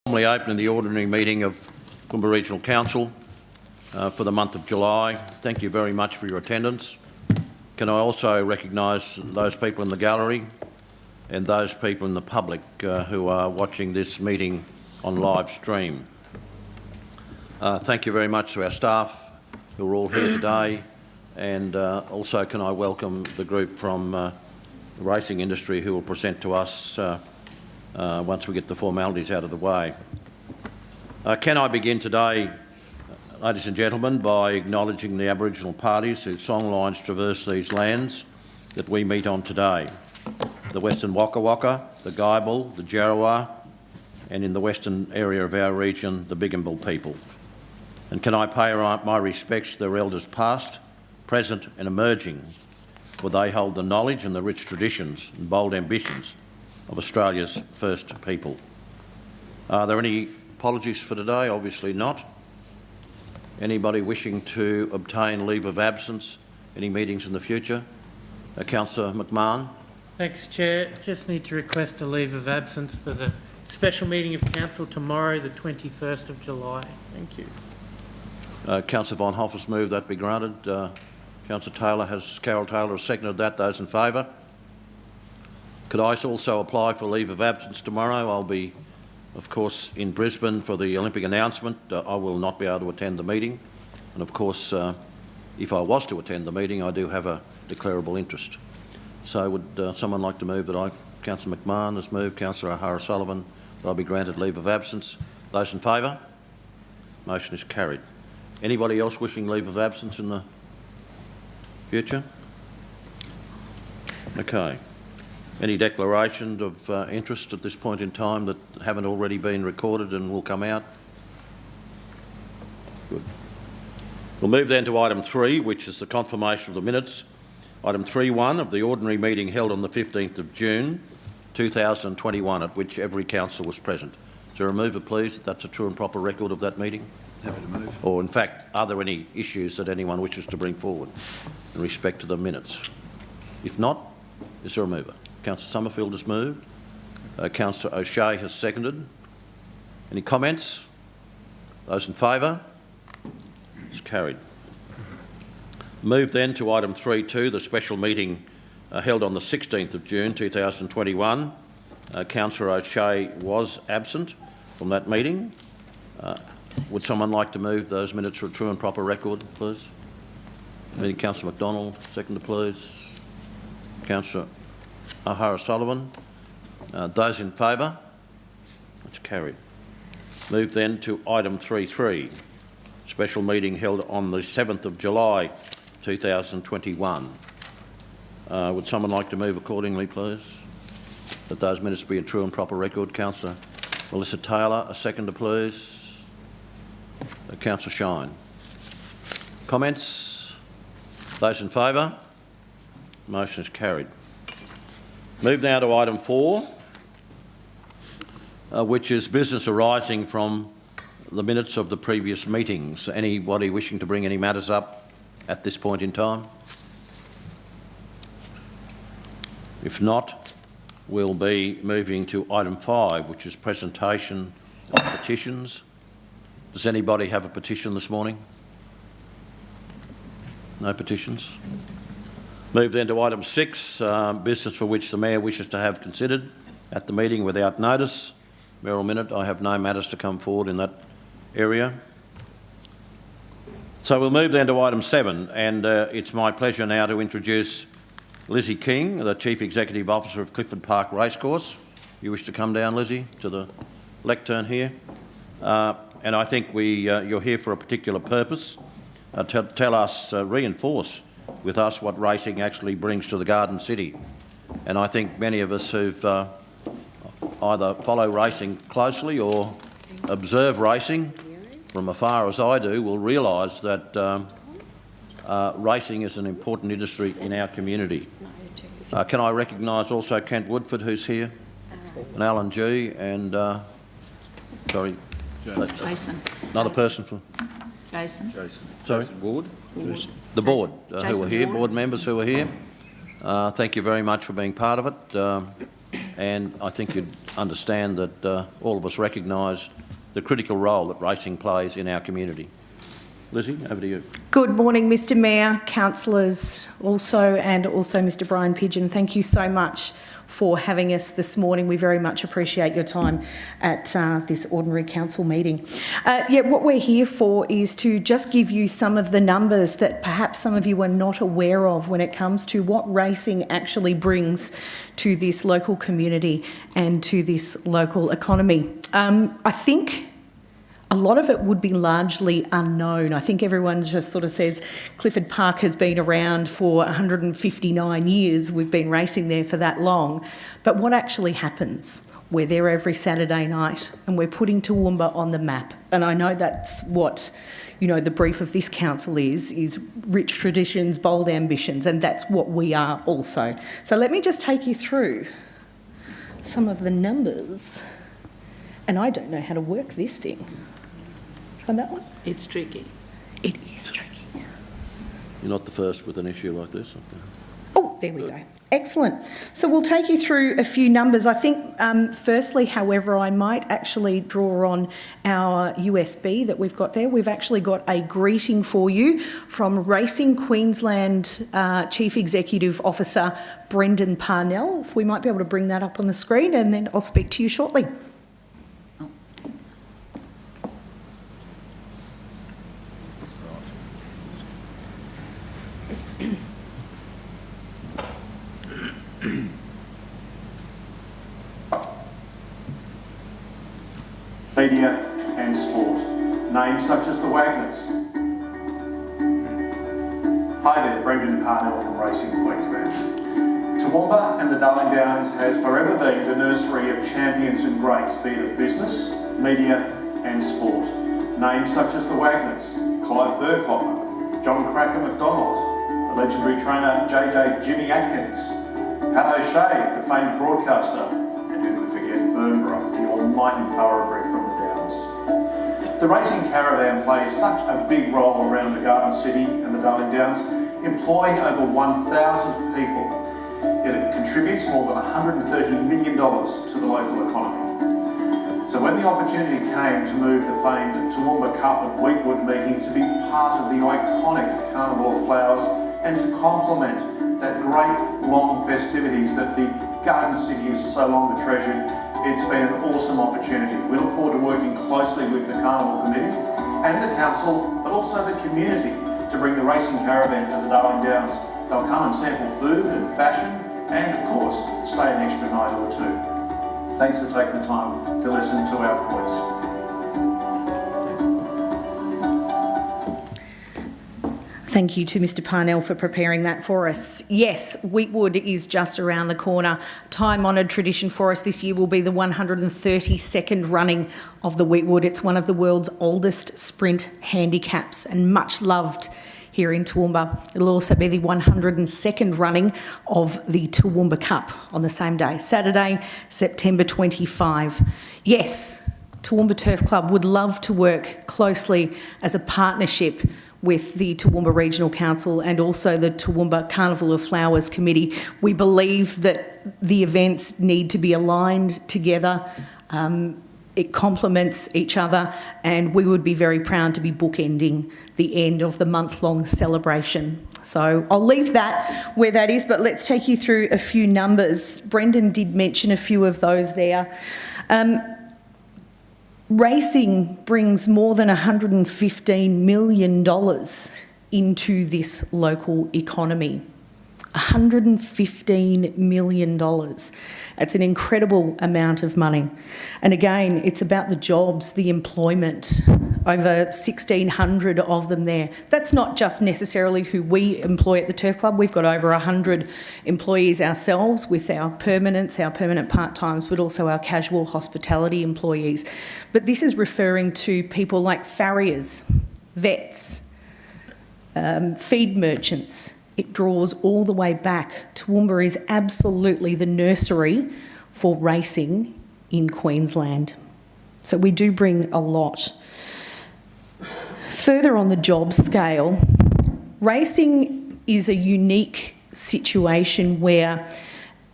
Formally opening the ordinary meeting of Toowoomba Regional Council for the month of July. Thank you very much for your attendance. Can I also recognise those people in the gallery and those people in the public who are watching this meeting on live stream. Thank you very much to our staff who are all here today, and also can I welcome the group from the racing industry who will present to us once we get the formalities out of the way. Can I begin today, ladies and gentlemen, by acknowledging the Aboriginal parties whose songlines traverse these lands that we meet on today: the Western Waka Waka, the Guyabal, the Djerriwarrh, and in the western area of our region, the Bigambal people. And can I pay my respects to their elders past, present and emerging, for they hold the knowledge and the rich traditions and bold ambitions of Australia's first people. Are there any apologies for today? Obviously not. Anybody wishing to obtain leave of absence? Any meetings in the future? Councillor McMahon. Thanks, Chair. Just need to request a leave of absence for the special meeting of Council tomorrow, the 21st of July. Thank you. Councillor Von Hoff has moved that be granted. Councillor Carol Taylor has seconded that. Those in favour? Could I also apply for leave of absence tomorrow? I'll be, of course, in Brisbane for the Olympic announcement. I will not be able to attend the meeting. And of course, if I was to attend the meeting, I do have a declarable interest. So would someone like to move that Councillor McMahon has moved, Councillor O'Hara-Sullivan, that I be granted leave of absence? Those in favour? Motion is carried. Anybody else wishing leave of absence in the future? Okay. Any declarations of interest at this point in time that haven't already been recorded and will come out? Good. We'll move then to item 3, which is the confirmation of the minutes. Item 3.1 of the ordinary meeting held on the 15th of June 2021, at which every councillor was present. Is there a mover, please, that that's a true and proper record of that meeting? Happy to move. Or, in fact, are there any issues that anyone wishes to bring forward in respect to the minutes? If not, is there a mover? Councillor Summerfield has moved. Councillor O'Shea has seconded. Any comments? Those in favour? It's carried. Move then to item 3.2, the special meeting held on the 16th of June 2021. Councillor O'Shea was absent from that meeting. Would someone like to move those minutes for a true and proper record, please? Meeting Councillor McDonald, seconder, please. Councillor O'Hara-Sullivan. Those in favour? It's carried. Move then to item 3.3, special meeting held on the 7th of July 2021. Would someone like to move accordingly, please? That those minutes be a true and proper record. Councillor Melissa Taylor, a seconder, please. Councillor Shine. Comments? Those in favour? Motion is carried. Move now to item 4, which is business arising from the minutes of the previous meetings. Anybody wishing to bring any matters up at this point in time? If not, we'll be moving to item 5, which is presentation of petitions. Does anybody have a petition this morning? No petitions? Move then to item 6, business for which the Mayor wishes to have considered at the meeting without notice. Merrill Minute, I have no matters to come forward in that area. So we'll move then to item 7, and it's my pleasure now to introduce Lizzie King, the Chief Executive Officer of Clifford Park Racecourse. You wish to come down, Lizzie, to the lectern here? And I think you're here for a particular purpose, to tell us, reinforce with us what racing actually brings to the Garden City. And I think many of us who've either follow racing closely or observe racing from afar, as I do, will realise that racing is an important industry in our community. Can I recognise also Kent Woodford, who's here, and Alan G, and sorry, Jason. Another person for Jason. Sorry, Ward. the board who Jason are here, Ward. board members who are here. Thank you very much for being part of it. and I think you'd understand that all of us recognise the critical role that racing plays in our community. Lizzie, over to you. Good morning, Mr Mayor, councillors and also Mr Brian Pidgeon. Thank you so much for having us this morning. We very much appreciate your time at this ordinary council meeting. What we're here for is to just give you some of the numbers that perhaps some of you are not aware of when it comes to what racing actually brings to this local community and to this local economy. I think a lot of it would be largely unknown. I think everyone just sort of says Clifford Park has been around for 159 years. We've been racing there for that long. But what actually happens? We're there every Saturday night and we're putting Toowoomba on the map. And I know that's what, the brief of this council is rich traditions, bold ambitions, and that's what we are also. So let me just take you through some of the numbers. And I don't know how to work this thing. On that one? It's tricky. It is tricky. You're not the first with an issue like this. Oh, there we go. Excellent. So we'll take you through a few numbers. I think, firstly, however, I might actually draw on our USB that we've got there. We've actually got a greeting for you from Racing Queensland Chief Executive Officer Brendan Parnell. If we might be able to bring that up on the screen, and then I'll speak to you shortly. Media and sport. Names such as the Wagners. Hi there, Brendan Parnell from Racing Queensland. Toowoomba and the Darling Downs has forever been the nursery of champions and greats, be it business, media and sport. Names such as the Wagners, Clive Berghofer, John Cracker McDonald, the legendary trainer JJ Jimmy Atkins, Pat O'Shea, the famed broadcaster, and who could forget Burnborough, the almighty thoroughbred from the Downs. The racing caravan plays such a big role around the Garden City and the Darling Downs, employing over 1,000 people. Yet it contributes more than $130 million to the local economy. So when the opportunity came to move the famed Toowoomba Cup at Weetwood meeting to be part of the iconic Carnival of Flowers and to complement that great long festivities that the Garden City has so long treasured, it's been an awesome opportunity. We look forward to working closely with the Carnival Committee and the Council, but also the community, to bring the racing caravan to the Darling Downs. They'll come and sample food and fashion and, of course, stay an extra night or two. Thanks for taking the time to listen to our points. Thank you to Mr Parnell for preparing that for us. Yes, Weetwood is just around the corner. Time-honoured tradition for us this year will be the 132nd running of the Weetwood. It's one of the world's oldest sprint handicaps and much loved here in Toowoomba. It'll also be the 102nd running of the Toowoomba Cup on the same day, Saturday, September 25. Yes, Toowoomba Turf Club would love to work closely as a partnership with the Toowoomba Regional Council and also the Toowoomba Carnival of Flowers Committee. We believe that the events need to be aligned together. It complements each other, and we would be very proud to be bookending the end of the month-long celebration. So I'll leave that where that is, but let's take you through a few numbers. Brendan did mention a few of those there. Racing brings more than $115 million into this local economy. $115 million. It's an incredible amount of money. And again, it's about the jobs, the employment, over 1,600 of them there. That's not just necessarily who we employ at the Turf Club. We've got over 100 employees ourselves with our permanents, our permanent part-times, but also our casual hospitality employees. But this is referring to people like farriers, vets, feed merchants. It draws all the way back. Toowoomba is absolutely the nursery for racing in Queensland. So we do bring a lot. Further on the job scale, racing is a unique situation where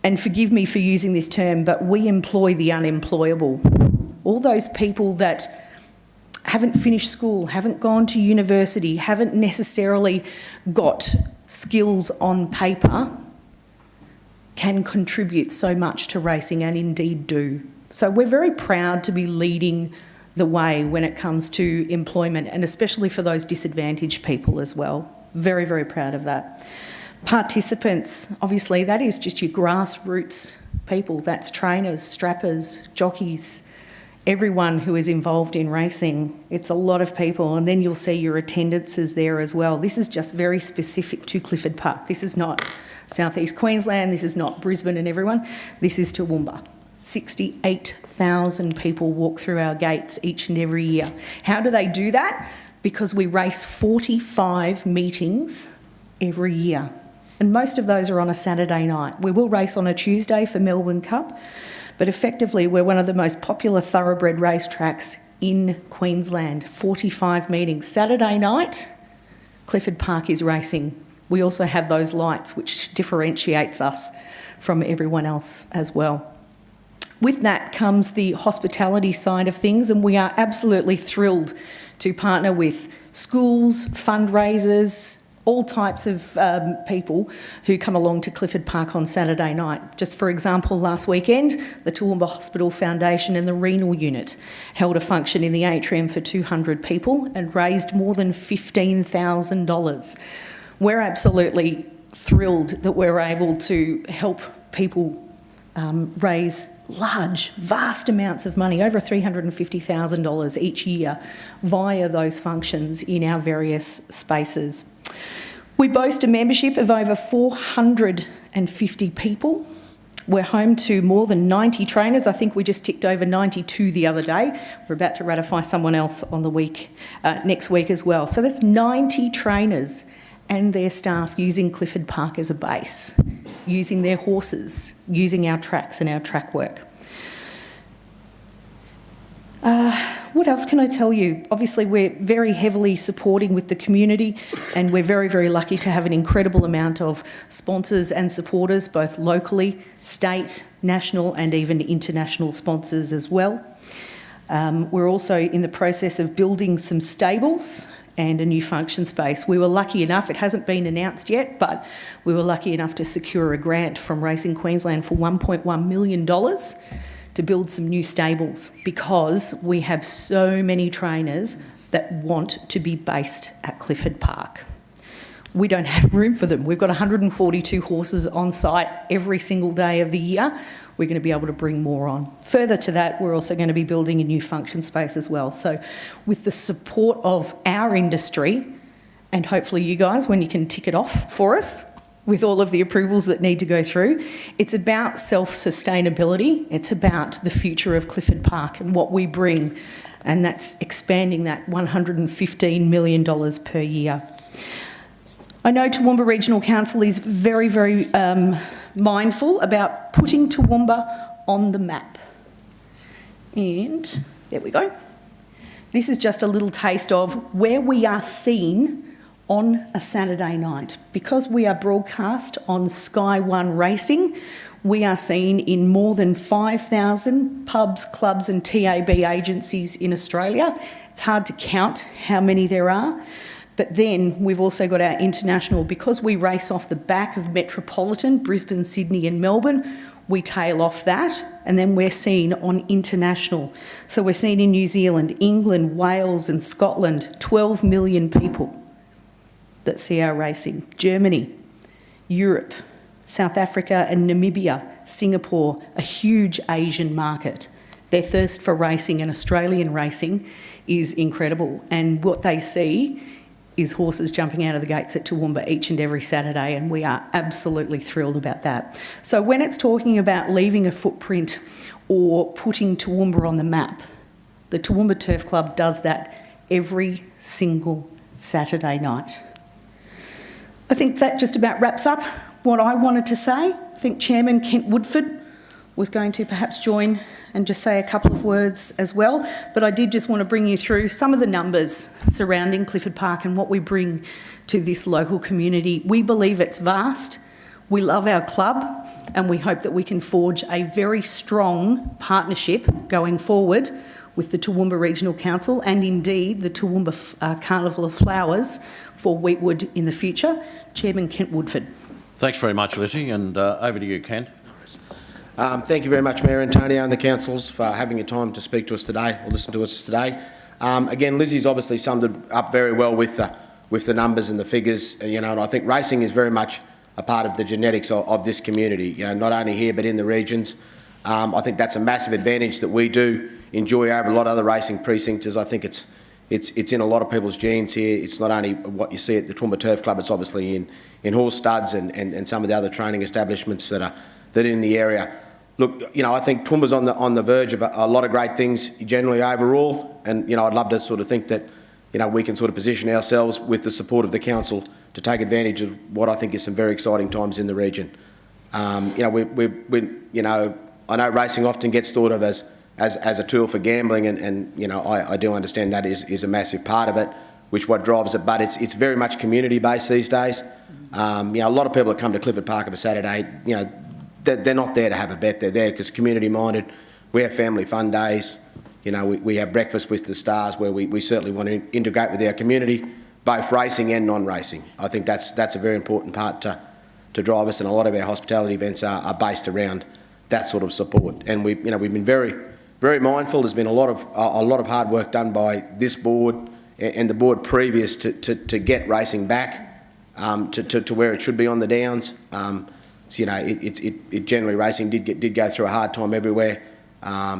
and forgive me for using this term, but we employ the unemployable. All those people that haven't finished school, haven't gone to university, haven't necessarily got skills on paper, can contribute so much to racing, and indeed do. So we're very proud to be leading the way when it comes to employment, and especially for those disadvantaged people as well. Very, very proud of that. Participants, obviously that is just your grassroots people. That's trainers, strappers, jockeys, everyone who is involved in racing. It's a lot of people, and then you'll see your attendances there as well. This is just very specific to Clifford Park. This is not South East Queensland, this is not Brisbane and everyone. This is Toowoomba. 68,000 people walk through our gates each and every year. How do they do that? Because we race 45 meetings every year. And most of those are on a Saturday night. We will race on a Tuesday for Melbourne Cup, but effectively we're one of the most popular thoroughbred racetracks in Queensland. 45 meetings. Saturday night, Clifford Park is racing. We also have those lights which differentiates us from everyone else as well. With that comes the hospitality side of things, and we are absolutely thrilled to partner with schools, fundraisers, all types of people who come along to Clifford Park on Saturday night. Just for example, last weekend, the Toowoomba Hospital Foundation and the Renal Unit held a function in the atrium for 200 people and raised more than $15,000. We're absolutely thrilled that we're able to help people raise large, vast amounts of money, over $350,000 each year, via those functions in our various spaces. We boast a membership of over 450 people. We're home to more than 90 trainers. I think we just ticked over 92 the other day. We're about to ratify someone else on the next week as well. So that's 90 trainers and their staff using Clifford Park as a base, using their horses, using our tracks and our track work. What else can I tell you? Obviously, we're very heavily supporting with the community, and we're very, very lucky to have an incredible amount of sponsors and supporters, both locally, state, national, and even international sponsors as well. We're also in the process of building some stables and a new function space. We were lucky enough, it hasn't been announced yet, but we were lucky enough to secure a grant from Racing Queensland for $1.1 million to build some new stables, because we have so many trainers that want to be based at Clifford Park. We don't have room for them. We've got 142 horses on site every single day of the year. We're going to be able to bring more on. Further to that, we're also going to be building a new function space as well. So with the support of our industry, and hopefully you guys, when you can tick it off for us, with all of the approvals that need to go through, it's about self-sustainability. It's about the future of Clifford Park and what we bring, and that's expanding that $115 million per year. I know Toowoomba Regional Council is very, very mindful about putting Toowoomba on the map. And there we go. This is just a little taste of where we are seen on a Saturday night. Because we are broadcast on Sky One Racing, we are seen in more than 5,000 pubs, clubs and TAB agencies in Australia. It's hard to count how many there are. But then we've also got our international, because we race off the back of Metropolitan, Brisbane, Sydney and Melbourne, we tail off that, and then we're seen on international. So we're seen in New Zealand, England, Wales and Scotland, 12 million people that see our racing. Germany, Europe, South Africa and Namibia, Singapore, a huge Asian market. Their thirst for racing and Australian racing is incredible, and what they see is horses jumping out of the gates at Toowoomba each and every Saturday, and we are absolutely thrilled about that. So when it's talking about leaving a footprint or putting Toowoomba on the map, the Toowoomba Turf Club does that every single Saturday night. I think that just about wraps up what I wanted to say. I think Chairman Kent Woodford was going to perhaps join and just say a couple of words as well, but I did just want to bring you through some of the numbers surrounding Clifford Park and what we bring to this local community. We believe it's vast. We love our club. and we hope that we can forge a very strong partnership going forward with the Toowoomba Regional Council and indeed the Toowoomba Carnival of Flowers for Wheatwood in the future. Chairman Kent Woodford. Thanks very much, Lizzie, and over to you, Kent. Thank you very much, Mayor Antonio and the councils for having the time to speak to us today, or listen to us today. Again, Lizzie's obviously summed it up very well with the numbers and the figures, and I think racing is very much a part of the genetics of this community, not only here but in the regions. I think that's a massive advantage that we do enjoy over a lot of other racing precincts, as I think it's in a lot of people's genes here. It's not only what you see at the Toowoomba Turf Club, it's obviously in horse studs and some of the other training establishments that are in the area. Look, I think Toowoomba's on the verge of a lot of great things generally overall, and I'd love to sort of think that we can sort of position ourselves with the support of the council to take advantage of what I think is some very exciting times in the region. I know racing often gets thought of as a tool for gambling, and I do understand that is a massive part of it, which what drives it, but it's very much community based these days. A lot of people that come to Clifford Park on a Saturday, they're not there to have a bet, they're there because community minded. We have family fun days, we have breakfast with the stars where we certainly want to integrate with our community, both racing and non-racing. I think that's a very important part to drive us, and a lot of our hospitality events are based around that sort of support. And we've been very, very mindful. There's been a lot of hard work done by this board and the board previous to get racing back to where it should be on the downs. It generally racing did go through a hard time everywhere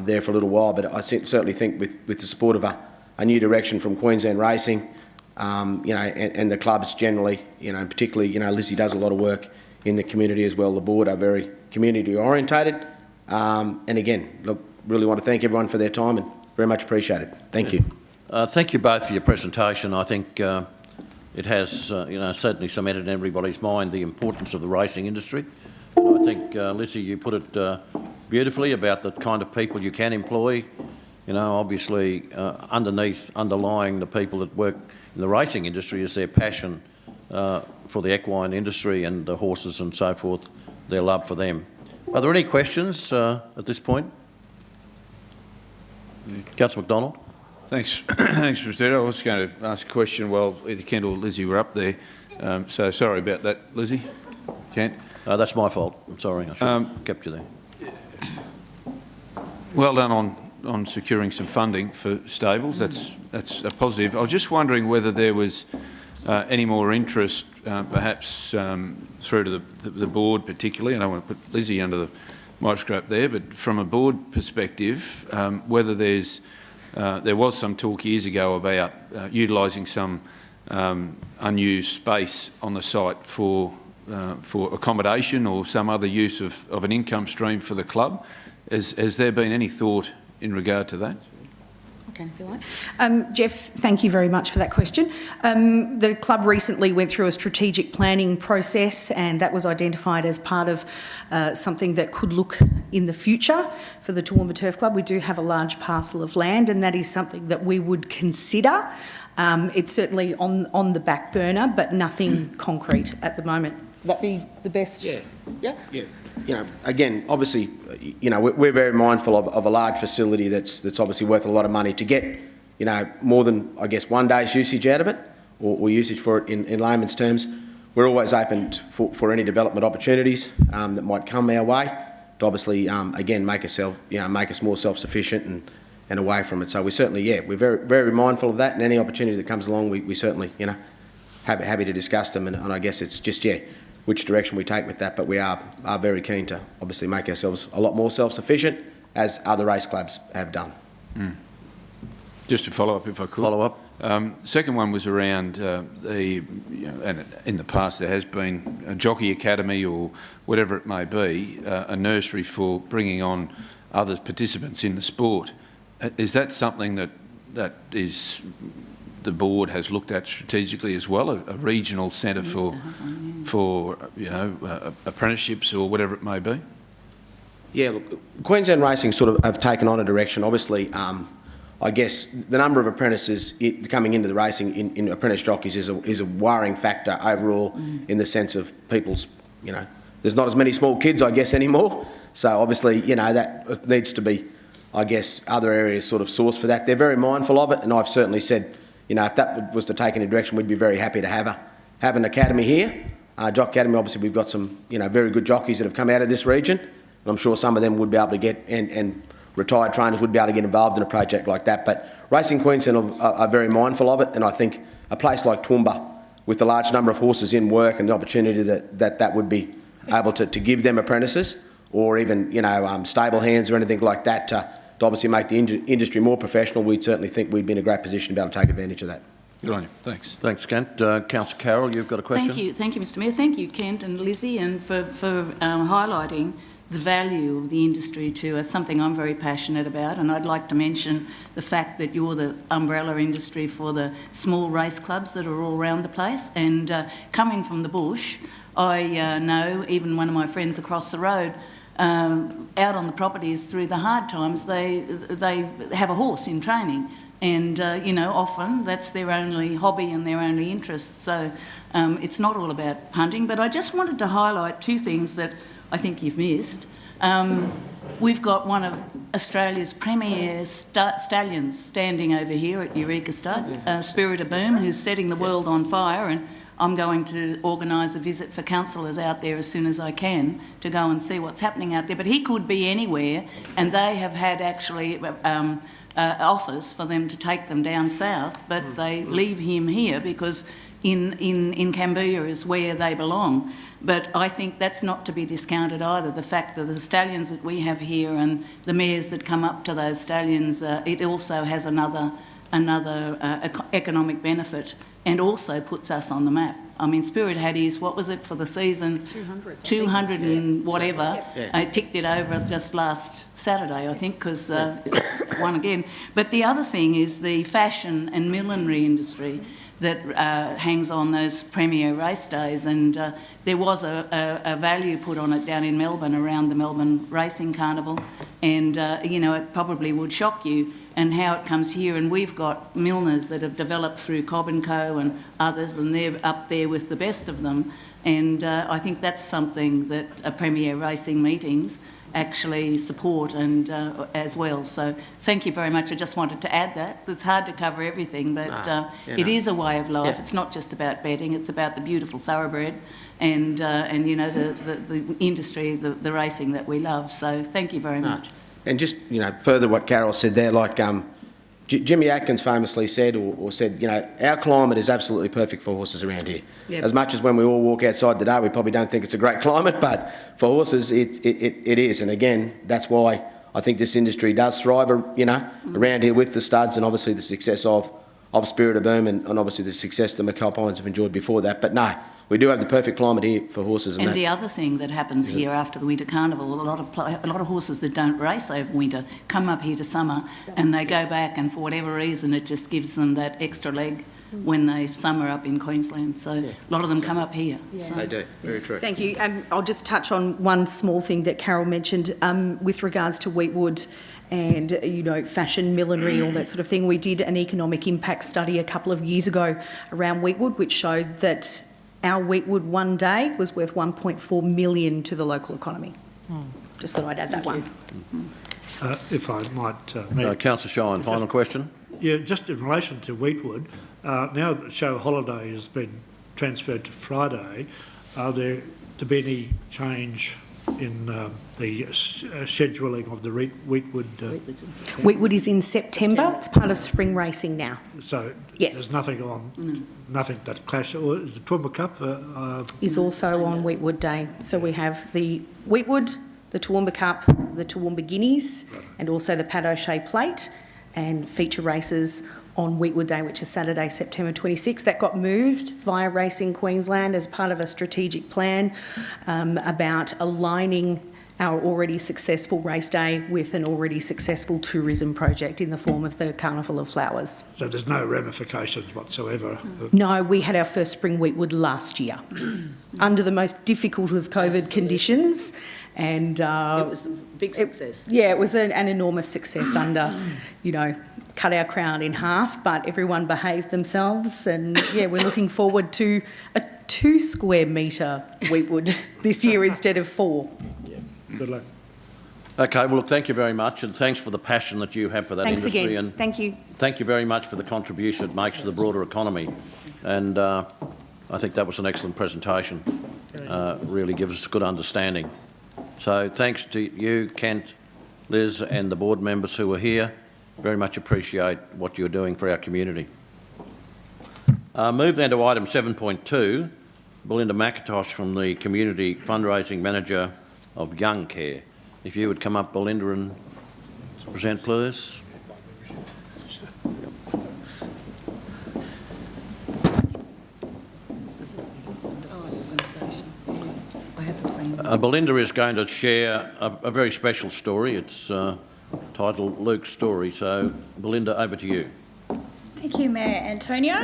there for a little while, but I certainly think with the support of a new direction from Queensland Racing, and the clubs generally, particularly, Lizzie does a lot of work in the community as well. The board are very community orientated, and again, look, really want to thank everyone for their time and very much appreciated. Thank you. Thank you both for your presentation. I think it has, certainly cemented in everybody's mind the importance of the racing industry. And I think, Lizzie, you put it beautifully about the kind of people you can employ. Obviously, underlying the people that work in the racing industry is their passion for the equine industry and the horses and so forth, their love for them. Are there any questions at this point? Councillor McDonald. Thanks, Mr. I was going to ask a question while either Kent or Lizzie were up there, so sorry about that, Lizzie. Kent? That's my fault. I'm sorry. I should have kept you there. Well done on securing some funding for stables. That's a positive. I was just wondering whether there was any more interest, perhaps through to the board particularly. I don't want to put Lizzie under the microscope there, but from a board perspective, whether there was some talk years ago about utilising some unused space on the site for accommodation or some other use of an income stream for the club. Has there been any thought in regard to that? Okay, if you like. Jeff, thank you very much for that question. The club recently went through a strategic planning process, and that was identified as part of something that could look in the future for the Toowoomba Turf Club. We do have a large parcel of land, and that is something that we would consider. It's certainly on the back burner, but nothing concrete at the moment. Would that be the best? Yeah. Yeah? Yeah. Again, obviously, we're very mindful of a large facility that's obviously worth a lot of money to get, more than, I guess, one day's usage out of it, or usage for it in layman's terms. We're always open for any development opportunities that might come our way to obviously, again, make us more self-sufficient and away from it. So we certainly, we're very, very mindful of that, and any opportunity that comes along, we certainly, happy to discuss them, and I guess it's just, which direction we take with that, but we are very keen to obviously make ourselves a lot more self-sufficient, as other race clubs have done. Just to follow up, if I could. Follow up. Second one was around and in the past there has been a jockey academy or whatever it may be, a nursery for bringing on other participants in the sport. Is that something that is the board has looked at strategically as well, a regional centre for apprenticeships or whatever it may be? Yeah, look, Queensland Racing sort of have taken on a direction. Obviously, I guess the number of apprentices coming into the racing in apprentice jockeys is a worrying factor overall in the sense of people's there's not as many small kids, I guess, anymore. So obviously, you know, that needs to be, I guess, other areas sort of sourced for that. They're very mindful of it, and I've certainly said, you know, if that was to take any direction, we'd be very happy to have an academy here. Jock Academy, obviously, we've got some, you know, very good jockeys that have come out of this region, and I'm sure some of them would be able to get, and retired trainers would be able to get involved in a project like that. But Racing Queensland are very mindful of it, and I think a place like Toowoomba, with the large number of horses in work and the opportunity that would be able to give them apprentices, or even, you know, stable hands or anything like that, to obviously make the industry more professional, we'd certainly think we'd be in a great position to be able to take advantage of that. Good on you. Thanks. Thanks, Kent. Councillor Carroll, you've got a question? Thank you, Mr Mayor. Thank you, Kent and Lizzie, and for highlighting the value of the industry to something I'm very passionate about. And I'd like to mention the fact that you're the umbrella industry for the small race clubs that are all around the place. And coming from the bush, I know even one of my friends across the road, out on the properties through the hard times, they have a horse in training. And, you know, often that's their only hobby and their only interest. So it's not all about punting. But I just wanted to highlight two things that I think you've missed. We've got one of Australia's premier stallions standing over here at Eureka Stud, Spirit of Boom, who's setting the world on fire. And I'm going to organise a visit for councillors out there as soon as I can to go and see what's happening out there. But he could be anywhere, and they have had actually offers for them to take them down south, but they leave him here because in Cambodia is where they belong. But I think that's not to be discounted either. The fact that the stallions that we have here and the mares that come up to those stallions, it also has another economic benefit, and also puts us on the map. I mean, Spirit had his, what was it for the season? 200 and whatever. I ticked it over just last Saturday, I think, because won again. But the other thing is the fashion and millinery industry that hangs on those premier race days. And there was a value put on it down in Melbourne around the Melbourne Racing Carnival. And, you know, it probably would shock you and how it comes here. And we've got milliners that have developed through Cobb & Co and others, and they're up there with the best of them. And I think that's something that Premier Racing meetings actually support and as well. So thank you very much. I just wanted to add that. It's hard to cover everything, but it is a way of life. It's not just about betting. It's about the beautiful thoroughbred and you know, the industry, the racing that we love. So thank you very much. And just, you know, further what Carol said there, like Jimmy Atkins famously said, or said, you know, our climate is absolutely perfect for horses around here. Yep. As much as when we all walk outside today, we probably don't think it's a great climate, but for horses, it is. And again, that's why I think this industry does thrive, you know, around here with the studs, and obviously the success of Spirit of Boom, and obviously the success that Mackay Pines have enjoyed before that. But no, we do have the perfect climate here for horses. And the other thing that happens here after the winter carnival, a lot of horses that don't race over winter come up here to summer, and they go back, and for whatever reason it just gives them that extra leg when they summer up in Queensland. So a lot of them come up here. Yeah. So. They do, very true. Thank you. I'll just touch on one small thing that Carol mentioned with regards to Wheatwood and, you know, fashion, millinery, all that sort of thing. We did an economic impact study a couple of years ago around Wheatwood, which showed that our Wheatwood one day was worth $1.4 million to the local economy. Just thought I'd add that one. If I might... Councillor Shine, final question. Yeah, just in relation to Wheatwood, now that show holiday has been transferred to Friday, are there to be any change in the scheduling of the Wheatwood? Wheatwood is in September. It's part of spring racing now. So yes. There's nothing on, nothing that clashes. Or is the Toowoomba Cup? Is also on Wheatwood Day. So we have the Wheatwood, the Toowoomba Cup, the Toowoomba Guineas, and also the Pat O'Shea Plate, and feature races on Wheatwood Day, which is Saturday, September 26th. That got moved via Racing Queensland as part of a strategic plan about aligning our already successful race day with an already successful tourism project in the form of the Carnival of Flowers. So there's no ramifications whatsoever? No, we had our first spring Wheatwood last year under the most difficult of COVID conditions. And it was a big success. It was an enormous success under, you know, cut our crowd in half, but everyone behaved themselves. And, yeah, we're looking forward to 2 square metre Wheatwood this year instead of 4. Good luck. Okay, well, look, thank you very much, and thanks for the passion that you have for that Thanks industry. again. And Thank you. thank you very much for the contribution it makes to the broader economy. And I think that was an excellent presentation. Really gives us a good understanding. So thanks to you, Kent, Liz, and the board members who are here. Very much appreciate what you're doing for our community. Move then to item 7.2, Belinda McIntosh from the Community Fundraising Manager of Young Care. If you would come up, Belinda, and present, please. Belinda is going to share a very special story. It's titled Luke's Story. So, Belinda, over to you. Thank you, Mayor Antonio,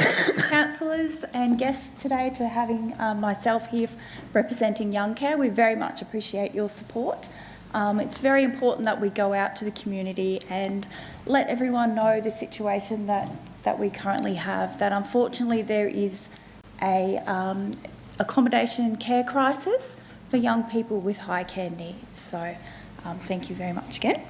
councillors and guests today to having myself here representing Young Care. We very much appreciate your support. It's very important that we go out to the community and let everyone know the situation that we currently have, that unfortunately there is a accommodation and care crisis for young people with high care needs. So thank you very much again.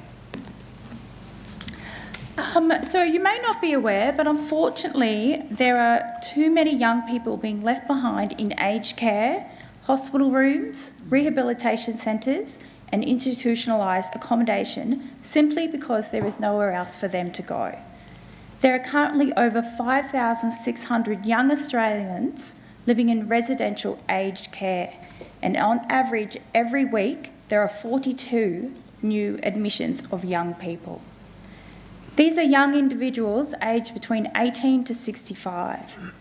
So you may not be aware, but unfortunately there are too many young people being left behind in aged care, hospital rooms, rehabilitation centres and institutionalised accommodation simply because there is nowhere else for them to go. There are currently over 5,600 young Australians living in residential aged care, and on average every week there are 42 new admissions of young people. These are young individuals aged between 18 to 65.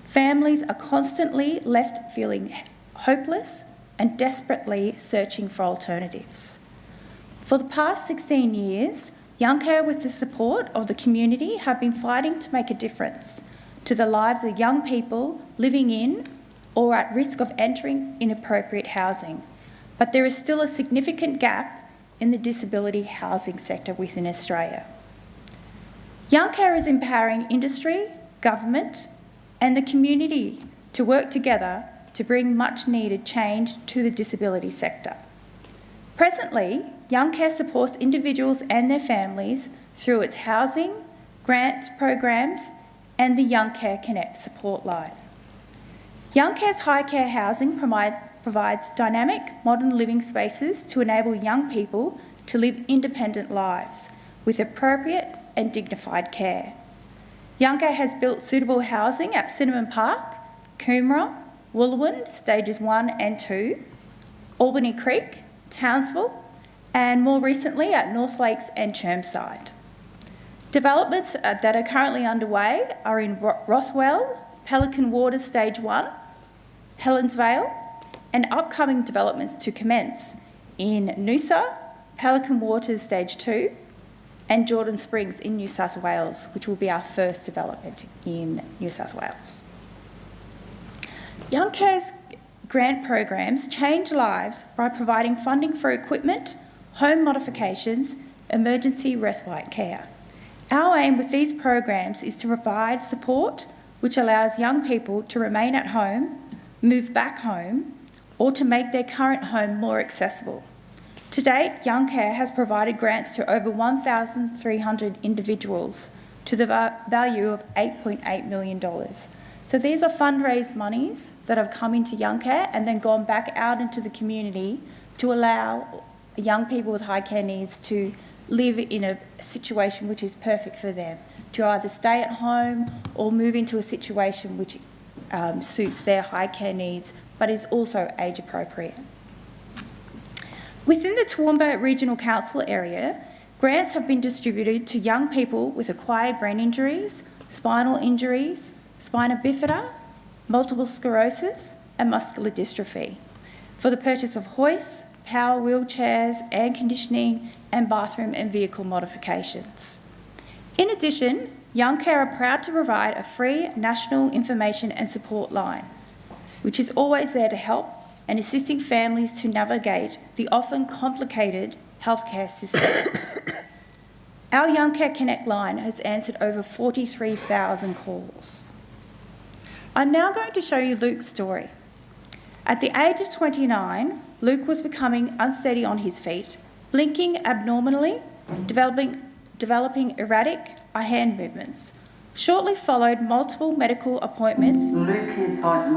Families are constantly left feeling hopeless and desperately searching for alternatives. For the past 16 years, Young Care, with the support of the community, have been fighting to make a difference to the lives of young people living in or at risk of entering inappropriate housing. But there is still a significant gap in the disability housing sector within Australia. Young Care is empowering industry, government and the community to work together to bring much needed change to the disability sector. Presently, Young Care supports individuals and their families through its housing, grants programs and the Young Care Connect support line. Young Care's high care housing provides dynamic, modern living spaces to enable young people to live independent lives with appropriate and dignified care. Young Care has built suitable housing at Cinnamon Park, Coomera, Wooloowin, stages 1 and 2, Albany Creek, Townsville, and more recently at North Lakes and Chermside. Developments that are currently underway are in Rothwell, Pelican Waters Stage 1, Helensvale, and upcoming developments to commence in Noosa, Pelican Waters Stage 2, and Jordan Springs in New South Wales, which will be our first development in New South Wales. Young Care's grant programs change lives by providing funding for equipment, home modifications, emergency respite care. Our aim with these programs is to provide support which allows young people to remain at home, move back home, or to make their current home more accessible. To date, Young Care has provided grants to over 1,300 individuals to the value of $8.8 million. So these are fundraised monies that have come into Young Care and then gone back out into the community to allow young people with high care needs to live in a situation which is perfect for them, to either stay at home or move into a situation which suits their high care needs but is also age appropriate. Within the Toowoomba Regional Council area, grants have been distributed to young people with acquired brain injuries, spinal injuries, spina bifida, multiple sclerosis and muscular dystrophy for the purchase of hoists, power wheelchairs, air conditioning and bathroom and vehicle modifications. In addition, Young Care are proud to provide a free national information and support line, which is always there to help and assisting families to navigate the often complicated healthcare system. Our Young Care Connect line has answered over 43,000 calls. I'm now going to show you Luke's story. At the age of 29, Luke was becoming unsteady on his feet, blinking abnormally, developing erratic hand movements. Shortly followed multiple medical appointments. Luke is like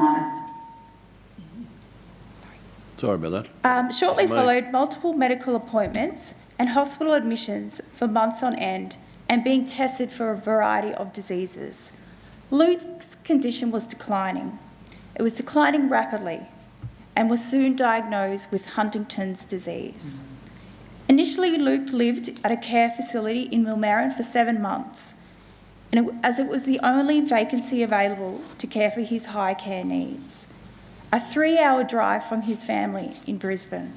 Sorry about that. Shortly It's me. followed multiple medical appointments and hospital admissions for months on end and being tested for a variety of diseases. Luke's condition was declining. It was declining rapidly and was soon diagnosed with Huntington's disease. Initially, Luke lived at a care facility in Millmerran for 7 months, as it was the only vacancy available to care for his high care needs. A 3-hour drive from his family in Brisbane.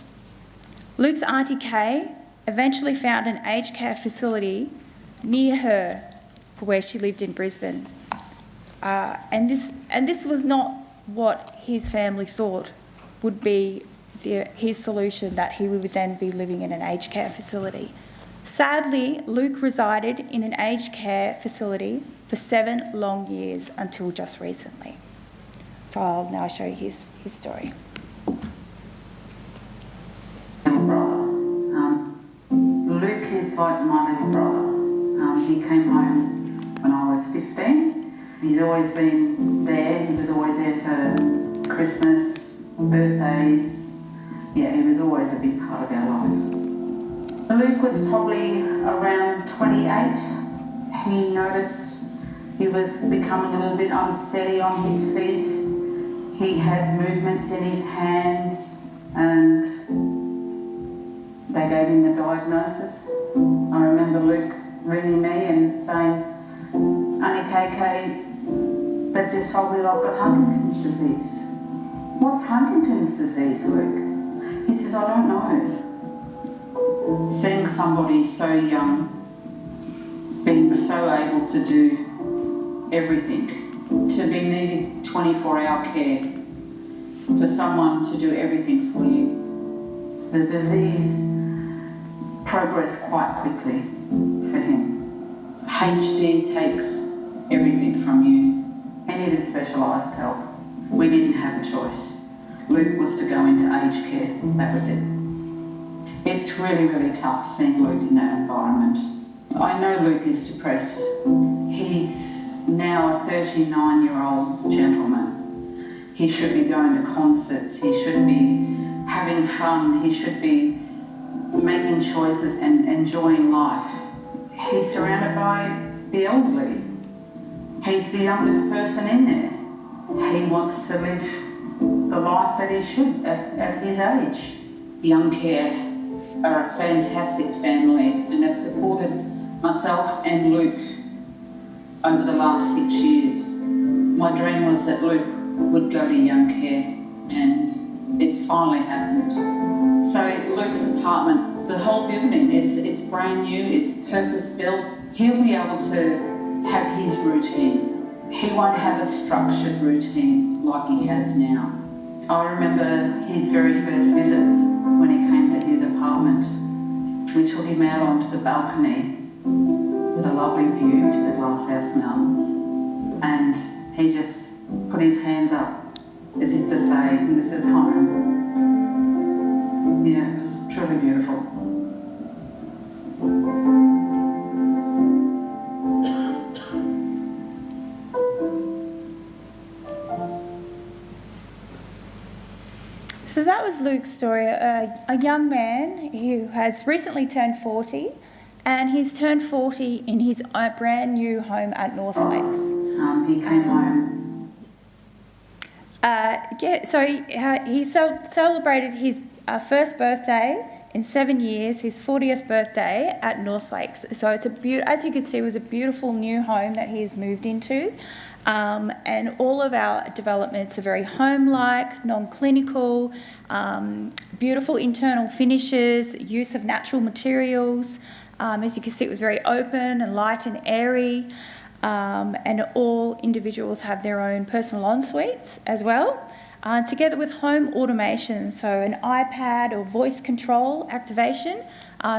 Luke's auntie Kay eventually found an aged care facility near her for where she lived in Brisbane. And this was not what his family thought would be his solution, that he would then be living in an aged care facility. Sadly, Luke resided in an aged care facility for 7 long years until just recently. So I'll now show you his story. little brother. Luke is like my little brother. He came home when I was 15. He's always been there. He was always there for Christmas, birthdays. Yeah, he was always a big part of our life. Luke was probably around 28. He noticed he was becoming a little bit unsteady on his feet. He had movements in his hands and they gave him the diagnosis. I remember Luke ringing me and saying, Auntie KK, they've just told me that I've got Huntington's disease. What's Huntington's disease, Luke? He says, I don't know. Seeing somebody so young, being so able to do everything, to be needing 24-hour care, for someone to do everything for you. The disease progressed quite quickly for him. HD takes everything from you. He needed specialised help. We didn't have a choice. Luke was to go into aged care, that was it. It's really, really tough seeing Luke in that environment. I know Luke is depressed. He's now a 39-year-old gentleman. He should be going to concerts, he should be having fun, he should be making choices and enjoying life. He's surrounded by the elderly. He's the youngest person in there. He wants to live the life that he should at his age. Young Care are a fantastic family and have supported myself and Luke over the last 6 years. My dream was that Luke would go to Young Care and it's finally happened. So Luke's apartment, the whole building, it's brand new, it's purpose built. He'll be able to have his routine. He won't have a structured routine like he has now. I remember his very first visit when he came to his apartment. We took him out onto the balcony with a lovely view to the Glasshouse Mountains, and he just put his hands up as if to say, this is home. Yeah, it was truly beautiful. So that was Luke's story, a young man who has recently turned 40, and he's turned 40 in his brand new home at North Lakes. He came home. He celebrated his first birthday in 7 years, his 40th birthday at North Lakes. So it's as you can see, it was a beautiful new home that he has moved into. And all of our developments are very home-like, non-clinical, beautiful internal finishes, use of natural materials. As you can see, it was very open and light and airy. And all individuals have their own personal en-suites as well, together with home automation, so an iPad or voice control activation,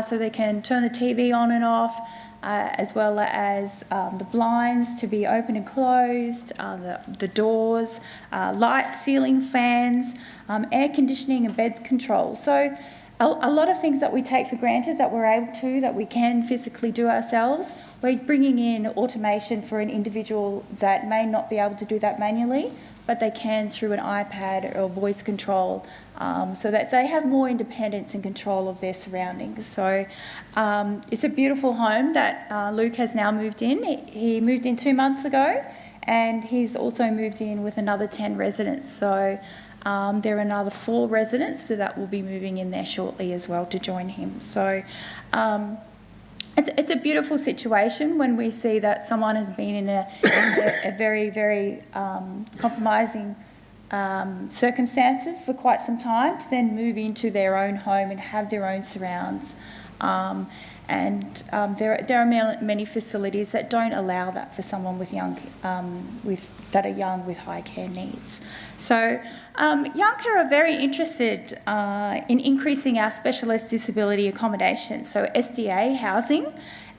so they can turn the TV on and off, as well as the blinds to be open and closed, the doors, light ceiling fans, air conditioning and bed control. So a lot of things that we take for granted that we're able to, that we can physically do ourselves, we're bringing in automation for an individual that may not be able to do that manually, but they can through an iPad or voice control, so that they have more independence and control of their surroundings. So it's a beautiful home that Luke has now moved in. He moved in 2 months ago, and he's also moved in with another 10 residents. So there are another 4 residents that will be moving in there shortly as well to join him. So it's a beautiful situation when we see that someone has been in a very, very compromising circumstances for quite some time to then move into their own home and have their own surrounds. There are many facilities that don't allow that for someone with young with high care needs. So Young Care are very interested in increasing our specialist disability accommodation, so SDA housing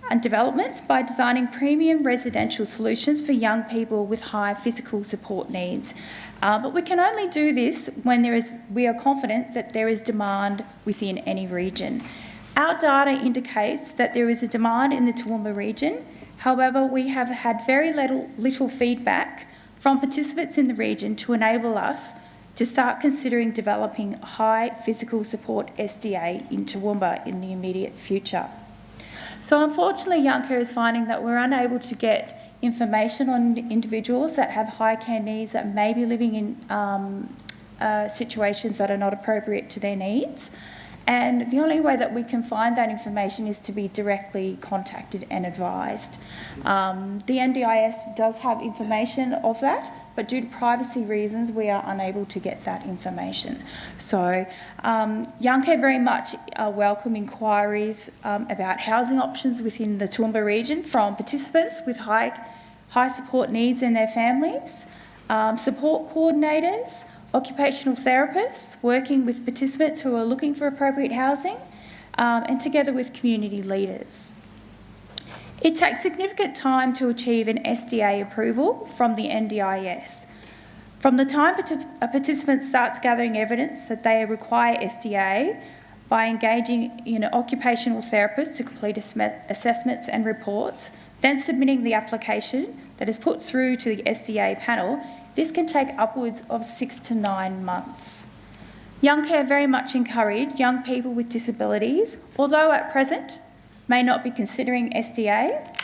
and developments, by designing premium residential solutions for young people with high physical support needs. But we can only do this when we are confident that there is demand within any region. Our data indicates that there is a demand in the Toowoomba region. However, we have had very little feedback from participants in the region to enable us to start considering developing high physical support SDA in Toowoomba in the immediate future. So unfortunately, Young Care is finding that we're unable to get information on individuals that have high care needs that may be living in situations that are not appropriate to their needs. And the only way that we can find that information is to be directly contacted and advised. The NDIS does have information of that, but due to privacy reasons, we are unable to get that information. So Young Care very much welcome inquiries about housing options within the Toowoomba region from participants with high support needs and their families, support coordinators, occupational therapists working with participants who are looking for appropriate housing, and together with community leaders. It takes significant time to achieve an SDA approval from the NDIS. From the time a participant starts gathering evidence that they require SDA by engaging in an occupational therapist to complete assessments and reports, then submitting the application that is put through to the SDA panel, this can take upwards of 6 to 9 months. Young Care very much encourage young people with disabilities, although at present may not be considering SDA,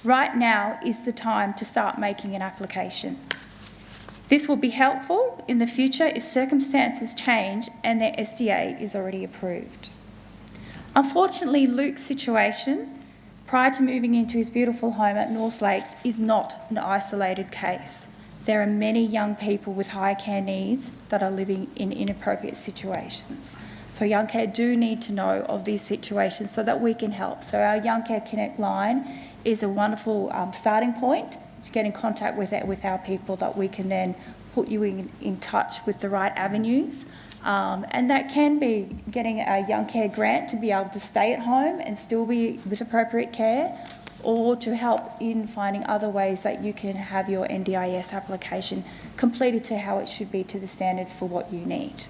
right now is the time to start making an application. This will be helpful in the future if circumstances change and their SDA is already approved. Unfortunately, Luke's situation prior to moving into his beautiful home at North Lakes is not an isolated case. There are many young people with high care needs that are living in inappropriate situations. So Young Care do need to know of these situations so that we can help. So our Young Care Connect line is a wonderful starting point to get in contact with our people, that we can then put you in touch with the right avenues. And that can be getting a Young Care grant to be able to stay at home and still be with appropriate care, or to help in finding other ways that you can have your NDIS application completed to how it should be, to the standard for what you need.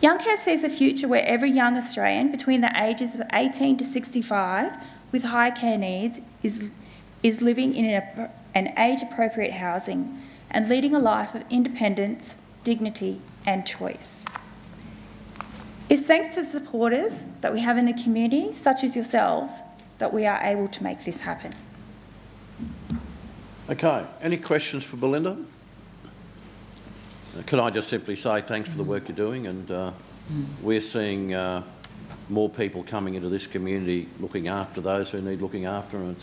Young Care sees a future where every young Australian between the ages of 18 to 65 with high care needs is living in an age-appropriate housing and leading a life of independence, dignity and choice. It's thanks to supporters that we have in the community, such as yourselves, that we are able to make this happen. Okay, any questions for Belinda? Can I just simply say thanks for the work you're doing, and we're seeing more people coming into this community looking after those who need looking after, and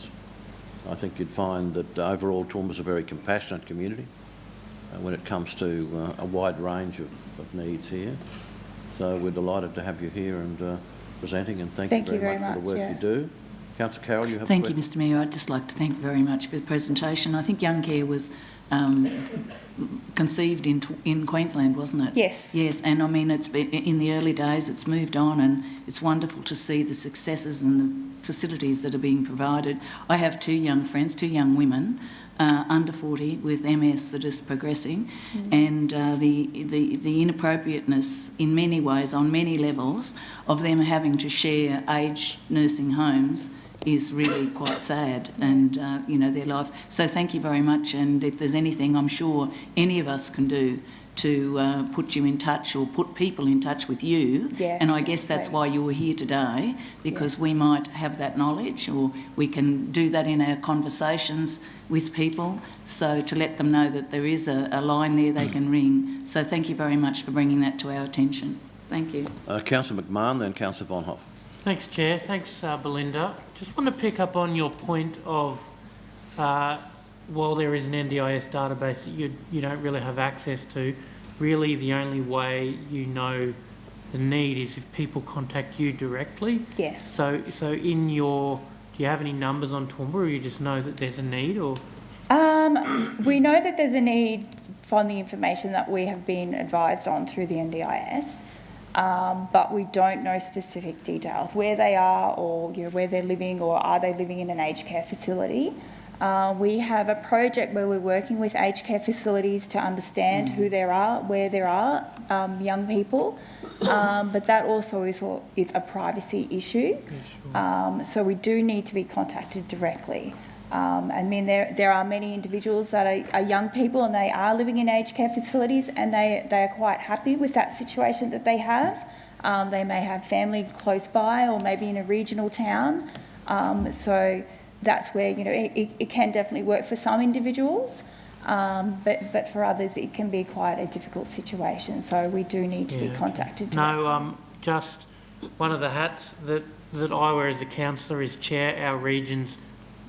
I think you'd find that overall Toowoomba's a very compassionate community when it comes to a wide range of needs here. So we're delighted to have you here and presenting, and thank you very much for the work you do. Councillor Carroll, you have a question? Thank you, Mr Mayor. I'd just like to thank very much for the presentation. I think Young Care was conceived in Queensland, wasn't it? Yes. Yes, and I mean, it's been, in the early days, it's moved on, and it's wonderful to see the successes and the facilities that are being provided. I have two young friends, two young women, under 40 with MS that is progressing, and the inappropriateness in many ways, on many levels, of them having to share aged nursing homes is really quite sad, and you know, their life. So thank you very much, and if there's anything I'm sure any of us can do to put you in touch or put people in touch with you, and I guess that's why you were here today, because we might have that knowledge, or we can do that in our conversations with people, so to let them know that there is a line there they can ring. So thank you very much for bringing that to our attention. Thank you. Councillor McMahon, then Councillor Von Hoff. Thanks, Chair. Thanks, Belinda. Just want to pick up on your point of while there is an NDIS database that you don't really have access to, really the only way you know the need is if people contact you directly. Yes. So in your, do you have any numbers on Toowoomba, or you just know that there's a need, or? We know that there's a need from the information that we have been advised on through the NDIS. But we don't know specific details, where they are, or where they're living, or are they living in an aged care facility. We have a project where we're working with aged care facilities to understand who there are, where there are young people, but that also is a privacy issue. So we do need to be contacted directly. I mean, there are many individuals that are young people, and they are living in aged care facilities, and they are quite happy with that situation that they have. They may have family close by, or maybe in a regional town. So that's where, you know, it can definitely work for some individuals, but for others it can be quite a difficult situation. So we do need to be contacted directly. No, just one of the hats that I wear as a councillor is chair our region's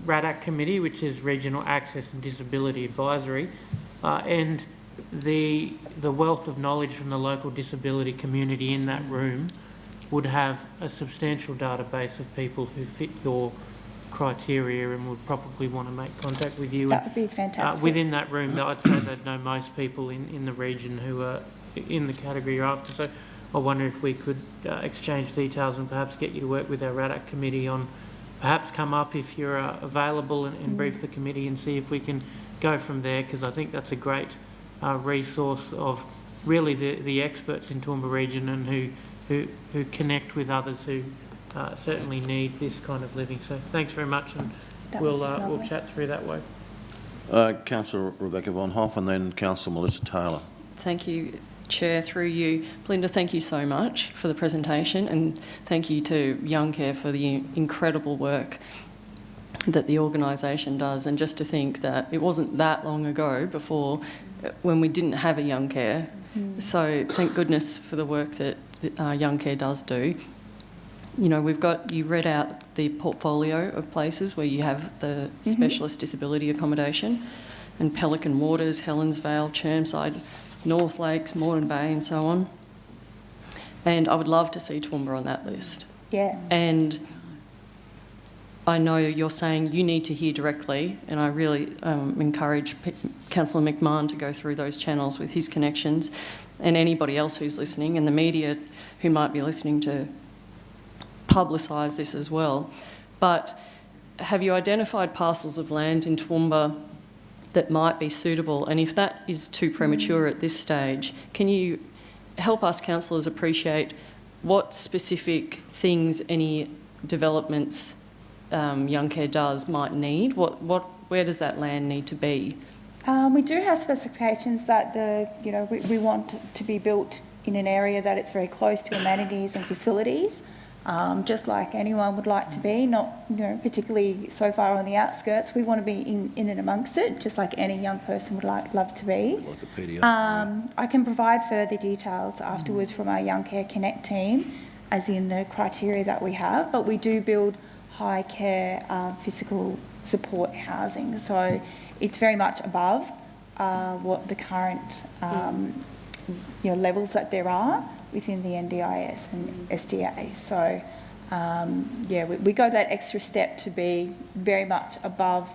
RADAC committee, which is Regional Access and Disability Advisory, and the wealth of knowledge from the local disability community in that room would have a substantial database of people who fit your criteria and would probably want to make contact with you. That would be fantastic. Within that room, I'd say they'd know most people in the region who are in the category you're after. So I wonder if we could exchange details and perhaps get you to work with our RADAC committee on, perhaps come up if you're available and brief the committee and see if we can go from there, because I think that's a great resource of really the experts in Toowoomba region, and who connect with others who certainly need this kind of living. So thanks very much, and we'll chat through that way. Councillor Rebecca Von Hoff, and then Councillor Melissa Taylor. Thank you, Chair, through you. Belinda, thank you so much for the presentation, and thank you to Young Care for the incredible work that the organisation does. And just to think that it wasn't that long ago before when we didn't have a Young Care. So thank goodness for the work that Young Care does do. You know, you read out the portfolio of places where you have the specialist disability accommodation, and Pelican Waters, Helensvale, Chermside, North Lakes, Moreton Bay and so on. And I would love to see Toowoomba on that list. Yeah. And I know you're saying you need to hear directly, and I really encourage Councillor McMahon to go through those channels with his connections, and anybody else who's listening, and the media who might be listening, to publicise this as well. But have you identified parcels of land in Toowoomba that might be suitable? And if that is too premature at this stage, can you help us councillors appreciate what specific things any developments Young Care does might need? Where does that land need to be? We do have specifications that we want to be built in an area that it's very close to amenities and facilities. Just like anyone would like to be, not particularly so far on the outskirts. We want to be in and amongst it, just like any young person would love to be. I can provide further details afterwards from our Young Care Connect team, as in the criteria that we have, but we do build high care physical support housing, so it's very much above what the current levels that there are within the NDIS and SDA. So, we go that extra step to be very much above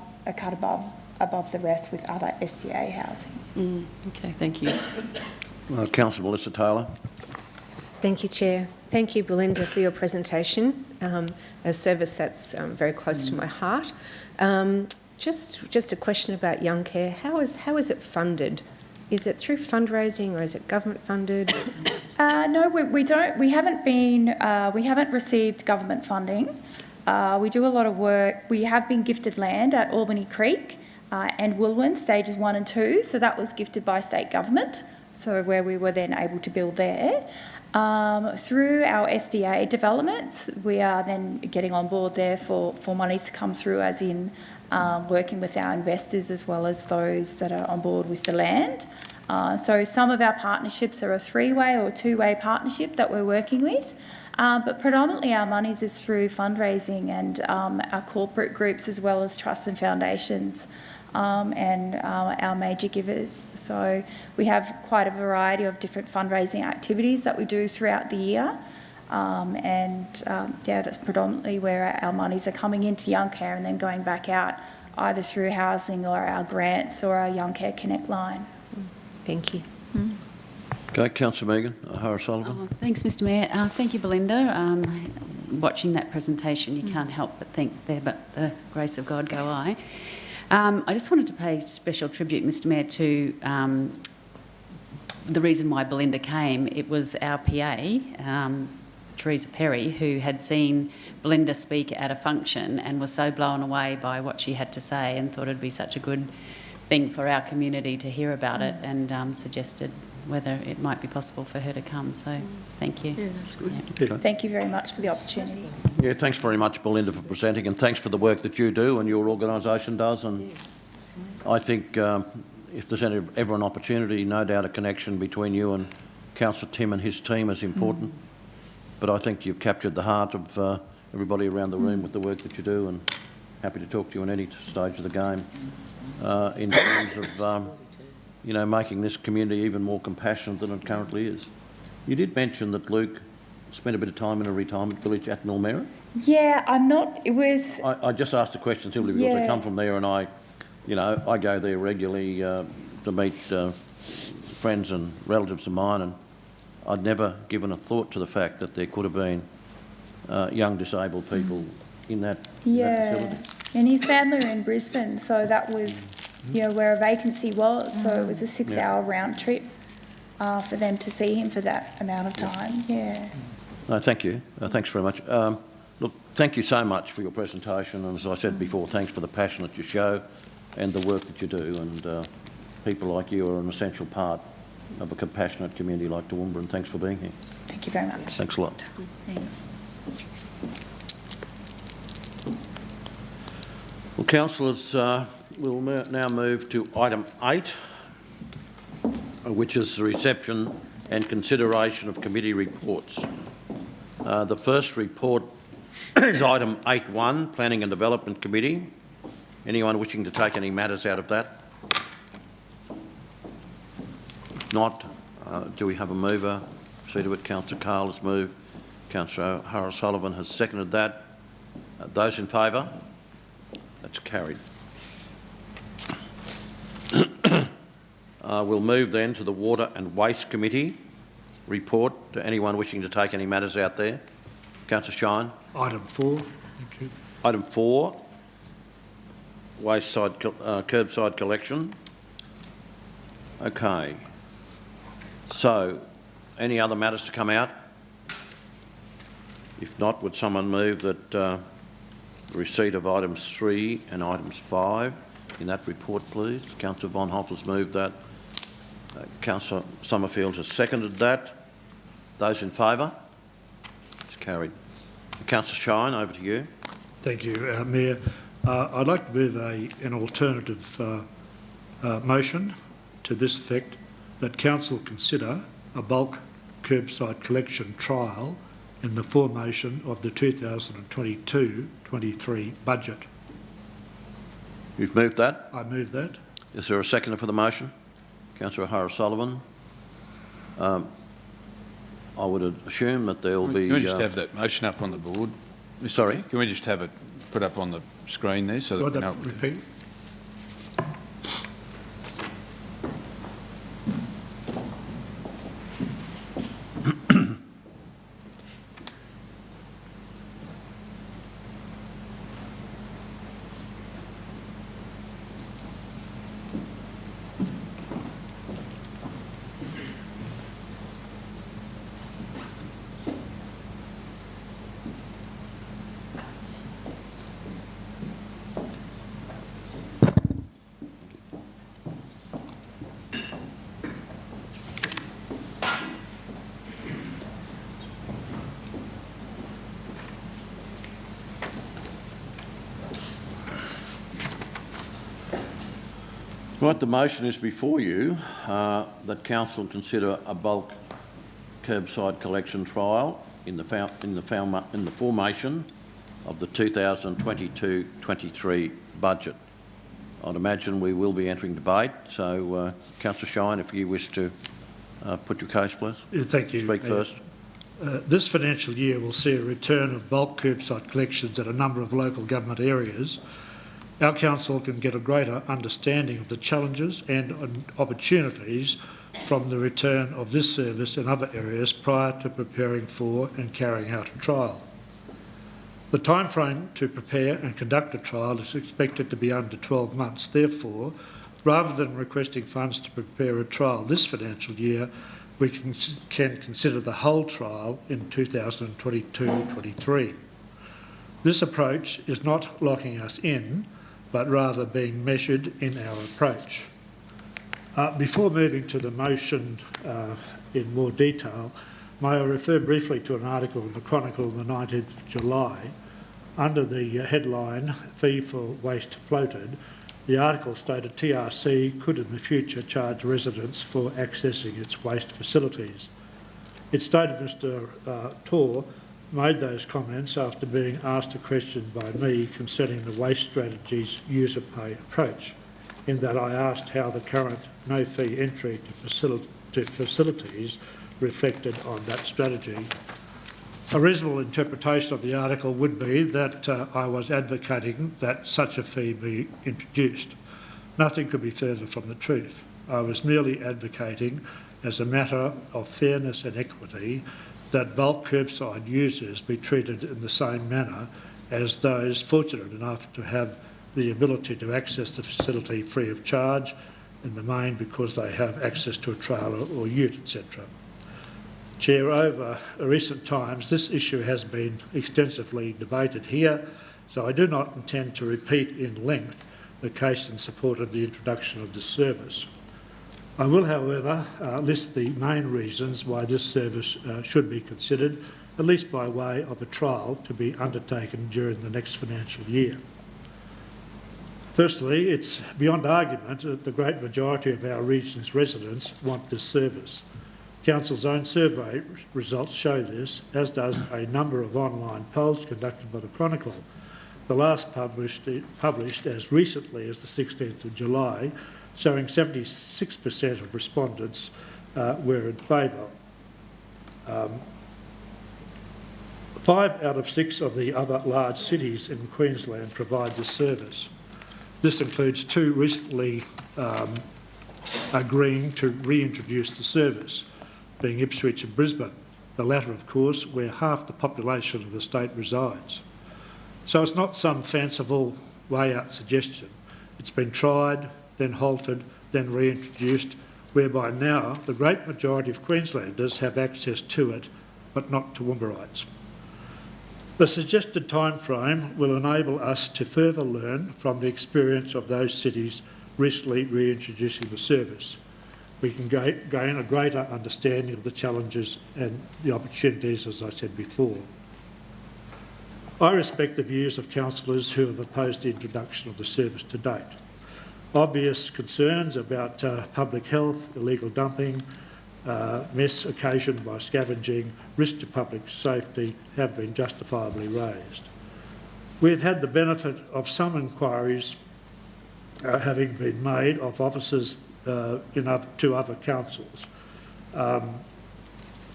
above the rest with other SDA housing. Okay, thank you. Councillor Melissa Taylor. Thank you, Chair. Thank you, Belinda, for your presentation, a service that's very close to my heart. Just a question about Young Care. How is it funded? Is it through fundraising or is it government funded? No, we don't. We haven't received government funding. We do a lot of work. We have been gifted land at Albany Creek and Woolwyn, stages 1 and 2. So that was gifted by state government. So where we were then able to build there. Through our SDA developments, we are then getting on board there for monies to come through, as in working with our investors as well as those that are on board with the land. So some of our partnerships are a 3-way or 2-way partnership that we're working with, but predominantly our monies is through fundraising and our corporate groups as well as trusts and foundations. And our major givers. So we have quite a variety of different fundraising activities that we do throughout the year. That's predominantly where our monies are coming into Young Care and then going back out either through housing or our grants or our Young Care Connect line. Thank you. Okay, Councillor Megan O'Hara-Sullivan. Thanks, Mr Mayor. Thank you, Belinda. Watching that presentation, you can't help but think there, but the grace of God go I. I just wanted to pay special tribute, Mr Mayor, to the reason why Belinda came. It was our PA, Teresa Perry, who had seen Belinda speak at a function and was so blown away by what she had to say and thought it'd be such a good thing for our community to hear about it, and suggested whether it might be possible for her to come. So thank you. Yeah, that's good. Yeah. Thank you very much for the opportunity. Yeah, thanks very much, Belinda, for presenting, and thanks for the work that you do and your organisation does. And I think if there's ever an opportunity, no doubt a connection between you and Councillor Tim and his team is important. But I think you've captured the heart of everybody around the room with the work that you do, and happy to talk to you on any stage of the game in terms of making this community even more compassionate than it currently is. You did mention that Luke spent a bit of time in a retirement village at Millmerran. Yeah, it was... I just asked the question simply because I come from there, and I go there regularly to meet friends and relatives of mine, and I'd never given a thought to the fact that there could have been young disabled people in that facility. And his family were in Brisbane, so that was where a vacancy was. So it was a 6-hour round trip for them to see him for that amount of time. Yeah. No, thank you. Thanks very much. Look, thank you so much for your presentation, and as I said before, thanks for the passion that you show and the work that you do. And people like you are an essential part of a compassionate community like Toowoomba, and thanks for being here. Thank you very much. Thanks a lot. Thanks. Well, councillors, we'll now move to item 8, which is the reception and consideration of committee reports. The first report is item 8.1, Planning and Development Committee. Anyone wishing to take any matters out of that? If not, do we have a mover? See to it, Councillor Carl has moved. Councillor O'Hara-Sullivan has seconded that. Those in favour? That's carried. We'll move then to the Water and Waste Committee report. To anyone wishing to take any matters out there? Councillor Shine. Item 4. Thank you. Item 4, curbside collection. Okay. So, any other matters to come out? If not, would someone move that the receipt of items 3 and items 5 in that report, please? Councillor Von Hoff moved that. Councillor Summerfield has seconded that. Those in favour? It's carried. Councillor Shine, over to you. Thank you, Mayor. I'd like to move an alternative motion to this effect, that Council consider a bulk curbside collection trial in the formation of the 2022-23 budget. You've moved that? I move that. Is there a seconder for the motion? Councillor O'Hara-Sullivan. I would assume that there will be... Can we just have that motion up on the board? Sorry? Can we just have it put up on the screen there so that we know... Repeat? Right, the motion is before you that council consider a bulk curbside collection trial in the formation of the 2022-23 budget. I'd imagine we will be entering debate. So, Councillor Shine, if you wish to put your case, please. Thank you. Speak first. This financial year will see a return of bulk curbside collections at a number of local government areas. Our council can get a greater understanding of the challenges and opportunities from the return of this service in other areas prior to preparing for and carrying out a trial. The timeframe to prepare and conduct a trial is expected to be under 12 months. Therefore, rather than requesting funds to prepare a trial this financial year, we can consider the whole trial in 2022-23. This approach is not locking us in, but rather being measured in our approach. Before moving to the motion in more detail, may I refer briefly to an article in the Chronicle on the 19th of July. Under the headline, Fee for Waste Floated, the article stated TRC could in the future charge residents for accessing its waste facilities. It stated Mr Torr made those comments after being asked a question by me concerning the Waste Strategy's user pay approach, in that I asked how the current no-fee entry to facilities reflected on that strategy. A reasonable interpretation of the article would be that I was advocating that such a fee be introduced. Nothing could be further from the truth. I was merely advocating, as a matter of fairness and equity, that bulk curbside users be treated in the same manner as those fortunate enough to have the ability to access the facility free of charge, in the main because they have access to a trailer or ute, etc. Chair, over recent times this issue has been extensively debated here, so I do not intend to repeat in length the case in support of the introduction of this service. I will, however, list the main reasons why this service should be considered, at least by way of a trial to be undertaken during the next financial year. Firstly, it's beyond argument that the great majority of our region's residents want this service. Council's own survey results show this, as does a number of online polls conducted by the Chronicle. The last published as recently as the 16th of July, showing 76% of respondents were in favour. 5 out of 6 of the other large cities in Queensland provide this service. This includes 2 recently agreeing to reintroduce the service, being Ipswich and Brisbane, the latter, of course, where half the population of the state resides. So it's not some fanciful way-out suggestion. It's been tried, then halted, then reintroduced, whereby now the great majority of Queenslanders have access to it, but not Toowoombawites. The suggested timeframe will enable us to further learn from the experience of those cities recently reintroducing the service. We can gain a greater understanding of the challenges and the opportunities, as I said before. I respect the views of councillors who have opposed the introduction of the service to date. Obvious concerns about public health, illegal dumping, mess occasioned by scavenging, risk to public safety have been justifiably raised. We've had the benefit of some inquiries having been made of officers in two other councils,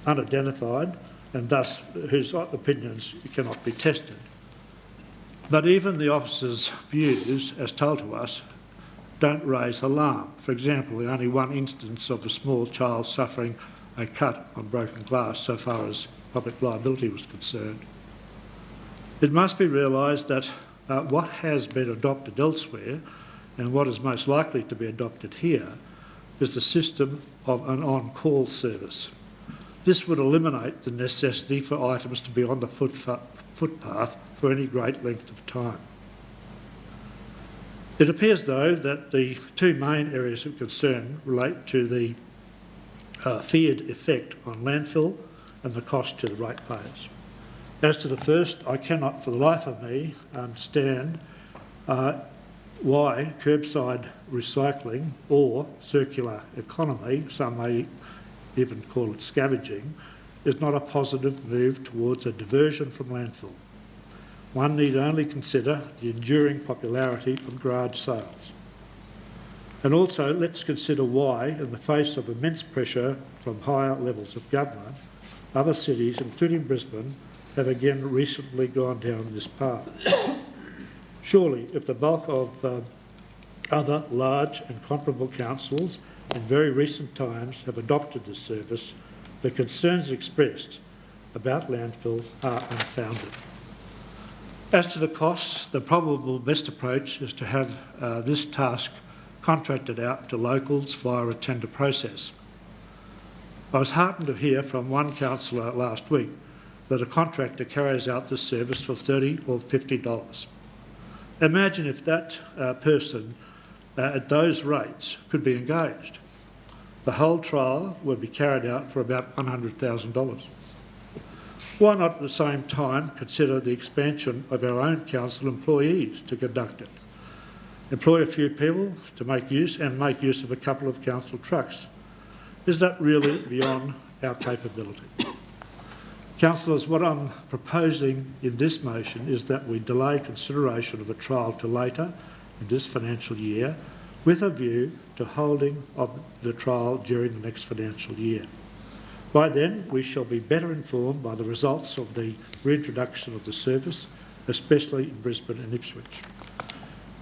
unidentified, and thus whose opinions cannot be tested. But even the officers' views, as told to us, don't raise alarm. For example, in only one instance of a small child suffering a cut on broken glass so far as public liability was concerned. It must be realised that what has been adopted elsewhere and what is most likely to be adopted here is the system of an on-call service. This would eliminate the necessity for items to be on the footpath for any great length of time. It appears, though, that the 2 main areas of concern relate to the feared effect on landfill and the cost to the ratepayers. As to the first, I cannot for the life of me understand why curbside recycling or circular economy, some may even call it scavenging, is not a positive move towards a diversion from landfill. One need only consider the enduring popularity of garage sales. And also, let's consider why, in the face of immense pressure from higher levels of government, other cities, including Brisbane, have again recently gone down this path. Surely, if the bulk of other large and comparable councils in very recent times have adopted this service, the concerns expressed about landfill are unfounded. As to the costs, the probable best approach is to have this task contracted out to locals via a tender process. I was heartened to hear from one councillor last week that a contractor carries out this service for $30 or $50. Imagine if that person at those rates could be engaged. The whole trial would be carried out for about $100,000. Why not at the same time consider the expansion of our own council employees to conduct it? Employ a few people to make use of a couple of council trucks. Is that really beyond our capability? Councillors, what I'm proposing in this motion is that we delay consideration of a trial to later in this financial year with a view to holding of the trial during the next financial year. By then, we shall be better informed by the results of the reintroduction of the service, especially in Brisbane and Ipswich.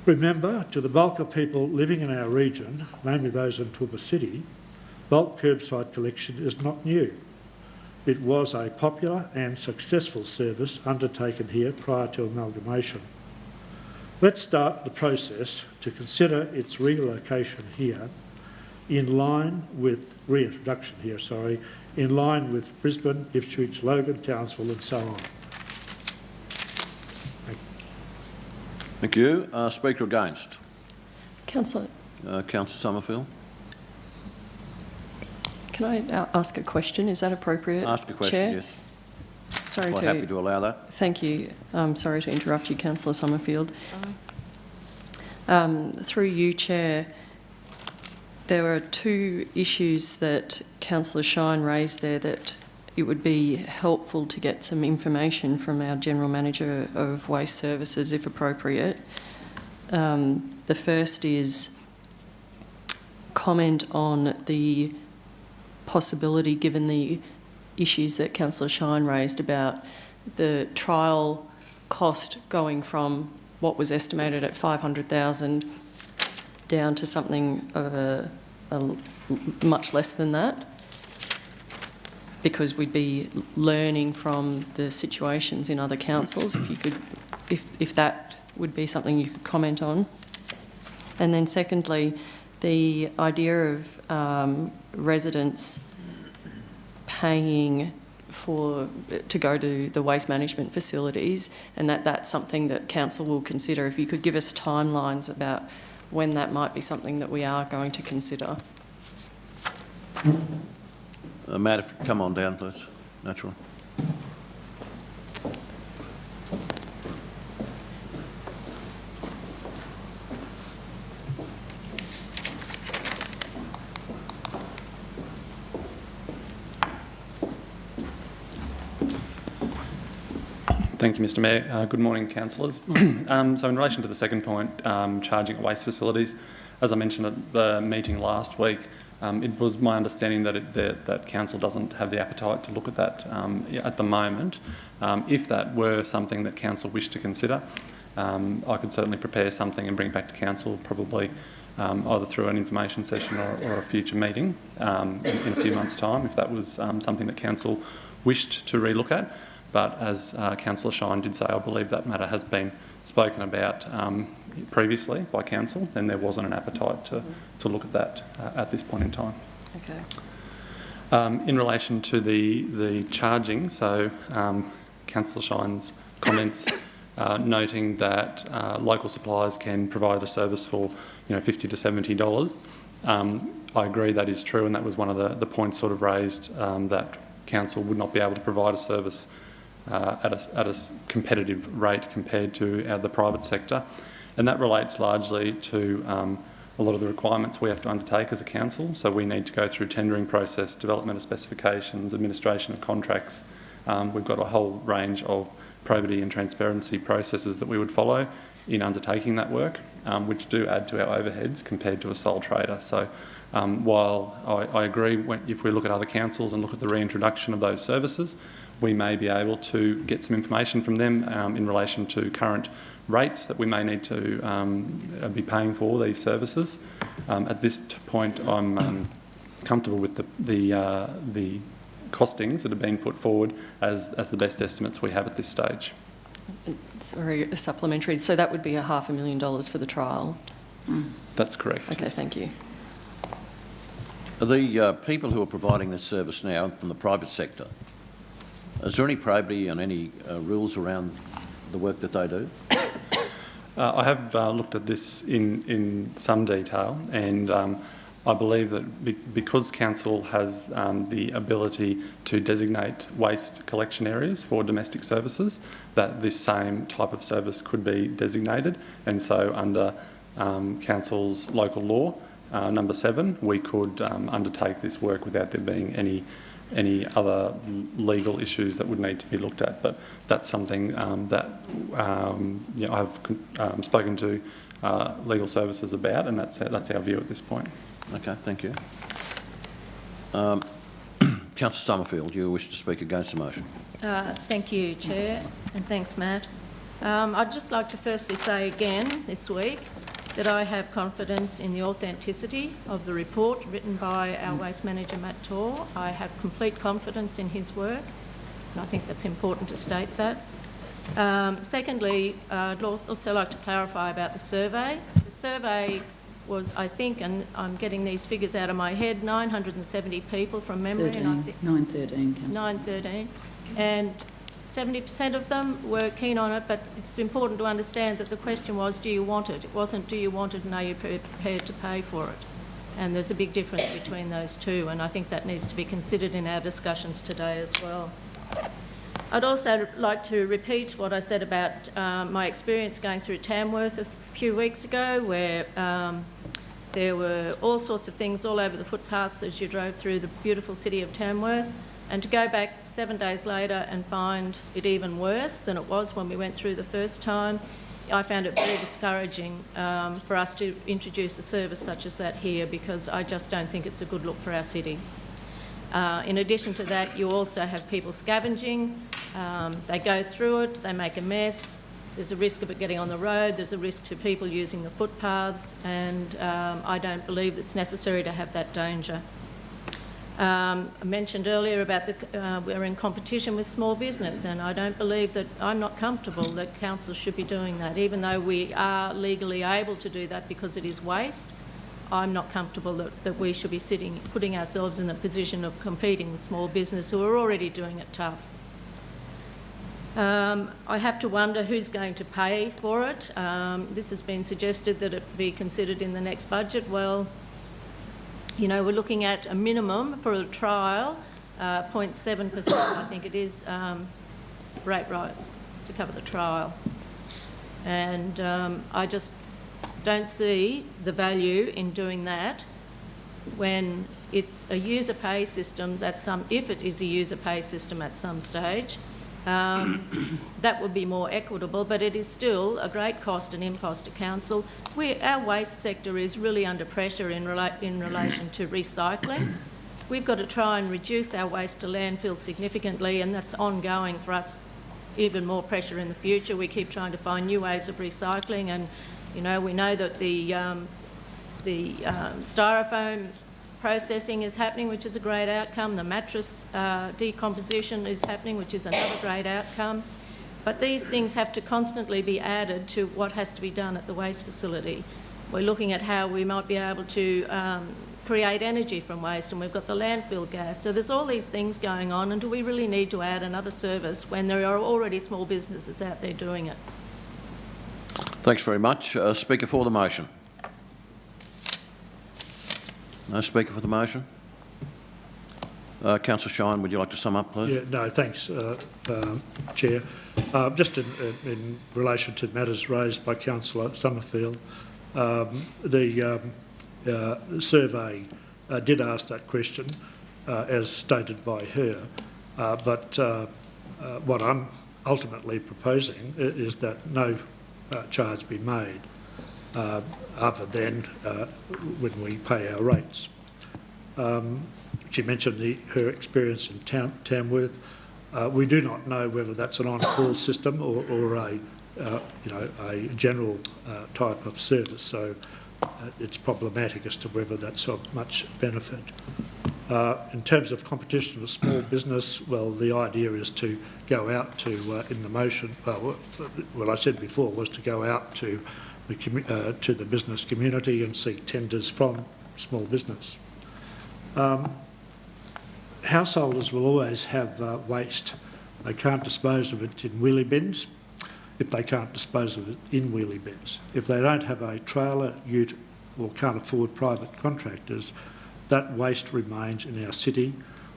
Remember, to the bulk of people living in our region, namely those in Toowoomba City, bulk curbside collection is not new. It was a popular and successful service undertaken here prior to amalgamation. Let's start the process to consider its relocation here in line with in line with Brisbane, Ipswich, Logan, Townsville and so on. Thank you. Speaker against? Councillor, Councillor Summerfield. can I ask a question? Is that appropriate, Ask a question, Chair? yes. Sorry Quite happy to allow that. Thank you. I'm sorry to interrupt you, Councillor Summerfield. Through you, Chair, there are two issues that Councillor Shine raised there that it would be helpful to get some information from our General Manager of Waste Services, if appropriate. The first is comment on the possibility, given the issues that Councillor Shine raised about the trial cost going from what was estimated at $500,000 down to something of a much less than that, because we'd be learning from the situations in other councils. If you could, if that would be something you could comment on. And then secondly, the idea of residents paying to go to the waste management facilities, and that's something that council will consider. If you could give us timelines about when that might be something that we are going to consider. Matt, if you come on down, please. Naturally. Thank you, Mr Mayor. Good morning, councillors. So in relation to the second point, charging at waste facilities, as I mentioned at the meeting last week, it was my understanding that council doesn't have the appetite to look at that at the moment. If that were something that council wished to consider, I could certainly prepare something and bring it back to council, probably either through an information session or a future meeting in a few months' time, if that was something that council wished to relook at. But as Councillor Shine did say, I believe that matter has been spoken about previously by council, and there wasn't an appetite to look at that at this point in time. Okay. In relation to the charging, so Councillor Shine's comments noting that local suppliers can provide a service for $50 to $70. I agree that is true, and that was one of the points sort of raised, that council would not be able to provide a service at a competitive rate compared to the private sector. And that relates largely to a lot of the requirements we have to undertake as a council. So we need to go through tendering process, development of specifications, administration of contracts. We've got a whole range of probity and transparency processes that we would follow in undertaking that work, which do add to our overheads compared to a sole trader. So while I agree, if we look at other councils and look at the reintroduction of those services, we may be able to get some information from them in relation to current rates that we may need to be paying for these services. At this point, I'm comfortable with the costings that have been put forward as the best estimates we have at this stage. Sorry, supplementary. So that would be $500,000 for the trial? That's correct. Okay, thank you. Are the people who are providing this service now from the private sector, is there any probity and any rules around the work that they do? I have looked at this in some detail, and I believe that because council has the ability to designate waste collection areas for domestic services, that this same type of service could be designated, and so under council's local law, number 7, we could undertake this work without there being any other legal issues that would need to be looked at. But that's something that I've spoken to legal services about, and that's our view at this point. Okay, thank you. Councillor Summerfield, you wish to speak against the motion? Thank you, Chair, and thanks, Matt. I'd just like to firstly say again this week that I have confidence in the authenticity of the report written by our Waste Manager, Matt Torr. I have complete confidence in his work, and I think that's important to state that. Secondly, I'd also like to clarify about the survey. The survey was, I think, and I'm getting these figures out of my head, 970 people from memory. 913. 913. And 70% of them were keen on it, but it's important to understand that the question was, do you want it? It wasn't, do you want it and are you prepared to pay for it? And there's a big difference between those two, and I think that needs to be considered in our discussions today as well. I'd also like to repeat what I said about my experience going through Tamworth a few weeks ago, where there were all sorts of things all over the footpaths as you drove through the beautiful city of Tamworth. And to go back 7 days later and find it even worse than it was when we went through the first time, I found it very discouraging for us to introduce a service such as that here, because I just don't think it's a good look for our city. In addition to that, you also have people scavenging. They go through it, they make a mess. There's a risk of it getting on the road. There's a risk to people using the footpaths, and I don't believe it's necessary to have that danger. I mentioned earlier about we're in competition with small business, and I don't believe that, I'm not comfortable that council should be doing that, even though we are legally able to do that because it is waste. I'm not comfortable that we should be putting ourselves in a position of competing with small business who are already doing it tough. I have to wonder who's going to pay for it. This has been suggested that it be considered in the next budget. Well, you know, we're looking at a minimum for a trial, 0.7%, I think it is, rate rise to cover the trial. And I just don't see the value in doing that when it's a user pay system if it is a user pay system at some stage. That would be more equitable, but it is still a great cost and impost to council. Our waste sector is really under pressure in relation to recycling. We've got to try and reduce our waste to landfill significantly, and that's ongoing for us, even more pressure in the future. We keep trying to find new ways of recycling, and you know, we know that the styrofoam processing is happening, which is a great outcome. The mattress decomposition is happening, which is another great outcome. But these things have to constantly be added to what has to be done at the waste facility. We're looking at how we might be able to create energy from waste, and we've got the landfill gas. So there's all these things going on, and do we really need to add another service when there are already small businesses out there doing it? Thanks very much. Speaker for the motion. No speaker for the motion? Councillor Shine, would you like to sum up, please? Yeah, no, thanks, Chair. Just in relation to matters raised by Councillor Summerfield, the survey did ask that question, as stated by her, but what I'm ultimately proposing is that no charge be made other than when we pay our rates. She mentioned her experience in Tamworth. We do not know whether that's an on-call system or a general type of service, so it's problematic as to whether that's of much benefit. In terms of competition with small business, well, the idea is to go out to, in the motion, what I said before was to go out to the business community and seek tenders from small business. Householders will always have waste. They can't dispose of it in wheelie bins if they can't dispose of it in wheelie bins. If they don't have a trailer, ute or can't afford private contractors, that waste remains in our city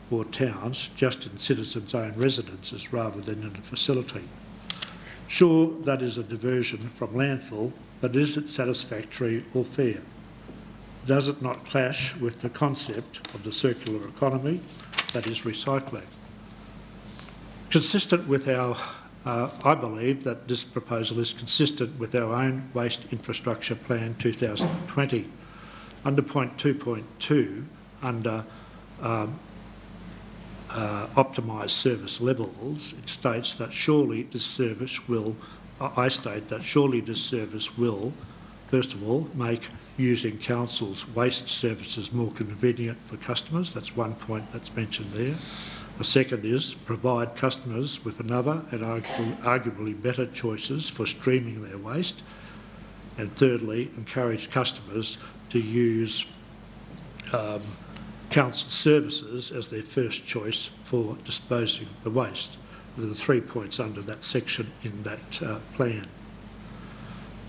or towns, just in citizens' own residences rather than in a facility. Sure, that is a diversion from landfill, but is it satisfactory or fair? Does it not clash with the concept of the circular economy, that is recycling? Consistent with our, I believe that this proposal is consistent with our own Waste Infrastructure Plan 2020. Under point 2.2, under optimised service levels, it states that surely this service will, I state that surely this service will, first of all, make using council's waste services more convenient for customers. That's one point that's mentioned there. The second is provide customers with another and arguably better choices for streaming their waste. And thirdly, encourage customers to use council services as their first choice for disposing of the waste. There are the 3 points under that section in that plan.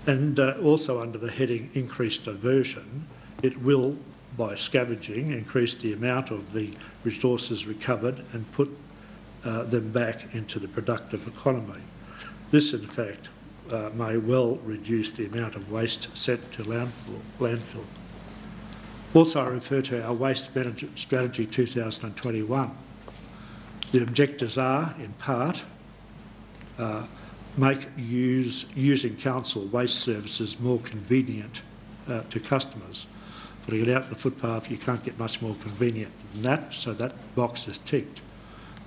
And also under the heading increased diversion, it will, by scavenging, increase the amount of the resources recovered and put them back into the productive economy. This, in fact, may well reduce the amount of waste sent to landfill. Also, I refer to our Waste Management Strategy 2021. The objectives are, in part, make using council waste services more convenient to customers. Putting it out on the footpath, you can't get much more convenient than that, so that box is ticked.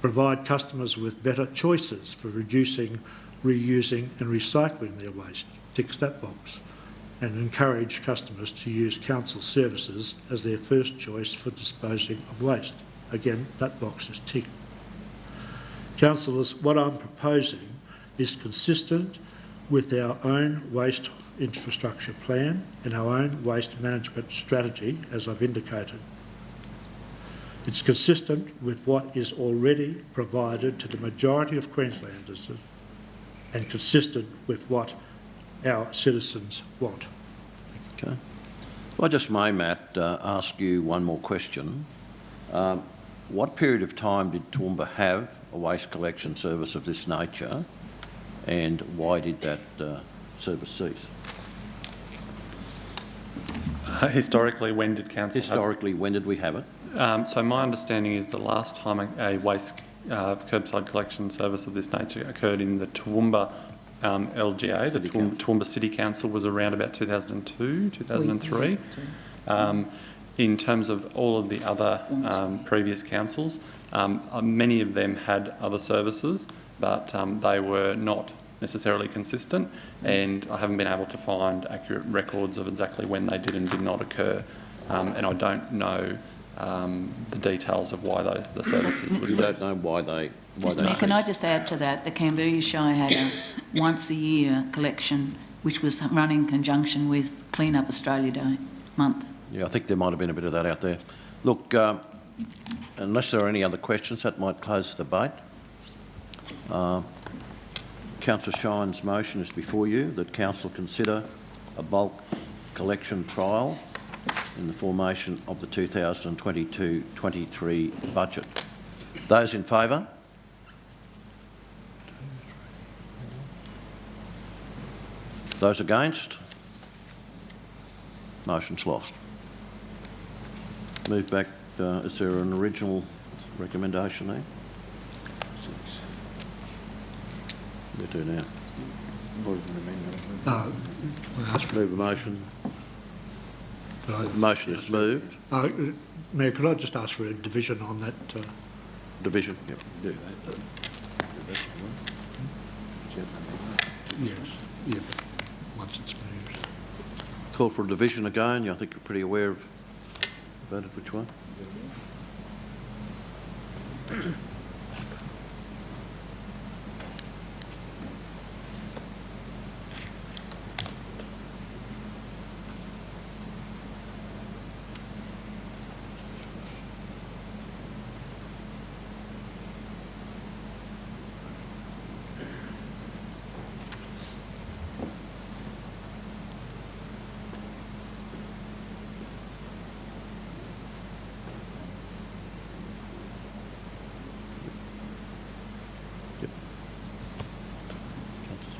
Provide customers with better choices for reducing, reusing and recycling their waste, ticks that box. And encourage customers to use council services as their first choice for disposing of waste. Again, that box is ticked. Councillors, what I'm proposing is consistent with our own waste infrastructure plan and our own waste management strategy, as I've indicated. It's consistent with what is already provided to the majority of Queenslanders and consistent with what our citizens want. Okay. If I just may, Matt, ask you one more question. What period of time did Toowoomba have a waste collection service of this nature, and why did that service cease? Historically, when did council Historically, when did we have it? So my understanding is the last time a waste curbside collection service of this nature occurred in the Toowoomba LGA, the Toowoomba City Council, was around about 2002, 2003. In terms of all of the other previous councils, many of them had other services, but they were not necessarily consistent, and I haven't been able to find accurate records of exactly when they did and did not occur, and I don't know the details of why the services were. You don't know why they. Mr. Mayor, can I just add to that? The Cambodia Shire had a once-a-year collection, which was run in conjunction with Clean Up Australia Day month. Yeah, I think there might have been a bit of that out there. Look, unless there are any other questions, that might close the debate. Councillor Shine's motion is before you, that Council consider a bulk collection trial in the formation of the 2022-23 budget. Those in favour? Those against? Motion's lost. Move back. Is there an original recommendation there? We do now. Move a motion. The motion is moved. Mayor, could I just ask for a division on that? Division. Yep. Do that. Yes. Yeah, but once it's moved. Call for a division again. I think you're pretty aware of about it. Which one?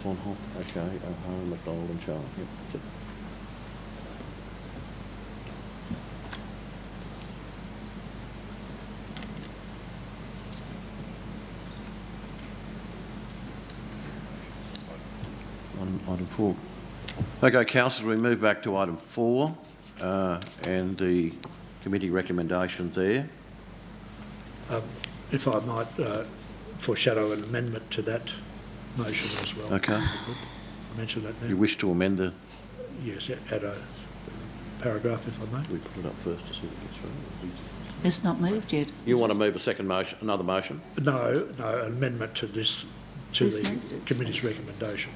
Von Hoff, okay, O'Hara, McDonald and Charles. Yep, that's it. Item 4. Okay, councillors, we move back to item 4 and the committee recommendation there. If I might foreshadow an amendment to that motion as well. Okay. I mention that now. You wish to amend the... Yes, add a paragraph, if I may. We put it up first to see if it gets through. It's not moved yet. You want to move a second motion, another motion? No, an amendment to this, to the committee's recommendation.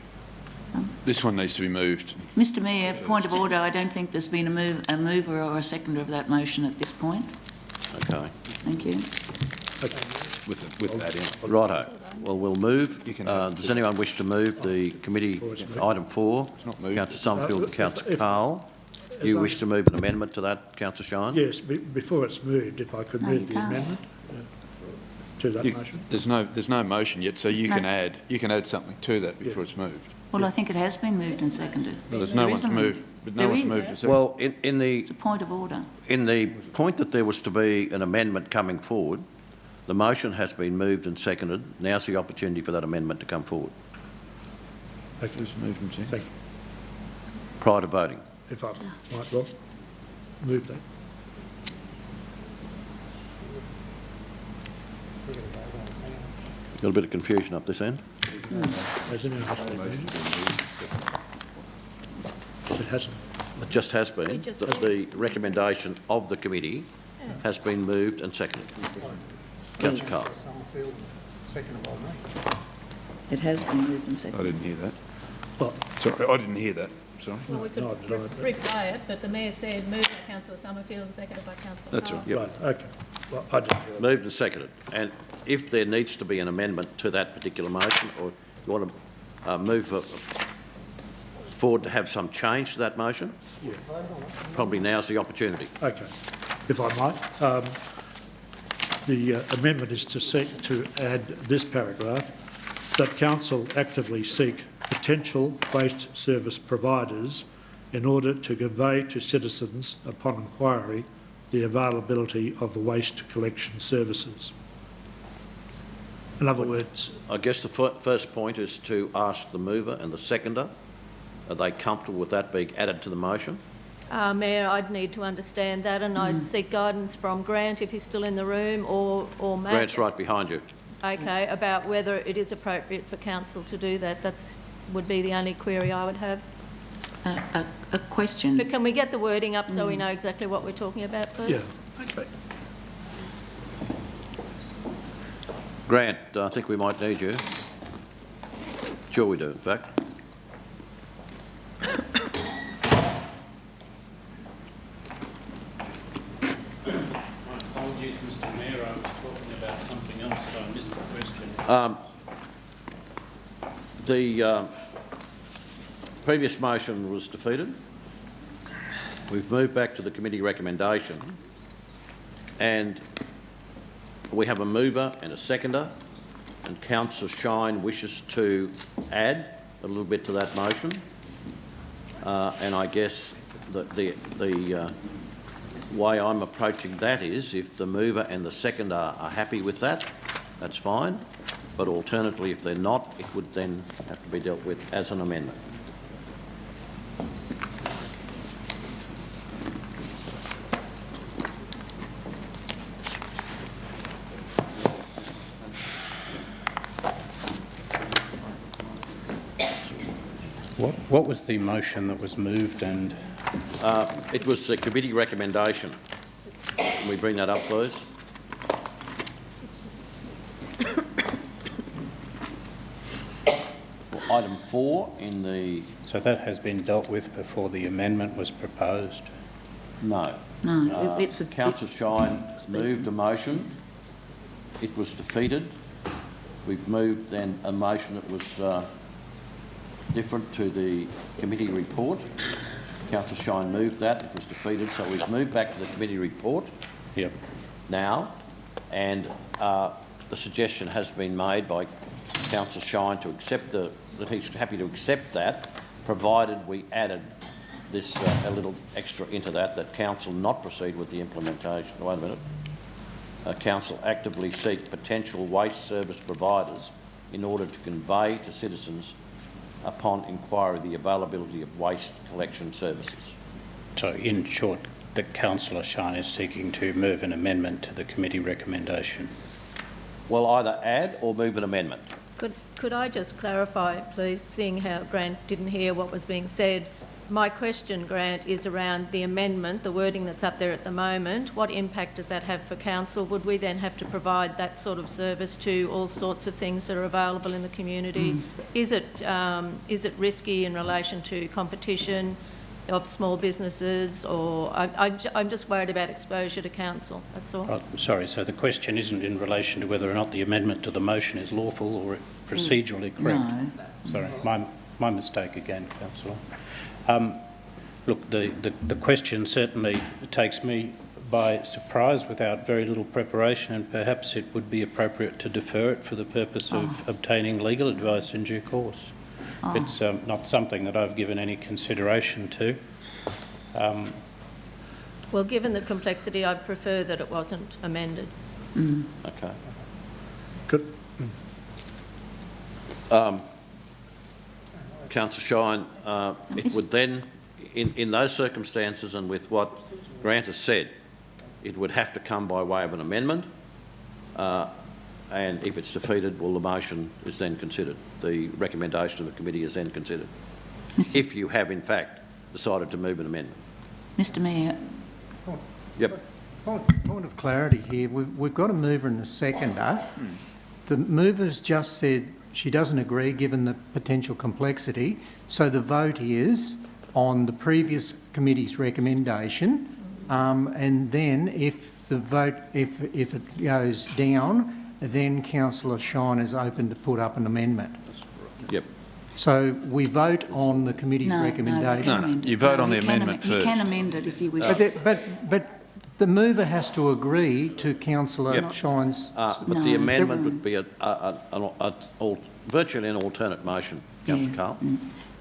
This one needs to be moved. Mr Mayor, point of order, I don't think there's been a mover or a seconder of that motion at this point. Okay. Thank you. With that in. Righto. Well, we'll move. Does anyone wish to move the committee item 4? It's not moved. Councillor Summerfield and Councillor Carl. You wish to move an amendment to that, Councillor Shine? Yes, before it's moved, if I could move the amendment to that motion. There's no motion yet, so you can add something to that before it's moved. Well, I think it has been moved and seconded. Well, there's no one's moved, but no one's moved a second. Well, in the... It's a point of order. In the point that there was to be an amendment coming forward, the motion has been moved and seconded. Now's the opportunity for that amendment to come forward. Thank you. Thank you. Prior to voting. If I might, Rob, move that. Got a bit of confusion up this end. Has anyone else been moved? It hasn't. It just has been. The recommendation of the committee has been moved and seconded. Councillor Carl. It has been moved and seconded. I didn't hear that. What? Sorry, I didn't hear that. Sorry. Well, we could replay it, but the Mayor said moved by Councillor Summerfield and seconded by Councillor That's Carl. right. Yep. Right, okay. Well, I didn't hear that. Moved and seconded. And if there needs to be an amendment to that particular motion, or you want to move forward to have some change to that motion, probably now's the opportunity. Okay. If I might, the amendment is to add this paragraph, that council actively seek potential waste service providers in order to convey to citizens upon inquiry the availability of the waste collection services. In other words... I guess the first point is to ask the mover and the seconder, are they comfortable with that being added to the motion? Mayor, I'd need to understand that, and I'd seek guidance from Grant if he's still in the room, or Matt. Grant's right behind you. Okay, about whether it is appropriate for council to do that. Would be the only query I would have. A question. But can we get the wording up so we know exactly what we're talking about, please? Yeah, okay. Grant, I think we might need you. Sure we do, in fact. Apologies, Mr Mayor, I was talking about something else, so I missed the question. The previous motion was defeated. We've moved back to the committee recommendation, and we have a mover and a seconder, and Councillor Shine wishes to add a little bit to that motion. And I guess the way I'm approaching that is, if the mover and the seconder are happy with that, that's fine. But alternatively, if they're not, it would then have to be dealt with as an amendment. What was the motion that was moved and... It was a committee recommendation. Can we bring that up, please? Well, item 4 in the... So that has been dealt with before the amendment was proposed? No. No, it's with... Councillor Shine moved a motion. It was defeated. We've moved then a motion that was different to the committee report. Councillor Shine moved that. It was defeated. So we've moved back to the committee report now. And the suggestion has been made by Councillor Shine to accept that he's happy to accept that, provided we added this a little extra into that council not proceed with the implementation. Wait a minute. Council actively seek potential waste service providers in order to convey to citizens upon inquiry the availability of waste collection services. So in short, the Councillor Shine is seeking to move an amendment to the committee recommendation. Well, either add or move an amendment. Could I just clarify, please, seeing how Grant didn't hear what was being said? My question, Grant, is around the amendment, the wording that's up there at the moment. What impact does that have for council? Would we then have to provide that sort of service to all sorts of things that are available in the community? Is it risky in relation to competition of small businesses, or I'm just worried about exposure to council, that's all. Oh, sorry, so the question isn't in relation to whether or not the amendment to the motion is lawful or procedurally correct? No. Sorry, my mistake again, Councillor. Look, the question certainly takes me by surprise without very little preparation, and perhaps it would be appropriate to defer it for the purpose of obtaining legal advice in due course. It's not something that I've given any consideration to. Well, given the complexity, I prefer that it wasn't amended. Okay. Good. Councillor Shine, it would then, in those circumstances and with what Grant has said, it would have to come by way of an amendment, and if it's defeated, well, the motion is then considered. The recommendation of the committee is then considered, if you have, in fact, decided to move an amendment. Mr Mayor. Yep. Point of clarity here. We've got a mover and a seconder. The mover's just said she doesn't agree given the potential complexity. So the vote is on the previous committee's recommendation, and then if the vote, if it goes down, then Councillor Shine is open to put up an amendment. Yep. So we vote on the committee's recommendation. No, you vote on the amendment first. You can amend it if you wish. But the mover has to agree to Councillor Shine's... But the amendment would be virtually an alternate motion, Councillor Carl.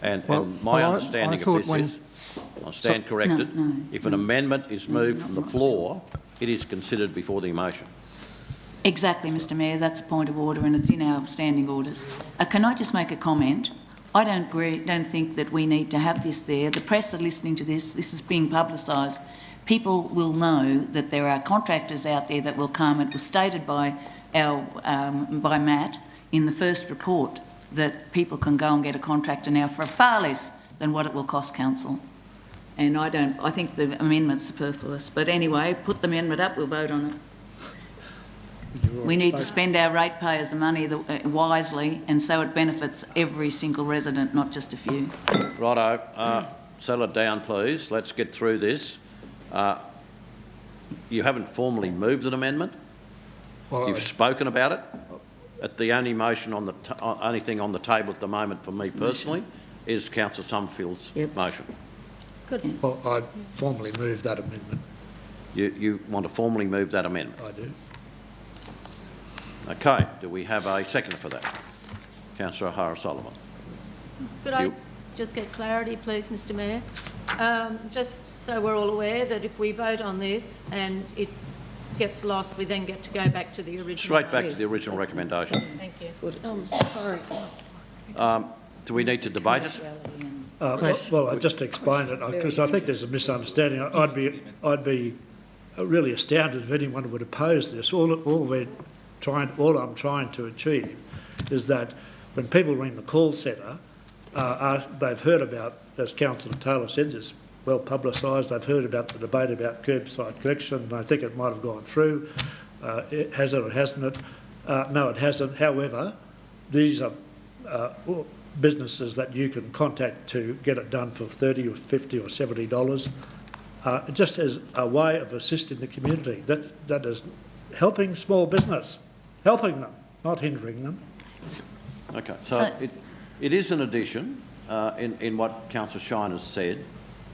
And my understanding of this is, I stand corrected, if an amendment is moved from the floor, it is considered before the motion. Exactly, Mr Mayor, that's a point of order and it's in our standing orders. Can I just make a comment? I don't think that we need to have this there. The press are listening to this. This is being publicised. People will know that there are contractors out there that will come. It was stated by by Matt in the first report that people can go and get a contractor now for far less than what it will cost council. And I think the amendment's superfluous. But anyway, put the amendment up, we'll vote on it. We need to spend our ratepayers' money wisely, and so it benefits every single resident, not just a few. Righto. Settle it down, please. Let's get through this. You haven't formally moved an amendment. Well, you've spoken about it. The only motion on the only thing on the table at the moment for me personally is Councillor Summerfield's motion. Good. Well, I formally move that amendment. You want to formally move that amendment? I do. Okay, do we have a seconder for that? Councillor O'Hara-Sullivan. Could I just get clarity, please, Mr Mayor? Just so we're all aware that if we vote on this and it gets lost, we then get to go back to the original. Straight back to the original recommendation. Thank you. Sorry. Do we need to debate it? Well, just to explain it, because I think there's a misunderstanding. I'd be really astounded if anyone would oppose this. All I'm trying to achieve is that when people ring the call centre, they've heard about, as Councillor Taylor said, this well publicised. They've heard about the debate about curbside collection, and I think it might have gone through. Has it or hasn't it? No, it hasn't. However, these are businesses that you can contact to get it done for $30 or $50 or $70, just as a way of assisting the community. That is helping small business, helping them, not hindering them. Okay, so it is an addition in what Councillor Shine has said,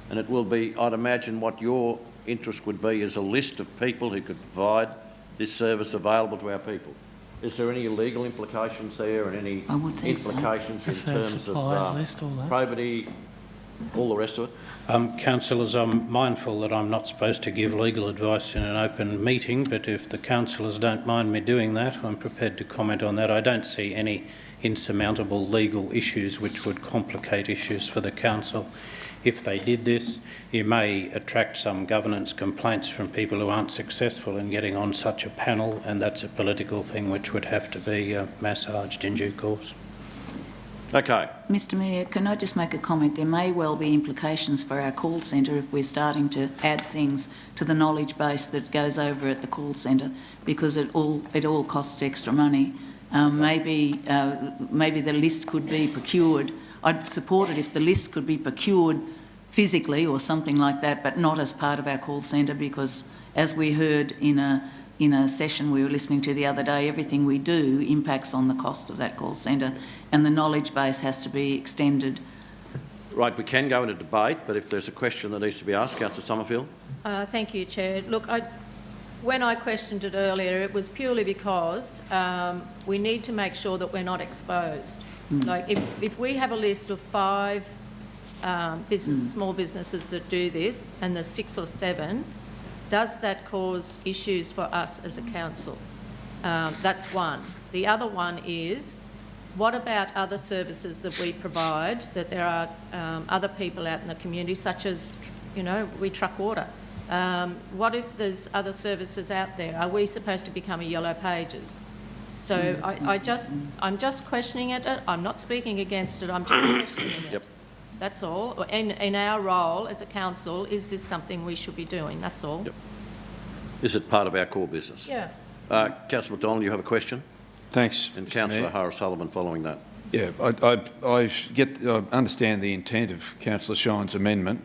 and it will be, I'd imagine, what your interest would be is a list of people who could provide this service available to our people. Is there any legal implications there and any implications in terms of probity, all the rest of it? Councillors, I'm mindful that I'm not supposed to give legal advice in an open meeting, but if the councillors don't mind me doing that, I'm prepared to comment on that. I don't see any insurmountable legal issues which would complicate issues for the council. If they did this, you may attract some governance complaints from people who aren't successful in getting on such a panel, and that's a political thing which would have to be massaged in due course. Okay. Mr Mayor, can I just make a comment? There may well be implications for our call centre if we're starting to add things to the knowledge base that goes over at the call centre, because it all costs extra money. Maybe the list could be procured. I'd support it if the list could be procured physically or something like that, but not as part of our call centre, because as we heard in a session we were listening to the other day, everything we do impacts on the cost of that call centre, and the knowledge base has to be extended. Right, we can go into debate, but if there's a question that needs to be asked, Councillor Summerfield. Thank you, Chair. Look, when I questioned it earlier, it was purely because we need to make sure that we're not exposed. Like, if we have a list of 5 small businesses that do this, and there's 6 or 7, does that cause issues for us as a council? That's one. The other one is, what about other services that we provide, that there are other people out in the community, such as, we truck water. What if there's other services out there? Are we supposed to become a Yellow Pages? So I'm just questioning it. I'm not speaking against it. I'm just questioning it. Yep. That's all. In our role as a council, is this something we should be doing? That's all. Yep. Is it part of our core business? Yeah. Councillor McDonald, you have a question? Thanks. And Councillor O'Hara-Sullivan following that. Yeah, I understand the intent of Councillor Shine's amendment,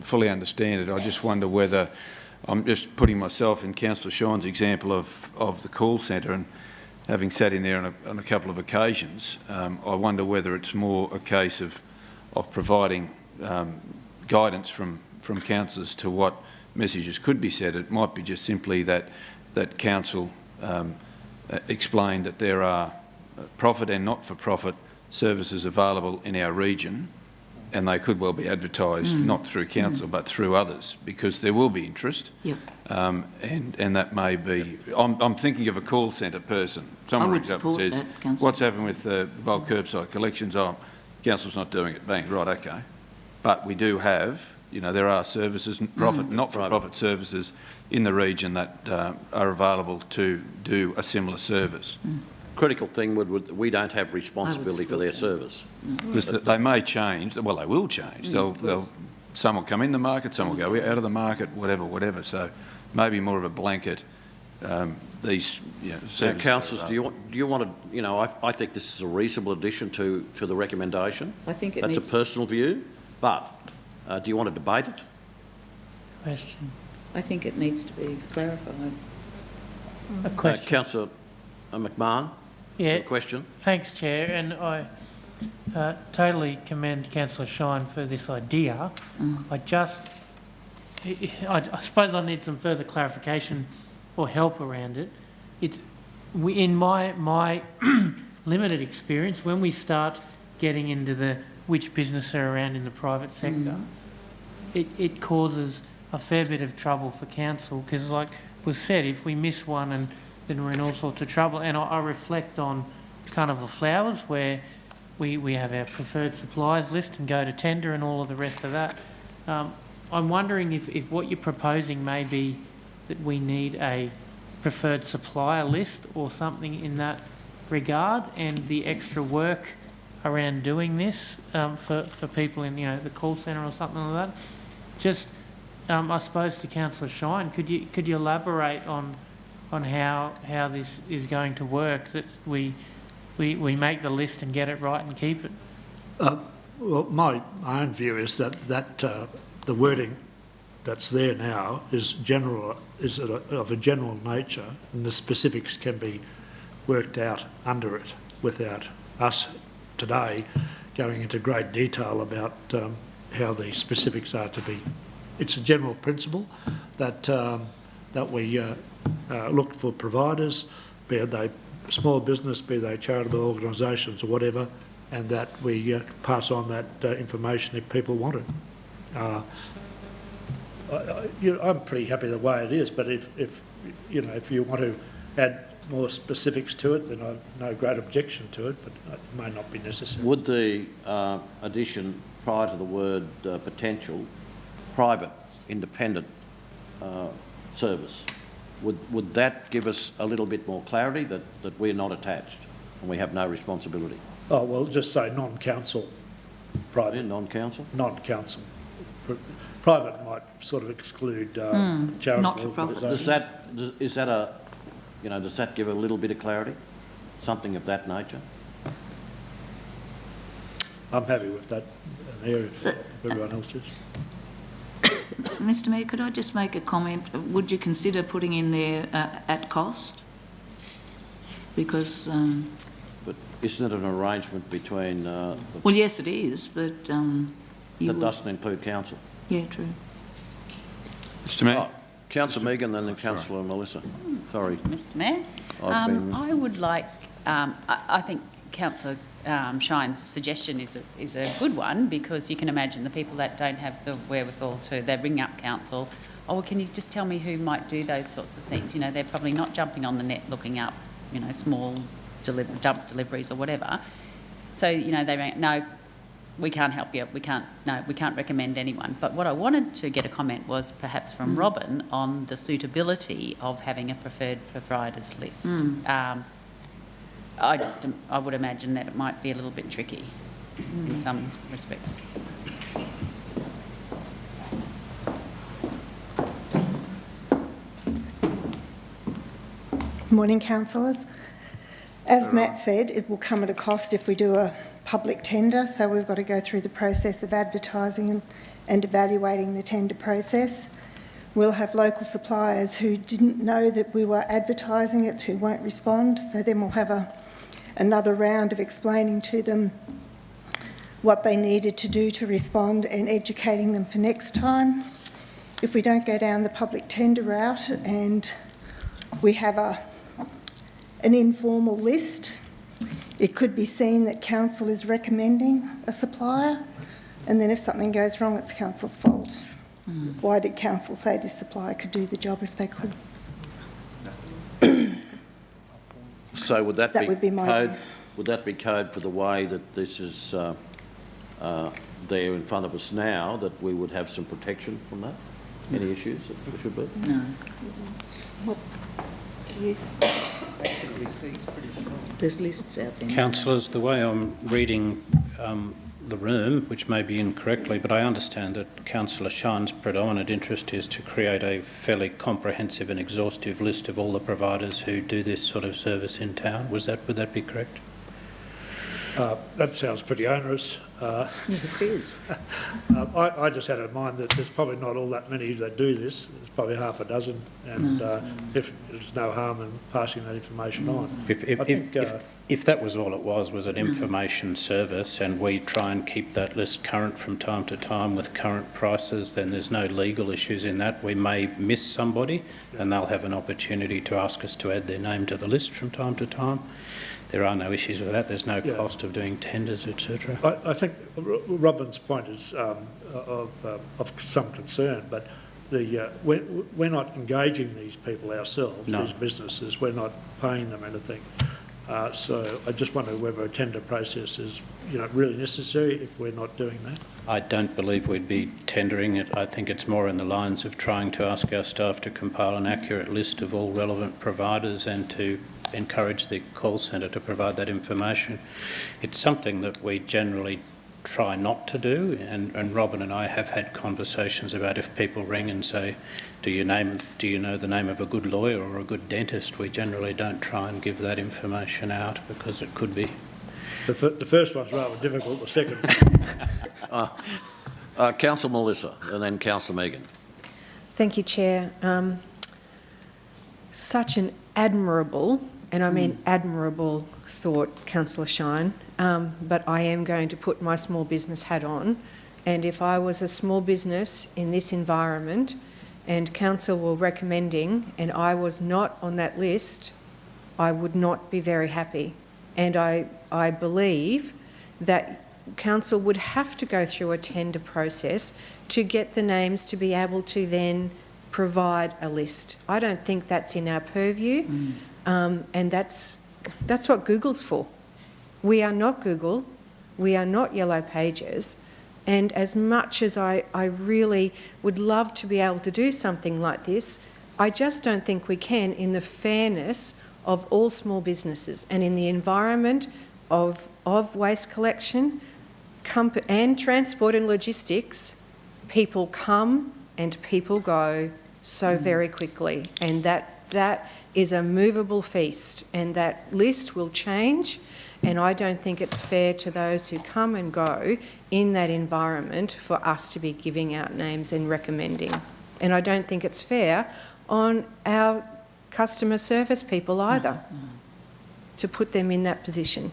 fully understand it. I just wonder whether, I'm just putting myself in Councillor Shine's example of the call centre, and having sat in there on a couple of occasions, I wonder whether it's more a case of providing guidance from councillors to what messages could be said. It might be just simply that council explained that there are profit and not-for-profit services available in our region, and they could well be advertised not through council but through others, because there will be interest. Yep. And that may be. I'm thinking of a call centre person. Someone rings up and says, "What's happened with the bulk curbside collections?" Oh, council's not doing it. Bang, right, okay. But we do have, there are services, not-for-profit services in the region that are available to do a similar service. Critical thing would we don't have responsibility for their service. Because they may change. Well, they will change. Some will come in the market, some will go out of the market, whatever. So maybe more of a blanket. These so councillors, do you want to? I think this is a reasonable addition to the recommendation. I think that's a personal view, but do you want to debate it? Question. I think it needs to be clarified. A question. Councillor McMahon. Yeah. A question. Thanks, Chair, and I totally commend Councillor Shine for this idea. I suppose I need some further clarification or help around it. in my limited experience, when we start getting into which business are around in the private sector, it causes a fair bit of trouble for council, because like was said, if we miss one, and then we're in all sorts of trouble. And I reflect on kind of the flowers, where we have our preferred suppliers list and go to tender and all of the rest of that. I'm wondering if what you're proposing may be that we need a preferred supplier list or something in that regard, and the extra work around doing this for people in the call centre or something like that. Just I suppose to Councillor Shine, could you elaborate on how this is going to work, that we make the list and get it right and keep it? Well, my own view is that the wording that's there now is of a general nature, and the specifics can be worked out under it without us today going into great detail about how the specifics are to be. It's a general principle that we look for providers, be they small business, be they charitable organisations or whatever, and that we pass on that information if people want it. I'm pretty happy the way it is, but if you want to add more specifics to it, then I've no great objection to it, but it may not be necessary. Would the addition prior to the word potential, private, independent service, would that give us a little bit more clarity that we're not attached and we have no responsibility? Oh, well, just say non-council private. Yeah, non-council? Non-council. Private might sort of exclude charitable not-for-profits. organisations. Does that give a little bit of clarity? Something of that nature? I'm happy with that area if everyone else is. Mr Mayor, could I just make a comment? Would you consider putting in there at cost? Because... but isn't it an arrangement between... well, yes, it is, but... that doesn't include council. Yeah, true. Mr Mayor? Councillor Megan and then Councillor Melissa. Sorry. Mr Mayor, I would like... I think Councillor Shine's suggestion is a good one, because you can imagine the people that don't have the wherewithal they ring up council, oh, well, can you just tell me who might do those sorts of things? They're probably not jumping on the net looking up, small dump deliveries or whatever. So, they ring, no, we can't help you, we can't recommend anyone. But what I wanted to get a comment was perhaps from Robin on the suitability of having a preferred providers list. I would imagine that it might be a little bit tricky in some respects. Morning, councillors. As Matt said, it will come at a cost if we do a public tender, so we've got to go through the process of advertising and evaluating the tender process. We'll have local suppliers who didn't know that we were advertising it, who won't respond, so then we'll have another round of explaining to them what they needed to do to respond and educating them for next time. If we don't go down the public tender route and we have an informal list, it could be seen that council is recommending a supplier, and then if something goes wrong, it's council's fault. Why did council say this supplier could do the job if they could? So would that would be my code? Would that be code for the way that this is there in front of us now, that we would have some protection from that? Any issues that there should be? No. What do you... There's lists out there. Councillors, the way I'm reading the room, which may be incorrectly, but I understand that Councillor Shine's predominant interest is to create a fairly comprehensive and exhaustive list of all the providers who do this sort of service in town. Would that be correct? That sounds pretty onerous. It is. I just had in mind that there's probably not all that many that do this. There's probably half a dozen, and if there's no harm in passing that information on. I think If that was all it was an information service, and we try and keep that list current from time to time with current prices, then there's no legal issues in that. We may miss somebody and they'll have an opportunity to ask us to add their name to the list from time to time. There are no issues with that. There's no cost of doing tenders, etc. I think Robin's point is of some concern, but we're not engaging these people ourselves, these businesses. We're not paying them anything. So I just wonder whether a tender process is, really necessary if we're not doing that. I don't believe we'd be tendering it. I think it's more in the lines of trying to ask our staff to compile an accurate list of all relevant providers and to encourage the call centre to provide that information. It's something that we generally try not to do, and Robin and I have had conversations about if people ring and say, do you know the name of a good lawyer or a good dentist? We generally don't try and give that information out because it could be. The first one's rather difficult, the second. Councillor Melissa and then Councillor Megan. Thank you, Chair. Such an admirable, and I mean admirable thought, Councillor Shine, but I am going to put my small business hat on, and if I was a small business in this environment and council were recommending and I was not on that list, I would not be very happy. And I believe that council would have to go through a tender process to get the names to be able to then provide a list. I don't think that's in our purview, and that's what Google's for. We are not Google, we are not Yellow Pages, and as much as I really would love to be able to do something like this, I just don't think we can in the fairness of all small businesses and in the environment of waste collection and transport and logistics. People come and people go so very quickly, and that is a movable feast, and that list will change, and I don't think it's fair to those who come and go in that environment for us to be giving out names and recommending. And I don't think it's fair on our customer service people either to put them in that position.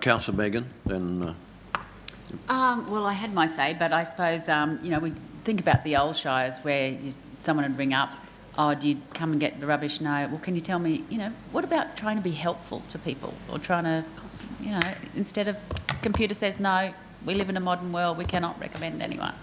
Councillor Megan, then. Well, I had my say, but I suppose, we think about the old shires where someone would ring up, oh, do you come and get the rubbish? No. Well, can you tell me, what about trying to be helpful to people or trying to, instead of computer says no, we live in a modern world, we cannot recommend anyone.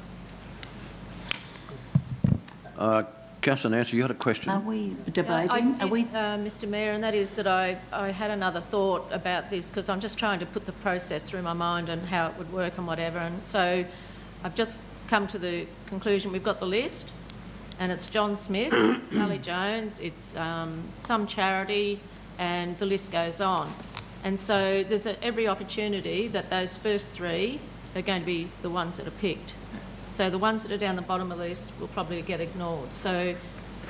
Councillor Nancy, you had a question? Are we debating? Mr Mayor, and that is that I had another thought about this because I'm just trying to put the process through my mind and how it would work and whatever. And so I've just come to the conclusion we've got the list, and it's John Smith, Sally Jones, it's some charity, and the list goes on. And so there's every opportunity that those first three are going to be the ones that are picked. So the ones that are down the bottom of the list will probably get ignored. So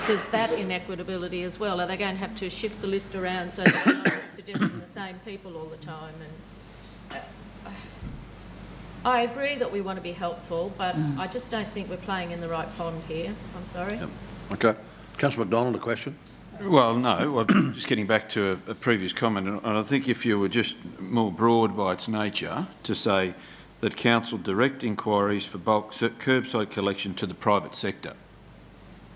there's that inequitability as well. Are they going to have to shift the list around so that they're not suggesting the same people all the time? And I agree that we want to be helpful, but I just don't think we're playing in the right pond here. I'm sorry. Yep. Okay. Councillor McDonald, a question? Well, no. Just getting back to a previous comment, and I think if you were just more broad by its nature to say that council direct inquiries for bulk curbside collection to the private sector,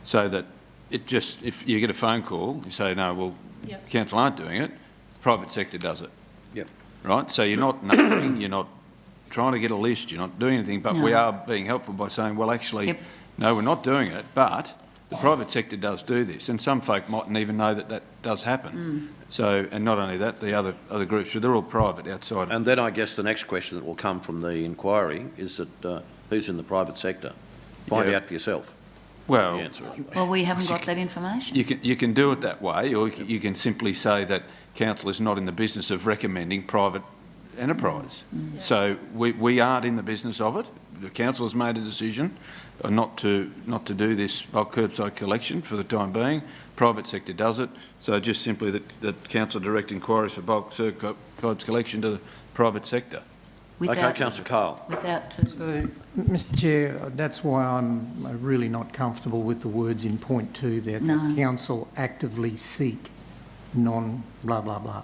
so that it just, if you get a phone call, you say, no, well, council aren't doing it, private sector does it. Yep. Right? So you're not numbering, you're not trying to get a list, you're not doing anything, but we are being helpful by saying, well, actually, no, we're not doing it, but the private sector does do this, and some folk mightn't even know that that does happen. So, and not only that, the other groups, they're all private outside. And then I guess the next question that will come from the inquiry is that who's in the private sector? Find out for yourself. Well, the answer is. Well, we haven't got that information. You can do it that way, or you can simply say that council is not in the business of recommending private enterprise. So we aren't in the business of it. The council has made a decision not to do this bulk curbside collection for the time being. Private sector does it. So just simply that council direct inquiries for bulk curbside collection to the private sector. Okay, Councillor Carl. So, Mr Chair, that's why I'm really not comfortable with the words in point 2 that the council actively seek non blah blah blah.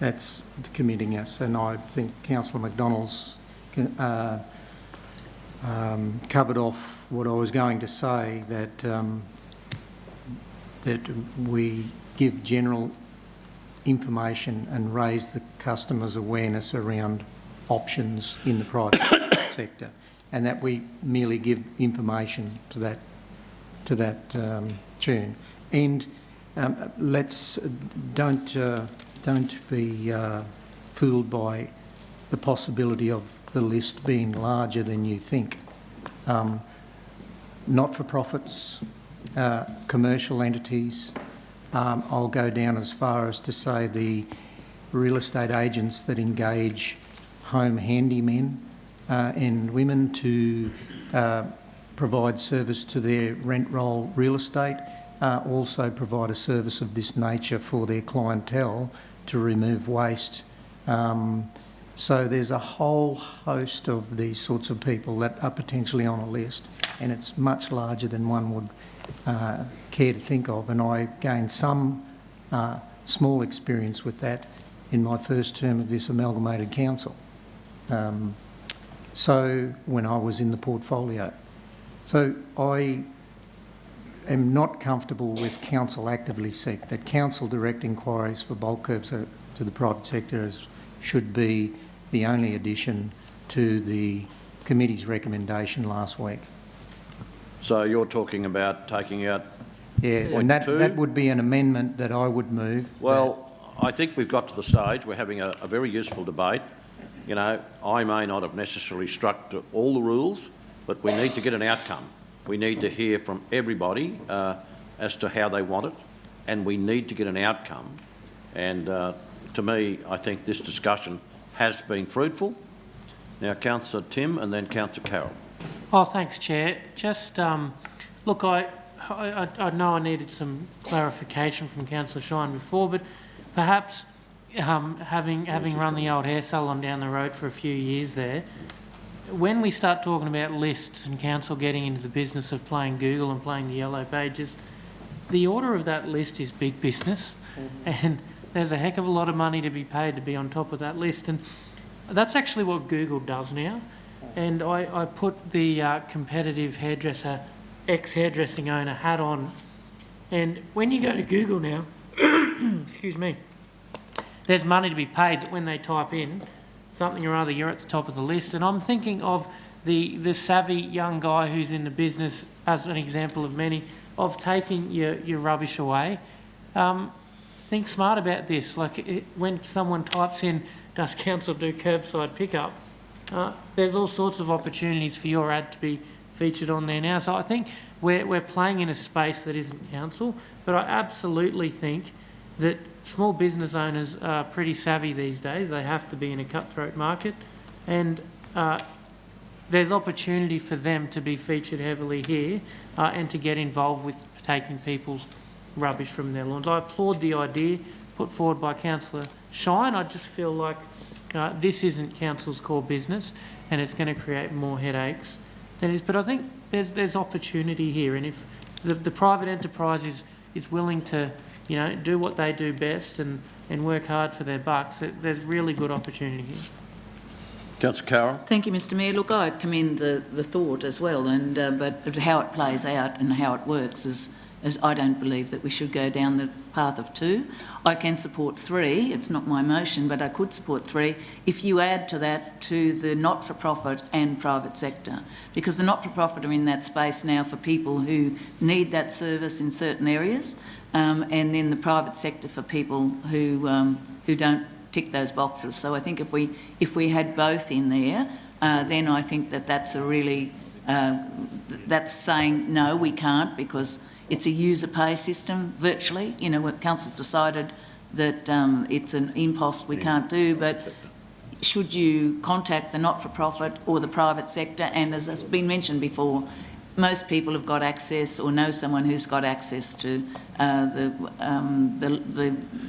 that's committing us. And I think Councillor McDonald's covered off what I was going to say, that that we give general information and raise the customers' awareness around options in the private sector, and that we merely give information to that tune. And don't be fooled by the possibility of the list being larger than you think. Not-for-profits, commercial entities, I'll go down as far as to say the real estate agents that engage home handymen and women to provide service to their rent roll real estate, also provide a service of this nature for their clientele to remove waste. So there's a whole host of these sorts of people that are potentially on a list, and it's much larger than one would care to think of. And I gained some small experience with that in my first term of this amalgamated council. So when I was in the portfolio. So I am not comfortable with council actively seek that council direct inquiries for bulk curbs to the private sector should be the only addition to the committee's recommendation last week. So you're talking about taking out Yeah, and that would be an amendment that I would move. Well, I think we've got to the stage, we're having a very useful debate. You know, I may not have necessarily struck to all the rules, but we need to get an outcome. We need to hear from everybody as to how they want it, and we need to get an outcome. And to me, I think this discussion has been fruitful. Now, Councillor Tim and then Councillor Carroll. Oh, thanks, Chair. Just, look, I know I needed some clarification from Councillor Shine before, but perhaps having run the old hair salon down the road for a few years there, when we start talking about lists and council getting into the business of playing Google and playing the yellow pages, the order of that list is big business, and there's a heck of a lot of money to be paid to be on top of that list. And that's actually what Google does now. And I put the competitive hairdresser, ex-hairdressing owner hat on. And when you go to Google now, excuse me, there's money to be paid that when they type in something or other, you're at the top of the list. And I'm thinking of the savvy young guy who's in the business, as an example of many, of taking your rubbish away. Think smart about this. Like when someone types in, does council do curbside pickup? There's all sorts of opportunities for your ad to be featured on there now. So I think we're playing in a space that isn't council, but I absolutely think that small business owners are pretty savvy these days. They have to be in a cutthroat market, and there's opportunity for them to be featured heavily here and to get involved with taking people's rubbish from their lawns. I applaud the idea put forward by Councillor Shine. I just feel like this isn't council's core business, and it's going to create more headaches than it is. But I think there's opportunity here, and if the private enterprise is willing to, you know, do what they do best and work hard for their bucks, there's really good opportunity here. Councillor Carroll. Thank you, Mr Mayor. Look, I commend the thought as well, and but how it plays out and how it works is I don't believe that we should go down the path of 2. I can support 3. It's not my motion, but I could support 3 if you add to that to the not-for-profit and private sector, because the not-for-profit are in that space now for people who need that service in certain areas, and then the private sector for people who don't tick those boxes. So I think if we had both in there, then I think that's a really that's saying no, we can't, because it's a user pay system virtually. You know, council's decided that it's an impost we can't do, but should you contact the not-for-profit or the private sector, and as has been mentioned before, most people have got access or know someone who's got access to the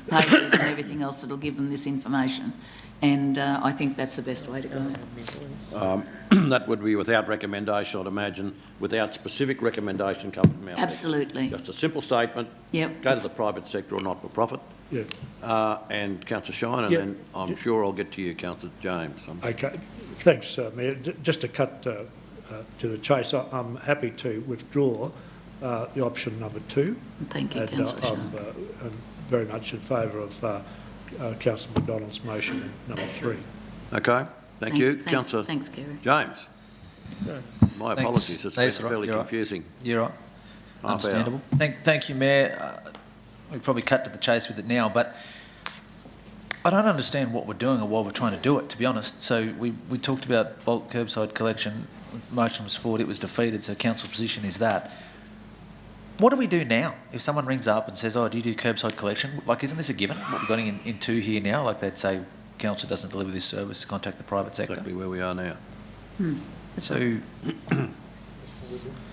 papers and everything else that'll give them this information. And I think that's the best way to go. That would be without recommendation, I'd imagine, without specific recommendation coming from our Absolutely. Just a simple statement. Yep. Go to the private sector or not-for-profit. Yeah. And Councillor Shine, and Yeah. then I'm sure I'll get to you, Councillor James. Okay. Thanks, Mayor. Just to cut to the chase, I'm happy to withdraw the option number 2. Thank you, And Councillor I'm very much in favour of Councillor McDonald's motion in number 3. Okay, thank you. Thanks, Councillor thanks, Kerry. James. My apologies, it's been fairly confusing. You're right. Half Understandable. Thank you, Mayor. We probably cut to the chase with it now, but I don't understand what we're doing or why we're trying to do it, to be honest. So we talked about bulk curbside collection. Motion was forward, it was defeated, so council position is that. What do we do now? If someone rings up and says, oh, do you do curbside collection? Like, isn't this a given? What we've got in 2 here now, like they'd say, council doesn't deliver this service, contact the private sector. Exactly where we are now. So...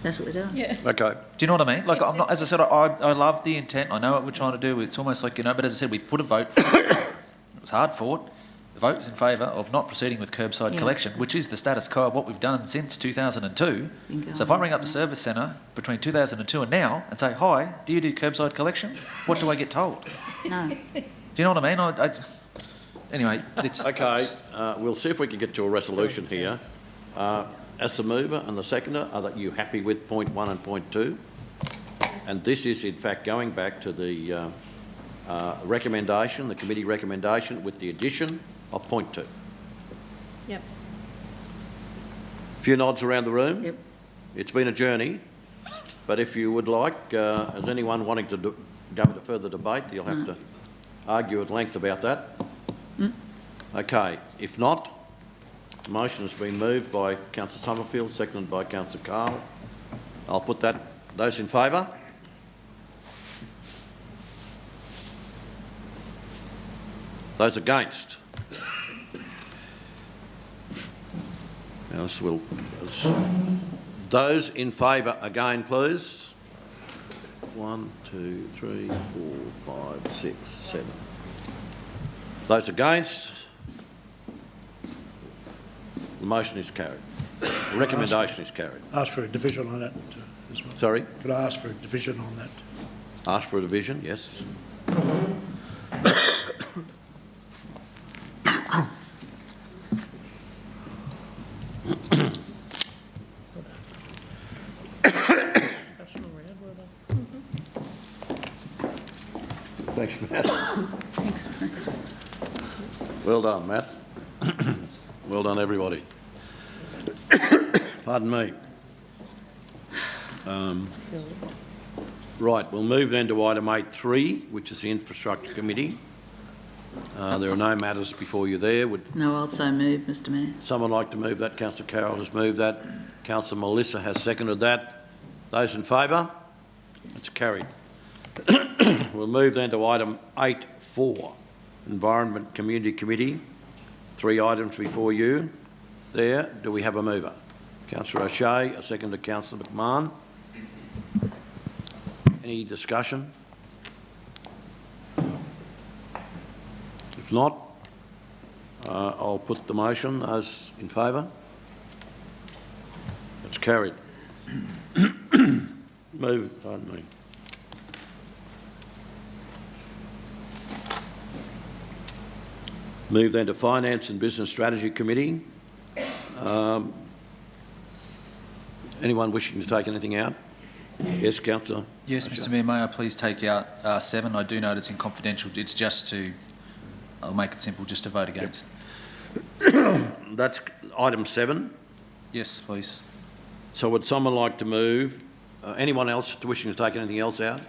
That's what we're doing. Yeah. Okay. Do you know what I mean? Like, I'm not, as I said, I love the intent. I know what we're trying to do. It's almost like, but as I said, we put a vote for it. It was hard fought. The vote was in favour of not proceeding with curbside collection, which is the status quo of what we've done since 2002. So if I ring up the service centre between 2002 and now and say, hi, do you do curbside collection? What do I get told? No. Do you know what I mean? Anyway, it's... Okay, we'll see if we can get to a resolution here. As the mover and the seconder, are you happy with point 1 and point 2? And this is, in fact, going back to the recommendation, the committee recommendation, with the addition of point 2. Yep. A few nods around the room. Yep. It's been a journey, but if you would like, is anyone wanting to go into further debate, you'll have to argue at length about that. Okay, if not, the motion has been moved by Councillor Summerfield, seconded by Councillor Carl. I'll put that. Those in favour? Those against? Now, those in favour again, please. 1, 2, 3, 4, 5, 6, 7. Those against? The motion is carried. The recommendation is carried. Ask for a division on that as well. Sorry? Could I ask for a division on that? Ask for a division, yes. Thanks, Matt. Thanks. Well done, Matt. Well done, everybody. Pardon me. Right, we'll move then to item 8.3, which is the Infrastructure Committee. There are no matters before you there. Would No, I'll so move, Mr Mayor. someone like to move that? Councillor Carroll has moved that. Councillor Melissa has seconded that. Those in favour? It's carried. We'll move then to item 8.4, Environment Community Committee. 3 items before you. There, do we have a mover? Councillor O'Shea, a second to Councillor McMahon. Any discussion? If not, I'll put the motion. Those in favour? It's carried. Move, pardon me. Move then to Finance and Business Strategy Committee. Anyone wishing to take anything out? Yes, Councillor. Yes, Mr Mayor, may I please take out 7? I do note it's in confidential. It's just to, I'll make it simple, just to vote against. That's item 7. Yes, please. So would someone like to move, anyone else wishing to take anything else out?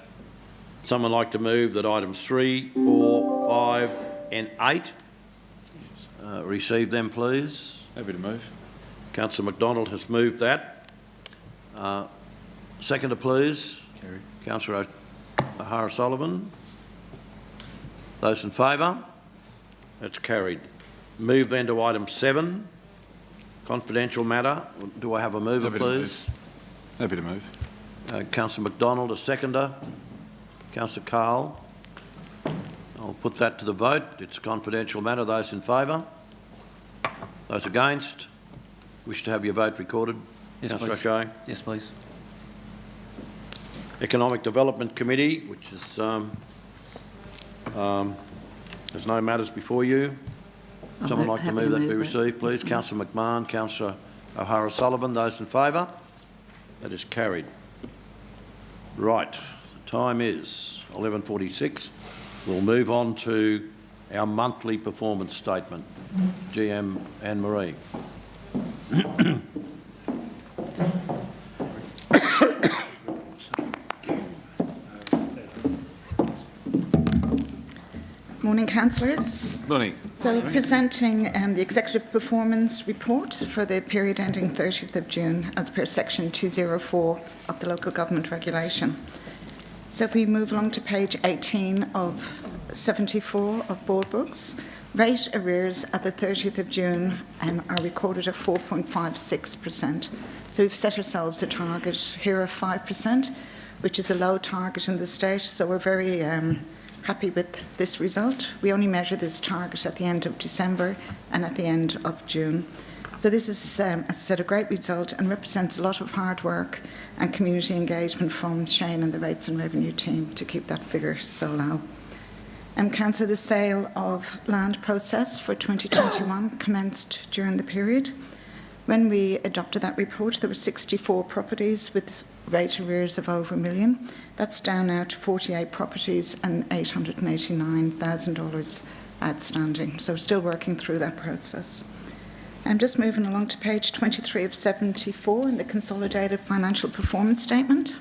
Someone like to move that items 3, 4, 5 and 8, receive them please. Happy to move. Councillor McDonald has moved that. Seconder please. Carried. Councillor O'Hara Sullivan. Those in favour? That's carried. Move then to item 7, confidential matter. Do I have a mover, please? Happy to move. Councillor McDonald, a seconder. Councillor Carl. I'll put that to the vote. It's a confidential matter. Those in favour? Those against? Wish to have your vote recorded? Yes, Councillor please. O'Shea. Yes, please. Economic Development Committee, which is There's no matters before you. Someone like to move that be received, please? Councillor McMahon, Councillor O'Hara-Sullivan. Those in favour? That is carried. Right. The time is 11:46. We'll move on to our monthly performance statement. GM Anne-Marie. Morning, councillors. Morning. So presenting the Executive Performance Report for the period ending 30th of June as per Section 204 of the Local Government Regulation. So if we move along to page 18 of 74 of board books, rate arrears at the 30th of June are recorded at 4.56%. So we've set ourselves a target here of 5%, which is a low target in the state, so we're very happy with this result. We only measure this target at the end of December and at the end of June. So this is, as I said, a great result and represents a lot of hard work and community engagement from Shane and the Rates and Revenue team to keep that figure so low. Councillor, the sale of land process for 2021 commenced during the period. When we adopted that report, there were 64 properties with rate arrears of over $1 million. That's down now to 48 properties and $889,000 outstanding. So we're still working through that process. I'm just moving along to page 23 of 74 in the Consolidated Financial Performance Statement.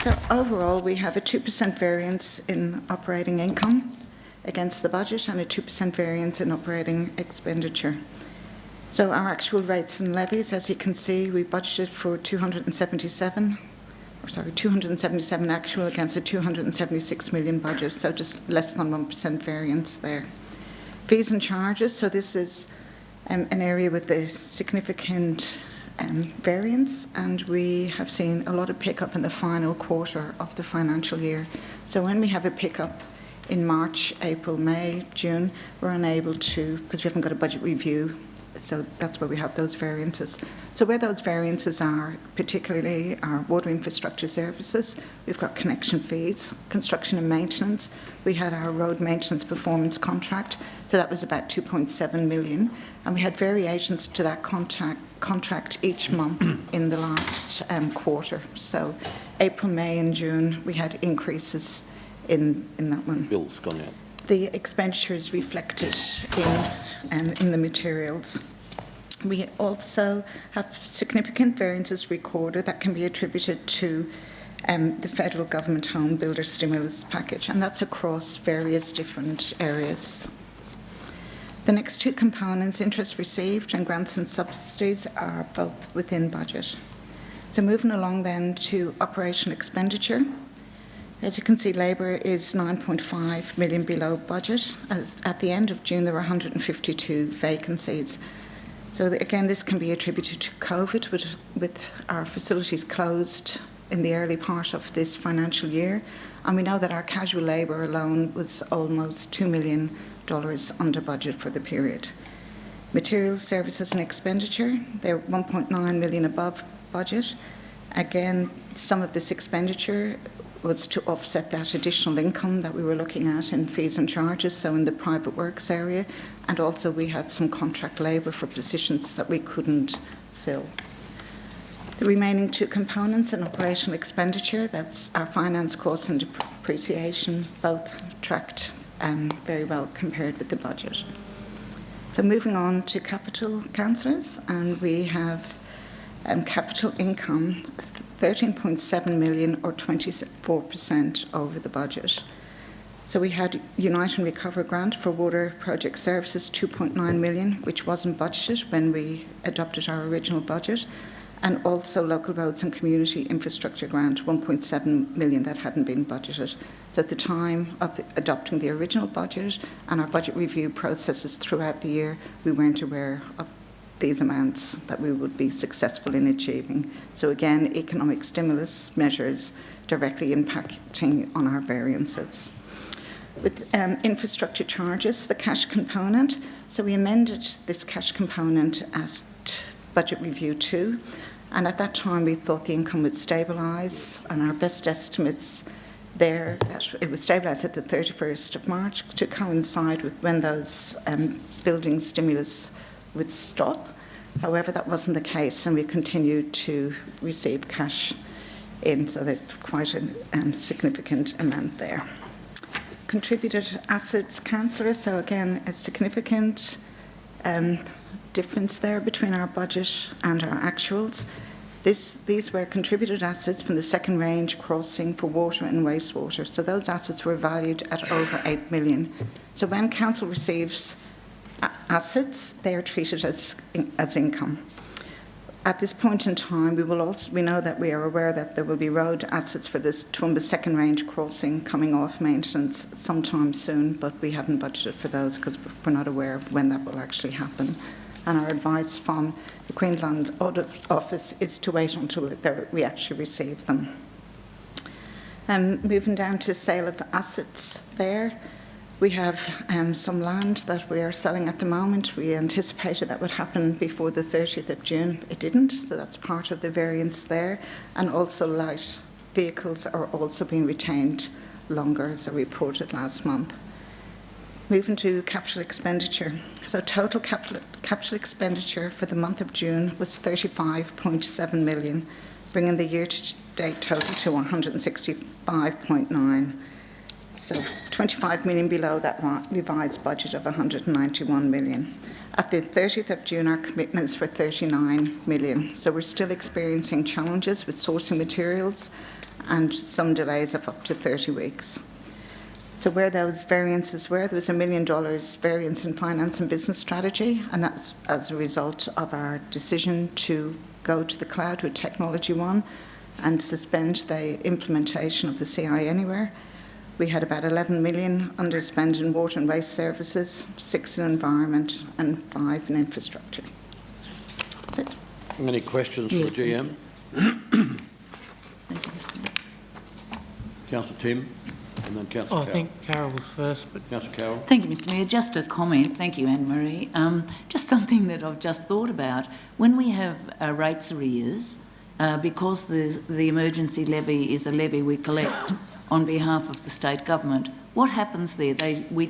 So overall, we have a 2% variance in operating income against the budget and a 2% variance in operating expenditure. So our actual rates and levies, as you can see, we budgeted for 277 actual against a 276 million budget, so just less than 1% variance there. Fees and charges, so this is an area with a significant variance, and we have seen a lot of pickup in the final quarter of the financial year. So when we have a pickup in March, April, May, June, we're unable to, because we haven't got a budget review, so that's where we have those variances. So where those variances are, particularly our water infrastructure services, we've got connection fees, construction and maintenance. We had our road maintenance performance contract, so that was about 2.7 million. And we had variations to that contract each month in the last quarter. So April, May and June, we had increases in that one. Bill's gone out. The expenditure is reflected in the materials. We also have significant variances recorded that can be attributed to the federal government home builder stimulus package, and that's across various different areas. The next two components, interest received and grants and subsidies, are both within budget. So moving along then to operational expenditure. As you can see, labour is 9.5 million below budget. At the end of June, there were 152 vacancies. So again, this can be attributed to COVID, with our facilities closed in the early part of this financial year. And we know that our casual labour alone was almost $2 million under budget for the period. Materials, services and expenditure, they're 1.9 million above budget. Again, some of this expenditure was to offset that additional income that we were looking at in fees and charges, so in the private works area, and also we had some contract labour for positions that we couldn't fill. The remaining two components in operational expenditure, that's our finance costs and depreciation, both tracked very well compared with the budget. So moving on to capital, councillors, and we have capital income 13.7 million or 24% over the budget. So we had Unite and Recover grant for water project services 2.9 million, which wasn't budgeted when we adopted our original budget, and also local roads and community infrastructure grant 1.7 million that hadn't been budgeted. So at the time of adopting the original budget and our budget review processes throughout the year, we weren't aware of these amounts that we would be successful in achieving. So again, economic stimulus measures directly impacting on our variances. With infrastructure charges, the cash component, so we amended this cash component at budget review 2, and at that time we thought the income would stabilise, and our best estimates there. It was stabilised at the 31st of March to coincide with when those building stimulus would stop. However, that wasn't the case, and we continued to receive cash in, so there's quite a significant amount there. Contributed assets, councillor, so again, a significant difference there between our budget and our actuals. These were contributed assets from the second range crossing for water and wastewater. So those assets were valued at over 8 million. So when council receives assets, they are treated as income. At this point in time, we know that we are aware that there will be road assets for this Toowoomba second range crossing coming off maintenance sometime soon, but we haven't budgeted for those because we're not aware of when that will actually happen. And our advice from the Queensland Audit Office is to wait until we actually receive them. Moving down to sale of assets there. We have some land that we are selling at the moment. We anticipated that would happen before the 30th of June. It didn't, so that's part of the variance there. And also light vehicles are also being retained longer, as I reported last month. Moving to capital expenditure. So total capital expenditure for the month of June was 35.7 million, bringing the year-to-date total to 165.9. So 25 million below that revised budget of 191 million. At the 30th of June, our commitments were 39 million. So we're still experiencing challenges with sourcing materials and some delays of up to 30 weeks. So where those variances were, there was $1 million variance in finance and business strategy, and that's as a result of our decision to go to the cloud with Technology One and suspend the implementation of the CI Anywhere. We had about 11 million underspend in water and waste services, 6 in environment and 5 in infrastructure. That's it. Any questions for the GM? Councillor Tim, and then Councillor I think Carol was first. But Councillor Carroll. Thank you, Mr Mayor. Just a comment. Thank you, Anne-Marie. Just something that I've just thought about. When we have rates arrears, because the emergency levy is a levy we collect on behalf of the state government, what happens there? We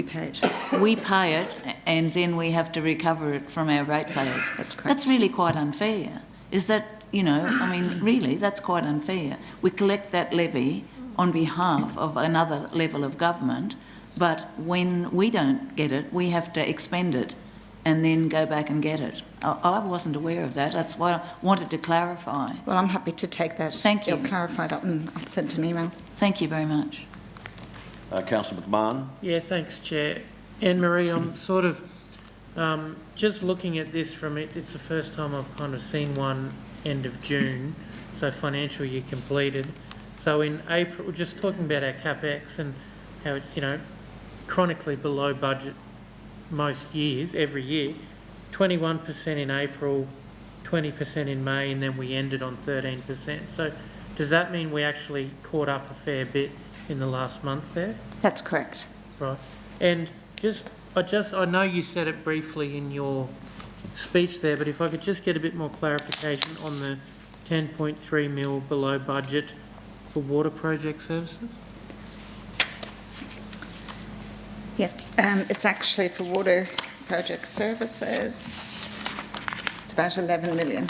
pay it. We pay it, and then we have to recover it from our ratepayers. That's correct. That's really quite unfair. Is that, I mean, really, that's quite unfair. We collect that levy on behalf of another level of government, but when we don't get it, we have to expend it and then go back and get it. I wasn't aware of that. That's why I wanted to clarify. Well, I'm happy to take that. Thank you. You'll clarify that and I'll send an email. Thank you very much. Councillor McMahon. Yeah, thanks, Chair. Anne-Marie, I'm sort of just looking at this from it. It's the first time I've kind of seen one end of June, so financial year completed. So in April, we're just talking about our CapEx and how it's, chronically below budget most years, every year. 21% in April, 20% in May, and then we ended on 13%. So does that mean we actually caught up a fair bit in the last month there? That's correct. Right. And I know you said it briefly in your speech there, but if I could just get a bit more clarification on the 10.3 mil below budget for water project services? Yeah, it's actually for water project services, it's about 11 million.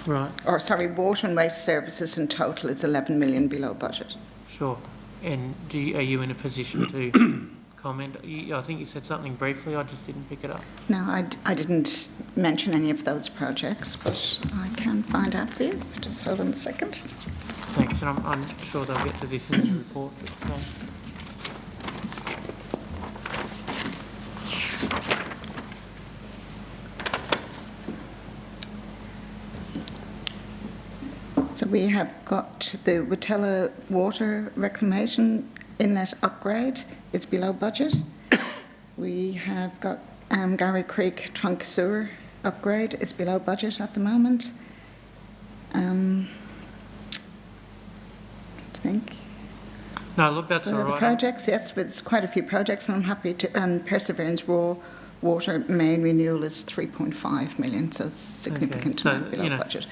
Right. Or sorry, water and waste services in total is 11 million below budget. Sure. And are you in a position to comment? I think you said something briefly, I just didn't pick it up. No, I didn't mention any of those projects, but I can find out for you. Just hold on a second. Thanks, and I'm sure they'll get to this in the report. Thanks. So we have got the Watella Water Reclamation Inlet Upgrade is below budget. We have got Gary Creek Trunk Sewer Upgrade is below budget at the moment. I think. No, look, that's all The right. projects, yes, there's quite a few projects, and I'm happy to. Perseverance Raw Water Main Renewal is 3.5 million, so it's significant amount below budget.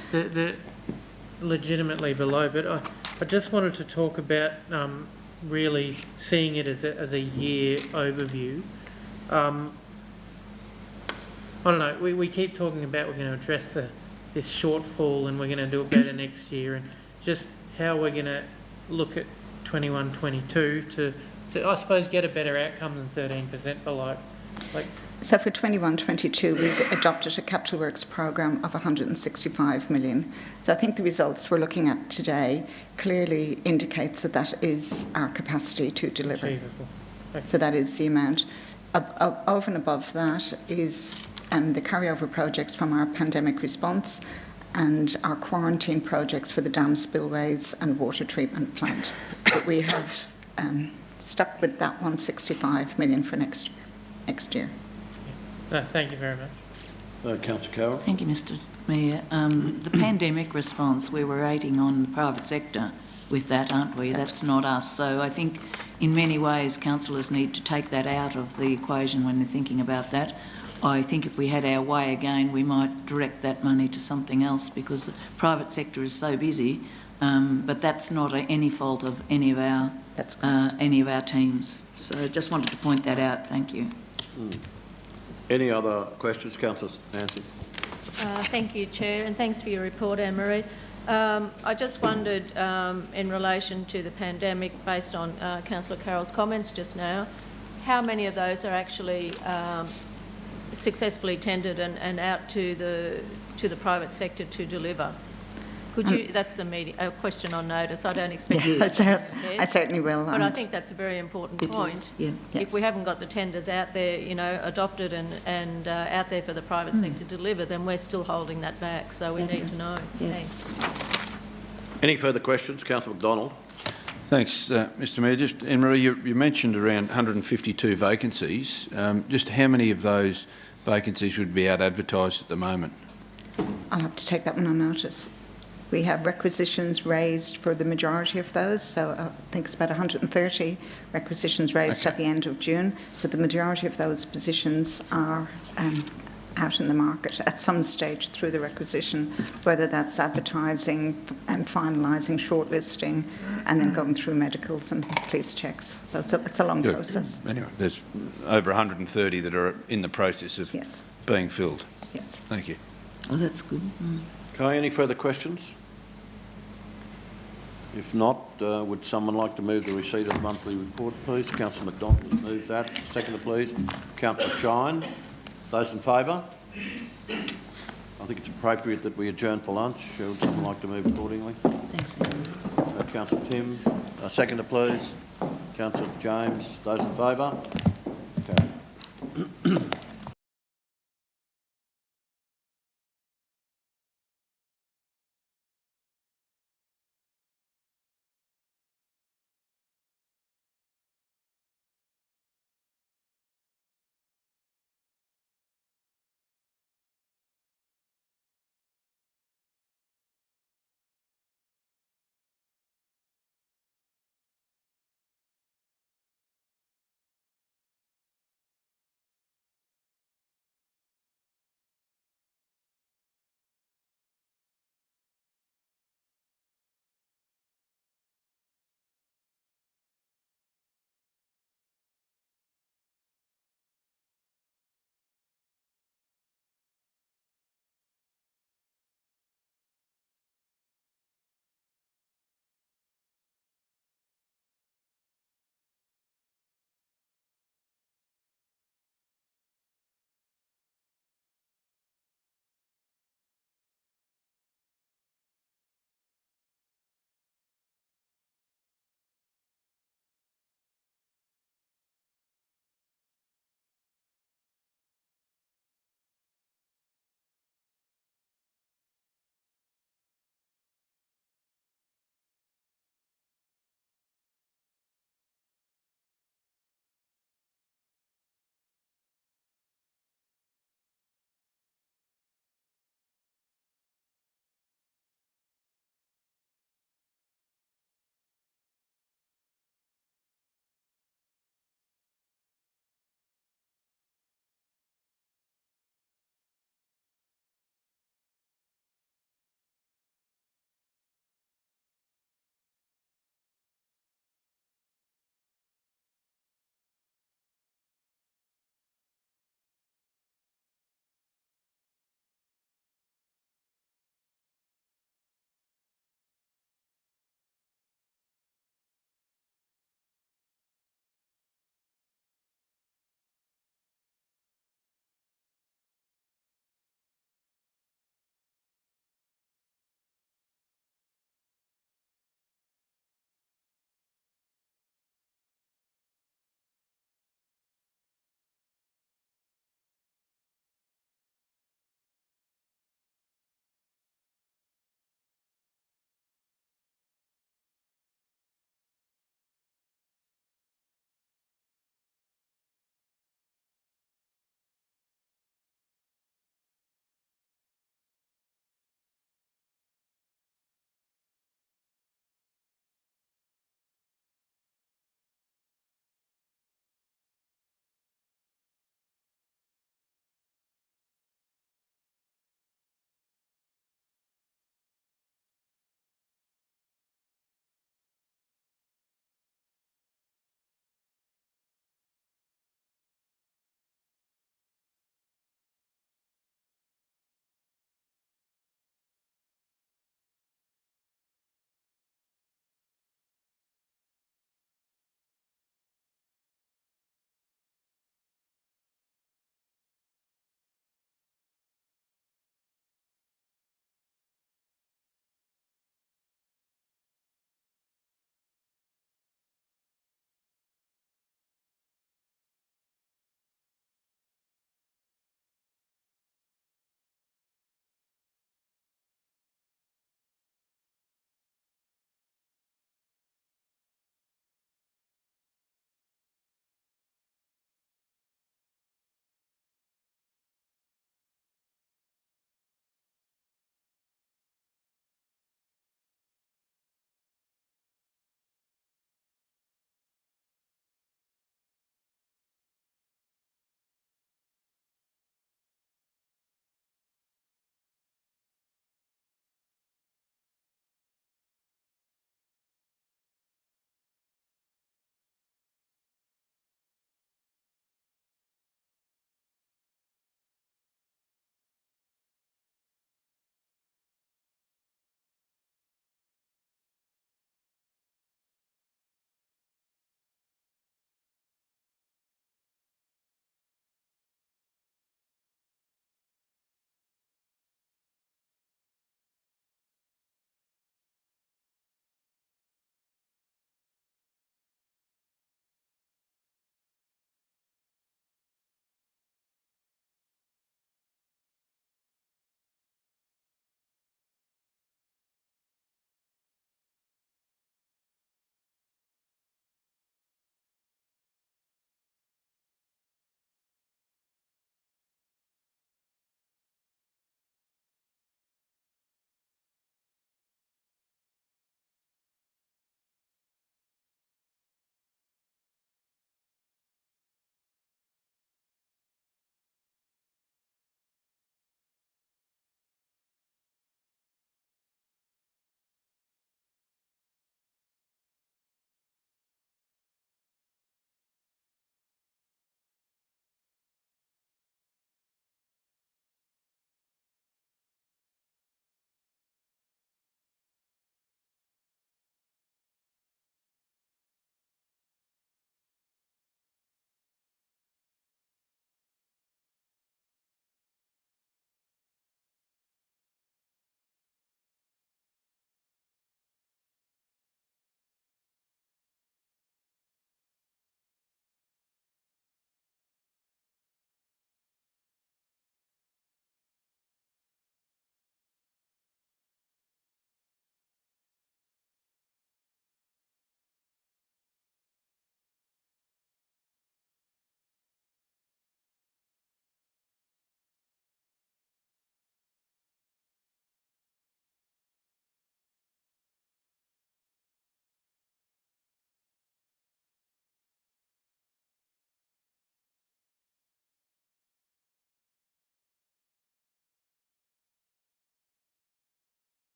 legitimately below, but I just wanted to talk about really seeing it as a year overview. I don't know, we keep talking about we're going to address this shortfall and we're going to do it better next year, and just how we're going to look at 21-22 to I suppose get a better outcome than 13% below. So for 21-22, we've adopted a capital works program of 165 million. So I think the results we're looking at today clearly indicates that that is our capacity to deliver. Achievable. Okay. So that is the amount. Over and above that is the carryover projects from our pandemic response and our quarantine projects for the dam spillways and water treatment plant. But we have stuck with that 165 million for next year. No, thank you very much. Councillor Carroll. Thank you, Mr Mayor. The pandemic response, we're rating on the private sector with that, aren't we? That's not us. So I think in many ways councillors need to take that out of the equation when they're thinking about that. I think if we had our way again, we might direct that money to something else, because the private sector is so busy, but that's not any fault of any of our teams. So I just wanted to point that out. Thank you. Any other questions? Councillor Nancy. Thank you, Chair, and thanks for your report, Anne-Marie. I just wondered, in relation to the pandemic, based on Councillor Carroll's comments just now, how many of those are actually successfully tendered and out to the private sector to deliver? Could you? That's a question on notice. I don't expect you to I certainly will. But I think that's a very important point. Yeah. If we haven't got the tenders out there, adopted and out there for the private sector to deliver, then we're still holding that back. So we need to know. Yes. Thanks. Any further questions? Councillor McDonald. Thanks, Mr Mayor. Just, Anne-Marie, you mentioned around 152 vacancies. Just how many of those vacancies would be out advertised at the moment? I'll have to take that one on notice. We have requisitions raised for the majority of those, so I think it's about 130 requisitions raised at the end of June, but the majority of those positions are out in the market at some stage through the requisition, whether that's advertising and finalising shortlisting and then going through medicals and police checks. So it's a long process. Anyway, there's over 130 that are in the process of being filled. Yes. Thank you. Oh, that's good. Okay, any further questions? If not, would someone like to move the receipt of the monthly report, please? Councillor McDonald has moved that. Seconder, please. Councillor Shine. Those in favour? I think it's appropriate that we adjourn for lunch. Would someone like to move accordingly? Thanks, Andrew. Councillor Tim. Seconder, please. Councillor James. Those in favour? Okay.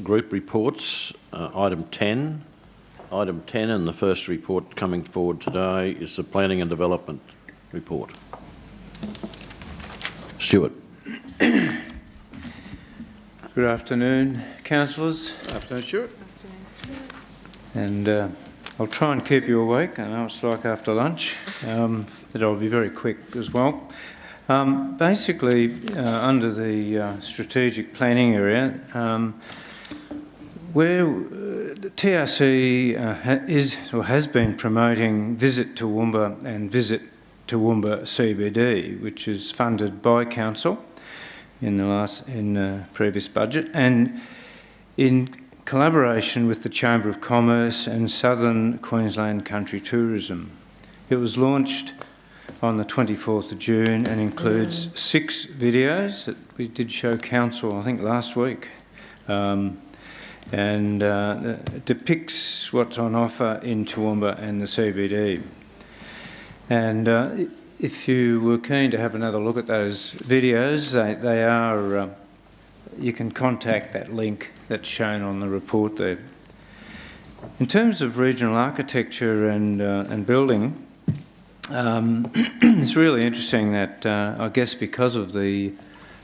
group reports, item 10. Item 10 and the first report coming forward today is the Planning and Development report. Stuart. Good afternoon, councillors. Afternoon, Stuart. And I'll try and keep you awake. I know it's like after lunch, but I'll be very quick as well. Basically, under the strategic planning area, where the TRC is or has been promoting Visit Toowoomba and Visit Toowoomba CBD, which is funded by council in the previous budget, and in collaboration with the Chamber of Commerce and Southern Queensland Country Tourism. It was launched on the 24th of June and includes 6 videos that we did show council, I think, last week. It depicts what's on offer in Toowoomba and the CBD. And if you were keen to have another look at those videos, they are, you can contact that link that's shown on the report there. In terms of regional architecture and building, it's really interesting that I guess because of the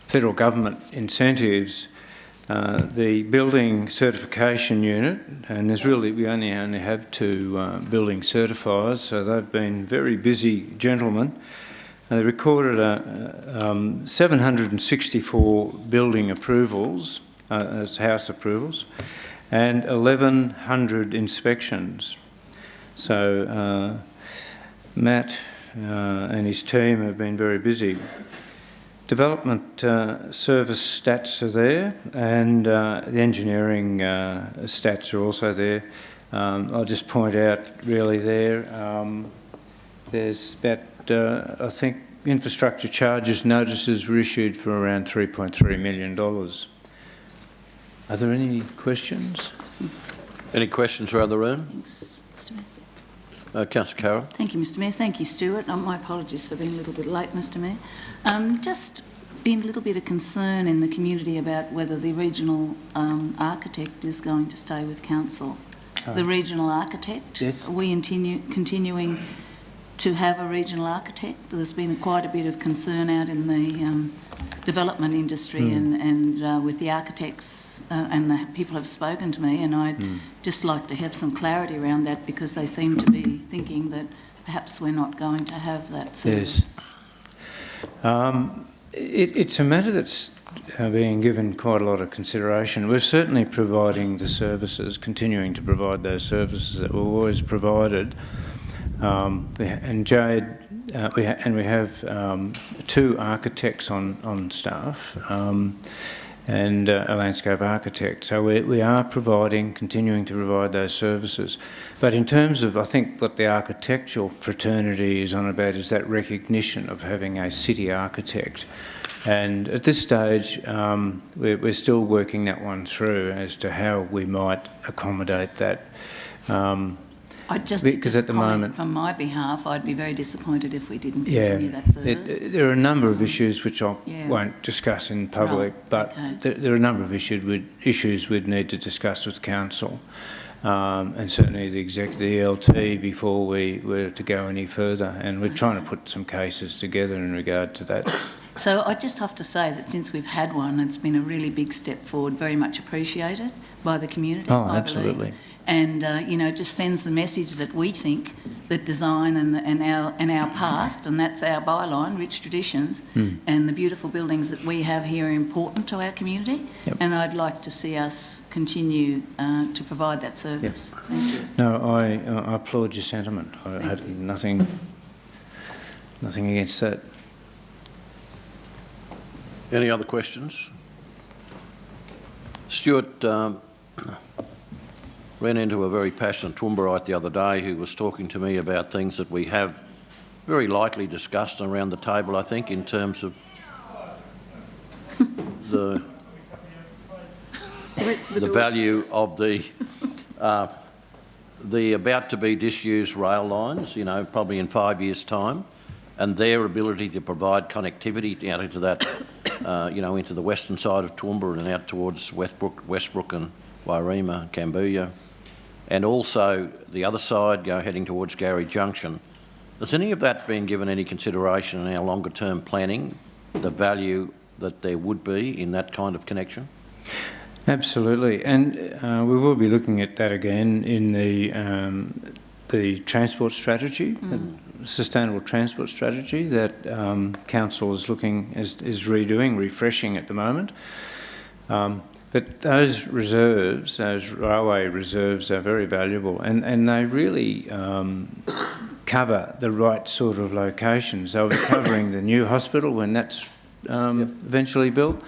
federal government incentives, the building certification unit, and we only have 2 building certifiers, so they've been very busy gentlemen. They recorded 764 building approvals, as house approvals, and 1,100 inspections. So Matt and his team have been very busy. Development service stats are there, and the engineering stats are also there. I'll just point out really there's that, I think infrastructure charges notices were issued for around $3.3 million. Are there any questions? Any questions around the room? Thanks, Mr Mayor. Councillor Carroll. Thank you, Mr Mayor. Thank you, Stuart. My apologies for being a little bit late, Mr Mayor. Just been a little bit of concern in the community about whether the regional architect is going to stay with council. The regional architect? Yes. Are we continuing to have a regional architect? There's been quite a bit of concern out in the development industry and with the architects and the people have spoken to me, and I'd just like to have some clarity around that because they seem to be thinking that perhaps we're not going to have that service. Yes. It's a matter that's being given quite a lot of consideration. We're certainly providing the services, continuing to provide those services that were always provided. And Jade, we have 2 architects on staff and a landscape architect. So we are continuing to provide those services. But in terms of, I think what the architectural fraternity is on about is that recognition of having a city architect. And at this stage, we're still working that one through as to how we might accommodate that. Because at the moment, from my behalf, I'd be very disappointed if we didn't continue that service. There are a number of issues which I won't discuss in public, but there are a number of issues we'd need to discuss with council, and certainly the ELT before we were to go any further. And we're trying to put some cases together in regard to that. So I just have to say that since we've had one, it's been a really big step forward, very much appreciated by the community. Oh, absolutely. And just sends the message that we think that design and our past, and that's our byline, rich traditions, and the beautiful buildings that we have here are important to our community. Yep. And I'd like to see us continue to provide that service. Yep. Thank you. No, I applaud your sentiment. I had nothing against that. Any other questions? Stuart ran into a very passionate Toowoombarite the other day who was talking to me about things that we have very lightly discussed around the table, I think, in terms of the value of the about-to-be disused rail lines, probably in 5 years' time, and their ability to provide connectivity out into that into the western side of Toowoomba and out towards Westbrook and Wairima, Cambodia, and also the other side, heading towards Gary Junction. Has any of that been given any consideration in our longer-term planning, the value that there would be in that kind of connection? Absolutely, and we will be looking at that again in the transport strategy, the sustainable transport strategy that Council is redoing, refreshing at the moment. But those reserves, those railway reserves, are very valuable, and they really cover the right sort of locations. They'll be covering the new hospital when that's eventually built,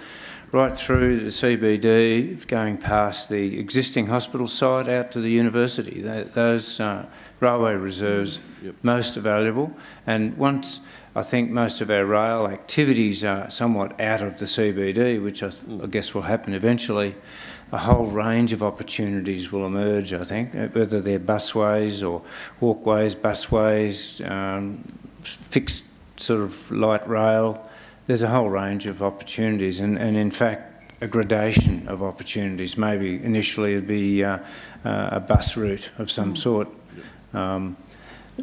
right through the CBD, going past the existing hospital site out to the university. Those railway reserves most are valuable, and once I think most of our rail activities are somewhat out of the CBD, which I guess will happen eventually, a whole range of opportunities will emerge, I think, whether they're busways or walkways, busways, fixed sort of light rail. There's a whole range of opportunities, and in fact, a gradation of opportunities. Maybe initially it'd be a bus route of some sort,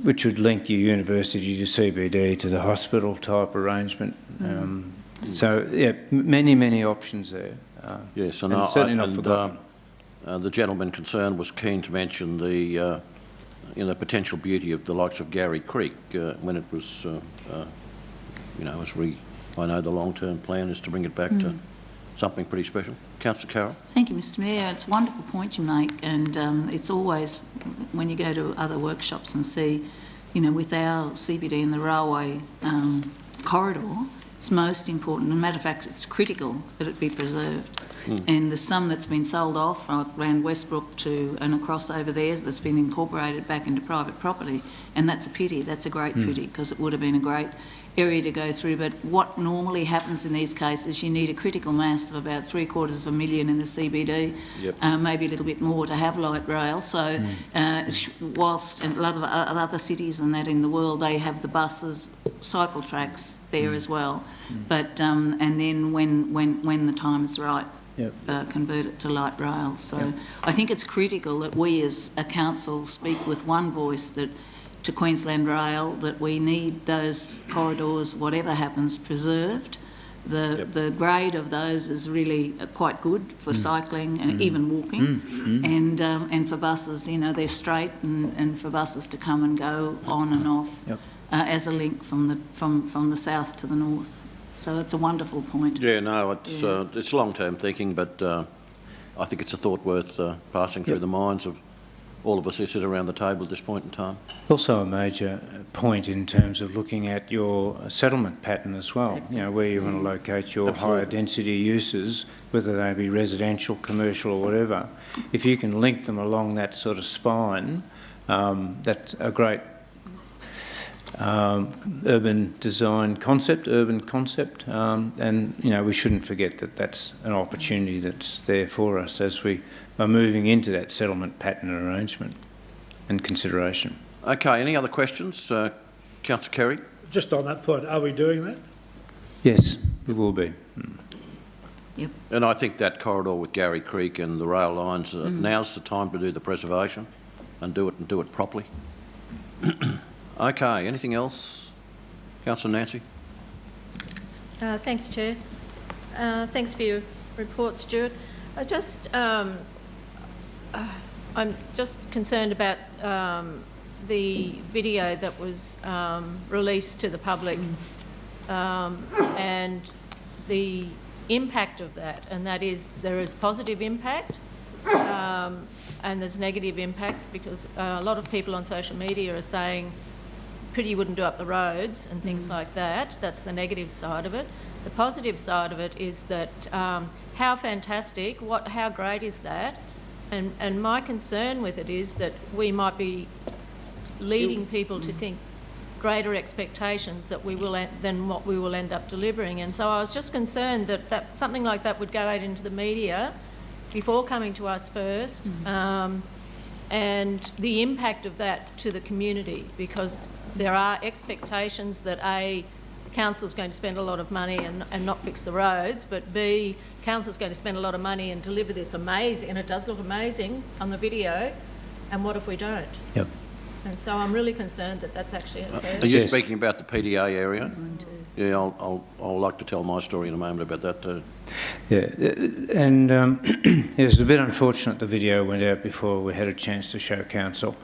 which would link your university to CBD to the hospital type arrangement. So, yeah, many options there. Yes, and certainly not forgotten. The gentleman concerned was keen to mention the potential beauty of the likes of Gary Creek when it was, I know the long-term plan is to bring it back to something pretty special. Councillor Carroll. Thank you, Mr Mayor. It's a wonderful point you make, and it's always, when you go to other workshops and see, with our CBD and the railway corridor, it's most important. As a matter of fact, it's critical that it be preserved. And there's some that's been sold off around Westbrook and across over there that's been incorporated back into private property, and that's a pity. That's a great pity, because it would have been a great area to go through. But what normally happens in these cases, you need a critical mass of about $750,000 in the CBD, maybe a little bit more to have light rail. So whilst in a lot of other cities and that in the world, they have the buses, cycle tracks there as well. But and then when the time is right, convert it to light rail. So I think it's critical that we as a council speak with one voice to Queensland Rail, that we need those corridors, whatever happens, preserved. The grade of those is really quite good for cycling and even walking, and for buses, they're straight, and for buses to come and go on and off as a link from the south to the north. So it's a wonderful point. Yeah, no, it's long-term thinking, but I think it's a thought worth passing through the minds of all of us who sit around the table at this point in time. Also a major point in terms of looking at your settlement pattern as well, where you want to locate your higher density uses, whether they be residential, commercial or whatever. If you can link them along that sort of spine, that's a great urban design concept, and we shouldn't forget that that's an opportunity that's there for us as we are moving into that settlement pattern arrangement and consideration. Okay, any other questions? Councillor Kerry? Just on that point, are we doing that? Yes, we will be. Yep. And I think that corridor with Gary Creek and the rail lines, now's the time to do the preservation and do it properly. Okay, anything else? Councillor Nancy? Thanks, Chair. Thanks for your report, Stuart. I'm just concerned about the video that was released to the public and the impact of that, and that is there is positive impact and there's negative impact, because a lot of people on social media are saying pity you wouldn't do up the roads and things like that. That's the negative side of it. The positive side of it is that how fantastic, how great is that? And my concern with it is that we might be leading people to think greater expectations than what we will end up delivering. And so I was just concerned that something like that would go out into the media before coming to us first, and the impact of that to the community, because there are expectations that council's going to spend a lot of money and not fix the roads, but B, council's going to spend a lot of money and deliver this amazing, and it does look amazing on the video, and what if we don't? Yep. And so I'm really concerned that that's actually occurred. Are you speaking about the PDA area? Yeah, I'll like to tell my story in a moment about that too. Yeah, and it was a bit unfortunate the video went out before we had a chance to show council.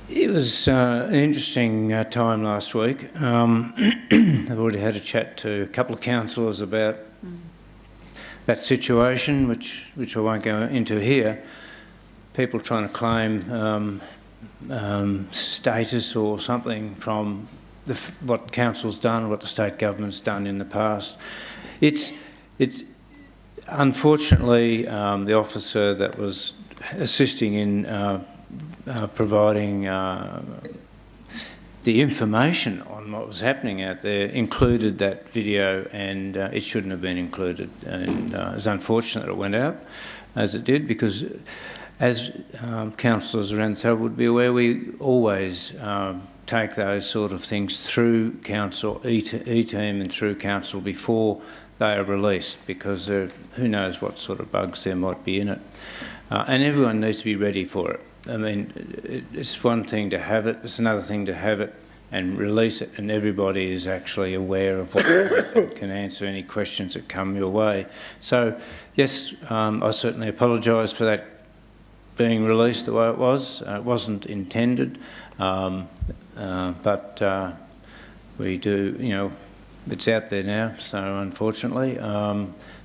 It was an interesting time last week. I've already had a chat to a couple of councillors about that situation, which I won't go into here. People trying to claim status or something from what council's done, what the state government's done in the past. It's unfortunately the officer that was assisting in providing the information on what was happening out there included that video, and it shouldn't have been included. And it's unfortunate that it went out as it did, because as councillors around the table would be aware, we always take those sort of things through council, E-team and through council before they are released, because who knows what sort of bugs there might be in it. And everyone needs to be ready for it. I mean, it's one thing to have it, it's another thing to have it and release it, and everybody is actually aware of what and can answer any questions that come your way. So, yes, I certainly apologise for that being released the way it was. It wasn't intended, but we do, you know, it's out there now, so unfortunately.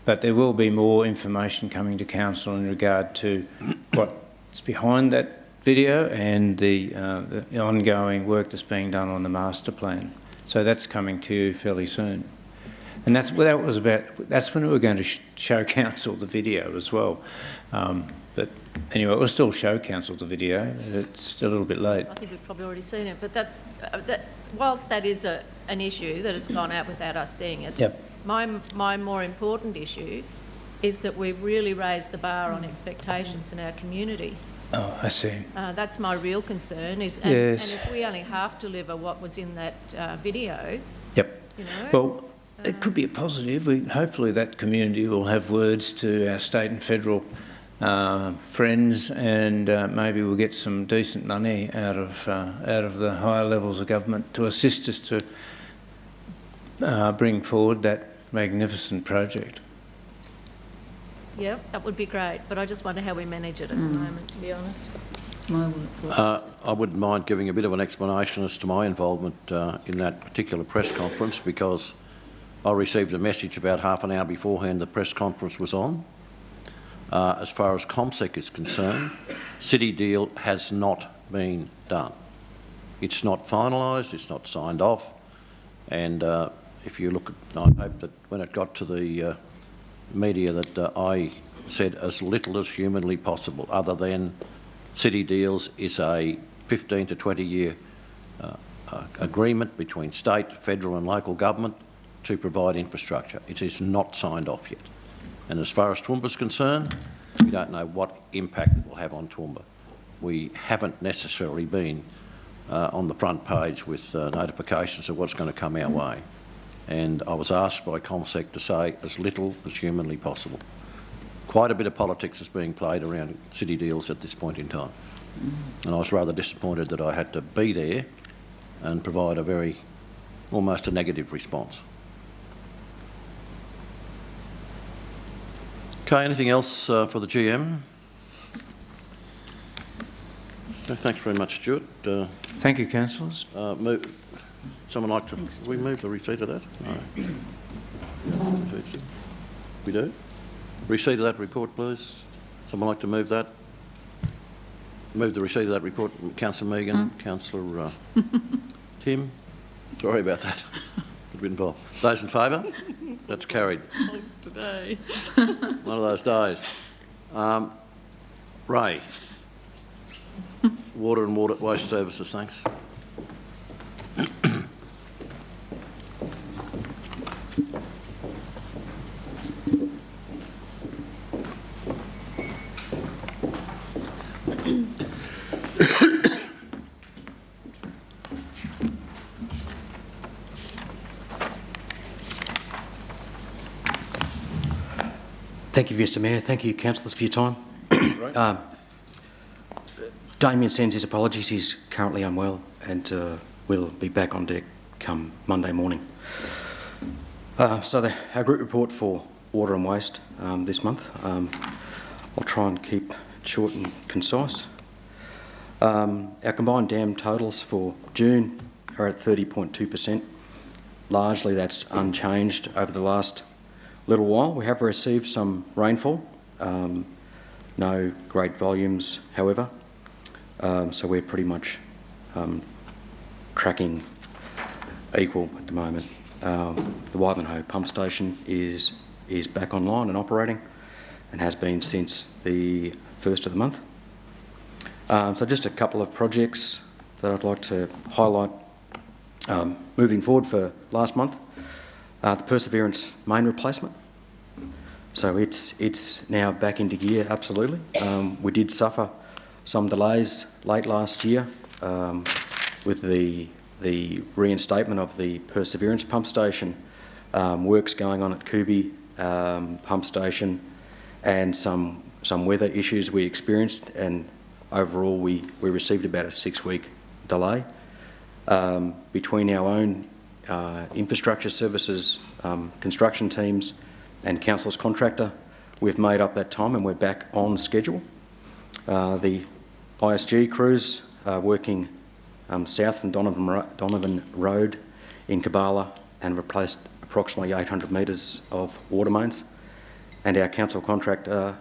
But there will be more information coming to council in regard to what's behind that video and the ongoing work that's being done on the master plan. So that's coming to you fairly soon. And that's when we were going to show council the video as well. But anyway, we'll still show council the video. It's a little bit late. I think we've probably already seen it, but that's whilst that is an issue that it's gone out without us seeing it. Yep. My more important issue is that we've really raised the bar on expectations in our community. Oh, I see. That's my real concern. And if we only half deliver what was in that video, yep. You know, well, it could be a positive. Hopefully that community will have words to our state and federal friends, and maybe we'll get some decent money out of the higher levels of government to assist us to bring forward that magnificent project. yeah, that would be great, but I just wonder how we manage it at the moment, to be honest. I wouldn't mind giving a bit of an explanation as to my involvement in that particular press conference, because I received a message about half an hour beforehand the press conference was on. As far as ComSec is concerned, City Deal has not been done. It's not finalised, it's not signed off, and if you look at, I hope that when it got to the media that I said as little as humanly possible, other than City Deals is a 15 to 20 year agreement between state, federal and local government to provide infrastructure. It is not signed off yet. And as far as Toowoomba is concerned, we don't know what impact it will have on Toowoomba. We haven't necessarily been on the front page with notifications of what's going to come our way. And I was asked by ComSec to say as little as humanly possible. Quite a bit of politics is being played around City Deals at this point in time. And I was rather disappointed that I had to be there and provide almost a negative response. Okay, anything else for the GM? Okay, thanks very much, Stuart. Thank you, councillors. Someone like to... we move the receipt of that? No. We do? Receipt of that report, please. Someone like to move that? Move the receipt of that report. Councillor Megan, Councillor Tim. Sorry about that. Could be involved. Those in favour? That's carried. Today. One of those days. Ray. Water and Waste Services, thanks. Thank you, Mr Mayor. Thank you, councillors, for your time. Damien sends his apologies. He's currently unwell and will be back on deck come Monday morning. Our group report for water and waste this month. I'll try and keep it short and concise. Our combined dam totals for June are at 30.2%. Largely that's unchanged over the last little while. We have received some rainfall, no great volumes however, so we're pretty much tracking equal at the moment. The Wivenhoe pump station is back online and operating and has been since the 1st of the month. So just a couple of projects that I'd like to highlight moving forward for last month. The Perseverance main replacement. So it's now back into gear, absolutely. We did suffer some delays late last year with the reinstatement of the Perseverance pump station, works going on at Kubi pump station, and some weather issues we experienced, and overall we received about a 6-week delay. Between our own infrastructure services, construction teams and council's contractor, we've made up that time and we're back on schedule. The ISG crews are working south from Donovan Road in Kabala and replaced approximately 800 metres of water mains, and our council contractor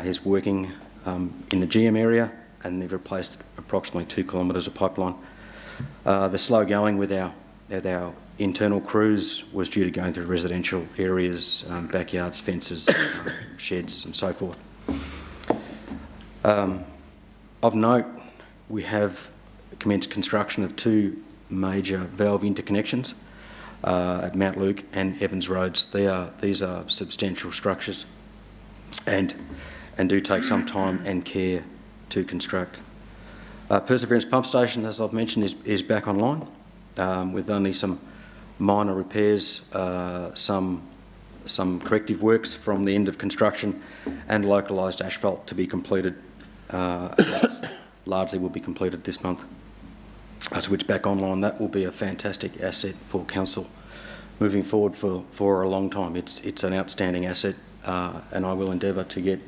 is working in the GM area and they've replaced approximately 2 kilometres of pipeline. The slow going with our internal crews was due to going through residential areas, backyards, fences, sheds and so forth. Of note, we have commenced construction of 2 major valve interconnections at Mount Luke and Evans Roads. These are substantial structures and do take some time and care to construct. Perseverance pump station, as I've mentioned, is back online with only some minor repairs, some corrective works from the end of construction and localised asphalt to be completed. Largely will be completed this month. So it's back online. That will be a fantastic asset for council moving forward for a long time. It's an outstanding asset, and I will endeavour to get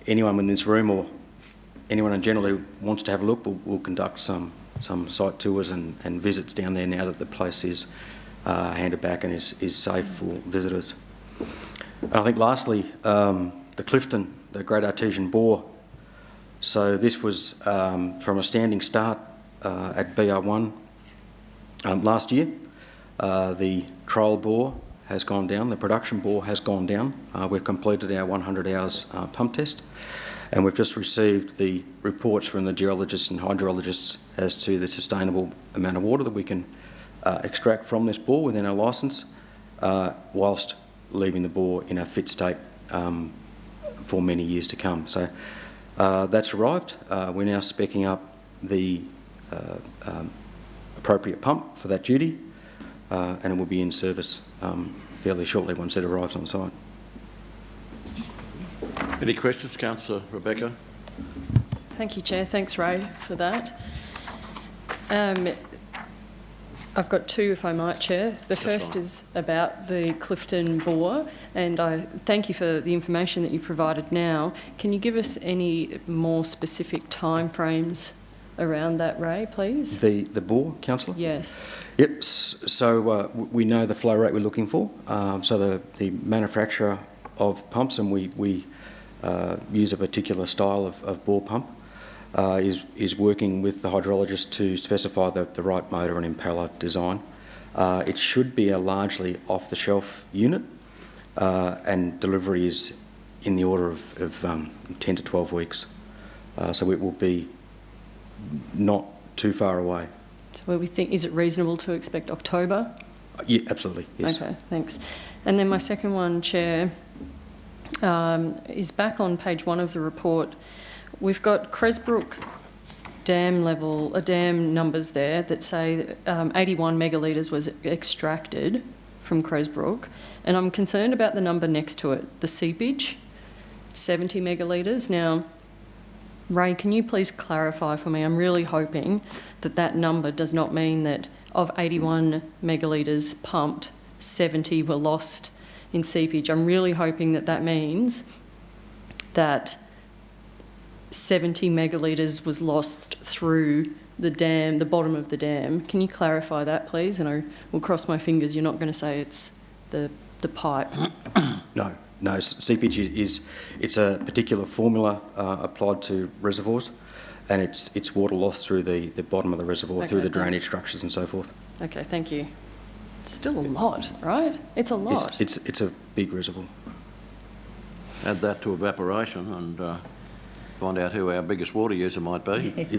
anyone in this room or anyone in general who wants to have a look, we'll conduct some site tours and visits down there now that the place is handed back and is safe for visitors. And I think lastly, the Clifton, the Great Artesian Bore. So this was from a standing start at BR1 last year. The trial bore has gone down, the production bore has gone down. We've completed our 100 hours pump test, and we've just received the reports from the geologists and hydrologists as to the sustainable amount of water that we can extract from this bore within our licence, whilst leaving the bore in a fit state for many years to come. So that's arrived. We're now speccing up the appropriate pump for that duty, and it will be in service fairly shortly once it arrives on site. Any questions, Councillor Rebecca? Thank you, Chair. Thanks, Ray, for that. I've got 2, if I might, Chair. The first is about the Clifton bore, and I thank you for the information that you provided now. Can you give us any more specific timeframes around that, Ray, please? The bore, Councillor? Yes. Yep, so we know the flow rate we're looking for. So the manufacturer of pumps, and we use a particular style of bore pump, is working with the hydrologist to specify the right motor and impeller design. It should be a largely off-the-shelf unit, and delivery is in the order of 10 to 12 weeks. So it will be not too far away. So we think, is it reasonable to expect October? Yeah, absolutely, yes. Okay, thanks. And then my second one, Chair, is back on page 1 of the report. We've got Cresbrook dam numbers there that say 81 megalitres was extracted from Cresbrook, and I'm concerned about the number next to it, the seepage, 70 megalitres. Now, Ray, can you please clarify for me? I'm really hoping that that number does not mean that of 81 megalitres pumped, 70 were lost in seepage. I'm really hoping that that means that 70 megalitres was lost through the dam, the bottom of the dam. Can you clarify that, please? And I will cross my fingers you're not going to say it's the pipe. No, seepage it's a particular formula applied to reservoirs, and it's water loss through the bottom of the reservoir, Okay, through the drainage thanks. structures and so forth. Okay, thank you. It's still a lot, right? It's a lot. It's a big reservoir. Add that to evaporation and find out who our biggest water user might be.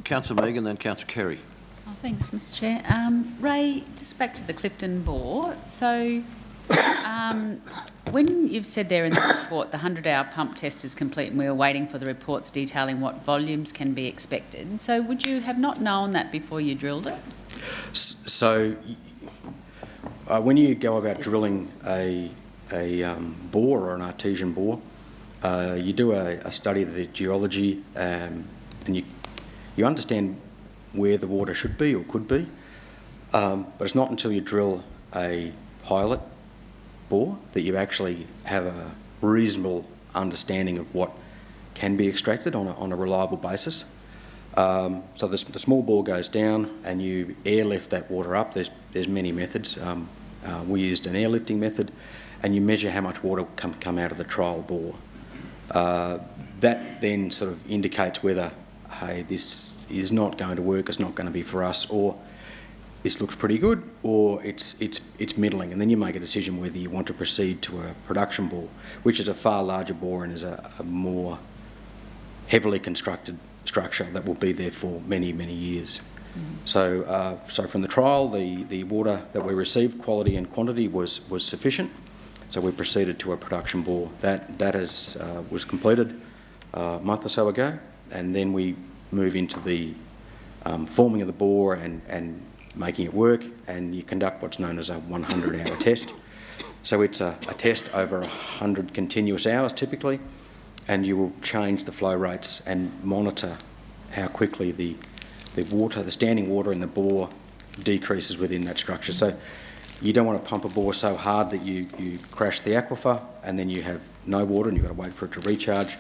Councillor Megan, then Councillor Kerry. Oh, thanks, Mr Chair. Ray, just back to the Clifton bore. So, when you've said there in the report the 100-hour pump test is complete and we were waiting for the reports detailing what volumes can be expected, so would you have not known that before you drilled it? So, when you go about drilling a bore or an artesian bore, you do a study of the geology, and you understand where the water should be or could be, but it's not until you drill a pilot bore that you actually have a reasonable understanding of what can be extracted on a reliable basis. So the small bore goes down and you airlift that water up. There's many methods. We used an airlifting method, and you measure how much water can come out of the trial bore. That then sort of indicates whether, hey, this is not going to work, it's not going to be for us, or this looks pretty good, or it's middling, and then you make a decision whether you want to proceed to a production bore, which is a far larger bore and is a more heavily constructed structure that will be there for many, many years. So from the trial, the water that we received, quality and quantity, was sufficient. So we proceeded to a production bore. That was completed a month or so ago, and then we move into the forming of the bore and making it work, and you conduct what's known as a 100-hour test. So it's a test over 100 continuous hours typically, and you will change the flow rates and monitor how quickly the water, the standing water in the bore, decreases within that structure. So you don't want to pump a bore so hard that you crash the aquifer and then you have no water and you've got to wait for it to recharge.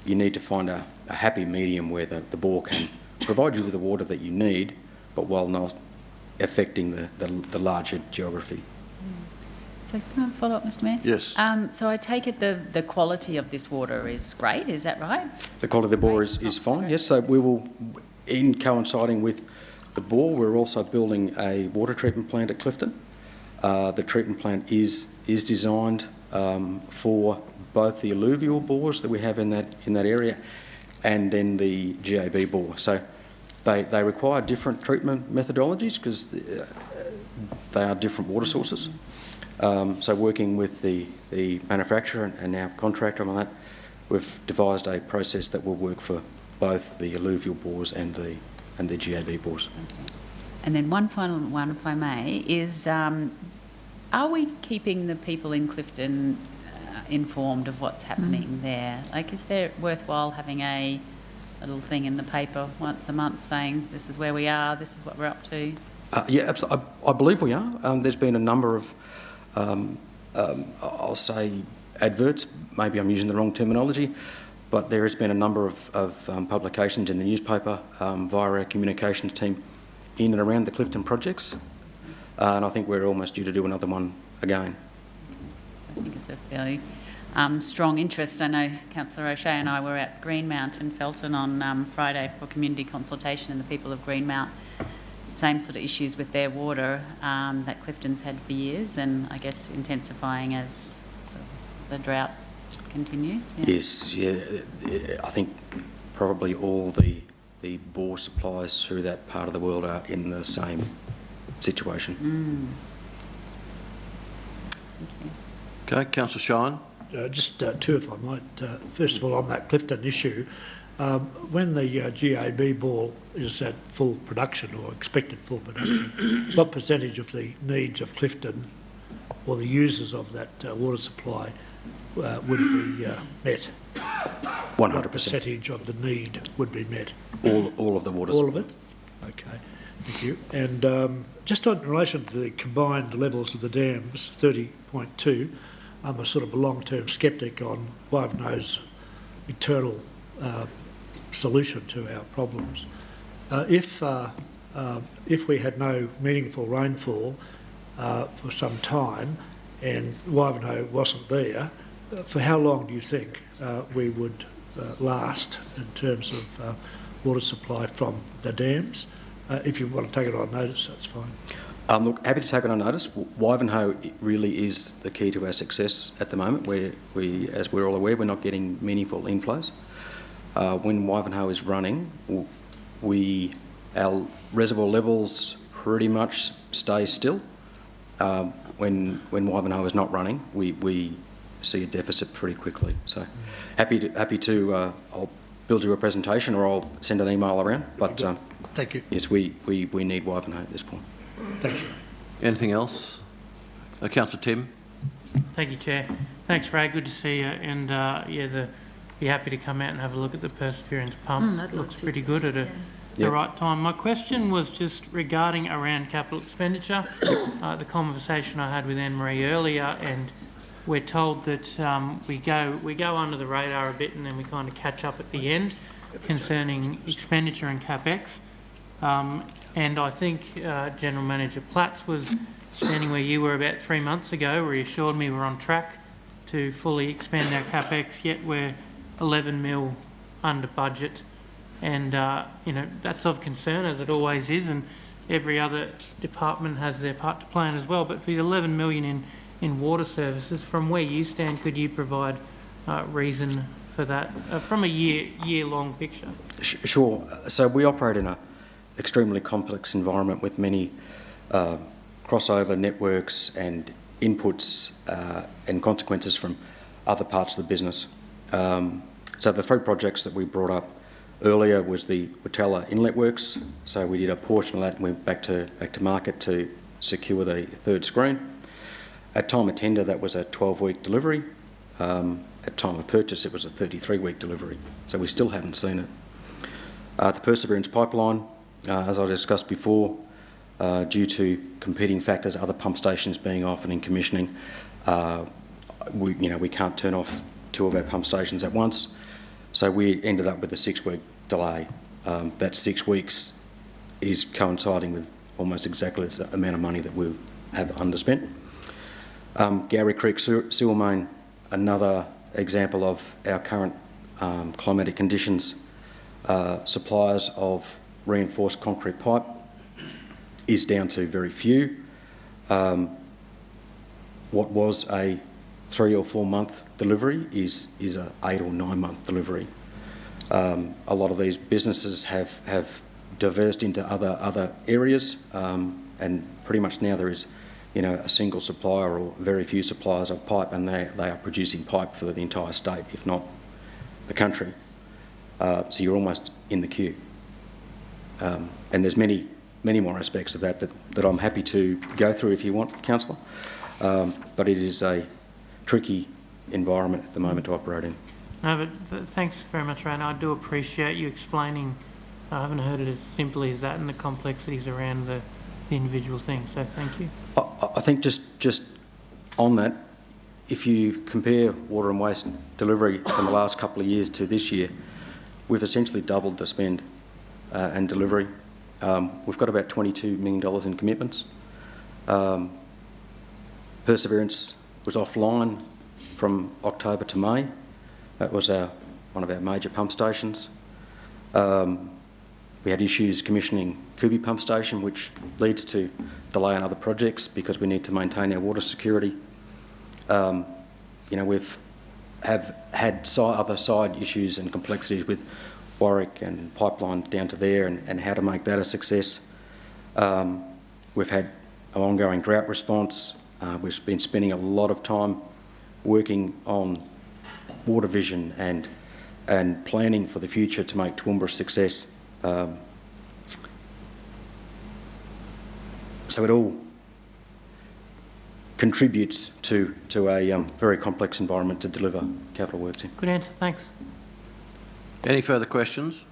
You need to find a happy medium where the bore can provide you with the water that you need, but while not affecting the larger geography. So can I follow up, Mr Mayor? Yes. So I take it the quality of this water is great, is that right? The quality of the bore is fine, yes. So we will, in coinciding with the bore, we're also building a water treatment plant at Clifton. The treatment plant is designed for both the alluvial bores that we have in that area and then the GAB bore. So they require different treatment methodologies because they are different water sources. So working with the manufacturer and our contractor on that, we've devised a process that will work for both the alluvial bores and the GAB bores. Okay. And then one final one, if I may, is are we keeping the people in Clifton informed of what's happening there? Like, is there worthwhile having a little thing in the paper once a month saying this is where we are, this is what we're up to? Yeah, absolutely. I believe we are. There's been a number of, I'll say, adverts. Maybe I'm using the wrong terminology, but there has been a number of publications in the newspaper via our communications team in and around the Clifton projects, and I think we're almost due to do another one again. I think it's a fairly strong interest. I know Councillor O'Shea and I were at Greenmount in Felton on Friday for community consultation, and the people of Greenmount, same sort of issues with their water that Clifton's had for years, and I guess intensifying as sort of the drought continues. Yeah. Yes, yeah. I think probably all the bore suppliers through that part of the world are in the same situation. Okay, Councillor Shine. Just two, if I might. First of all, on that Clifton issue, When the GAB ball is at full production or expected full production, what percentage of the needs of Clifton or the users of that water supply would be met? 100%. What percentage of the need would be met? All of the water. All of it? Okay, thank you. And just in relation to the combined levels of the dams, 30.2, I'm a sort of a long-term sceptic on Wivenhoe's eternal solution to our problems. If we had no meaningful rainfall for some time and Wivenhoe wasn't there, for how long do you think we would last in terms of water supply from the dams? If you want to take it on notice, that's fine. Look, happy to take it on notice. Wivenhoe really is the key to our success at the moment. As we're all aware, we're not getting meaningful inflows. When Wivenhoe is running, our reservoir levels pretty much stay still. When Wivenhoe is not running, we see a deficit pretty quickly. So happy to I'll build you a presentation or I'll send an email around. But thank you. Yes, we need Wivenhoe at this point. Thank you. Anything else? Councillor Tim. Thank you, Chair. Thanks, Ray. Good to see you. And be happy to come out and have a look at the Perseverance pump. I'd Looks love to. pretty good at the right time. My question was just regarding around capital expenditure. The conversation I had with Anne-Marie earlier, and we're told that we go under the radar a bit and then we kind of catch up at the end concerning expenditure and CapEx. And I think General Manager Platts was standing where you were about 3 months ago, where he assured me we're on track to fully expend our CapEx, yet we're 11 mil under budget. And, that's of concern, as it always is, and every other department has their part to play in as well. But for the 11 million in water services, from where you stand, could you provide reason for that from a year-long picture? Sure. So we operate in an extremely complex environment with many crossover networks and inputs and consequences from other parts of the business. So the 3 projects that we brought up earlier was the Watella Inlet Works. So we did a portion of that and went back to market to secure the 3rd screen. At time of tender, that was a 12-week delivery. At time of purchase, it was a 33-week delivery. So we still haven't seen it. The Perseverance pipeline, as I discussed before, due to competing factors, other pump stations being off and in commissioning, we can't turn off 2 of our pump stations at once. So we ended up with a 6-week delay. That 6 weeks is coinciding with almost exactly the amount of money that we have underspent. Gowrie Creek Sewer Main, another example of our current climatic conditions. Suppliers of reinforced concrete pipe is down to very few. What was a 3 or 4 month delivery is a 8 or 9 month delivery. A lot of these businesses have diversed into other areas, and pretty much now there is a single supplier or very few suppliers of pipe, and they are producing pipe for the entire state, if not the country. So you're almost in the queue. And there's many more aspects of that I'm happy to go through if you want, Councillor. But it is a tricky environment at the moment to operate in. No, but thanks very much, Ray. I do appreciate you explaining. I haven't heard it as simply as that and the complexities around the individual things, so thank you. I think just on that, if you compare water and waste delivery from the last couple of years to this year, we've essentially doubled the spend and delivery. We've got about $22 million in commitments. Perseverance was offline from October to May. That was one of our major pump stations. We had issues commissioning Kubi Pump Station, which leads to delay on other projects because we need to maintain our water security. We've had other side issues and complexities with Warwick and pipeline down to there and how to make that a success. We've had an ongoing drought response. We've been spending a lot of time working on water vision and and planning for the future to make Toowoomba a success. So it all contributes to a very complex environment to deliver capital works in. Good answer, thanks. Any further questions?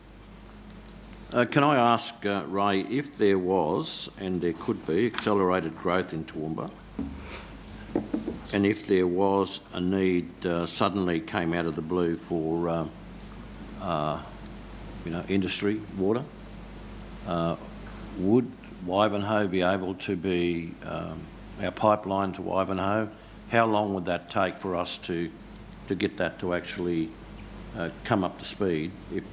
Can I ask, Ray, if there was, and there could be, accelerated growth in Toowoomba, and if there was a need suddenly came out of the blue for, industry, water, would Wivenhoe be able to be our pipeline to Wivenhoe? How long would that take for us to get that to actually come up to speed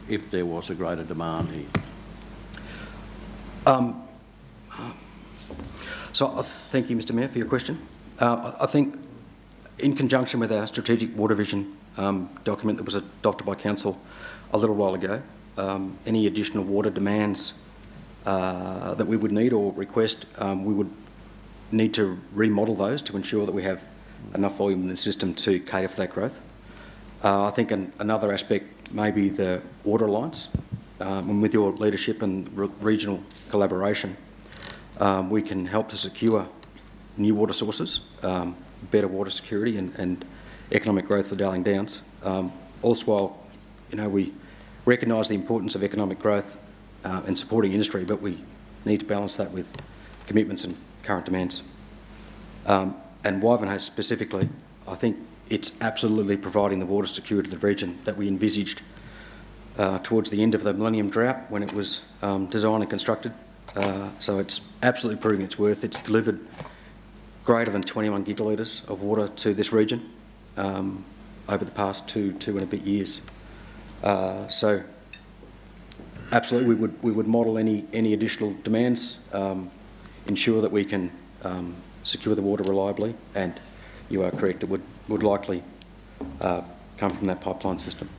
if there was a greater demand here? Thank you, Mr Mayor, for your question. I think in conjunction with our strategic water vision document that was adopted by Council a little while ago, any additional water demands that we would need or request, we would need to remodel those to ensure that we have enough volume in the system to cater for that growth. I think another aspect may be the water lines. And with your leadership and regional collaboration, we can help to secure new water sources, better water security and economic growth for Darling Downs. Also, while we recognise the importance of economic growth and supporting industry, but we need to balance that with commitments and current demands. And Wivenhoe specifically, I think it's absolutely providing the water security to the region that we envisaged towards the end of the Millennium Drought when it was designed and constructed. So it's absolutely proving its worth. It's delivered greater than 21 gigalitres of water to this region over the past two and a bit years. So absolutely we would model any additional demands, ensure that we can secure the water reliably, and you are correct, it would likely come from that pipeline system.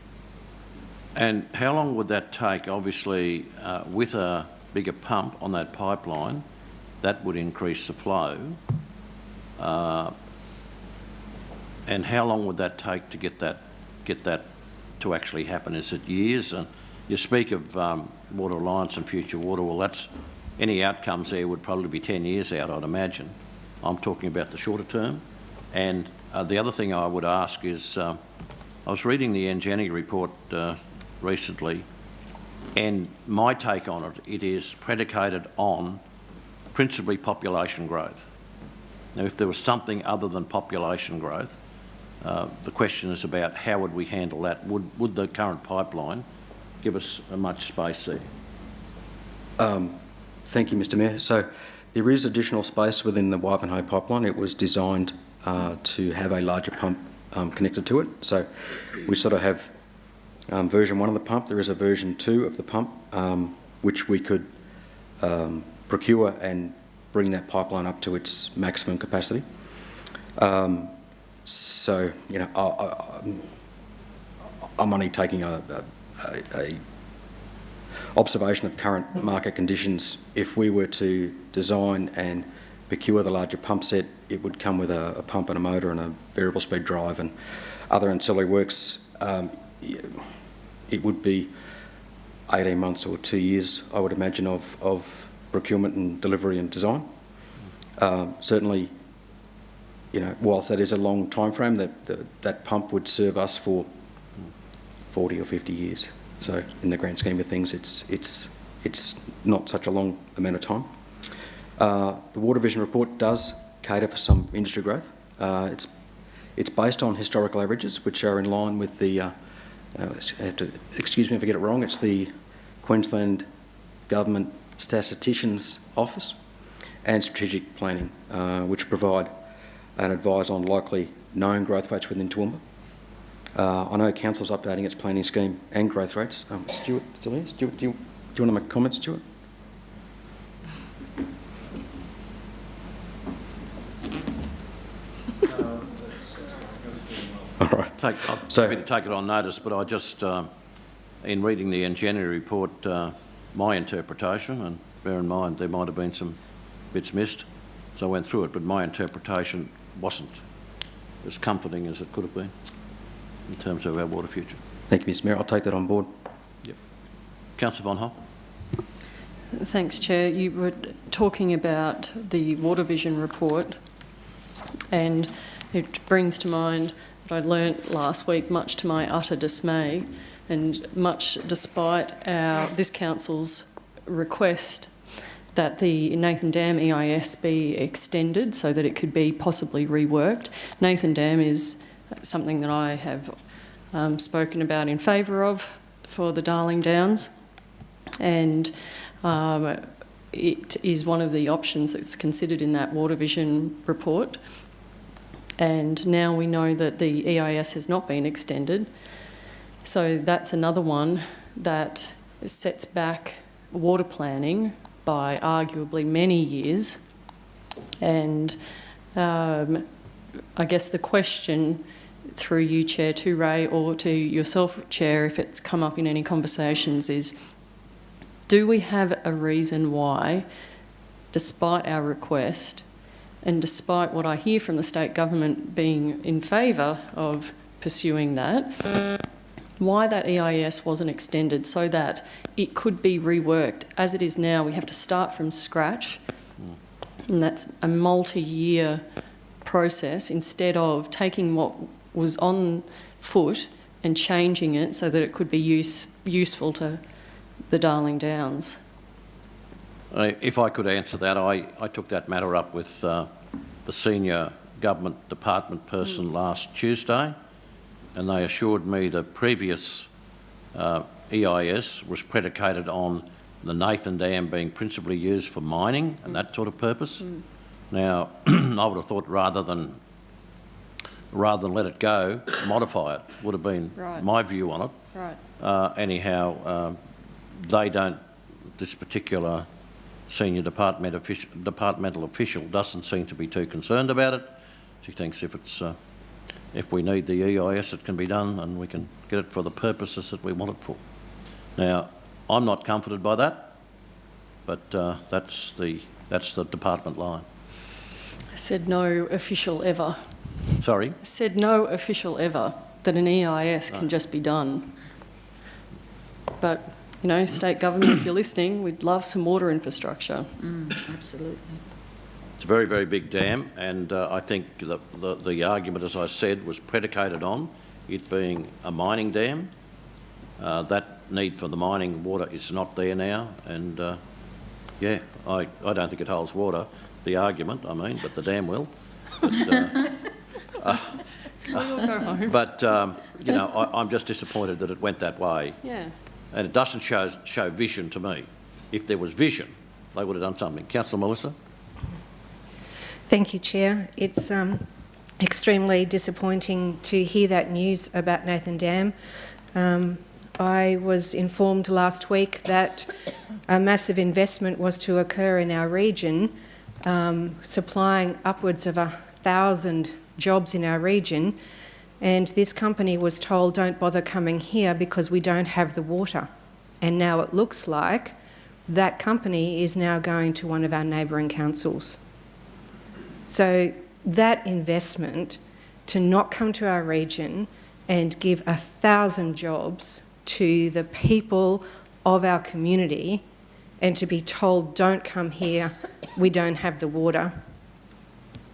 And how long would that take? Obviously, with a bigger pump on that pipeline, that would increase the flow. And how long would that take to get that to actually happen? Is it years? And you speak of Water Alliance and Future Water. Well, that's any outcomes there would probably be 10 years out, I'd imagine. I'm talking about the shorter term. And the other thing I would ask is, I was reading the Engeni report recently, and my take on it, it is predicated on principally population growth. Now, if there was something other than population growth, the question is about how would we handle that? Would the current pipeline give us much space there? Thank you, Mr Mayor. So there is additional space within the Wivenhoe pipeline. It was designed to have a larger pump connected to it. So we sort of have version 1 of the pump. There is a version 2 of the pump, which we could procure and bring that pipeline up to its maximum capacity. So, I'm only taking a observation of current market conditions. If we were to design and procure the larger pump set, it would come with a pump and a motor and a variable speed drive and other ancillary works. It would be 18 months or 2 years, I would imagine, of procurement and delivery and design. Certainly, whilst that is a long time frame, that pump would serve us for 40 or 50 years. So in the grand scheme of things, it's not such a long amount of time. The Water Vision report does cater for some industry growth. It's based on historical averages, which are in line with the, excuse me if I get it wrong, it's the Queensland Government Statisticians Office and Strategic Planning, which provide and advise on likely known growth rates within Toowoomba. I know Council's updating its planning scheme and growth rates. Stuart, still here? Stuart, do you want to make comments, Stuart? All right. I'm happy to take it on notice, but I just, in reading the Engeni report, my interpretation, and bear in mind there might have been some bits missed, so I went through it, but my interpretation wasn't as comforting as it could have been in terms of our water future. Thank you, Mr Mayor. I'll take that on board. Yep. Councillor Von Hoff. Thanks, Chair. You were talking about the Water Vision report, and it brings to mind what I learnt last week, much to my utter dismay, and much despite this council's request that the Nathan Dam EIS be extended so that it could be possibly reworked. Nathan Dam is something that I have spoken about in favour of for the Darling Downs, and it is one of the options that's considered in that Water Vision report. And now we know that the EIS has not been extended. So that's another one that sets back water planning by arguably many years. And I guess the question through you, Chair, to Ray, or to yourself, Chair, if it's come up in any conversations, is do we have a reason why, despite our request, and despite what I hear from the state government being in favour of pursuing that, why that EIS wasn't extended so that it could be reworked? As it is now, we have to start from scratch, and that's a multi-year process, instead of taking what was on foot and changing it so that it could be useful to the Darling Downs. If I could answer that, I took that matter up with the senior government department person last Tuesday, and they assured me the previous EIS was predicated on the Nathan Dam being principally used for mining and that sort of purpose. Now, I would have thought rather than let it go, modify it, would have been my view on it. Right. Anyhow, this particular senior departmental official doesn't seem to be too concerned about it. She thinks if we need the EIS, it can be done and we can get it for the purposes that we want it for. Now, I'm not comforted by that, but that's the department line. I said no official ever. Sorry? I said no official ever that an EIS can just be done. But, you know, state government, if you're listening, we'd love some water infrastructure. Absolutely. It's a very, very big dam, and I think the argument, as I said, was predicated on it being a mining dam. That need for the mining water is not there now, and yeah, I don't think it holds water, the argument, I mean, but the dam will. But, We'll go home. but you know, I'm just disappointed that it went that way. Yeah. And it doesn't show vision to me. If there was vision, they would have done something. Councillor Melissa? Thank you, Chair. It's extremely disappointing to hear that news about Nathan Dam. I was informed last week that a massive investment was to occur in our region, supplying upwards of 1,000 jobs in our region, and this company was told, don't bother coming here because we don't have the water. And now it looks like that company is now going to one of our neighbouring councils. So that investment to not come to our region and give 1,000 jobs to the people of our community, and to be told, don't come here, we don't have the water,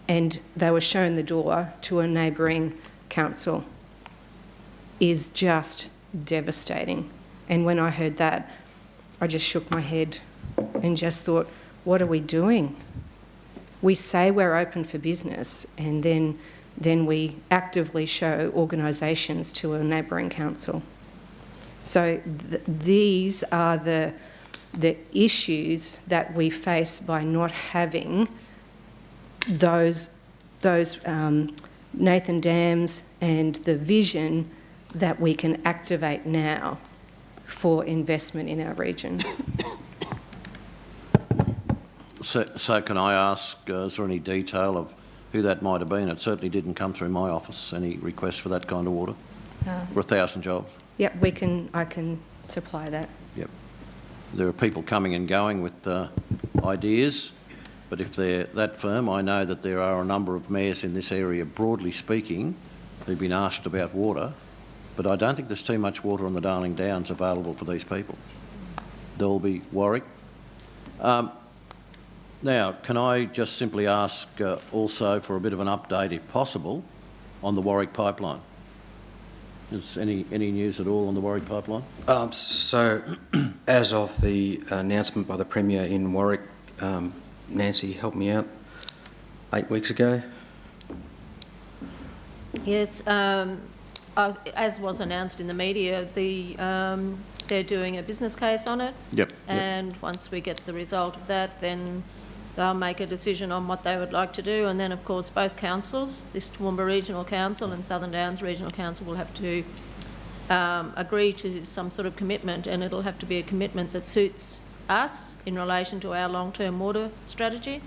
and they were shown the door to a neighbouring council, is just devastating. And when I heard that, I just shook my head and just thought, what are we doing? We say we're open for business, and then we actively show organisations to a neighbouring council. So these are the issues that we face by not having those Nathan Dams and the vision that we can activate now for investment in our region. So can I ask, is there any detail of who that might have been? It certainly didn't come through my office, any request for that kind of water, for 1,000 jobs. Yep, I can supply that. Yep. There are people coming and going with ideas, but if they're that firm, I know that there are a number of mayors in this area, broadly speaking, who've been asked about water, but I don't think there's too much water on the Darling Downs available for these people. Dalby, Warwick. Now, can I just simply ask also for a bit of an update, if possible, on the Warwick pipeline? Is any news at all on the Warwick pipeline? So, as of the announcement by the Premier in Warwick, Nancy helped me out 8 weeks ago. Yes, as was announced in the media, they're doing a business case on it. Yep. And once we get the result of that, then they'll make a decision on what they would like to do. And then, of course, both councils, this Toowoomba Regional Council and Southern Downs Regional Council, will have to agree to some sort of commitment, and it'll have to be a commitment that suits us in relation to our long-term water strategy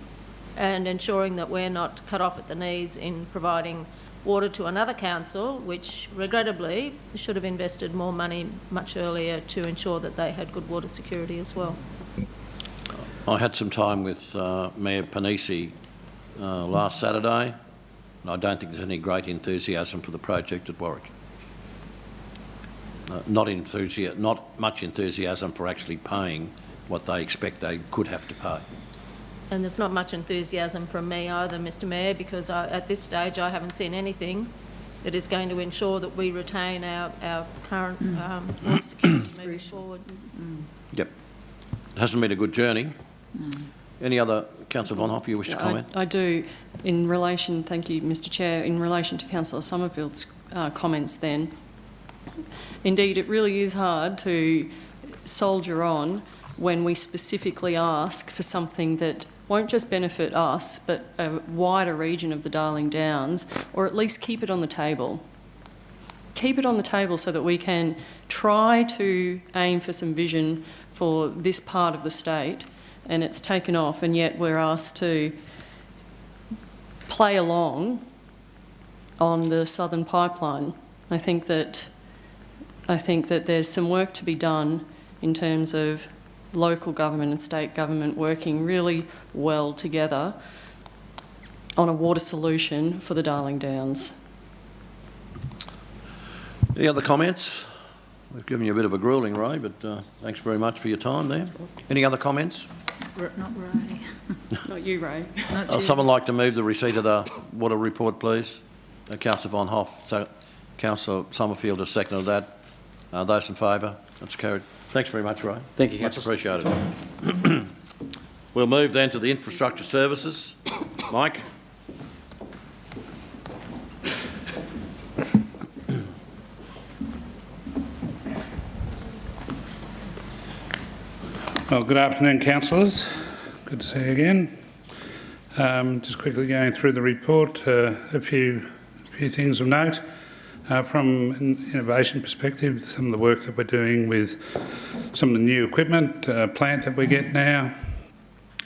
and ensuring that we're not cut off at the knees in providing water to another council, which regrettably should have invested more money much earlier to ensure that they had good water security as well. I had some time with Mayor Panisi last Saturday, and I don't think there's any great enthusiasm for the project at Warwick. Not much enthusiasm for actually paying what they expect they could have to pay. And there's not much enthusiasm from me either, Mr Mayor, because at this stage I haven't seen anything that is going to ensure that we retain our current water security moving forward. Yep. It hasn't been a good journey. Any other, Councillor Von Hoff, you wish to comment? I do. In relation, thank you, Mr Chair, in relation to Councillor Summerfield's comments then, indeed it really is hard to soldier on when we specifically ask for something that won't just benefit us, but a wider region of the Darling Downs, or at least keep it on the table. Keep it on the table so that we can try to aim for some vision for this part of the state, and it's taken off, and yet we're asked to play along on the Southern Pipeline. I think that there's some work to be done in terms of local government and state government working really well together on a water solution for the Darling Downs. Any other comments? We've given you a bit of a gruelling, Ray, but thanks very much for your time there. Any other comments? Not Ray. Not you, Ray. Not you. Someone like to move the receipt of the water report, please? Councillor Von Hoff. So, Councillor Summerfield has seconded that. Those in favour? That's carried. Thanks very much, Ray. Thank you, Much Councillor. appreciated. We'll move then to the infrastructure services. Mike? Well, good afternoon, councillors. Good to see you again. Just quickly going through the report, a few things of note. From an innovation perspective, some of the work that we're doing with some of the new equipment, plant that we get now,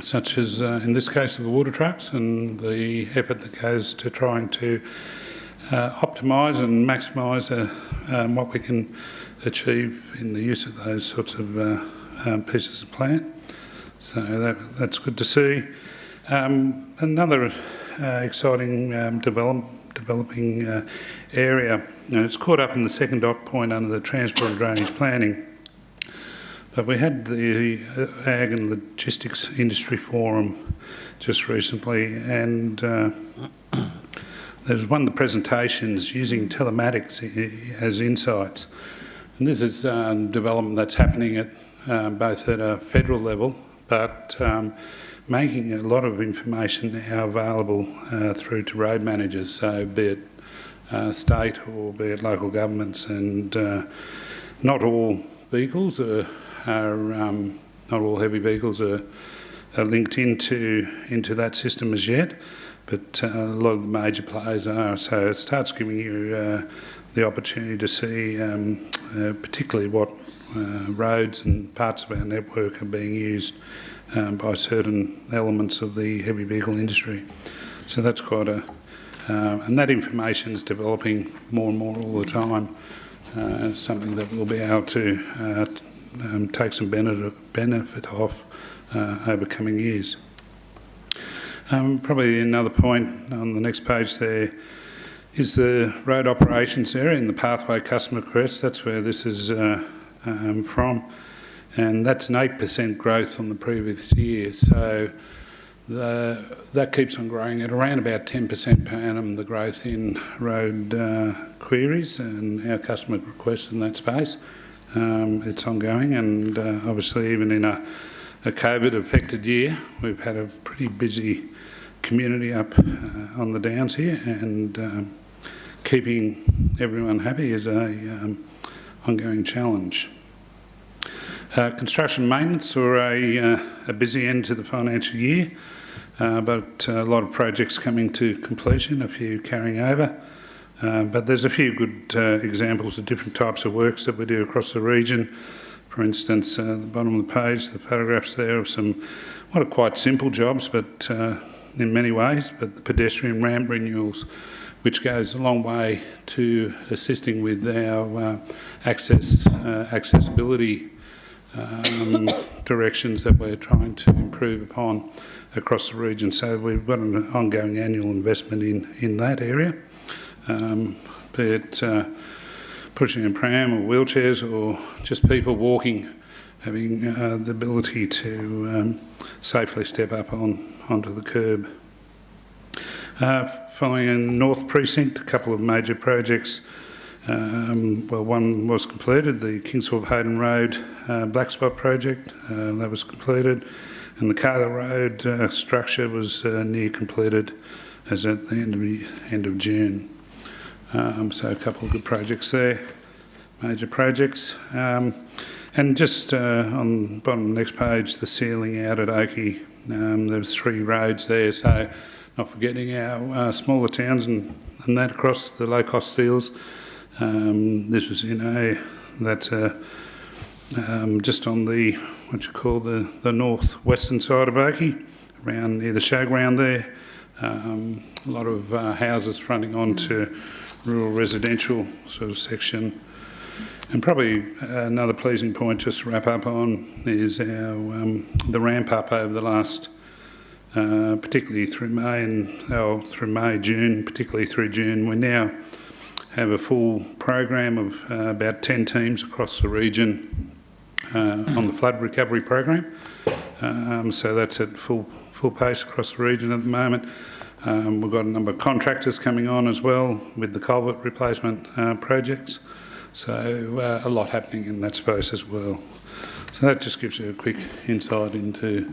such as in this case of the water trucks, and the effort that goes to trying to optimise and maximise what we can achieve in the use of those sorts of pieces of plant. So that's good to see. Another exciting developing area, and it's caught up in the second dot point under the transport and drainage planning. But we had the Ag and Logistics Industry Forum just recently, and there was one of the presentations using telematics as insights. And this is development that's happening at both at a federal level, but making a lot of information now available through to road managers, so be it state or be it local governments, and not all vehicles not all heavy vehicles are linked into that system as yet, but a lot of the major players are. So it starts giving you the opportunity to see particularly what roads and parts of our network are being used by certain elements of the heavy vehicle industry. So that's quite and that information is developing more and more all the time. It's something that we'll be able to take some benefit off over coming years. Probably another point on the next page there is the road operations area in the pathway customer crest. That's where this is from, and that's an 8% growth on the previous year. So that keeps on growing at around about 10% per annum, the growth in road queries and our customer requests in that space. It's ongoing, and obviously even in a COVID-affected year, we've had a pretty busy community up on the downs here, and keeping everyone happy is a ongoing challenge. Construction maintenance were a busy end to the financial year, but a lot of projects coming to completion, a few carrying over. But there's a few good examples of different types of works that we do across the region. For instance, at the bottom of the page, the photographs there of some what are quite simple jobs, but in many ways, but the pedestrian ramp renewals, which goes a long way to assisting with our accessibility directions that we're trying to improve upon across the region. So we've got an ongoing annual investment in that area, be it pushing a pram or wheelchairs or just people walking, having the ability to safely step up onto the curb. Following in North Precinct, a couple of major projects. One was completed, the Kingsthorpe Hayden Road Black Spot project, that was completed, and the Carla Road structure was near completed as at the end of June. So a couple of good projects there, major projects. And just on the bottom of the next page, the ceiling out at Oakey, there's 3 roads there, so not forgetting our smaller towns and that across the low-cost seals. This was that's just on the, the north-western side of Oakey, around near the showground there. A lot of houses fronting onto rural residential sort of section. And probably another pleasing point just to wrap up on is our the ramp up over the last, particularly through June, particularly through June. We now have a full program of about 10 teams across the region on the flood recovery program. So that's at full pace across the region at the moment. We've got a number of contractors coming on as well with the culvert replacement projects. So a lot happening in that space as well. So that just gives you a quick insight into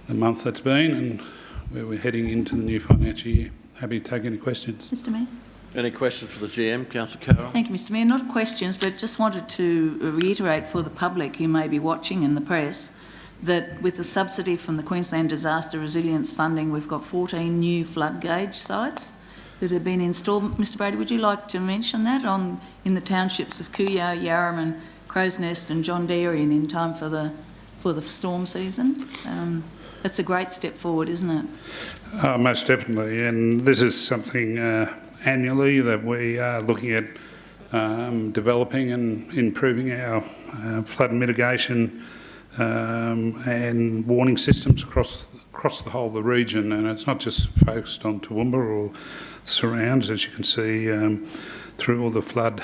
the month that's been and where we're heading into the new financial year. Happy to take any questions. Mr Mayor. Any questions for the GM? Councillor Carroll. Thank you, Mr Mayor. Not questions, but just wanted to reiterate for the public who may be watching in the press that with the subsidy from the Queensland Disaster Resilience Funding, we've got 14 new flood gauge sites that have been installed. Mr Brady, would you like to mention that in the townships of Cooyar, Yarram, Crow's Nest and John Darien in time for the storm season? That's a great step forward, isn't it? Oh, most definitely, and this is something annually that we are looking at developing and improving our flood mitigation and warning systems across the whole of the region, and it's not just focused on Toowoomba or surrounds, as you can see through all the flood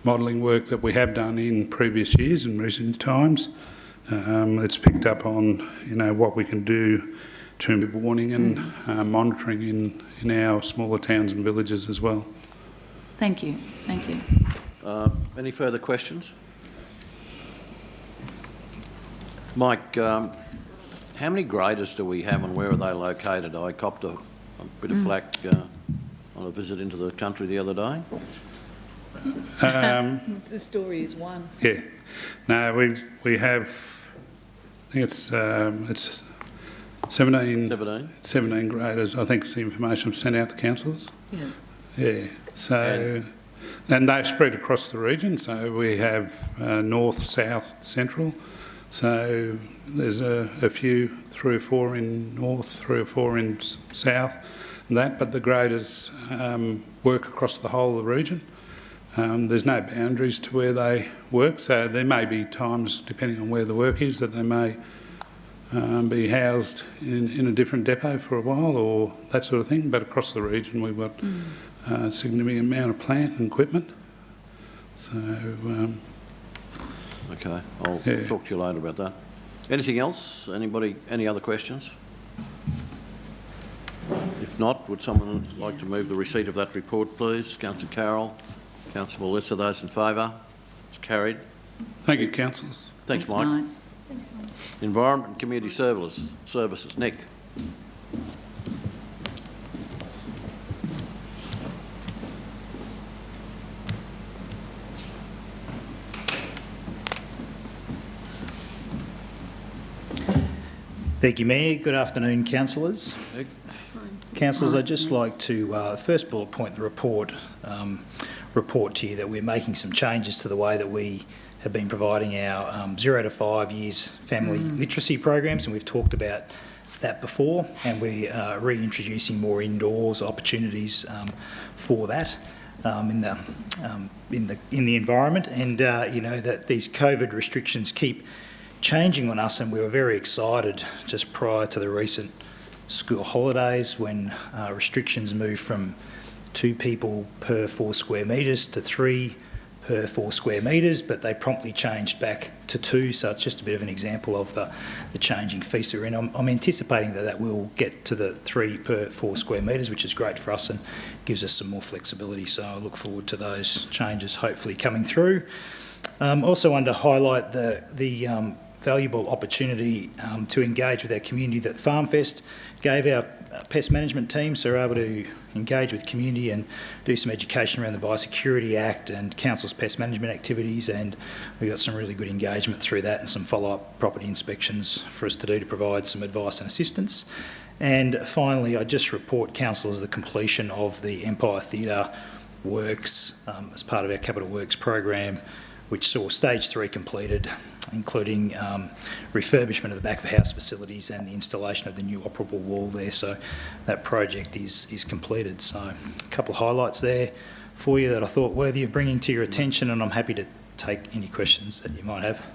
modelling work that we have done in previous years and recent times. It's picked up on what we can do to improve warning and monitoring in our smaller towns and villages as well. Thank you. Thank you. Any further questions? Mike, how many graders do we have and where are they located? I copped a bit of flack on a visit into the country the other day. The story is one. Yeah. No, we have, I think it's 17 graders. I think it's the information I've sent out to councillors. Yeah. Yeah. So, and they're spread across the region. So we have north, south, central. So there's a few, 3 or 4 in north, 3 or 4 in south, and that. But the graders work across the whole of the region. There's no boundaries to where they work. So there may be times, depending on where the work is, that they may be housed in a different depot for a while or that sort of thing. But across the region we've got a significant amount of plant and equipment. So, okay, I'll talk to you later about that. Anything else? Anybody, any other questions? If not, would someone like to move the receipt of that report, please? Councillor Carroll, Councillor Melissa, those in favour? It's carried. Thank you, councillors. Thanks, Mike. Environment and Community Services. Nick. Thank you, Mayor. Good afternoon, councillors. Councillors, I'd just like to first bullet point the report to you that we're making some changes to the way that we have been providing our 0 to 5 years family literacy programs, and we've talked about that before, and we are reintroducing more indoors opportunities for that in the environment, and you know that these COVID restrictions keep changing on us, and we were very excited just prior to the recent school holidays when restrictions moved from 2 people per 4 square metres to 3 per 4 square metres, but they promptly changed back to 2, so it's just a bit of an example of the changing FISA, and I'm anticipating that will get to the 3 per 4 square metres, which is great for us and gives us some more flexibility, so I look forward to those changes hopefully coming through. Also want to highlight the valuable opportunity to engage with our community that FarmFest gave our pest management team, so we're able to engage with community and do some education around the Biosecurity Act and Council's pest management activities, and we got some really good engagement through that and some follow-up property inspections for us to do to provide some advice and assistance. And finally, I just report councillors the completion of the Empire Theatre works as part of our Capital Works program, which saw stage 3 completed, including refurbishment of the back of house facilities and the installation of the new operable wall there. So that project is completed. So a couple of highlights there for you that I thought worthy of bringing to your attention, and I'm happy to take any questions that you might have.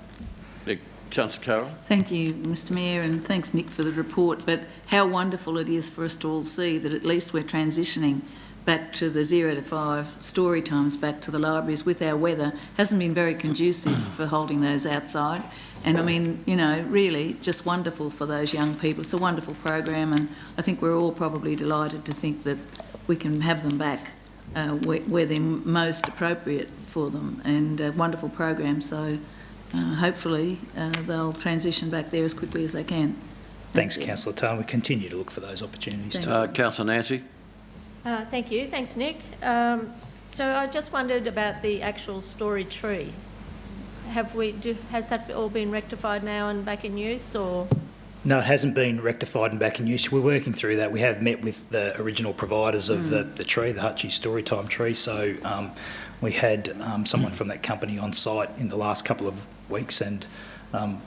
Councillor Carroll. Thank you, Mr Mayor, and thanks, Nick, for the report. But how wonderful it is for us to all see that at least we're transitioning back to the 0 to 5 story times, back to the libraries with our weather. Hasn't been very conducive for holding those outside. And I mean, you know, really just wonderful for those young people. It's a wonderful program, and I think we're all probably delighted to think that we can have them back where they're most appropriate for them, and a wonderful program. So hopefully they'll transition back there as quickly as they can. Thanks, Councillor Tan. We continue to look for those opportunities. Councillor Nancy. Thank you. Thanks, Nick. So I just wondered about the actual story tree. Has that all been rectified now and back in use, or? No, it hasn't been rectified and back in use. We're working through that. We have met with the original providers of the tree, the Hutchie Storytime tree. So we had someone from that company on site in the last couple of weeks, and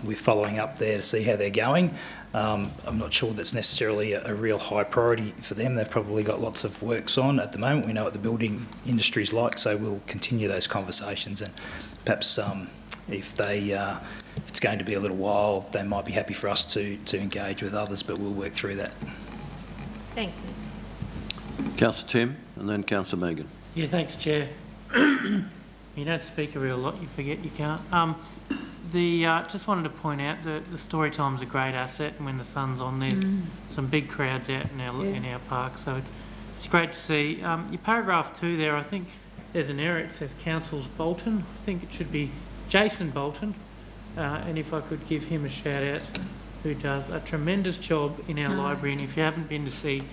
we're following up there to see how they're going. I'm not sure that's necessarily a real high priority for them. They've probably got lots of works on at the moment. We know what the building industry's like, so we'll continue those conversations, and perhaps if it's going to be a little while, they might be happy for us to engage with others, but we'll work through that. Thanks, Nick. Councillor Tim, and then Councillor Megan. Yeah, thanks, Chair. You don't speak a real lot, you forget you can't. Just wanted to point out that the story time's a great asset, and when the sun's on, there's some big crowds out in our park, so it's great to see. Your paragraph 2 there, I think there's an error. It says Councillors Bolton. I think it should be Jason Bolton, and if I could give him a shout out, who does a tremendous job in our library, and if you haven't been to see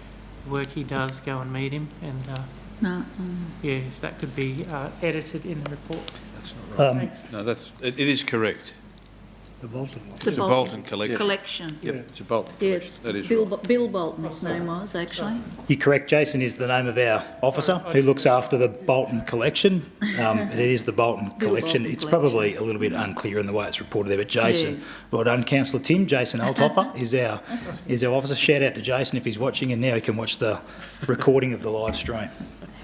the work he does, go and meet him, and yeah, if that could be edited in the report. That's not right. No, it is correct. The Bolton one. It's a Bolton collection. Collection. Yep, it's a Bolton Yes, collection. That is Bill, right. Bill Bolton, his name was, actually. You're correct. Jason is the name of our officer who looks after the Bolton collection. It is the Bolton collection. Bolton It's collection. probably a little bit unclear in the way it's reported there, but Jason, Yes. well done, Councillor Tim. Jason Althofer is our officer. Shout out to Jason if he's watching, and now he can watch the recording of the live stream.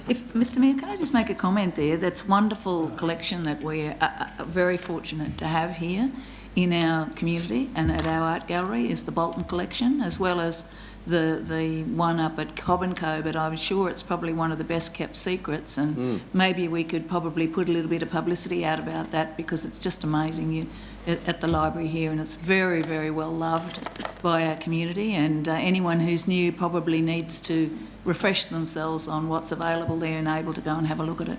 Mr Mayor, can I just make a comment there? That's a wonderful collection that we're very fortunate to have here. in our community and at our art gallery is the Bolton collection, as well as the one up at Cobb & Co, but I'm sure it's probably one of the best kept secrets, and maybe we could probably put a little bit of publicity out about that, because it's just amazing at the library here, and it's very, very well loved by our community, and anyone who's new probably needs to refresh themselves on what's available there and able to go and have a look at it.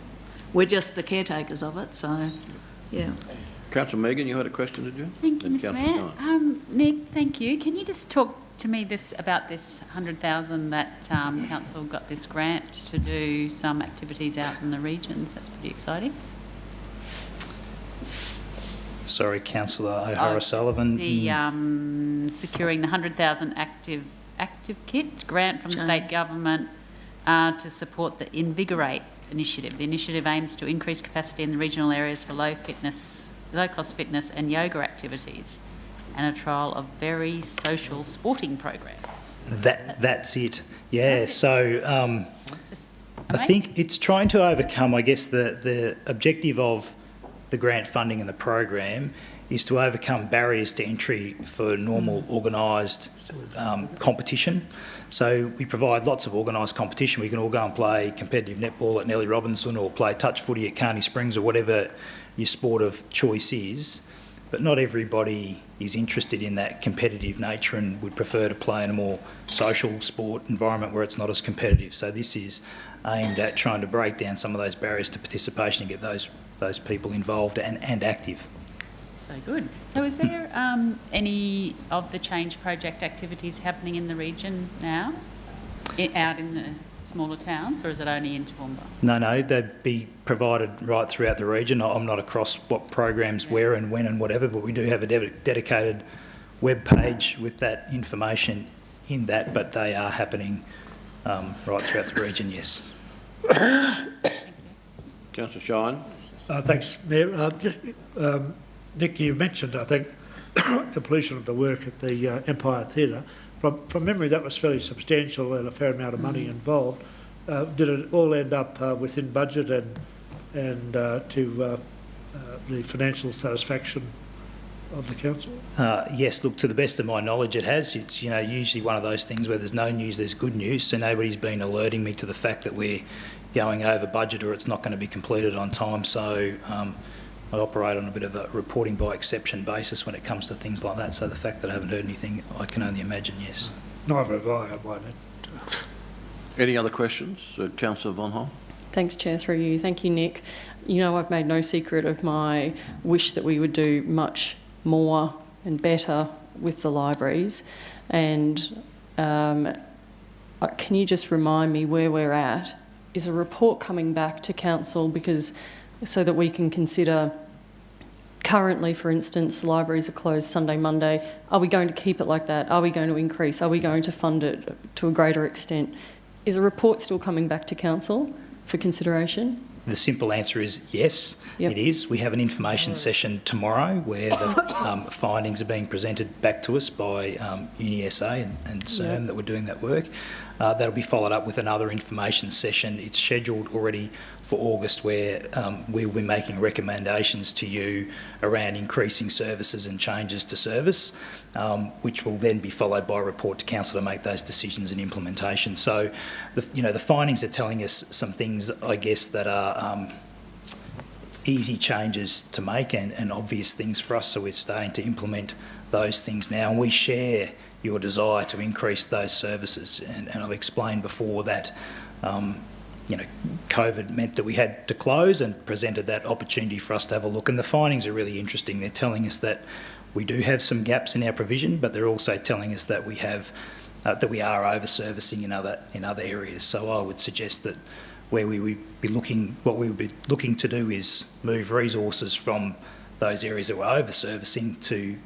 We're just the caretakers of it, so yeah. Councillor Megan, you had a question, did you? Thank you, Then Mr Councillor Mayor. Stein. Nick, thank you. Can you just talk to me about this 100,000 that council got this grant to do some activities out in the regions? That's pretty exciting. Sorry, Councillor O'Hara-Sullivan. The securing the 100,000 active kit grant from the state government to support the Invigorate initiative. The initiative aims to increase capacity in the regional areas for low-cost fitness and yoga activities, and a trial of very social sporting programs. That's it. Yeah. So I think it's trying to overcome, I guess, the objective of the grant funding and the program is to overcome barriers to entry for normal organised competition. So we provide lots of organised competition. We can all go and play competitive netball at Nellie Robinson, or play touch footy at Carney Springs, or whatever your sport of choice is. But not everybody is interested in that competitive nature and would prefer to play in a more social sport environment where it's not as competitive. So this is aimed at trying to break down some of those barriers to participation and get those people involved and active. So good. So is there any of the change project activities happening in the region now, out in the smaller towns, or is it only in Toowoomba? No, they'd be provided right throughout the region. I'm not across what programs where and when and whatever, but we do have a dedicated web page with that information in that, but they are happening right throughout the region, yes. Councillor Shine. Thanks, Mayor. Nick, you mentioned, I think, completion of the work at the Empire Theatre. From memory, that was fairly substantial and a fair amount of money involved. Did it all end up within budget and to the financial satisfaction of the council? Yes, look, to the best of my knowledge, it has. It's usually one of those things where there's no news, there's good news. So nobody's been alerting me to the fact that we're going over budget or it's not going to be completed on time. So I operate on a bit of a reporting by exception basis when it comes to things like that. So the fact that I haven't heard anything, I can only imagine, yes. Neither have I, might add. Any other questions? Councillor Von Holm. Thanks, Chair, through you. Thank you, Nick. You know, I've made no secret of my wish that we would do much more and better with the libraries. And can you just remind me where we're at? Is a report coming back to council so that we can consider? Currently, for instance, libraries are closed Sunday, Monday. Are we going to keep it like that? Are we going to increase? Are we going to fund it to a greater extent? Is a report still coming back to council for consideration? The simple answer is yes, It is. We have an information session tomorrow where the findings are being presented back to us by UniSA and CERM that we're doing that work. That'll be followed up with another information session. It's scheduled already for August, where we'll be making recommendations to you around increasing services and changes to service, which will then be followed by a report to council to make those decisions and implementation. So, the findings are telling us some things, I guess, that are easy changes to make and obvious things for us. So we're starting to implement those things now, and we share your desire to increase those services. And I've explained before that, COVID meant that we had to close and presented that opportunity for us to have a look. And the findings are really interesting. They're telling us that we do have some gaps in our provision, but they're also telling us that we have that we are over-servicing in other areas. So I would suggest that what we would be looking to do is move resources from those areas that we're over-servicing to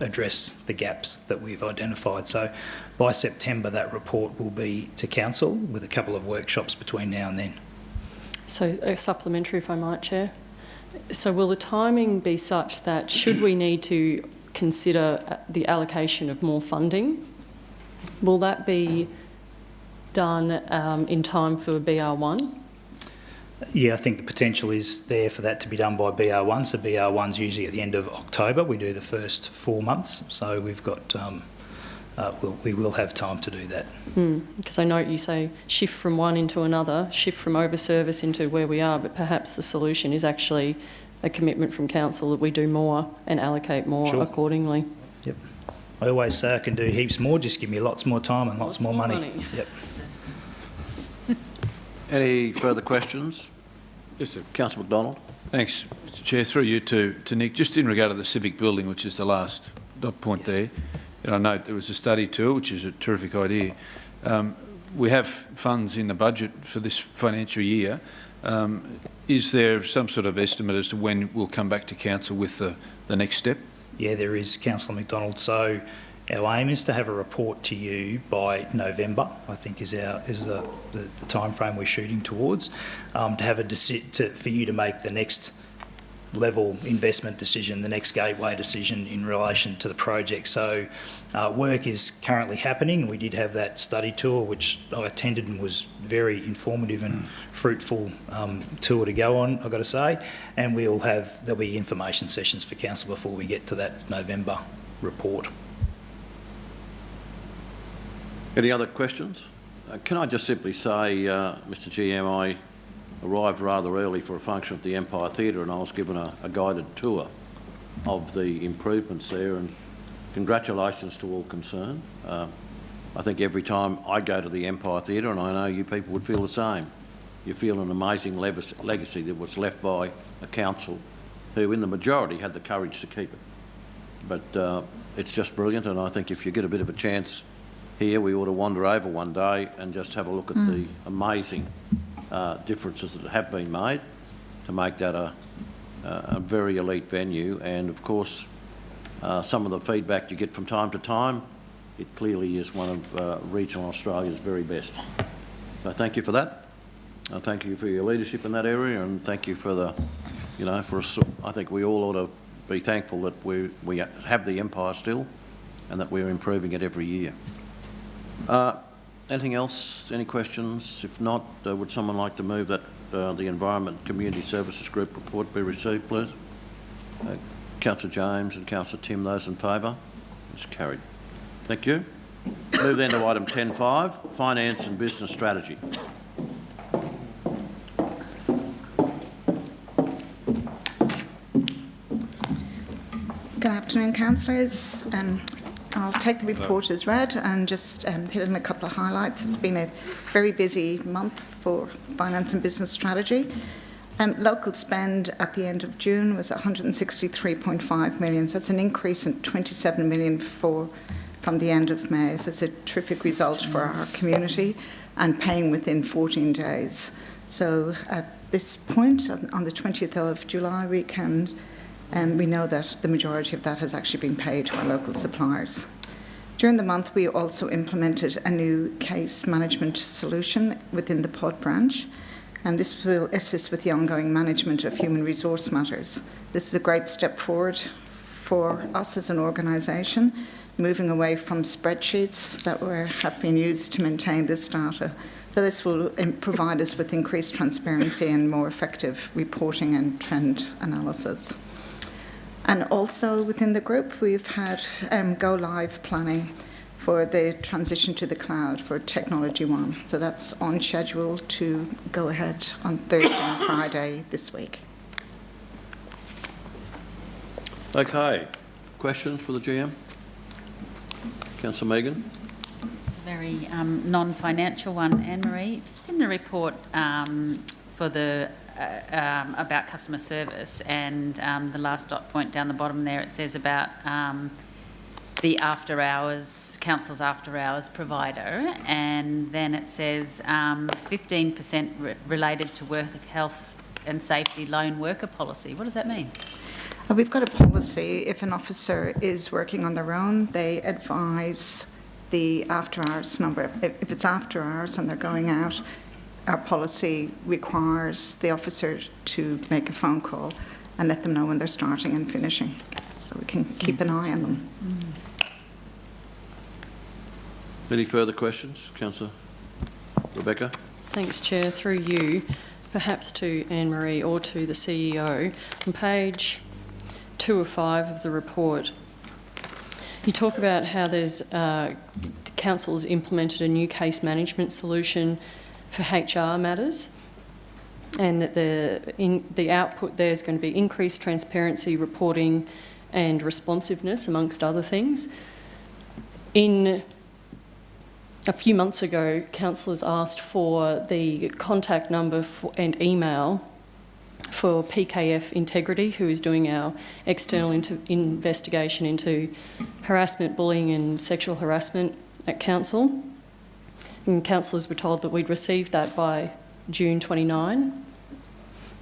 address the gaps that we've identified. So by September, that report will be to council with a couple of workshops between now and then. So supplementary, if I might, Chair. So will the timing be such that should we need to consider the allocation of more funding, will that be done in time for BR1? Yeah, I think the potential is there for that to be done by BR1. So BR1's usually at the end of October. We do the first 4 months, so we've got we will have time to do that. Because I note you say shift from one into another, shift from over-service into where we are, but perhaps the solution is actually a commitment from council that we do more and allocate more accordingly. Yep. I always say I can do heaps more, just give me lots more time and lots more money. Yep. Any further questions? Councillor McDonald. Thanks, Mr. Chair. Through you to Nick, just in regard to the civic building, which is the last dot point there, and I note there was a study tour, which is a terrific idea. We have funds in the budget for this financial year. Is there some sort of estimate as to when we'll come back to council with the next step? Yeah, there is, Councillor McDonald. So our aim is to have a report to you by November, I think is the time frame we're shooting towards, to have for you to make the next level investment decision, the next gateway decision in relation to the project. So work is currently happening. We did have that study tour, which I attended and was very informative and fruitful tour to go on, I've got to say. And there'll be information sessions for council before we get to that November report. Any other questions? Can I just simply say, Mr GM, I arrived rather early for a function at the Empire Theatre and I was given a guided tour of the improvements there, and congratulations to all concerned. I think every time I go to the Empire Theatre, and I know you people would feel the same, you feel an amazing legacy that was left by a council who in the majority had the courage to keep it. But it's just brilliant, and I think if you get a bit of a chance here, we ought to wander over one day and just have a look at the amazing differences that have been made to make that a very elite venue. And of course, some of the feedback you get from time to time, it clearly is one of regional Australia's very best. So thank you for that. Thank you for your leadership in that area, and thank you for the, for us. I think we all ought to be thankful that we have the Empire still, and that we're improving it every year. Anything else? Any questions? If not, would someone like to move that the Environment Community Services Group report be received, please? Councillor James and Councillor Tim, those in favour? It's carried. Thank you. Move then to item 10.5, Finance and Business Strategy. Good afternoon, councillors. I'll take the report as read and just hit on a couple of highlights. It's been a very busy month for finance and business strategy. Local spend at the end of June was 163.5 million. So that's an increase in 27 million from the end of May. So it's a terrific result for our community and paying within 14 days. So at this point, on the 20th of July, we know that the majority of that has actually been paid to our local suppliers. During the month, we also implemented a new case management solution within the POD branch, and this will assist with the ongoing management of human resource matters. This is a great step forward for us as an organisation, moving away from spreadsheets that have been used to maintain this data. So this will provide us with increased transparency and more effective reporting and trend analysis. And also within the group, we've had go live planning for the transition to the cloud for Technology One. So that's on schedule to go ahead on Thursday and Friday this week. Okay. Questions for the GM? Councillor Megan? It's a very non-financial one, Anne-Marie. Just in the report for the about customer service, and the last dot point down the bottom there, it says about the after-hours, council's after-hours provider, and then it says 15% related to work health and safety lone worker policy. What does that mean? We've got a policy. If an officer is working on their own, they advise the after-hours number. If it's after hours and they're going out, our policy requires the officer to make a phone call and let them know when they're starting and finishing, so we can keep an eye on them. Any further questions? Councillor Rebecca? Thanks, Chair. Through you, perhaps to Anne-Marie or to the CEO, on page 2 of 5 of the report, you talk about how there's the council's implemented a new case management solution for HR matters, and that the output there is going to be increased transparency, reporting and responsiveness, amongst other things. A few months ago, councillors asked for the contact number and email for PKF Integrity, who is doing our external investigation into harassment, bullying and sexual harassment at council. And councillors were told that we'd received that by June 29.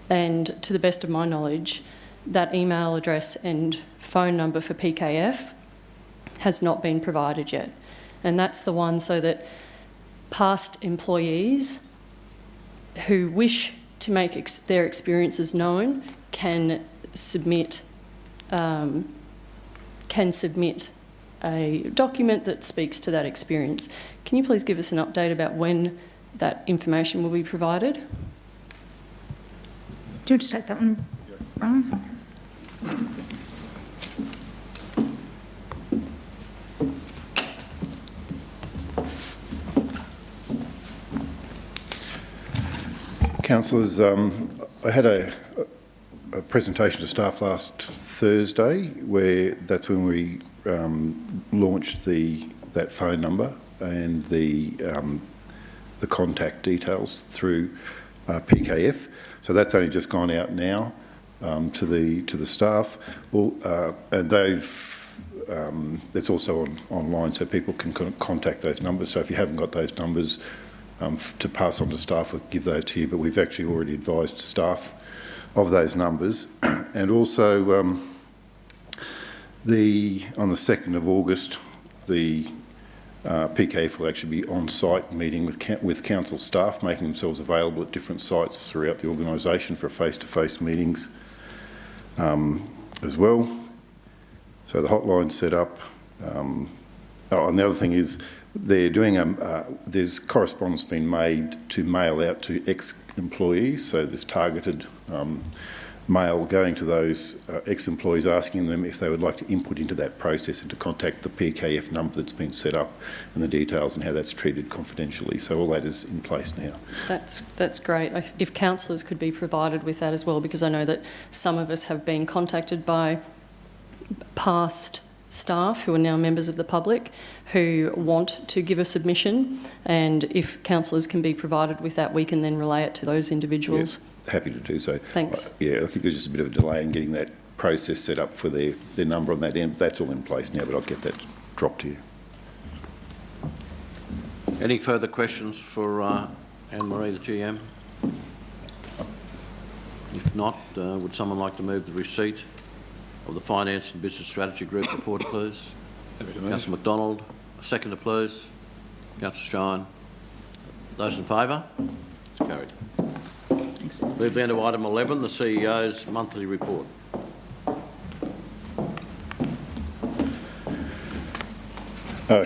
And to the best of my knowledge, that email address and phone number for PKF has not been provided yet. And that's the one so that past employees who wish to make their experiences known can submit a document that speaks to that experience. Can you please give us an update about when that information will be provided? Do you want to take that one, Brian? Councillors, I had a presentation to staff last Thursday where that's when we launched that phone number and the contact details through PKF. So that's only just gone out now to the staff. Well, and it's also online, so people can contact those numbers. So if you haven't got those numbers to pass on to staff, we'll give those to you. But we've actually already advised staff of those numbers, and also on the 2nd of August, the PKF will actually be on site meeting with council staff, making themselves available at different sites throughout the organisation for face-to-face meetings as well. So the hotline's set up. And the other thing is they're doing there's correspondence being made to mail out to ex-employees. So there's targeted mail going to those ex-employees asking them if they would like to input into that process and to contact the PKF number that's been set up and the details and how that's treated confidentially. So all that is in place now. That's great. If councillors could be provided with that as well, because I know that some of us have been contacted by past staff who are now members of the public who want to give a submission, and if councillors can be provided with that, we can then relay it to those individuals. Yes. Happy to do so. Thanks. Yeah, I think there's just a bit of a delay in getting that process set up for their number on that end. That's all in place now, but I'll get that dropped to you. Any further questions for Anne-Marie, the GM? If not, would someone like to move the receipt of the Finance and Business Strategy Group report, please? Councillor McDonald. Seconder, please. Councillor Shine. Those in favour? It's carried. Move down to item 11, the CEO's monthly report.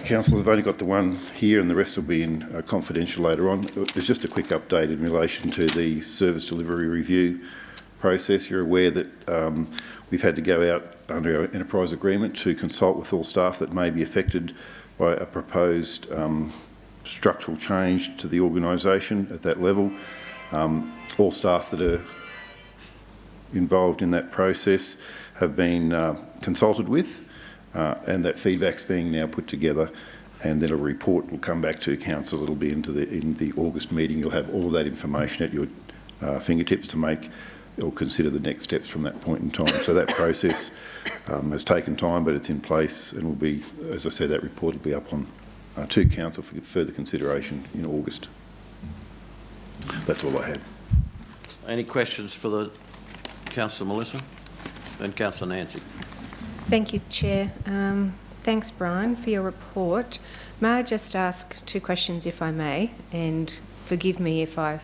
Council, I've only got the one here and the rest will be in confidential later on. There's just a quick update in relation to the service delivery review process. You're aware that we've had to go out under our enterprise agreement to consult with all staff that may be affected by a proposed structural change to the organisation at that level. All staff that are involved in that process have been consulted with, and that feedback's being now put together, and then a report will come back to council. It'll be in the August meeting. You'll have all of that information at your fingertips to make or consider the next steps from that point in time. So that process has taken time, but it's in place, and will be, as I said, that report will be up on to council for further consideration in August. That's all I had. Any questions for the Councillor Melissa and Councillor Nancy? Thank you, Chair. Thanks, Brian, for your report. May I just ask two questions, if I may, and forgive me if I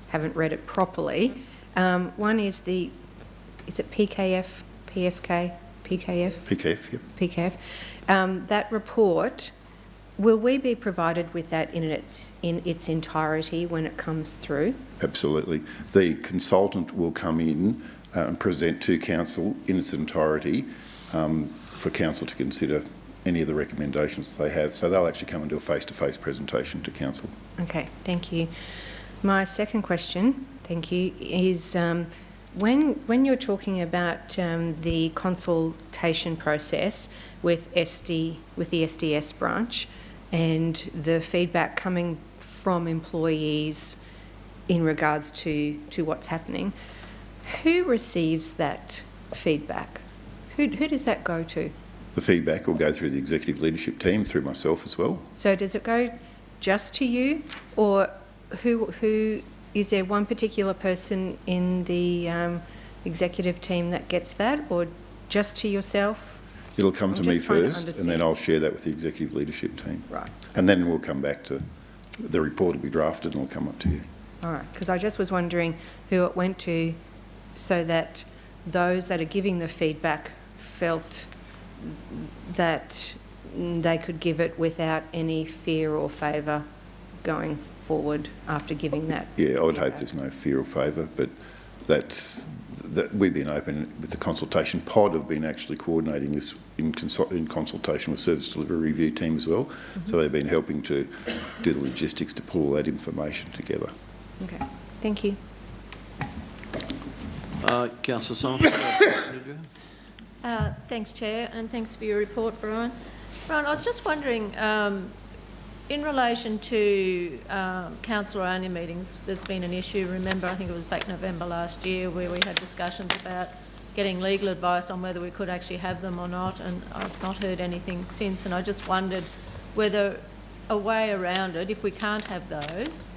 haven't read it properly. One is is it PKF, PFK, PKF? PKF, yep. PKF. That report Will we be provided with that in its entirety when it comes through? Absolutely. The consultant will come in and present to council in its entirety for council to consider any of the recommendations they have. So they'll actually come and do a face-to-face presentation to council. Okay, thank you. My second question, thank you, is when you're talking about the consultation process with the SDS branch and the feedback coming from employees in regards to what's happening, who receives that feedback? Who does that go to? The feedback will go through the executive leadership team, through myself as well. So does it go just to you, or who is there one particular person in the executive team that gets that, or just to yourself? It'll come to me just trying to first, and then I'll share that with the executive leadership team. Right. And then we'll come back to, the report will be drafted and it'll come up to you. All right, because I just was wondering who it went to so that those that are giving the feedback felt that they could give it without any fear or favour going forward after giving that. Yeah, I would hope there's no fear or favour, but that we've been open with the consultation pod, have been actually coordinating this in consultation with Service Delivery Review team as well. So they've been helping to do the logistics to pull all that information together. Okay, thank you. Councillor Simon. Thanks, Chair, and thanks for your report, Brian. Brian, I was just wondering, in relation to councillor-only meetings, there's been an issue. Remember, I think it was back November last year, where we had discussions about getting legal advice on whether we could actually have them or not, and I've not heard anything since. And I just wondered whether a way around it, if we can't have those,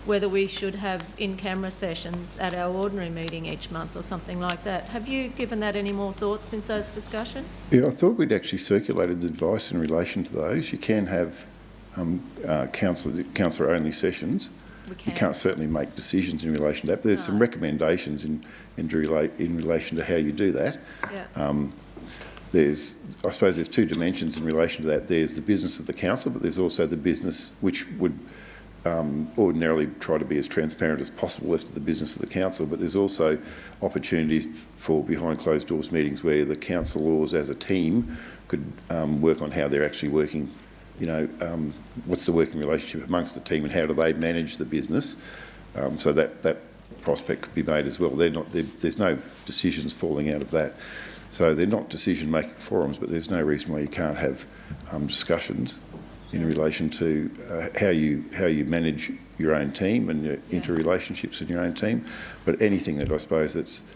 whether we should have in-camera sessions at our ordinary meeting each month or something like that. Have you given that any more thought since those discussions? Yeah, I thought we'd actually circulated advice in relation to those. You can have councillor-only sessions. You can't certainly make decisions in relation to that, but there's some recommendations in relation to how you do that. Yeah. I suppose there's two dimensions in relation to that. There's the business of the council, but there's also the business which would ordinarily try to be as transparent as possible as to the business of the council, but there's also opportunities for behind closed doors meetings where the councillors as a team could work on how they're actually working, what's the working relationship amongst the team and how do they manage the business, so that prospect could be made as well. There's no decisions falling out of that. So they're not decision-making forums, but there's no reason why you can't have discussions in relation to how you manage your own team and your interrelationships in your own team. But anything that I suppose that's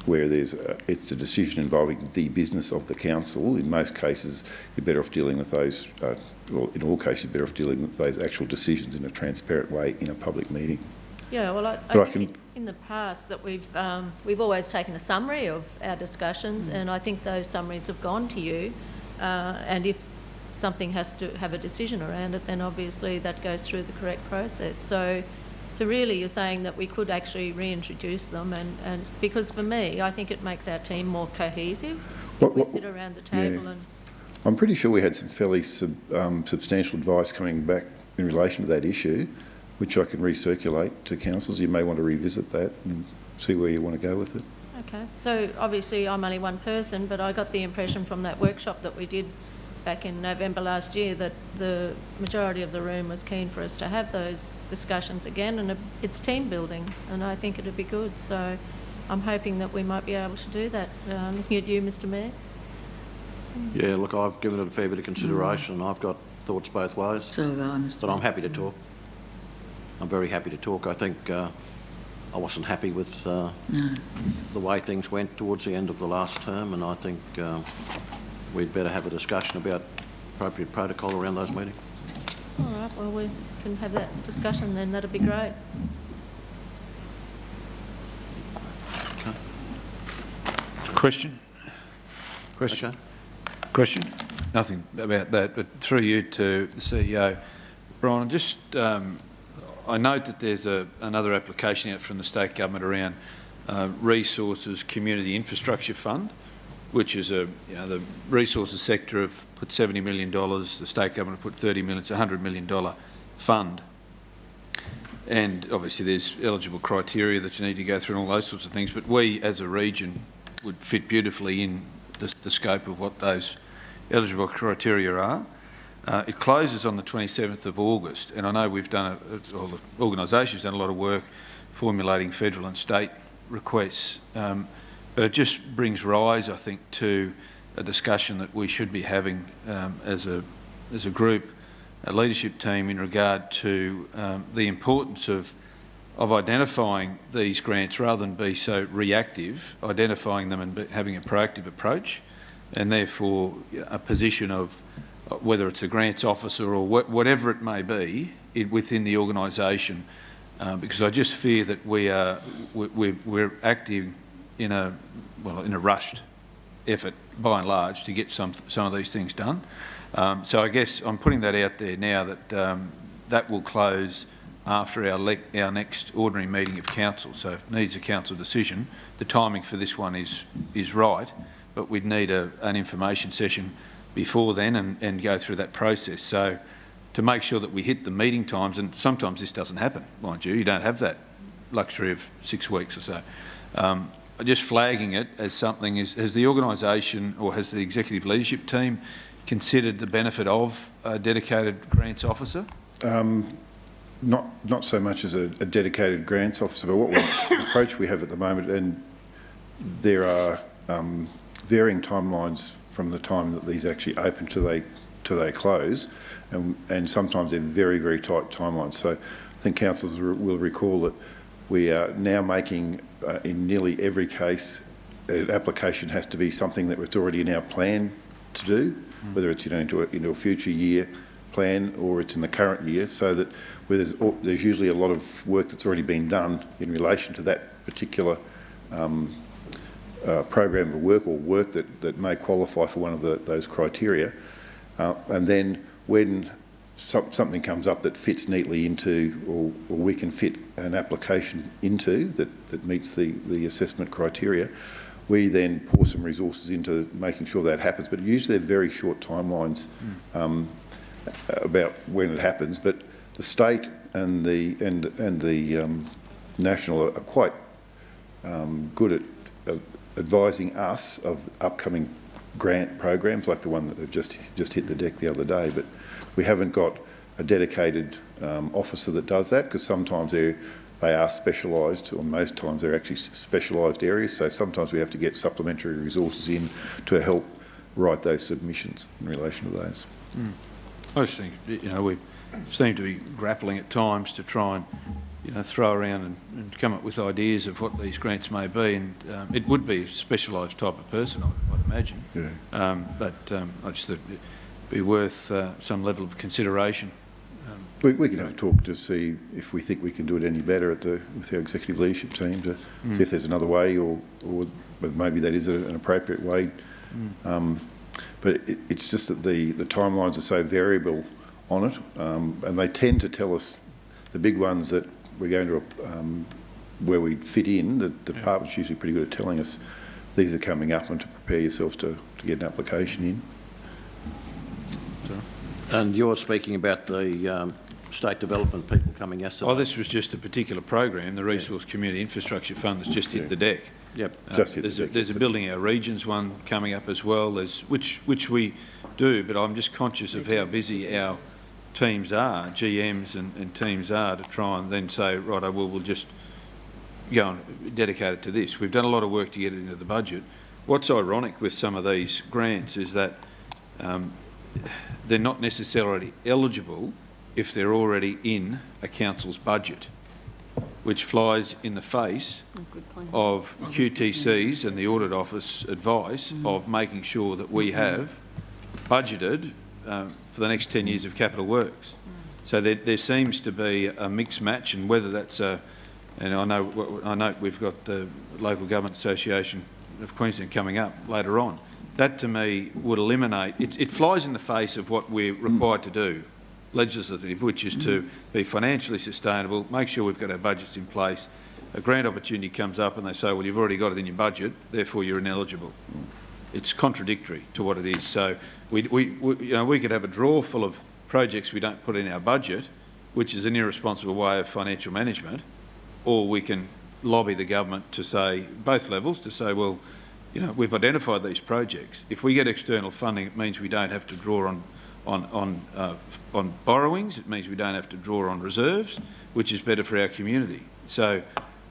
where it's a decision involving the business of the council, in most cases you're better off dealing with those, or in all cases you're better off dealing with those actual decisions in a transparent way in a public meeting. Yeah, well, I think in the past that we've always taken a summary of our discussions, and I think those summaries have gone to you, and if something has to have a decision around it, then obviously that goes through the correct process. So really you're saying that we could actually reintroduce them, and because for me, I think it makes our team more cohesive if we sit around the table. Yeah. And I'm pretty sure we had some fairly substantial advice coming back in relation to that issue, which I can recirculate to councils. You may want to revisit that and see where you want to go with it. Okay, so obviously I'm only one person, but I got the impression from that workshop that we did back in November last year that the majority of the room was keen for us to have those discussions again, and it's team building, and I think it'd be good. So I'm hoping that we might be able to do that. Looking at you, Mr. Mayor. Yeah, look, I've given it a fair bit of consideration and I've got thoughts both ways. So have I, Mr. But I'm happy to talk. I'm very happy to talk. I think I wasn't happy with the way things went towards the end of the last term, and I think we'd better have a discussion about appropriate protocol around those meetings. All right, well, we can have that discussion then. That'd be great. Okay. Question? Okay. Question? Nothing about that, but through you to the CEO. Brian, just I note that there's another application out from the state government around Resources Community Infrastructure Fund. which is the resources sector have put $70 million, the state government have put $30 million, it's a $100 million fund. And obviously there's eligible criteria that you need to go through and all those sorts of things, but we as a region would fit beautifully in the scope of what those eligible criteria are. It closes on the 27th of August, and I know we've done, or the organisation's done a lot of work formulating federal and state requests, but it just brings rise, I think, to a discussion that we should be having as a group, a leadership team, in regard to the importance of identifying these grants rather than be so reactive, identifying them and having a proactive approach, and therefore a position of whether it's a grants officer or whatever it may be within the organisation, because I just fear that we're acting in a rushed effort by and large to get some of these things done. So I guess I'm putting that out there now that that will close after our next ordinary meeting of council. So if it needs a council decision, the timing for this one is right, but we'd need an information session before then and go through that process. So to make sure that we hit the meeting times, and sometimes this doesn't happen, mind you don't have that luxury of 6 weeks or so. Just flagging it as something, has the organisation or has the executive leadership team considered the benefit of a dedicated grants officer? Not so much as a dedicated grants officer, but the approach we have at the moment, and there are varying timelines from the time that these actually open to they close, and sometimes they're very, very tight timelines. So I think councillors will recall that we are now making, in nearly every case, an application has to be something that was already in our plan to do, whether it's into a future year plan or it's in the current year, so that where there's usually a lot of work that's already been done in relation to that particular program of work or work that may qualify for one of those criteria. And then when something comes up that fits neatly into, or we can fit an application into that meets the assessment criteria, we then pour some resources into making sure that happens. But usually they're very short timelines about when it happens. But the state and the national are quite good at advising us of upcoming grant programs, like the one that have just hit the deck the other day. But we haven't got a dedicated officer that does that, because sometimes they are specialised, or most times they're actually specialised areas. So sometimes we have to get supplementary resources in to help write those submissions in relation to those. I just think, we seem to be grappling at times to try and, throw around and come up with ideas of what these grants may be, and it would be a specialised type of person, I'd imagine. Yeah. But I just thought it'd be worth some level of consideration. We can have a talk to see if we think we can do it any better with our executive leadership team to see if there's another way, or whether maybe that is an appropriate way. But it's just that the timelines are so variable on it, and they tend to tell us the big ones that we're going to, where we fit in. The department's usually pretty good at telling us these are coming up and to prepare yourselves to get an application in. And you're speaking about the state development people coming yesterday? Oh, this was just a particular program, the Resource Community Infrastructure Fund, that's just hit the deck. Yep. There's a Building Our Regions one coming up as well, which we do, but I'm just conscious of how busy our teams are, GMs and teams are, to try and then say, right, we'll just go and dedicate it to this. We've done a lot of work to get it into the budget. What's ironic with some of these grants is that they're not necessarily eligible if they're already in a council's budget, which flies in the face of QTC's and the Audit Office advice of making sure that we have budgeted for the next 10 years of capital works. So there seems to be a mixed match, and whether that's and I know we've got the Local Government Association of Queensland coming up later on. That to me would eliminate, it flies in the face of what we're required to do, legislative, which is to be financially sustainable, make sure we've got our budgets in place. A grant opportunity comes up and they say, well, you've already got it in your budget, therefore you're ineligible. it's contradictory to what it is. So we could have a drawer full of projects we don't put in our budget, which is an irresponsible way of financial management, or we can lobby the government to say, both levels, to say, well, we've identified these projects. If we get external funding, it means we don't have to draw on borrowings. It means we don't have to draw on reserves, which is better for our community. So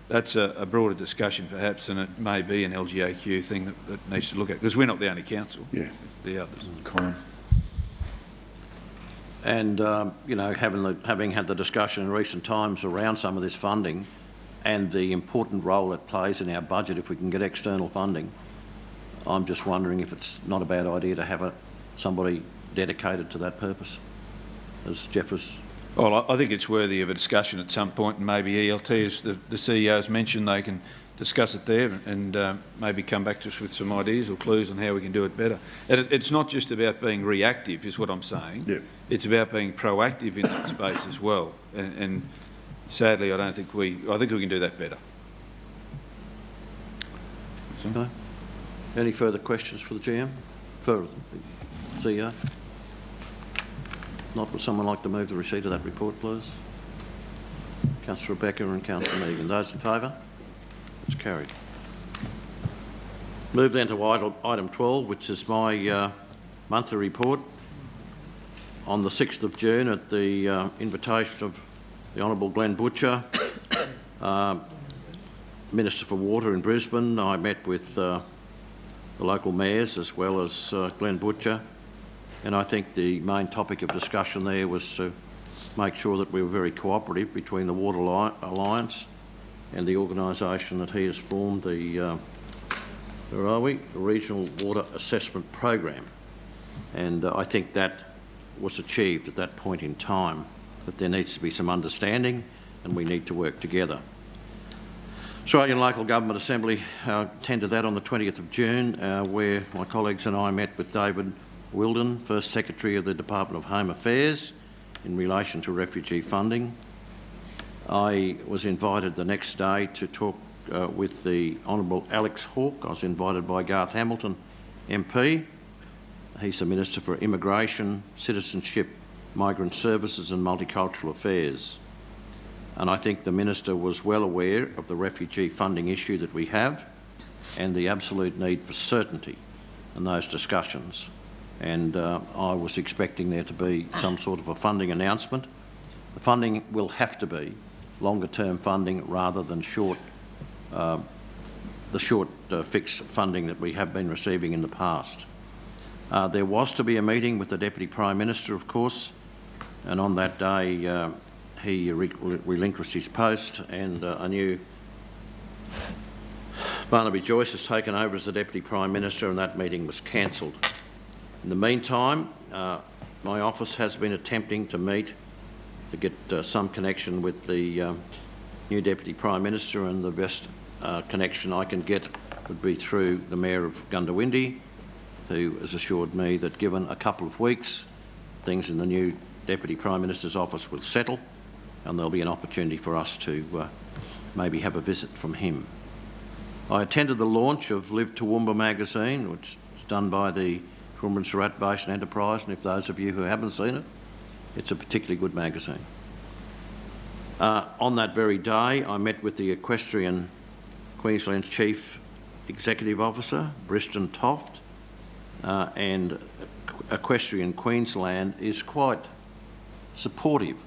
that's a broader discussion, perhaps, and it may be an LGAQ thing that needs to look at, because we're not the only council. Yeah. The others. Colin. And, having had the discussion in recent times around some of this funding and the important role it plays in our budget if we can get external funding, I'm just wondering if it's not a bad idea to have somebody dedicated to that purpose, as Jeff was. Well, I think it's worthy of a discussion at some point, and maybe ELT, as the CEO's mentioned, they can discuss it there and maybe come back to us with some ideas or clues on how we can do it better. And it's not just about being reactive, is what I'm saying. Yeah. It's about being proactive in that space as well. And sadly, I think we can do that better. Okay. Any further questions for the GM? For the CEO? Not, would someone like to move the receipt of that report, please? Councillor Rebecca and Councillor Megan. Those in favour? It's carried. Move then to item 12, which is my monthly report. On the 6th of June, at the invitation of the Honourable Glenn Butcher, Minister for Water in Brisbane, I met with the local mayors as well as Glenn Butcher, and I think the main topic of discussion there was to make sure that we were very cooperative between the Water Alliance and the organisation that he has formed, the Regional Water Assessment Program. And I think that was achieved at that point in time, that there needs to be some understanding and we need to work together. Australian Local Government Assembly attended that on the 20th of June, where my colleagues and I met with David Wilden, First Secretary of the Department of Home Affairs, in relation to refugee funding. I was invited the next day to talk with the Honourable Alex Hawke. I was invited by Garth Hamilton, MP. He's the Minister for Immigration, Citizenship, Migrant Services and Multicultural Affairs. And I think the Minister was well aware of the refugee funding issue that we have and the absolute need for certainty in those discussions. And I was expecting there to be some sort of a funding announcement. The funding will have to be longer-term funding rather than the short fixed funding that we have been receiving in the past. There was to be a meeting with the Deputy Prime Minister, of course, and on that day he relinquished his post, and a new Barnaby Joyce has taken over as the Deputy Prime Minister, and that meeting was cancelled. In the meantime, my office has been attempting to meet to get some connection with the new Deputy Prime Minister, and the best connection I can get would be through the Mayor of Goondiwindi, who has assured me that given a couple of weeks, things in the new Deputy Prime Minister's office will settle and there'll be an opportunity for us to maybe have a visit from him. I attended the launch of Live Toowoomba magazine, which is done by the Toowoomba and Surat Basin Enterprise, and if those of you who haven't seen it, it's a particularly good magazine. On that very day, I met with the Equestrian Queensland's Chief Executive Officer, Briston Toft, and Equestrian Queensland is quite supportive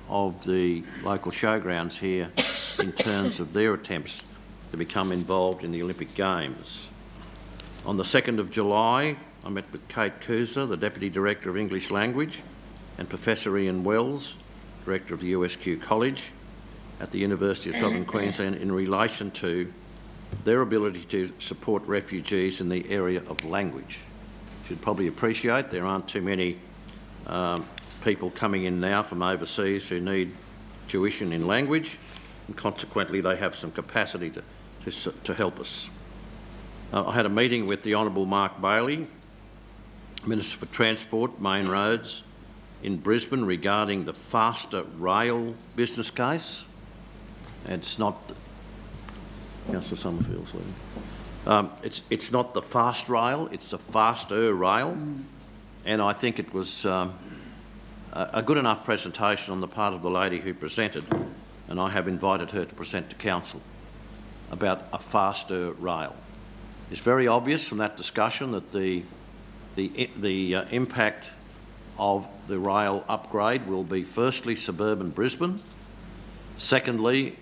of the local showgrounds here in terms of their attempts to become involved in the Olympic Games. On the 2nd of July, I met with Kate Kuzler, the Deputy Director of English Language, and Professor Ian Wells, Director of the USQ College at the University of Southern Queensland, in relation to their ability to support refugees in the area of language. You should probably appreciate there aren't too many people coming in now from overseas who need tuition in language, and consequently they have some capacity to help us. I had a meeting with the Honourable Mark Bailey, Minister for Transport, Main Roads, in Brisbane regarding the faster rail business case. It's not... Councillor Summerfield's leaving. It's not the fast rail, it's the faster rail. And I think it was a good enough presentation on the part of the lady who presented, and I have invited her to present to council about a faster rail. It's very obvious from that discussion that the impact of the rail upgrade will be firstly suburban Brisbane, secondly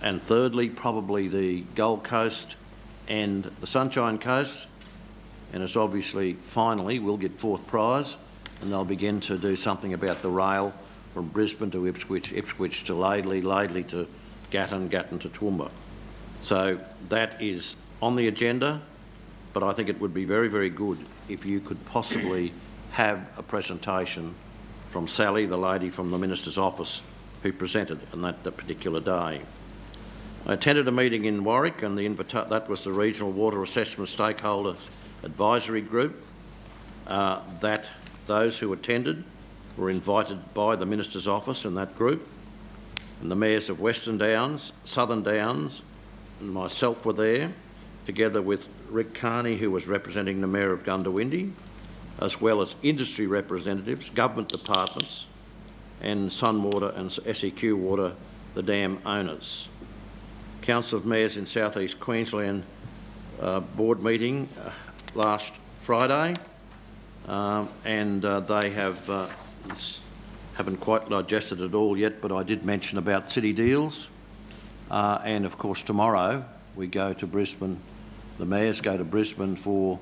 and thirdly probably the Gold Coast and the Sunshine Coast, and it's obviously finally we'll get fourth prize and they'll begin to do something about the rail from Brisbane to Ipswich, Ipswich to Laidley, Laidley to Gatton, Gatton to Toowoomba. So that is on the agenda, but I think it would be very, very good if you could possibly have a presentation from Sally, the lady from the Minister's office who presented on that particular day. I attended a meeting in Warwick, and that was the Regional Water Assessment Stakeholders Advisory Group. That those who attended were invited by the Minister's office in that group, and the mayors of Western Downs, Southern Downs and myself were there, together with Rick Carney, who was representing the Mayor of Goondiwindi, as well as industry representatives, government departments and Sunwater and SEQ Water, the dam owners. Council of Mayors in South East Queensland board meeting last Friday, and they haven't quite digested it all yet, but I did mention about city deals, and of course tomorrow we go to Brisbane, the mayors go to Brisbane for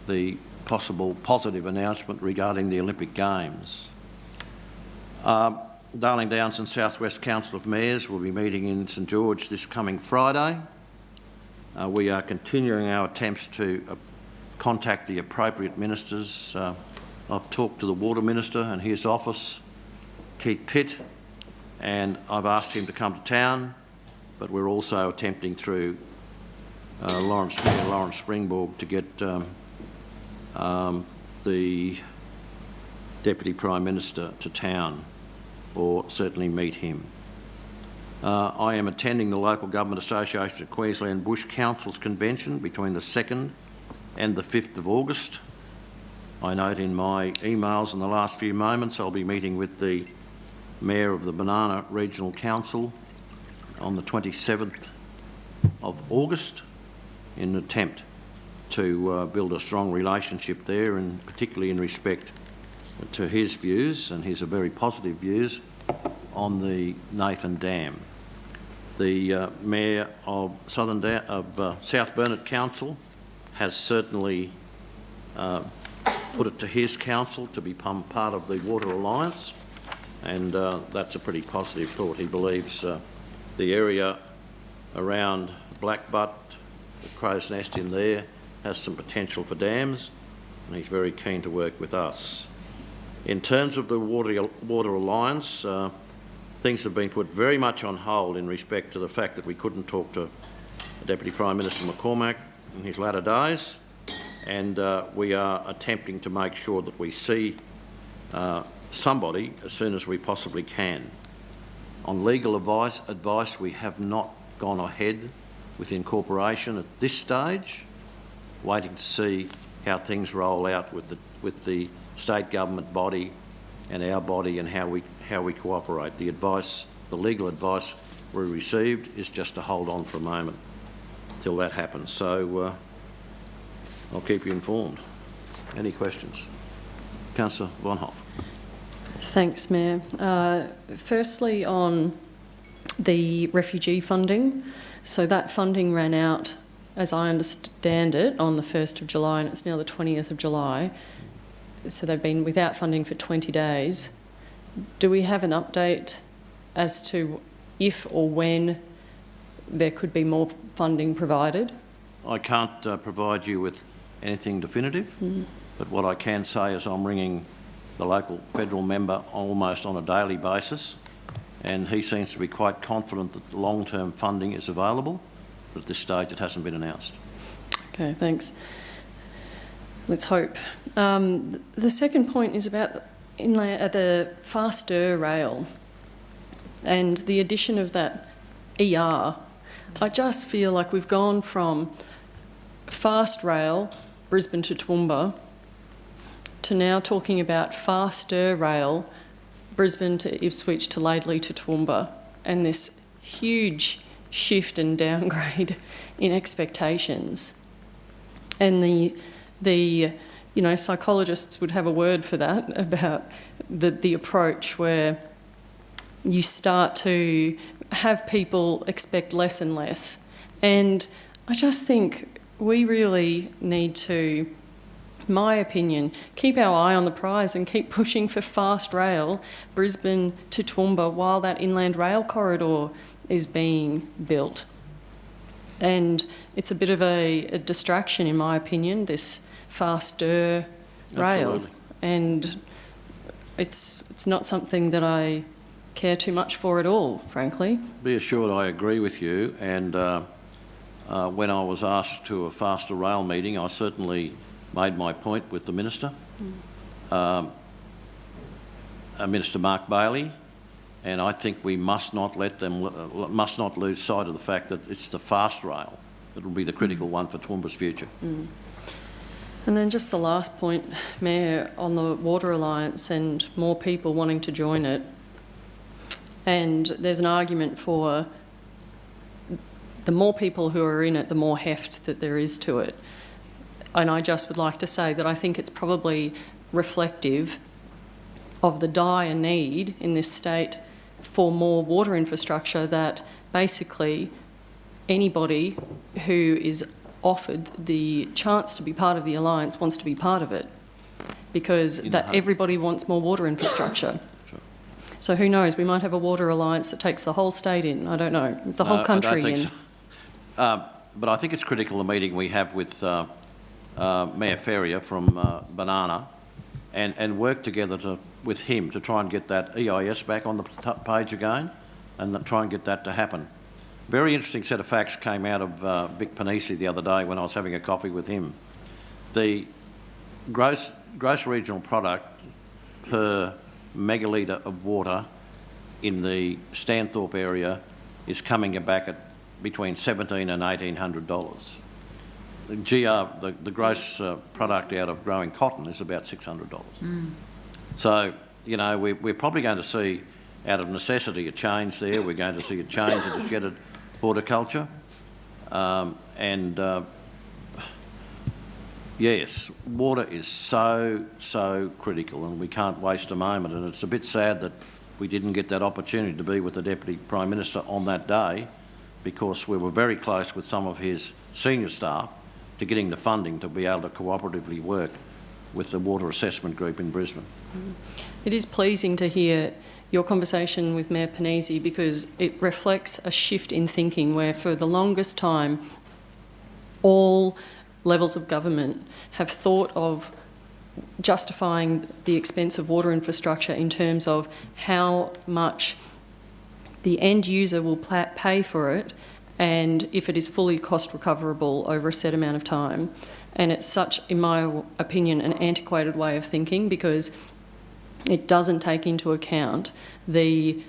the possible positive announcement regarding the Olympic Games. Darling Downs and South West Council of Mayors will be meeting in St George this coming Friday. We are continuing our attempts to contact the appropriate ministers. I've talked to the Water Minister and his office, Keith Pitt, and I've asked him to come to town, but we're also attempting through Lawrence Springborg to get the Deputy Prime Minister to town, or certainly meet him. I am attending the Local Government Association of Queensland Bush Councils Convention between the 2nd and the 5th of August. I note in my emails in the last few moments I'll be meeting with the Mayor of the Banana Regional Council on the 27th of August in an attempt to build a strong relationship there, and particularly in respect to his views, and his very positive views on the Nathan Dam. The Mayor of South Burnett Council has certainly put it to his council to become part of the Water Alliance, and that's a pretty positive thought. He believes the area around Blackbutt, the Crow's Nest in there, has some potential for dams, and he's very keen to work with us. In terms of the Water Alliance, things have been put very much on hold in respect to the fact that we couldn't talk to Deputy Prime Minister McCormack in his latter days, and we are attempting to make sure that we see somebody as soon as we possibly can. On legal advice, we have not gone ahead with incorporation at this stage, waiting to see how things roll out with the state government body and our body, and how we cooperate. The legal advice we received is just to hold on for a moment till that happens. So I'll keep you informed. Any questions? Councillor Von Hoff. Thanks, Mayor. Firstly, on the refugee funding, so that funding ran out, as I understand it, on the 1st of July, and it's now the 20th of July. So they've been without funding for 20 days. Do we have an update as to if or when there could be more funding provided? I can't provide you with anything definitive, but what I can say is I'm ringing the local federal member almost on a daily basis, and he seems to be quite confident that the long-term funding is available, but at this stage it hasn't been announced. Okay, thanks. Let's hope. The second point is about the faster rail and the addition of that ER. I just feel like we've gone from fast rail, Brisbane to Toowoomba, to now talking about faster rail, Brisbane to Ipswich to Laidley to Toowoomba, and this huge shift and downgrade in expectations. And the psychologists would have a word for that, about the approach where you start to have people expect less and less. And I just think we really need to, my opinion, keep our eye on the prize and keep pushing for fast rail, Brisbane to Toowoomba, while that inland rail corridor is being built. And it's a bit of a distraction, in my opinion, this faster rail. Absolutely. And it's not something that I care too much for at all, frankly. Be assured I agree with you, and when I was asked to a faster rail meeting, I certainly made my point with the Minister, Minister Mark Bailey, and I think we must not lose sight of the fact that it's the fast rail that will be the critical one for Toowoomba's future. Mm. And then just the last point, Mayor, on the Water Alliance and more people wanting to join it. And there's an argument for the more people who are in it, the more heft that there is to it. And I just would like to say that I think it's probably reflective of the dire need in this state for more water infrastructure, that basically anybody who is offered the chance to be part of the Alliance wants to be part of it, because everybody wants more water infrastructure. So who knows, we might have a water alliance that takes the whole state in, I don't know, the whole country I don't think in. So. But I think it's critical, the meeting we have with Mayor Ferrier from Banana, and work together with him to try and get that EIS back on the page again, and try and get that to happen. Very interesting set of facts came out of Vic Panisi the other day when I was having a coffee with him. The gross regional product per megalitre of water in the Stanthorpe area is coming back at between $1,700 and $1,800. The GR, the gross product out of growing cotton is about $600. Mm. So, you know, we're probably going to see, out of necessity, a change there. We're going to see a change in the shedded horticulture. Yes, water is so critical, and we can't waste a moment. And it's a bit sad that we didn't get that opportunity to be with the Deputy Prime Minister on that day, because we were very close with some of his senior staff to getting the funding to be able to cooperatively work with the Water Assessment Group in Brisbane. It is pleasing to hear your conversation with Mayor Panisi, because it reflects a shift in thinking where for the longest time all levels of government have thought of justifying the expense of water infrastructure in terms of how much the end user will pay for it, and if it is fully cost recoverable over a set amount of time. And it's such, in my opinion, an antiquated way of thinking, because it doesn't take into account the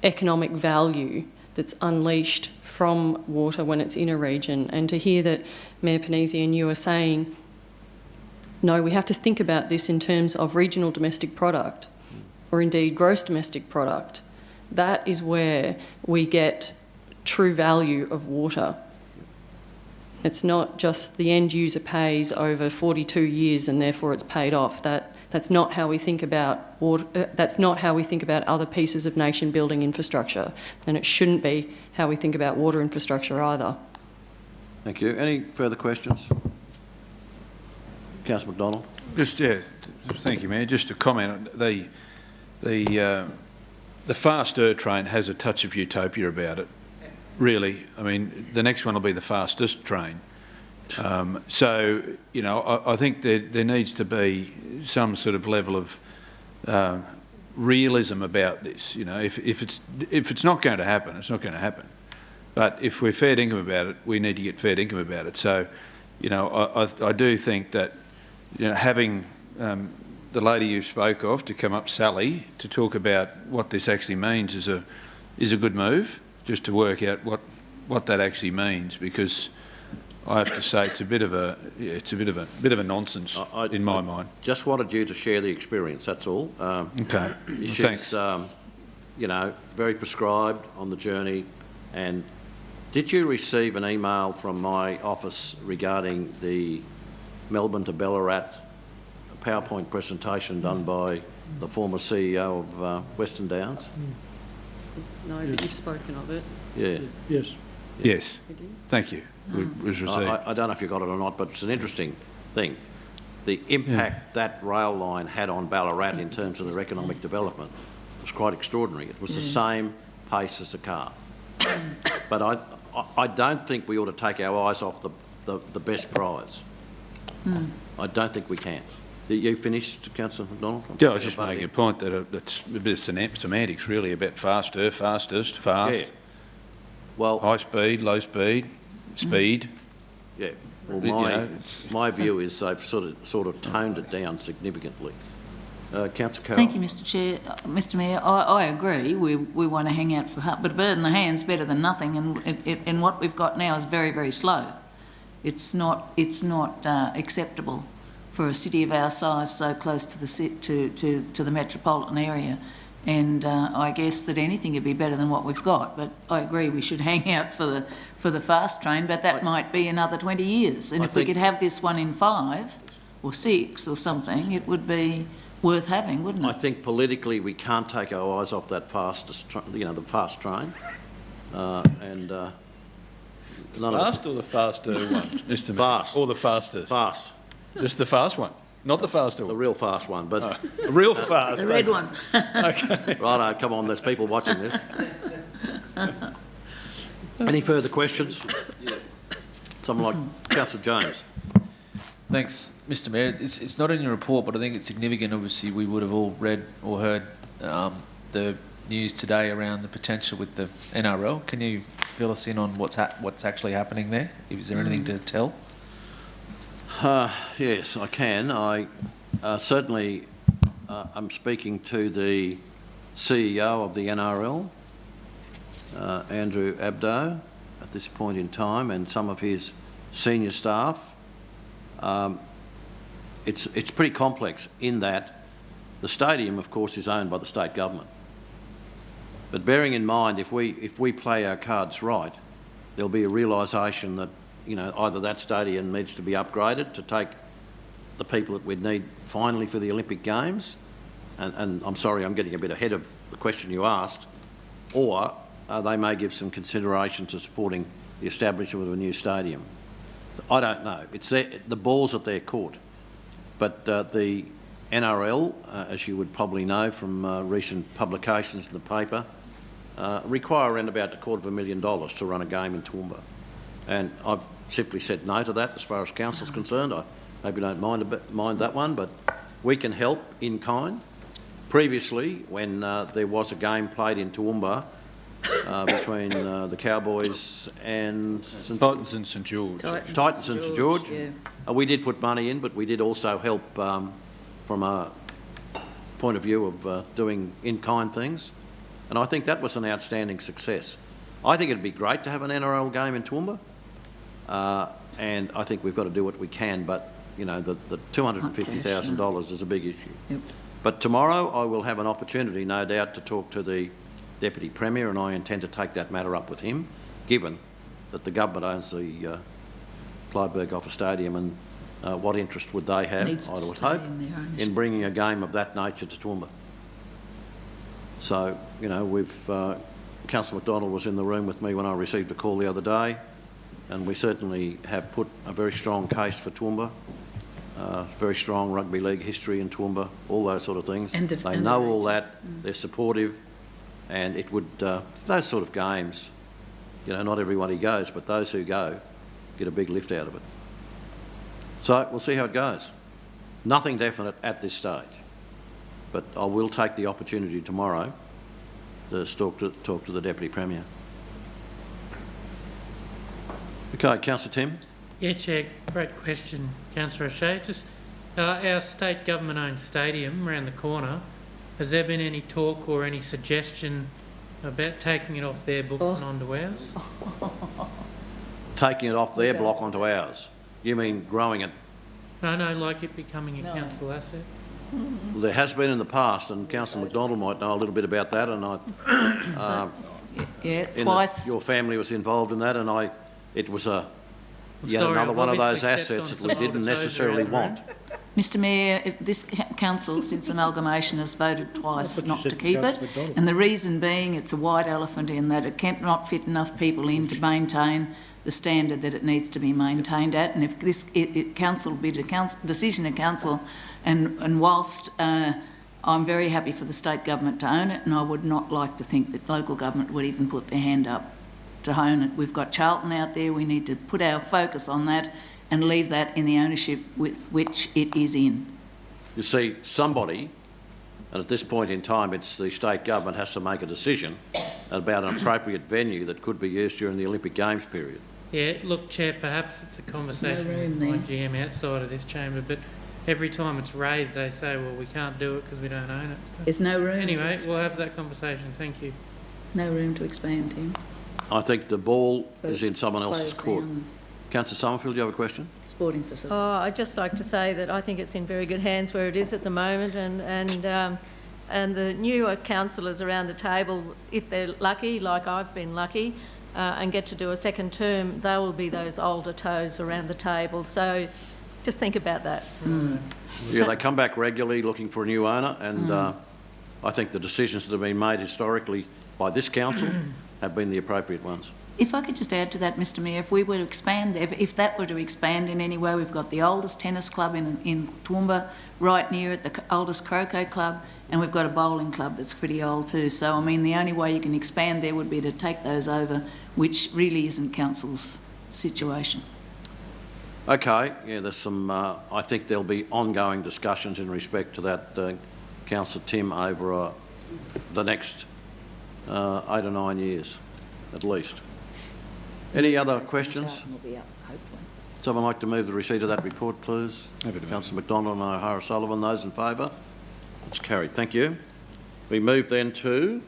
economic value that's unleashed from water when it's in a region. And to hear that Mayor Panisi and you are saying, no, we have to think about this in terms of regional domestic product, or indeed gross domestic product, that is where we get true value of water. It's not just the end user pays over 42 years and therefore it's paid off. That's not how we think about water. That's not how we think about other pieces of nation building infrastructure, and it shouldn't be how we think about water infrastructure either. Thank you. Any further questions? Councillor McDonald. Thank you, Mayor. Just a comment. The faster train has a touch of utopia about it. Really, I mean, the next one will be the fastest train. So, you know, I think there needs to be some sort of level of realism about this. You know, if it's not going to happen, it's not going to happen. But if we're fair dinkum about it, we need to get fair dinkum about it. So, you know, I do think that, you know, having the lady you spoke of to come up, Sally, to talk about what this actually means is a good move, just to work out what what that actually means, because I have to say it's a bit of a nonsense in my mind. Just wanted you to share the experience, that's all. Okay. She's, Thanks. you know, very prescribed on the journey. And did you receive an email from my office regarding the Melbourne to Ballarat PowerPoint presentation done by the former CEO of Western Downs? No, but you've spoken of it. Yeah. Yes. Yes. Thank you. It was received. I don't know if you got it or not, but it's an interesting thing. The impact that rail line had on Ballarat in terms of their economic development was quite extraordinary. It was the same pace as a car. But I don't think we ought to take our eyes off the best prize. I don't think we can. You finished, Councillor McDonald? Yeah, I was just making a point that that's a bit of semantics, really, about faster, fastest, fast. Yeah. Well, high speed, low speed, speed. Yeah. Well, my view is they've sort of toned it down significantly. Councillor Carroll. Thank you, Mr Chair. Mr Mayor, I agree. We want to hang out for but a bird in the hand's better than nothing, and what we've got now is very, very slow. It's not acceptable for a city of our size, so close to the metropolitan area. And I guess that anything would be better than what we've got. But I agree we should hang out for the fast train, but that might be another 20 years. And if we could have this one in 5 or 6 or something, it would be worth having, wouldn't it? I think politically we can't take our eyes off that fast train. Fast or the faster one, Mr. Fast. Or the fastest? Fast. Just the fast one, not the faster one. The real fast one, but... The real fast. The red one. Okay. Righto, come on, there's people watching this. Any further questions? Someone like Councillor Jones. Thanks, Mr Mayor. It's not in your report, but I think it's significant. Obviously, we would have all read or heard the news today around the potential with the NRL. Can you fill us in on what's actually happening there? Is there anything to tell? Yes, I can. I certainly am speaking to the CEO of the NRL, Andrew Abdo, at this point in time, and some of his senior staff. It's pretty complex in that the stadium, of course, is owned by the state government. But bearing in mind, if we play our cards right, there'll be a realisation that, you know, either that stadium needs to be upgraded to take the people that we'd need finally for the Olympic Games, and I'm sorry, I'm getting a bit ahead of the question you asked, or they may give some consideration to supporting the establishment of a new stadium. I don't know. It's the ball's at their court. But the NRL, as you would probably know from recent publications in the paper, require around about $250,000 to run a game in Toowoomba. And I've simply said no to that as far as council's concerned. I maybe don't mind that one, but we can help in kind. Previously, when there was a game played in Toowoomba between the Cowboys and Titans and St George. Titans and St George. Yeah. We did put money in, but we did also help from a point of view of doing in-kind things. And I think that was an outstanding success. I think it'd be great to have an NRL game in Toowoomba. And I think we've got to do what we can, but, you know, the $250,000 is a big issue. Yep. But tomorrow I will have an opportunity, no doubt, to talk to the Deputy Premier, and I intend to take that matter up with him, given that the government owns the Clyde Berghofer Stadium, and what interest would they have, I would hope, in bringing a game of that nature to Toowoomba. So, you know, Councillor McDonald was in the room with me when I received a call the other day, and we certainly have put a very strong case for Toowoomba, very strong rugby league history in Toowoomba, all those sort of things. They know all that, they're supportive, and it would, those sort of games, you know, not everybody goes, but those who go get a big lift out of it. So we'll see how it goes. Nothing definite at this stage, but I will take the opportunity tomorrow to talk to the Deputy Premier. Okay, Councillor Tim. Yeah, Chair, great question, Councillor O'Shea. Just our state government-owned stadium around the corner, has there been any talk or any suggestion about taking it off their books and onto ours? taking it off their block onto ours. You mean growing it? No, like it becoming a council asset. There has been in the past, and Councillor McDonald might know a little bit about that, and Twice. your family was involved in that, and it was yet Sorry, another I've one of those obviously assets stepped that we on some didn't toes necessarily around the want. Mr Mayor, this council, since amalgamation, has voted twice That's what you not to said, keep it. Councillor McDonald. And the reason being, it's a white elephant in that it cannot fit enough people in to maintain the standard that it needs to be maintained at. And if this council be a decision of council, and whilst I'm very happy for the state government to own it, and I would not like to think that local government would even put their hand up to own it. We've got Charlton out there. We need to put our focus on that and leave that in the ownership with which it is in. You see, somebody, and at this point in time it's the state government, has to make a decision about an appropriate venue that could be used during the Olympic Games period. Yeah, look, Chair, perhaps it's a conversation with my GM outside of this chamber, but every time it's raised they say, well, we can't do it because we don't own it. So There's no room. anyway, we'll have that conversation. Thank you. No room to expand, Tim. I think the ball is in someone else's Close court. down Councillor Summerfield, do you have a question? sporting facility. I'd just like to say that I think it's in very good hands where it is at the moment, and the newer councillors around the table, if they're lucky, like I've been lucky, and get to do a second term, they will be those older toes around the table. So just think about that. Yeah, they come back regularly looking for a new owner, and I think the decisions that have been made historically by this council have been the appropriate ones. If I could just add to that, Mr Mayor, if we were to expand, if that were to expand in any way, we've got the oldest tennis club in Toowoomba, right near it, the oldest croquet club, and we've got a bowling club that's pretty old too. So, I mean, the only way you can expand there would be to take those over, which really isn't council's situation. Okay, yeah, there's some, I think there'll be ongoing discussions in respect to that, Councillor Tim, over the next 8 or 9 years, at least. Any other questions? Someone like to move the receipt of that report, please? Councillor McDonald and O'Hara Sullivan, those in favour? It's carried. Thank you. We move then to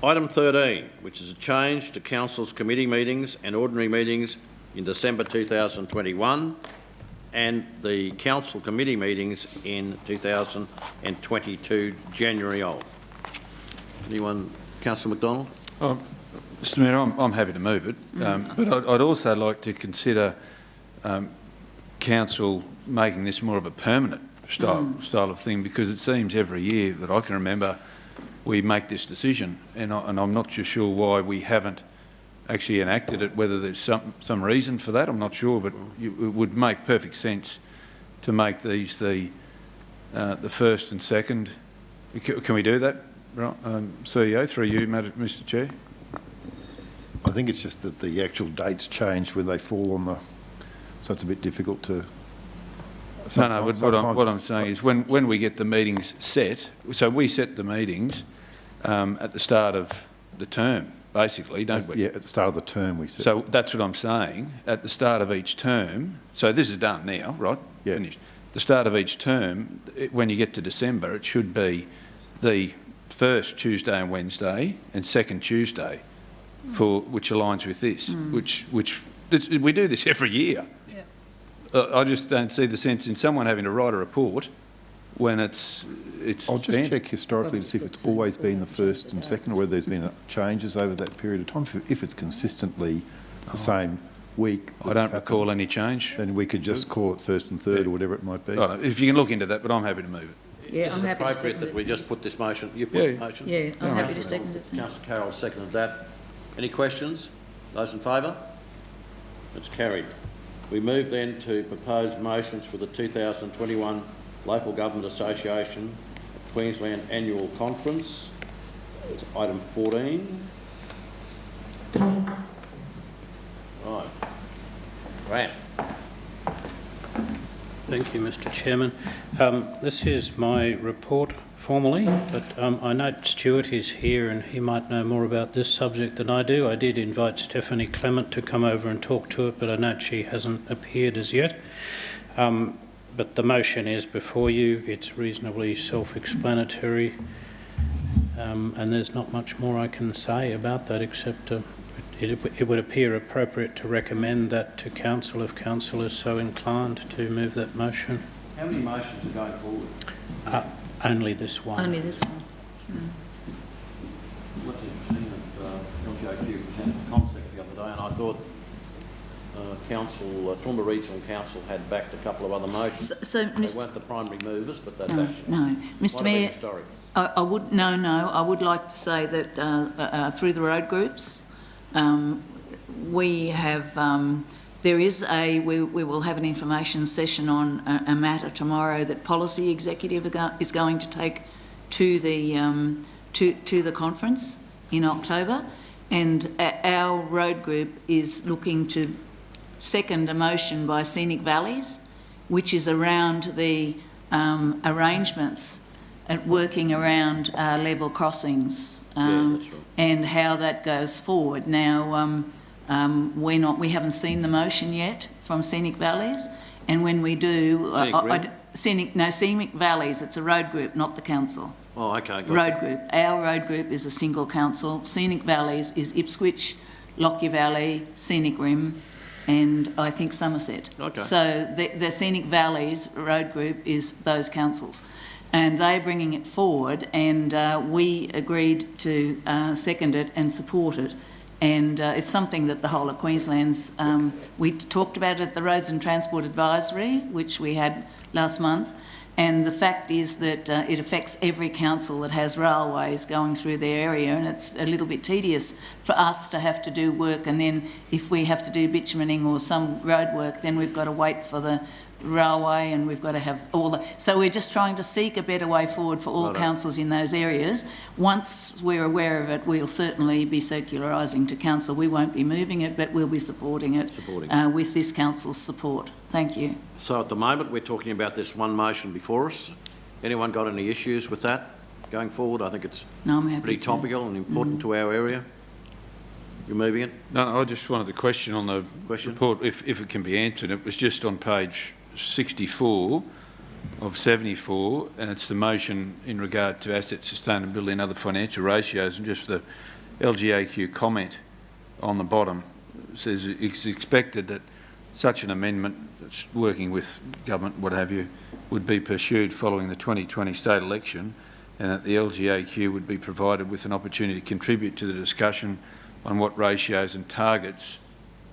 item 13, which is a change to Council's committee meetings and ordinary meetings in December 2021 and the Council committee meetings in 2022 January of. Anyone? Councillor McDonald? Mr Mayor, I'm happy to move it, but I'd also like to consider Council making this more of a permanent style of thing, because it seems every year that I can remember we make this decision, and I'm not too sure why we haven't actually enacted it, whether there's some reason for that, I'm not sure, but it would make perfect sense to make these the first and second. Can we do that? Right, CEO, through you, Mr Chair. I think it's just that the actual dates change when they fall on the... So it's a bit difficult to... No, but what I'm saying is when we get the meetings set, so we set the meetings at the start of the term, basically, don't we? Yeah, at the start of the term we set. So that's what I'm saying, at the start of each term, so this is done now, right? Yeah. Finished. The start of each term, when you get to December, it should be the first Tuesday and Wednesday and second Tuesday, which aligns with this, which we do this every year. I just don't see the sense in someone having to write a report when it's I'll just check historically to see if it's always been the first and second, or whether there's been changes over that period of time. If it's consistently the same week, I don't recall any change. Then we could just call it first and third, or whatever it might be. Right, if you can look into that, but I'm happy to move it. Yeah, Is I'm it happy to appropriate second that we it. just put this motion? You put the motion? Yeah, I'm happy to second it. Councillor Carroll seconded that. Any questions? Those in favour? It's carried. We move then to proposed motions for the 2021 Local Government Association Queensland Annual Conference. It's item 14. Right. Grant. Thank you, Mr Chairman. This is my report formally, but I note Stuart is here and he might know more about this subject than I do. I did invite Stephanie Clement to come over and talk to it, but I note she hasn't appeared as yet. But the motion is before you. It's reasonably self-explanatory. and there's not much more I can say about that except it would appear appropriate to recommend that to council if council is so inclined to move that motion. How many motions are going forward? Only this one. Only this one. What's interesting that LGAQ presented a concept the other day, and I thought Toowoomba Regional Council had backed a couple of other motions. So they weren't the primary movers, but they backed No, Mr Mayor, I would like to say that through the road groups, we have we will have an information session on a matter tomorrow that Policy Executive is going to take to the conference in October, and our road group is looking to second a motion by Scenic Valleys, which is around the arrangements at working around level crossings and how that goes forward. Now, we haven't seen the motion yet from Scenic Valleys, and when we do, Scenic Valleys, it's a road group, not the council. Oh, okay. Road group. Our road group is a single council. Scenic Valleys is Ipswich, Lockyer Valley, Scenic Rim, and I think Somerset. Okay. So the Scenic Valleys road group is those councils, and they're bringing it forward, and we agreed to second it and support it. And it's something that the whole of Queensland's, we talked about it at the Roads and Transport Advisory, which we had last month, and the fact is that it affects every council that has railways going through their area, and it's a little bit tedious for us to have to do work, and then if we have to do bitumening or some road work, then we've got to wait for the railway, and we've got to have all the... So we're just trying to seek a better way forward for all councils in those areas. Once we're aware of it, we'll certainly be circularising to council. We won't be moving it, but we'll be supporting it with this council's support. Thank you. So at the moment, we're talking about this one motion before us. Anyone got any issues with that going forward? I think it's pretty topical and important to our area. You're moving it? No, I just wanted the question on the report, if it can be answered. It was just on page 64 of 74, and it's the motion in regard to asset sustainability and other financial ratios, and just the LGAQ comment on the bottom says it's expected that such an amendment, that's working with government, what have you, would be pursued following the 2020 state election, and that the LGAQ would be provided with an opportunity to contribute to the discussion on what ratios and targets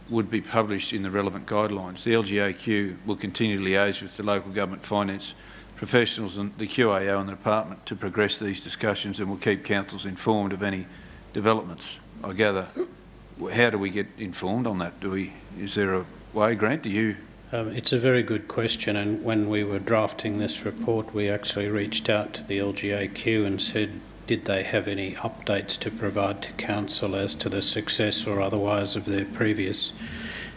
would be published in the relevant guidelines. The LGAQ will continue to liaise with the local government finance professionals and the QAO and the department to progress these discussions, and will keep councils informed of any developments. I gather, how do we get informed on that? Is there a way, Grant? Do you? It's a very good question, and when we were drafting this report, we actually reached out to the LGAQ and said, did they have any updates to provide to council as to the success or otherwise of their previous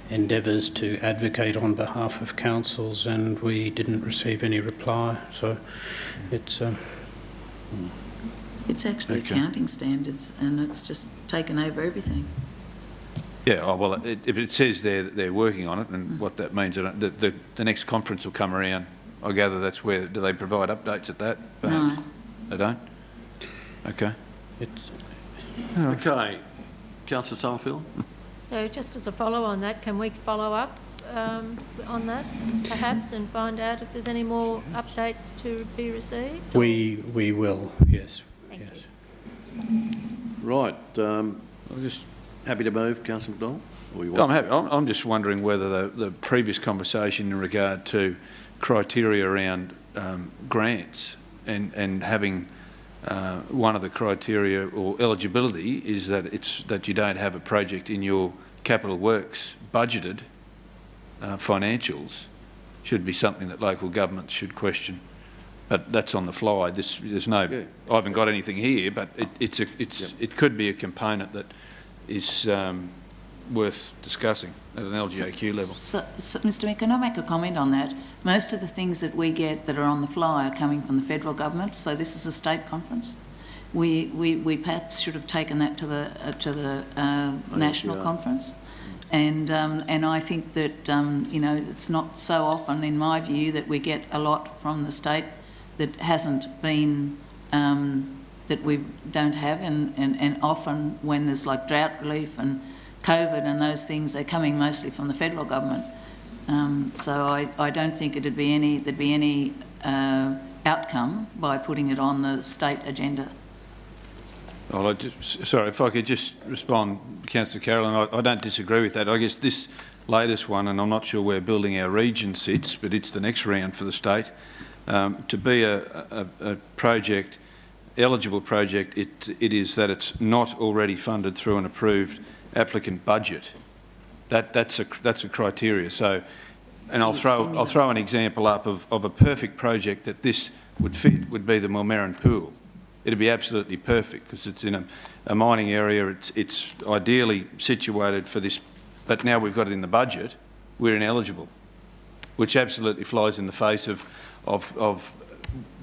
endeavours to advocate on behalf of councils, and we didn't receive any reply. So it's actually accounting standards, and it's just taken over everything. Yeah, oh, well, if it says there that they're working on it, and what that means, the next conference will come around. I gather that's where, do they provide updates at that? No. They don't? Okay. Okay. Councillor Summerfield? So just as a follow on that, can we follow up on that perhaps and find out if there's any more updates to be received? We will, yes. Thank you. Right. I'm just happy to move, Councillor McDonald? I'm happy. I'm just wondering whether the previous conversation in regard to criteria around grants and having one of the criteria or eligibility is that you don't have a project in your capital works budgeted financials should be something that local governments should question. But that's on the fly. There's no. Yeah. I haven't got anything here, but it could be a component that is worth discussing at an LGAQ level. So, Mr Mayor, can I make a comment on that? Most of the things that we get that are on the fly are coming from the federal government, so this is a state conference. We perhaps should have taken that to the national conference, and I think that it's not so often, in my view, that we get a lot from the state that hasn't been that we don't have, and often when there's like drought relief and COVID and those things, they're coming mostly from the federal government. So I don't think there'd be any outcome by putting it on the state agenda. Well, sorry, if I could just respond, Councillor Carroll, I don't disagree with that. I guess this latest one, and I'm not sure where Building Our Region sits, but it's the next round for the state, to be a project, eligible project, it is that it's not already funded through an approved applicant budget. That's a criteria. So, and I'll throw an example up of a perfect project that this would fit, would be the Millmerran Pool. It'd be absolutely perfect because it's in a mining area. It's ideally situated for this, but now we've got it in the budget, we're ineligible, which absolutely flies in the face of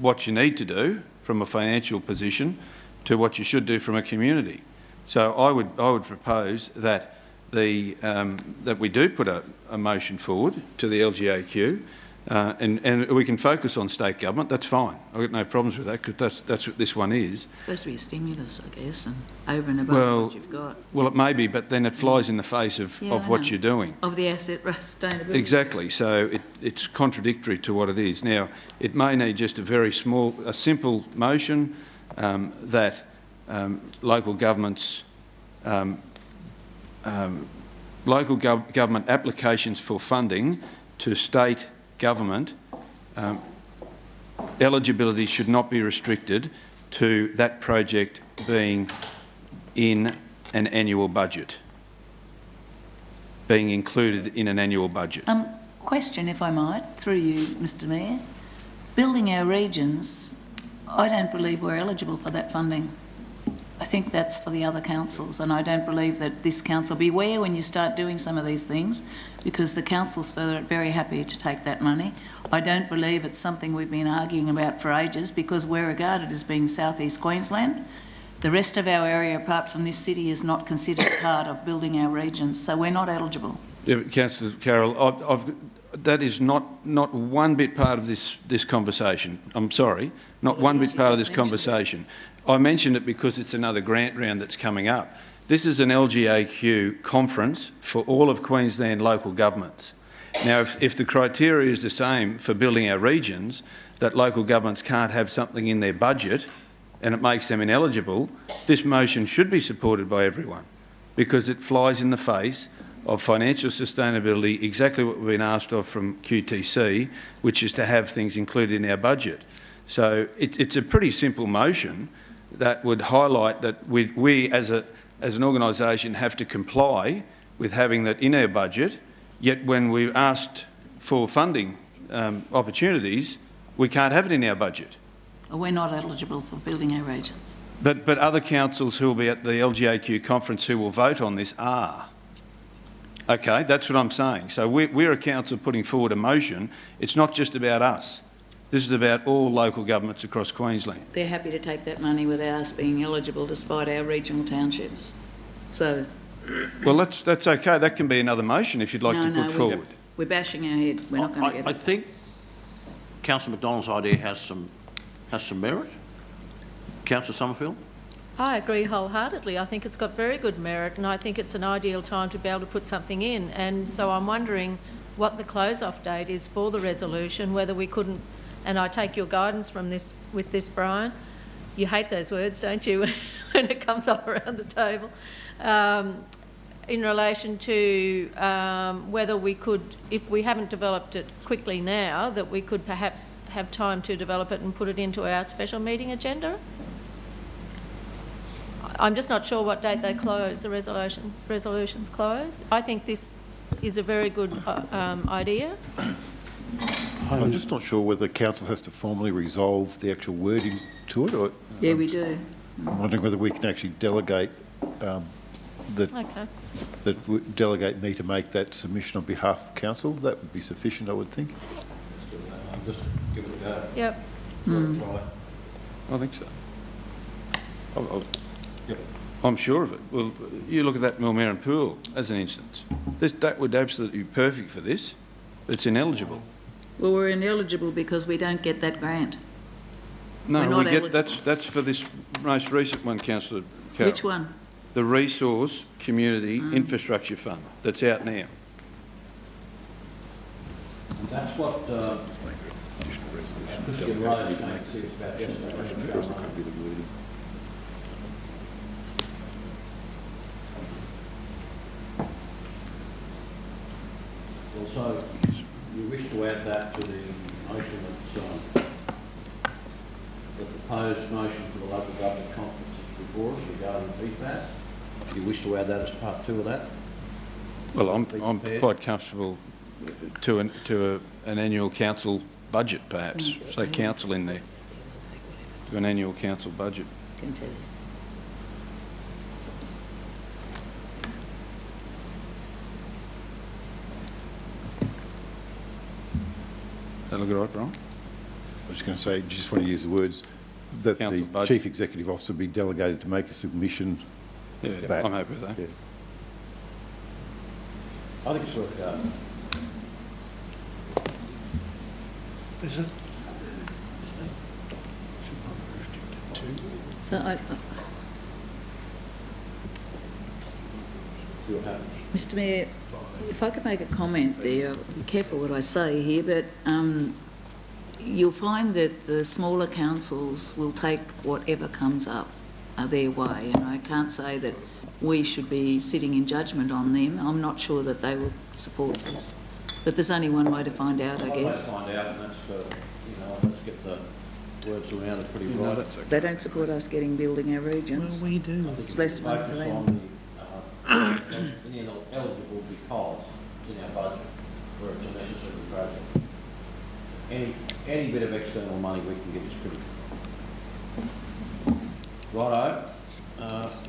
what you need to do from a financial position to what you should do from a community. So I would propose that that we do put a motion forward to the LGAQ, and we can focus on state government. That's fine. I've got no problems with that because that's what this one is. It's supposed to be a stimulus, I guess, and over and above what you've got. Well, it may be, but then it flies in the face of what you're doing. Of the asset sustainability. Exactly. So it's contradictory to what it is. Now, it may need just a simple motion that local governments, government applications for funding to state government, eligibility should not be restricted to that project being in an annual budget, being included in an annual budget. Question, if I might, through you, Mr Mayor. Building Our Regions, I don't believe we're eligible for that funding. I think that's for the other councils, and I don't believe that this council, beware when you start doing some of these things, because the council's very happy to take that money. I don't believe it's something we've been arguing about for ages, because we're regarded as being South East Queensland. The rest of our area, apart from this city, is not considered part of Building Our Regions, so we're not eligible. Yeah, Councillor Carroll, that is not one bit part of this conversation. I'm sorry, not one bit part of this conversation. I mentioned it because it's another grant round that's coming up. This is an LGAQ conference for all of Queensland local governments. Now, if the criteria is the same for Building Our Regions, that local governments can't have something in their budget and it makes them ineligible, this motion should be supported by everyone because it flies in the face of financial sustainability, exactly what we've been asked of from QTC, which is to have things included in our budget. So it's a pretty simple motion that would highlight that we as an organisation have to comply with having that in our budget, yet when we've asked for funding opportunities, we can't have it in our budget. We're not eligible for Building Our Regions. But other councils who will be at the LGAQ conference who will vote on this are. Okay, that's what I'm saying. So we're a council putting forward a motion. It's not just about us. This is about all local governments across Queensland. They're happy to take that money without us being eligible despite our regional townships. So... Well, that's okay. That can be another motion if you'd like to put forward. We're bashing our head. We're not going to get it. I think Councillor McDonald's idea has some merit. Councillor Summerfield? I agree wholeheartedly. I think it's got very good merit, and I think it's an ideal time to be able to put something in. And so I'm wondering what the close-off date is for the resolution, whether we couldn't, and I take your guidance from this, with this, Brian. You hate those words, don't you, when it comes up around the table. In relation to whether we could, if we haven't developed it quickly now, that we could perhaps have time to develop it and put it into our special meeting agenda. I'm just not sure what date they close, the resolutions close. I think this is a very good idea. I'm just not sure whether council has to formally resolve the actual wording to it. Or, yeah, we do. I'm wondering whether we can actually delegate delegate me to make that submission on behalf of council. That would be sufficient, I would think. Just give it a go. Yep. I think so. I'm sure of it. Well, you look at that Millmerran Pool as an instance. That would absolutely be perfect for this. It's ineligible. Well, we're ineligible because we don't get that grant. No, We're not we get, eligible. that's for this most recent one, Councillor Carroll. Which one? The Resource Community Infrastructure Fund, that's out now. That's what Christian Rose says about yesterday. Also, you wish to add that to the motion that's the proposed motion for the local government conference before us regarding PFAS. Do you wish to add that as part 2 of that? Well, I'm quite comfortable to an annual council budget, perhaps. Say council in there. To an annual council budget. Can tell you. That look all right, Brian? I was going to say, just want to use the words that Council the budget. Chief Executive Officer be delegated to make a submission. Yeah, that. I'm happy with that. Yeah. I think it's worth going. Is it? So See what happens. Mr Mayor, if I could make a comment there, I'll be careful what I say here, but you'll find that the smaller councils will take whatever comes up their way, and I can't say that we should be sitting in judgment on them. I'm not sure that they will support this, but there's only one way to find out, I guess. Find out, and that's let's get the words around it pretty right. That's okay. They don't support us building our regions. Well, we do. It's less money for Focus them. on the eligible because it's in our budget, where it's a necessary project. Any bit of external money we can get is critical. Righto,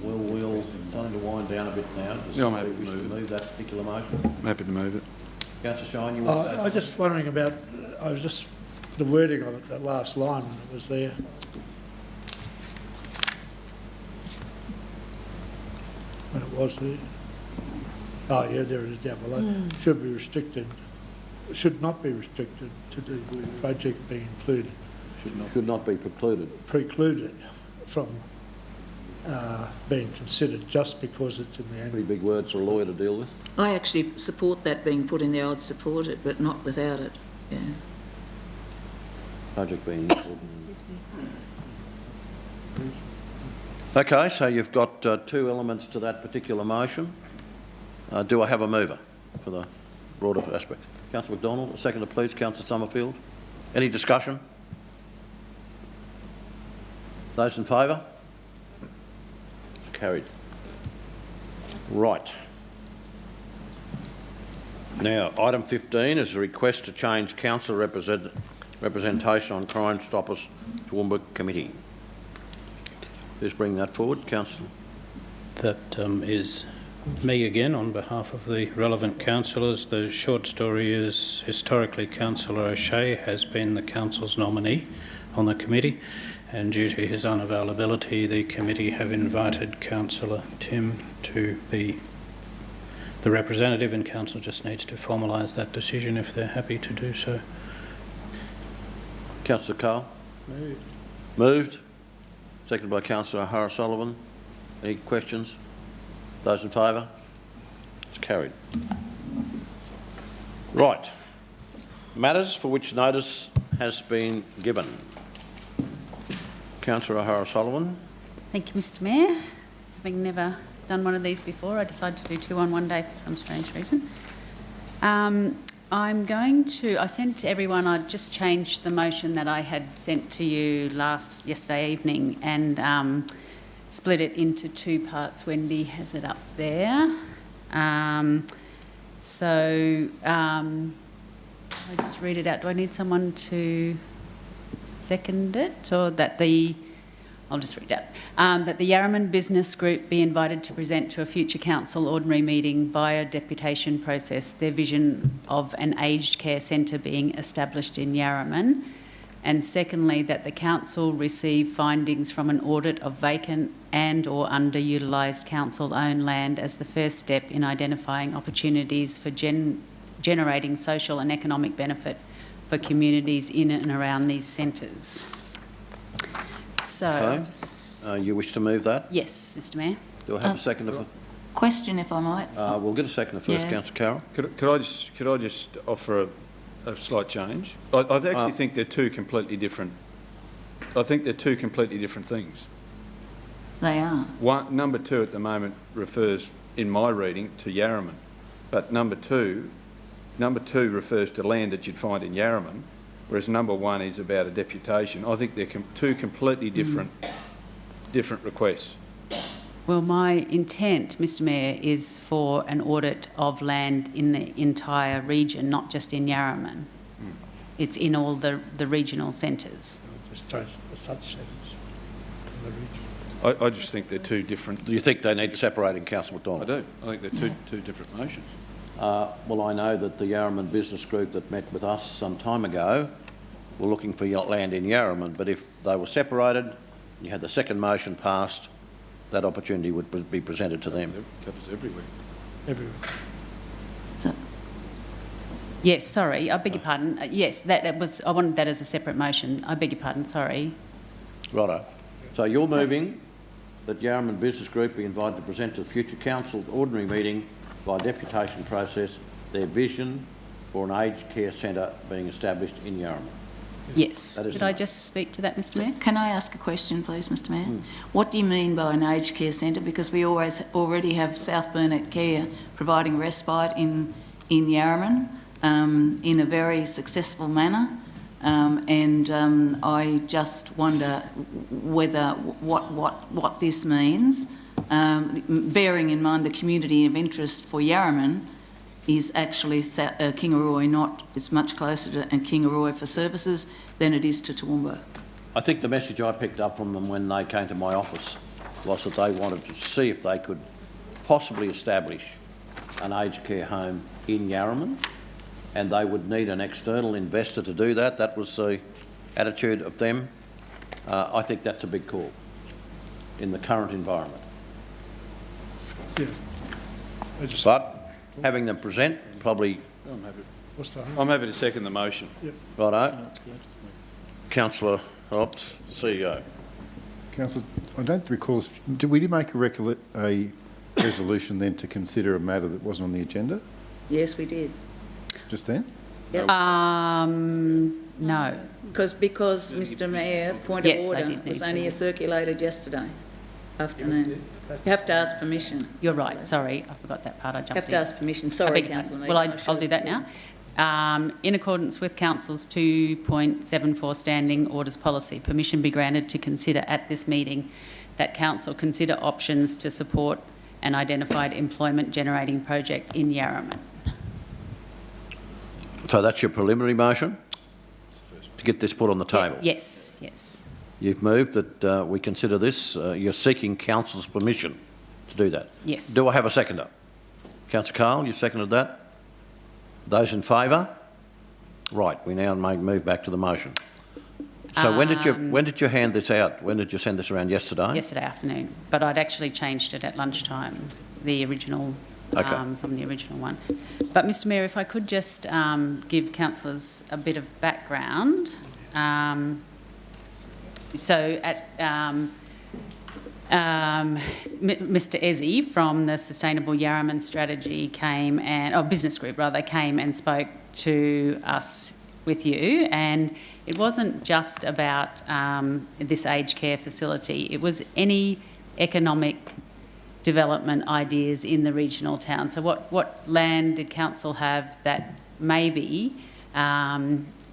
we'll starting to wind down a bit now. Yeah, I'm happy to wish to move it. move that particular motion. I'm happy to move it. Councillor Shine, you want to say I was just wondering about, I was just, the wording of it, that last line when it was there. When it was there. Oh, yeah, there it is down below. Should be restricted, should not be restricted to the project being included, should not be precluded from being considered just because it's in the annual. pretty big words for a lawyer to deal with. I actually support that being put in there. I'd support it, but not without it. Yeah. Project being important. Okay, so you've got 2 elements to that particular motion. Do I have a mover for the broader aspect? Councillor McDonald, a seconder please. Councillor Summerfield. Any discussion? Those in favour? Carried. Right. Now, item 15 is a request to change council representation on Crime Stoppers Toowoomba Committee. Please bring that forward, Councillor. That is me again on behalf of the relevant councillors. The short story is historically Councillor O'Shea has been the council's nominee on the committee, and due to his unavailability the committee have invited Councillor Tim to be the representative, and council just needs to formalise that decision if they're happy to do so. Councillor Carl. Moved. Seconded by Councillor O'Hara-Sullivan. Any questions? Those in favour? It's carried. Right. Matters for which notice has been given. Councillor O'Hara-Sullivan. Thank you, Mr Mayor. Having never done one of these before, I decided to do 2 on one day for some strange reason. I sent everyone, I just changed the motion that I had sent to you yesterday evening and split it into 2 parts. Wendy has it up there. I'll just read it out. Do I need someone to second it, or that I'll just read it out. That the Yarraman Business Group be invited to present to a future council ordinary meeting via deputation process their vision of an aged care centre being established in Yarraman. And secondly, that the council receive findings from an audit of vacant and or underutilised council-owned land as the first step in identifying opportunities for generating social and economic benefit for communities in and around these centres. So, Okay. You wish to move that? yes, Mr Mayor. Do I have a seconder? Question, if I might. We'll get a seconder first, Yes. Councillor Carroll. Could I just offer a slight change? I actually think they're two completely different. I think they're two completely different things. They are. Number 2 at the moment refers, in my reading, to Yarraman, but number two refers to land that you'd find in Yarraman, whereas number 1 is about a deputation. I think they're two completely different requests. Well, my intent, Mr Mayor, is for an audit of land in the entire region, not just in Yarraman. It's in all the regional centres. Just change the such sentence to the region. I just think they're two different. Do you think they need separating, Councillor McDonald? I do. I think they're two different motions. Well, I know that the Yarraman Business Group that met with us some time ago were looking for land in Yarraman, but if they were separated, you had the second motion passed, that opportunity would be presented to them. It covers everywhere. Everywhere. So, Yes, sorry, I beg your pardon. Yes, that was. I wanted that as a separate motion. I beg your pardon. Sorry. Righto. So you're moving that Yarraman Business Group be invited to present to the future council ordinary meeting by deputation process their vision for an aged care centre being established in Yarraman. Yes. That is Could the I motion. just speak to that, Mr Mayor? can I ask a question, please, Mr Mayor? What do you mean by an aged care centre? Because we already have South Burnett Care providing respite in Yarraman in a very successful manner. I just wonder whether what this means, bearing in mind the community of interest for Yarraman is actually Kingaroy, it's much closer to Kingaroy for services than it is to Toowoomba. I think the message I picked up from them when they came to my office was that they wanted to see if they could possibly establish an aged care home in Yarraman, and they would need an external investor to do that. That was the attitude of them. I think that's a big call in the current environment. Yeah. But having them present, probably... I'm happy to second the motion. Yep. Righto. Councillor Hobbs, CEO. Councillor, I don't recall, did we make a resolution then to consider a matter that wasn't on the agenda Yes, we did. just then? No. Because Mr Mayor, point Yes, of I order, did was need only to. circulated yesterday afternoon. You have to ask permission. You're right. Sorry, I forgot that part. I jumped Have in. to ask permission. I Sorry, beg your pardon. Councillor Mead. Well, I'll do that now. In accordance with Council's 2.74 Standing Orders Policy, permission be granted to consider at this meeting that Council consider options to support an identified employment generating project in Yarraman. So that's your preliminary motion to get this put on the table? Yes, yes. You've moved that we consider this. You're seeking council's permission to do that? Yes. Do I have a seconder? Councillor Carl, you seconded that? Those in favour? Right, we now may move back to the motion. So when did you hand this out? When did you send this around? Yesterday? Yesterday afternoon, but I'd actually changed it at lunchtime, the original, from the original one. But Mr Mayor, if I could just give councillors a bit of background. So at Mr Ezzy from the Sustainable Yarraman Strategy Business Group rather, came and spoke to us with you, and it wasn't just about this aged care facility, it was any economic development ideas in the regional town. So what land did council have that maybe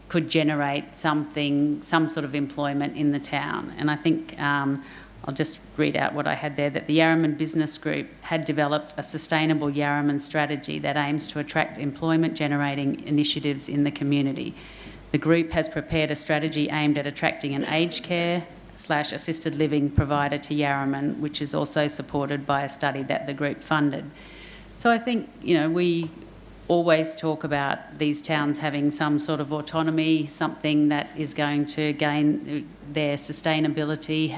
could generate some sort of employment in the town? And I think I'll just read out what I had there, that the Yarraman Business Group had developed a sustainable Yarraman strategy that aims to attract employment-generating initiatives in the community. The group has prepared a strategy aimed at attracting an aged care/assisted living provider to Yarraman, which is also supported by a study that the group funded. So I think, we always talk about these towns having some sort of autonomy, something that is going to gain their sustainability,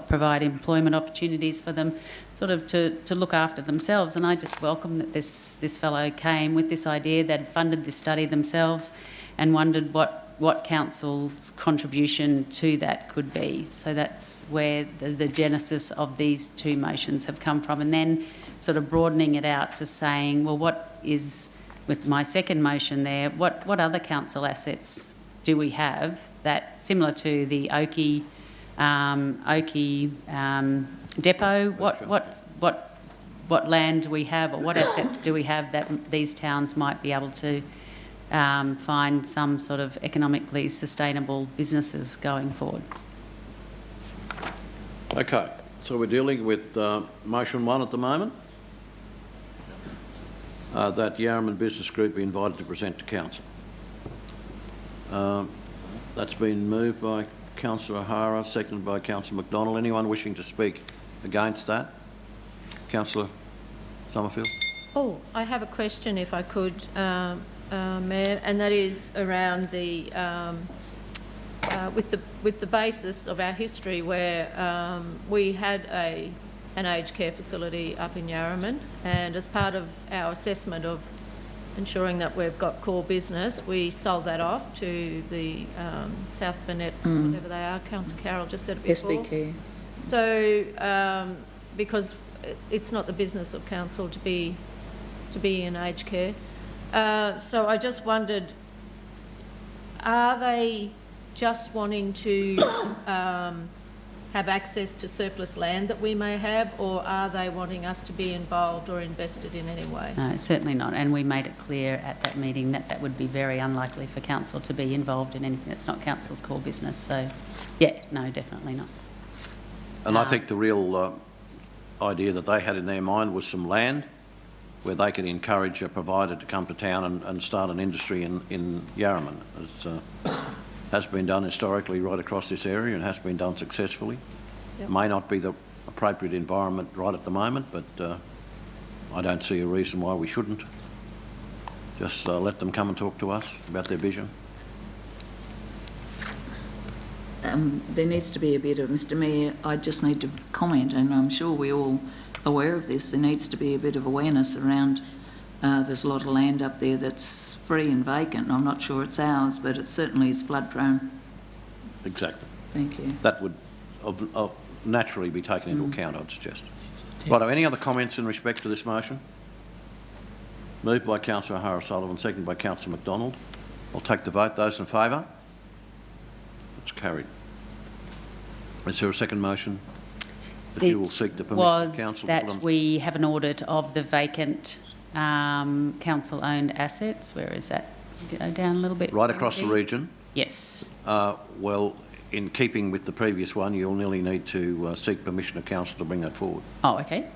provide employment opportunities for them, sort of to look after themselves. And I just welcome that this fellow came with this idea. They'd funded this study themselves and wondered what what council's contribution to that could be. So that's where the genesis of these two motions have come from. And then sort of broadening it out to saying, well, what is, with my second motion there, what other council assets do we have that, similar to the Oakey depot, what land do we have, or what assets do we have that these towns might be able to find some sort of economically sustainable businesses going forward? Okay, so we're dealing with motion 1 at the moment, that Yarraman Business Group be invited to present to council. That's been moved by Councillor O'Hara, seconded by Councillor McDonald. Anyone wishing to speak against that? Councillor Summerfield? Oh, I have a question, if I could, Mayor, and that is around the with the basis of our history, where we had an aged care facility up in Yarraman, and as part of our assessment of ensuring that we've got core business, we sold that off to the South Burnett, whatever they are. Councillor Carroll just said it before. SBK. So, because it's not the business of council to be in aged care. So I just wondered, are they just wanting to have access to surplus land that we may have, or are they wanting us to be involved or invested in any way? No, certainly not. And we made it clear at that meeting that that would be very unlikely for council to be involved in anything that's not council's core business. So, yeah, no, definitely not. And I think the real idea that they had in their mind was some land where they could encourage a provider to come to town and start an industry in Yarraman. As has been done historically right across this area and has been done successfully. Yep. May not be the appropriate environment right at the moment, but I don't see a reason why we shouldn't. Just let them come and talk to us about their vision. There needs to be a bit of, Mr Mayor, I just need to comment, and I'm sure we're all aware of this, there needs to be a bit of awareness around, there's a lot of land up there that's free and vacant. I'm not sure it's ours, but it certainly is flood prone. Exactly. Thank you. That would naturally be taken into account, I'd suggest. Right, any other comments in respect to this motion? Moved by Councillor O'Hara-Sullivan, seconded by Councillor McDonald. I'll take the vote. Those in favour? It's carried. Is there a second motion? That you will seek the permission of council? Was that we have an audit of the vacant council-owned assets. Where is that? Go down a little bit. Right across the region? Yes. Well, in keeping with the previous one, you'll nearly need to seek permission of council to bring that forward. Oh, okay.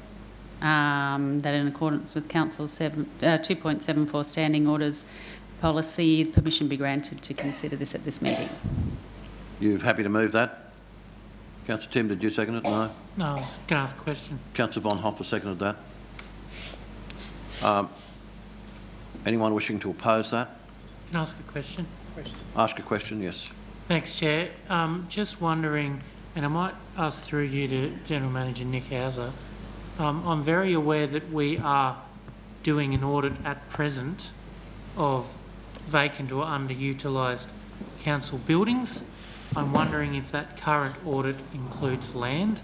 That in accordance with Council 2.74 Standing Orders Policy, permission be granted to consider this at this meeting. You happy to move that? Councillor Tim, did you second it? No? No, I was going to ask a question. Councillor Von Hoffer seconded that. Anyone wishing to oppose that? Can I ask a question? Ask a question, yes. Thanks, Chair. Just wondering, and I might ask through you to General Manager Nick Hauser, I'm very aware that we are doing an audit at present of vacant or underutilised council buildings. I'm wondering if that current audit includes land,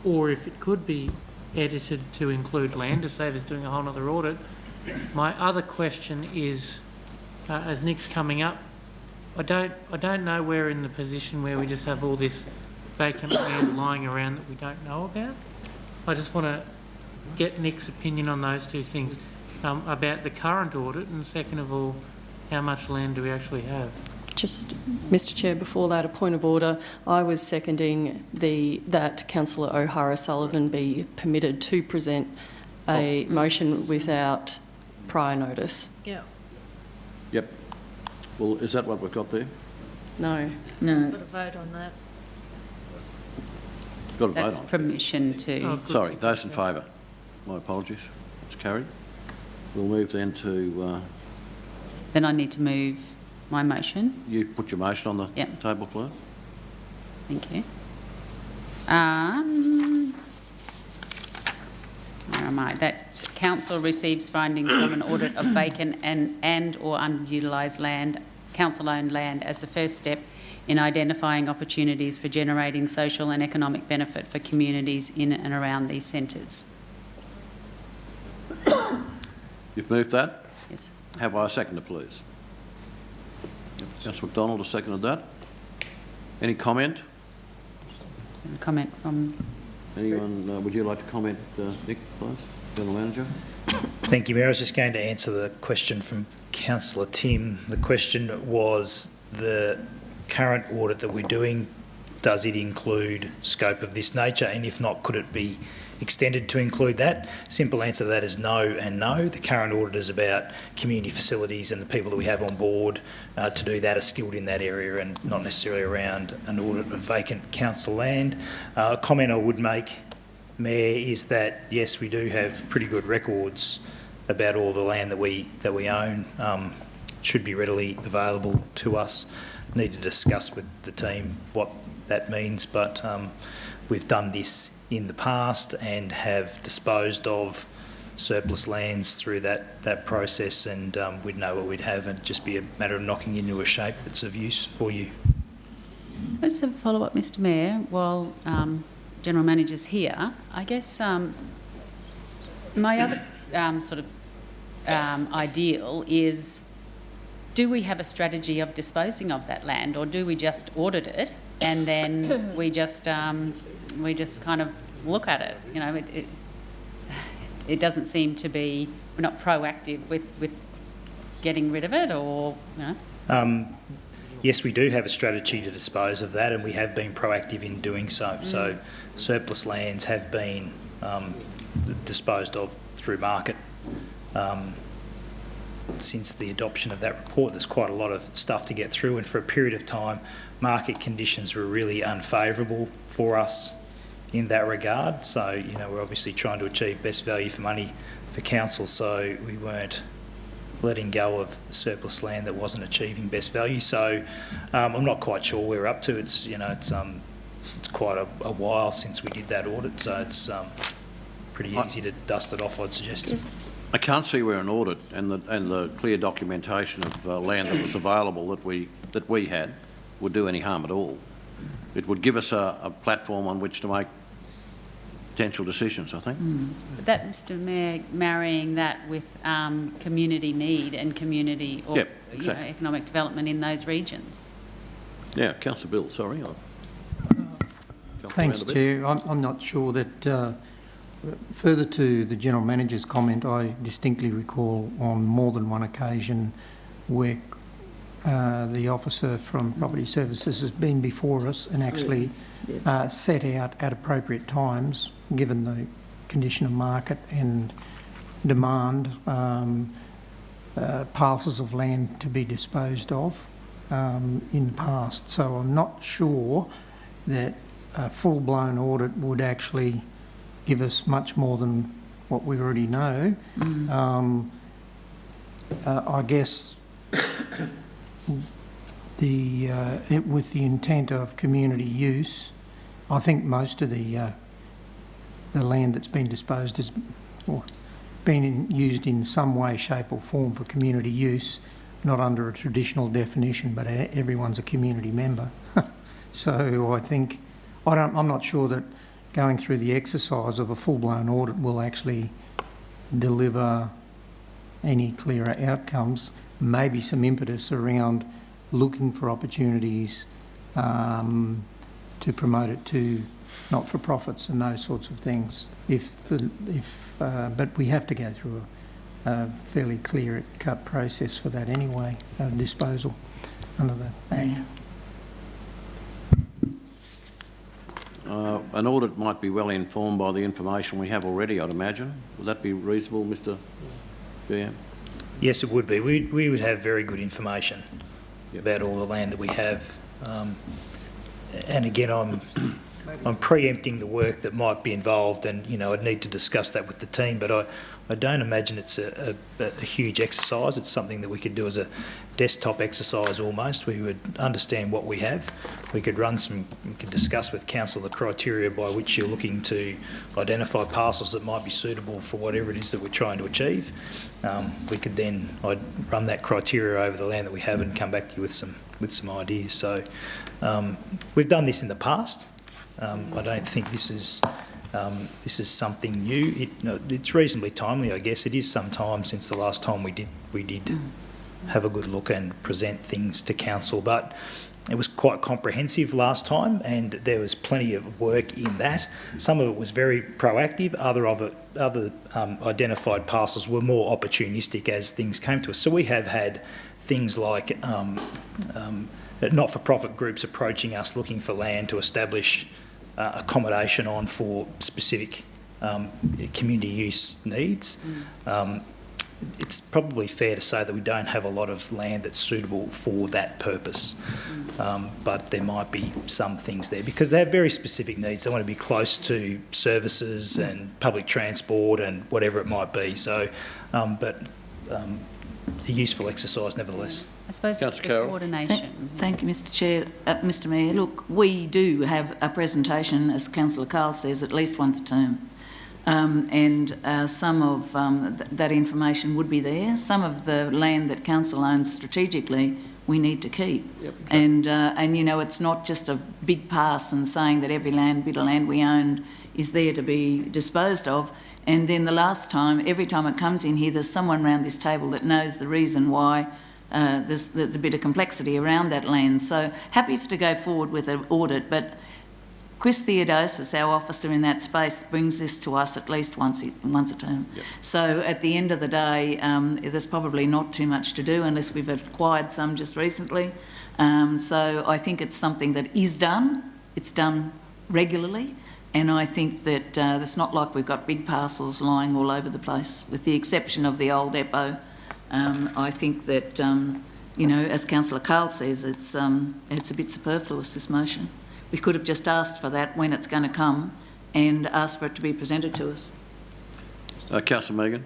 or if it could be edited to include land to save us doing a whole other audit. My other question is, as Nick's coming up, I don't know we're in the position where we just have all this vacant land lying around that we don't know about. I just want to get Nick's opinion on those two things, about the current audit, and second of all, how much land do we actually have? Just, Mr Chair, before that, a point of order. I was seconding that Councillor O'Hara-Sullivan be permitted to present a motion without prior notice. Yeah. Yep. Well, is that what we've got there? No. No. Got a vote on that. Got a That's vote on permission to... Sorry, those in favour. My apologies. It's carried. We'll move then to... Then I need to move my motion. You put your motion on the table, please. Thank you. Where am I? That council receives findings from an audit of vacant and or underutilised land council-owned land as the first step in identifying opportunities for generating social and economic benefit for communities in and around these centres. You've moved that? Yes. Have I a seconder, please? Councillor McDonald has seconded that. Any comment? Comment from... Anyone, would you like to comment, Nick, please? General Manager? Thank you, Mayor. I was just going to answer the question from Councillor Tim. The question was the current audit that we're doing, does it include scope of this nature? And if not, could it be extended to include that? Simple answer to that is no and no. The current audit is about community facilities, and the people that we have on board to do that are skilled in that area and not necessarily around an audit of vacant council land. A comment I would make, Mayor, is that yes, we do have pretty good records about all the land that we own. Should be readily available to us. Need to discuss with the team what that means, but we've done this in the past and have disposed of surplus lands through that process, and we'd know what we'd have, and just be a matter of knocking into a shape that's of use for you. I just have a follow-up, Mr Mayor, while General Manager's here. I guess my other ideal is, do we have a strategy of disposing of that land, or do we just audit it and then we just kind of look at it? You know, it doesn't seem to be, we're not proactive with getting rid of it, or, you know. Yes, we do have a strategy to dispose of that, and we have been proactive in doing so. So surplus lands have been disposed of through market. Since the adoption of that report, there's quite a lot of stuff to get through, and for a period of time, market conditions were really unfavourable for us in that regard. So, you know, we're obviously trying to achieve best value for money for council, so we weren't letting go of surplus land that wasn't achieving best value. So I'm not quite sure where we're up to. It's quite a while since we did that audit, so it's pretty easy to dust it off, I'd suggest. Yes. I can't see where an audit and the clear documentation of land that was available that we had would do any harm at all. It would give us a platform on which to make potential decisions, I think. But that, Mr Mayor, marrying that with community need and community or Yep, exactly. Economic development in those regions. Yeah, Councillor Bill, sorry. Thanks, Chair. I'm not sure that, further to the General Manager's comment, I distinctly recall on more than one occasion where the officer from Property Services has been before us and actually set out at appropriate times, given the condition of market and demand, parcels of land to be disposed of in the past. So I'm not sure that a full-blown audit would actually give us much more than what we already know. I guess with the intent of community use, I think most of the land that's been disposed has been used in some way, shape or form for community use, not under a traditional definition, but everyone's a community member. So I think, I'm not sure that going through the exercise of a full-blown audit will actually deliver any clearer outcomes. Maybe some impetus around looking for opportunities to promote it to not-for-profits and those sorts of things. But we have to go through a fairly clear-cut process for that anyway, disposal under the Act. An audit might be well informed by the information we have already, I'd imagine. Would that be reasonable, Mr. GM? Yes, it would be. We would have very good information about all the land that we have. And again, I'm preempting the work that might be involved, and I'd need to discuss that with the team. But I don't imagine it's a huge exercise. It's something that we could do as a desktop exercise almost. We would understand what we have. We could discuss with council the criteria by which you're looking to identify parcels that might be suitable for whatever it is that we're trying to achieve. I'd run that criteria over the land that we have and come back to you with some ideas. So we've done this in the past. I don't think this is something new. It's reasonably timely, I guess. It is some time since the last time we did have a good look and present things to council, but it was quite comprehensive last time, and there was plenty of work in that. Some of it was very proactive. Other identified parcels were more opportunistic as things came to us. So we have had things like not-for-profit groups approaching us looking for land to establish accommodation on for specific community use needs. It's probably fair to say that we don't have a lot of land that's suitable for that purpose, but there might be some things there because they have very specific needs. They want to be close to services and public transport and whatever it might be. So, but a useful exercise nevertheless. I suppose it's the coordination. Thank you, Mr Chair. Mr Mayor, look, we do have a presentation, as Councillor Carl says, at least once a term. Some of that information would be there. Some of the land that council owns strategically we need to keep. Yep. And it's not just a big pass and saying that every bit of land we own is there to be disposed of. And then every time it comes in here, there's someone around this table that knows the reason why there's a bit of complexity around that land. So happy to go forward with an audit, but Chris Theodosis, our officer in that space, brings this to us at least once a term. Yep. So at the end of the day, there's probably not too much to do unless we've acquired some just recently. So I think it's something that is done. It's done regularly. And I think that it's not like we've got big parcels lying all over the place, with the exception of the old depot. I think that, as Councillor Carl says, it's a bit superfluous, this motion. We could have just asked for that when it's going to come and asked for it to be presented to us. Councillor Megan.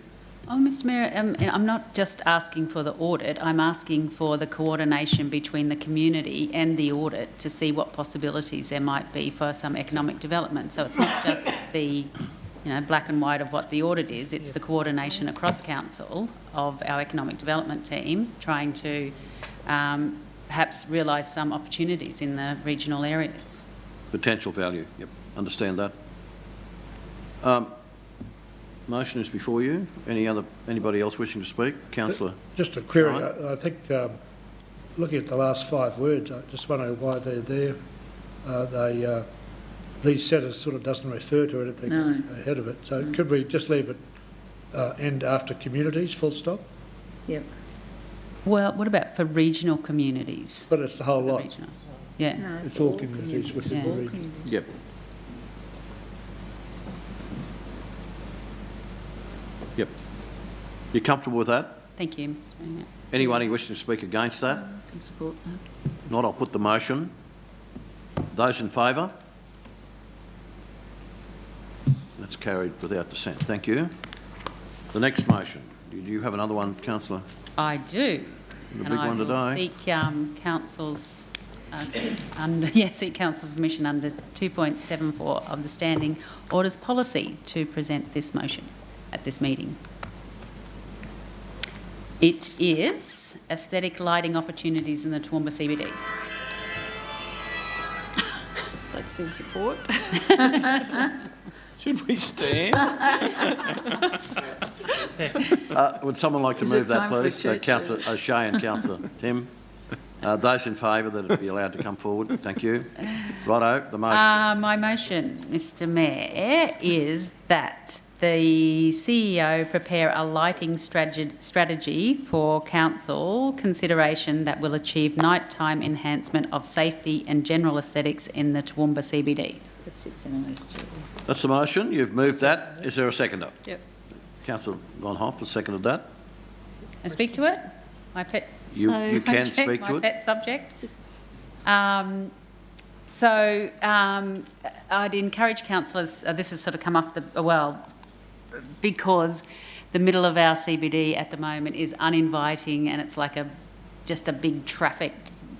Oh, Mr Mayor, I'm not just asking for the audit, I'm asking for the coordination between the community and the audit to see what possibilities there might be for some economic development. So it's not just the black and white of what the audit is, it's the coordination across council of our economic development team trying to perhaps realise some opportunities in the regional areas. Potential value, yep, understand that. Motion is before you. Anybody else wishing to speak? Councillor. Just a query. I think looking at the last 5 words, I just wonder why they're there. These setters sort of doesn't refer to anything ahead of it. So could we just leave it end after communities, full stop? Yep. Well, what about for regional communities? But it's the whole lot. Regional. Yeah. No, it's all communities within the region. Yep. Yep. You comfortable with that? Thank you, Mr Mayor. Anyone who wishes to speak against that? I can support that. Not, I'll put the motion. Those in favour? That's carried without dissent. Thank you. The next motion. Do you have another one, Councillor? I do. A big one today. I will seek council's seek council's permission under 2.74 of the Standing Orders Policy to present this motion at this meeting. It is aesthetic lighting opportunities in the Toowoomba CBD. That's in support. Should we stand? Would someone like to move that, please? Councillor O'Shea and Councillor Tim. Those in favour that it be allowed to come forward. Thank you. Righto, the motion. My motion, Mr Mayor, is that the CEO prepare a lighting strategy for council consideration that will achieve nighttime enhancement of safety and general aesthetics in the Toowoomba CBD. That's the motion. You've moved that. Is there a seconder? Yep. Councillor Von Hoff has seconded that. I speak to it. My pet. You can speak to my it. pet subject. So I'd encourage councillors, this has sort of come off because the middle of our CBD at the moment is uninviting, and it's like just a big traffic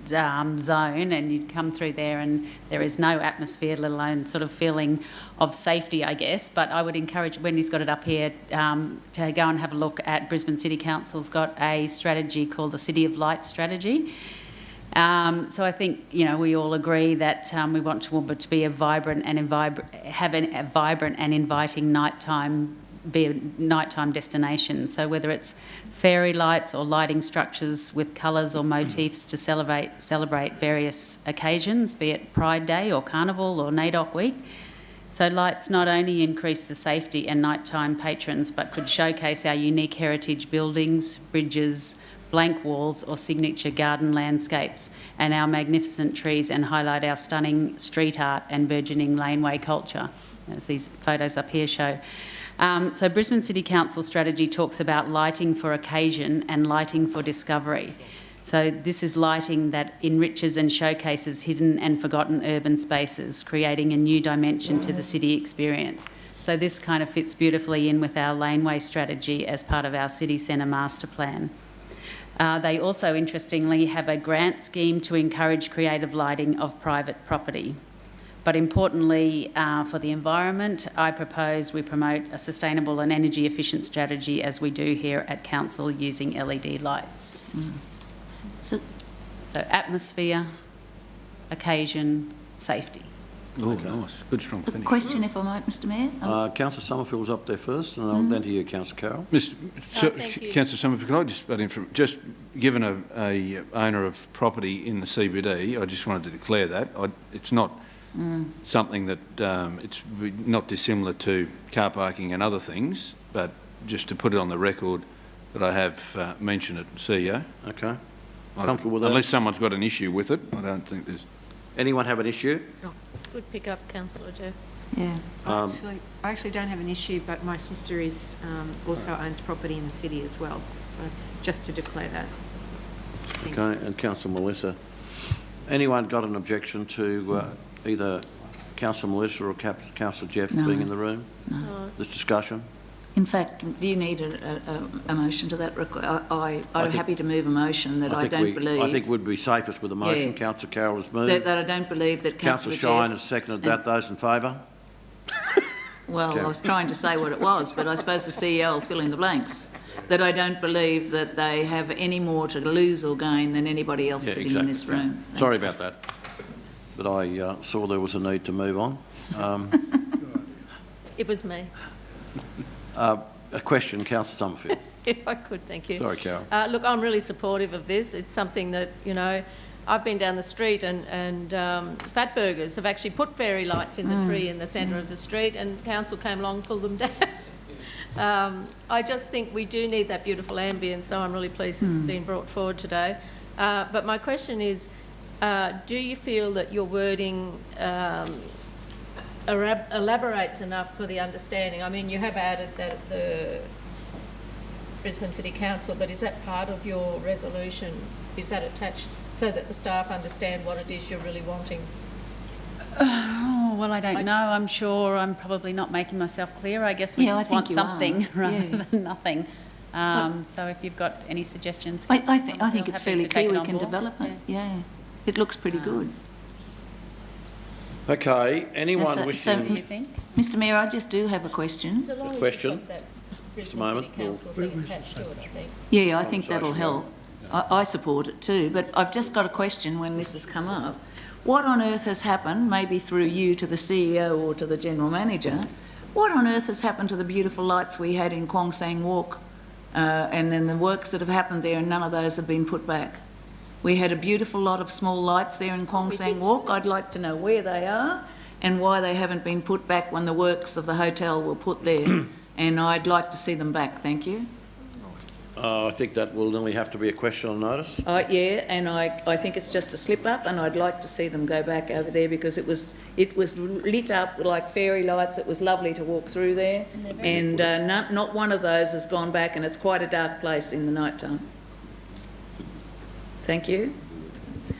zone, and you come through there and there is no atmosphere, let alone sort of feeling of safety, I guess. But I would encourage, Wendy's got it up here, to go and have a look at Brisbane City Council's got a strategy called the City of Light strategy. So I think, you know, we all agree that we want Toowoomba to be a vibrant and inviting nighttime destination. So whether it's fairy lights or lighting structures with colours or motifs to celebrate various occasions, be it Pride Day or Carnival or NAIDOC Week. So lights not only increase the safety and nighttime patrons, but could showcase our unique heritage buildings, bridges, blank walls or signature garden landscapes, and our magnificent trees, and highlight our stunning street art and burgeoning laneway culture, as these photos up here show. So Brisbane City Council strategy talks about lighting for occasion and lighting for discovery. So this is lighting that enriches and showcases hidden and forgotten urban spaces, creating a new dimension to the city experience. So this kind of fits beautifully in with our laneway strategy as part of our city centre master plan. They also, interestingly, have a grant scheme to encourage creative lighting of private property. But importantly, for the environment, I propose we promote a sustainable and energy efficient strategy, as we do here at Council, using LED lights. So atmosphere, occasion, safety. Oh, nice. Good, strong finish. Question, if I might, Mr Mayor? Councillor Summerfield's up there first, and I'll then to you, Councillor Carroll. Councillor Summerfield, can I just butt in from, just given a owner of property in the CBD, I just wanted to declare that. It's not something that, it's not dissimilar to car parking and other things, but just to put it on the record that I have mentioned it, CEO. Okay. Comfortable with that? Unless someone's got an issue with it, I don't think there's... Anyone have an issue? Good pick up, Councillor Jeff. Yeah. I actually don't have an issue, but my sister is also owns property in the city as well. So just to declare that. Okay, and Councillor Melissa. Anyone got an objection to either Councillor Melissa or Councillor Jeff being in the room? No. This discussion? In fact, do you need a motion to that? I'm happy to move a motion that I don't believe... I think we'd be safest with a motion. Yeah. Councillor Carroll has moved. That I don't believe that Councillor Shine has seconded that. Those in favour? Well, I was trying to say what it was, but I suppose the CEO will fill in the blanks. That I don't believe that they have any more to lose or gain than anybody else sitting in this room. Sorry about that. But I saw there was a need to move on. It was me. A question, Councillor Summerfield. If I could, thank you. Sorry, Carol. Look, I'm really supportive of this. It's something that, you know, I've been down the street and Fat Burgers have actually put fairy lights in the tree in the centre of the street, and council came along and pulled them down. I just think we do need that beautiful ambience, so I'm really pleased this has been brought forward today. But my question is, do you feel that your wording elaborates enough for the understanding? I mean, you have added that the Brisbane City Council, but is that part of your resolution? Is that attached so that the staff understand what it is you're really wanting? Oh, well, I don't know. I'm sure I'm probably not making myself clear. I guess we just want something rather than nothing. So if you've got any suggestions... I think it's fairly clear we can develop it. Yeah. It looks pretty good. Okay, anyone wishing... Mr Mayor, I just do have a question. A question? Just a moment. Yeah, I think that'll help. I support it too, but I've just got a question when this has come up. What on earth has happened, maybe through you to the CEO or to the General Manager, what on earth has happened to the beautiful lights we had in Kwong Sang Walk and then the works that have happened there, and none of those have been put back? We had a beautiful lot of small lights there in Kwong Sang Walk. I'd like to know where they are and why they haven't been put back when the works of the hotel were put there. And I'd like to see them back, thank you. I think that will only have to be a question on notice. Yeah, and I think it's just a slip-up, and I'd like to see them go back over there because it was lit up like fairy lights. It was lovely to walk through there, and not one of those has gone back, and it's quite a dark place in the night time. Thank you.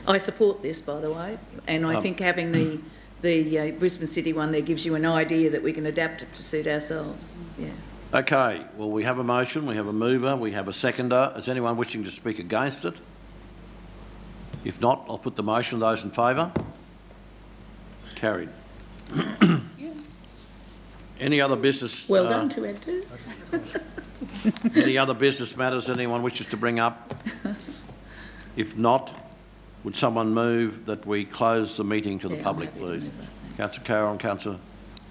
I support this, by the way, and I think having the Brisbane City one there gives you an idea that we can adapt it to suit ourselves. Yeah. Okay, well, we have a motion, we have a mover, we have a seconder. Is anyone wishing to speak against it? If not, I'll put the motion. Those in favour? Carried. Any other business? Well done to Ed too. Any other business matters anyone wishes to bring up? If not, would someone move that we close the meeting to the public, please? Councillor Carroll and Councillor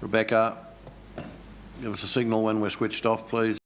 Rebecca, give us a signal when we're switched off, please.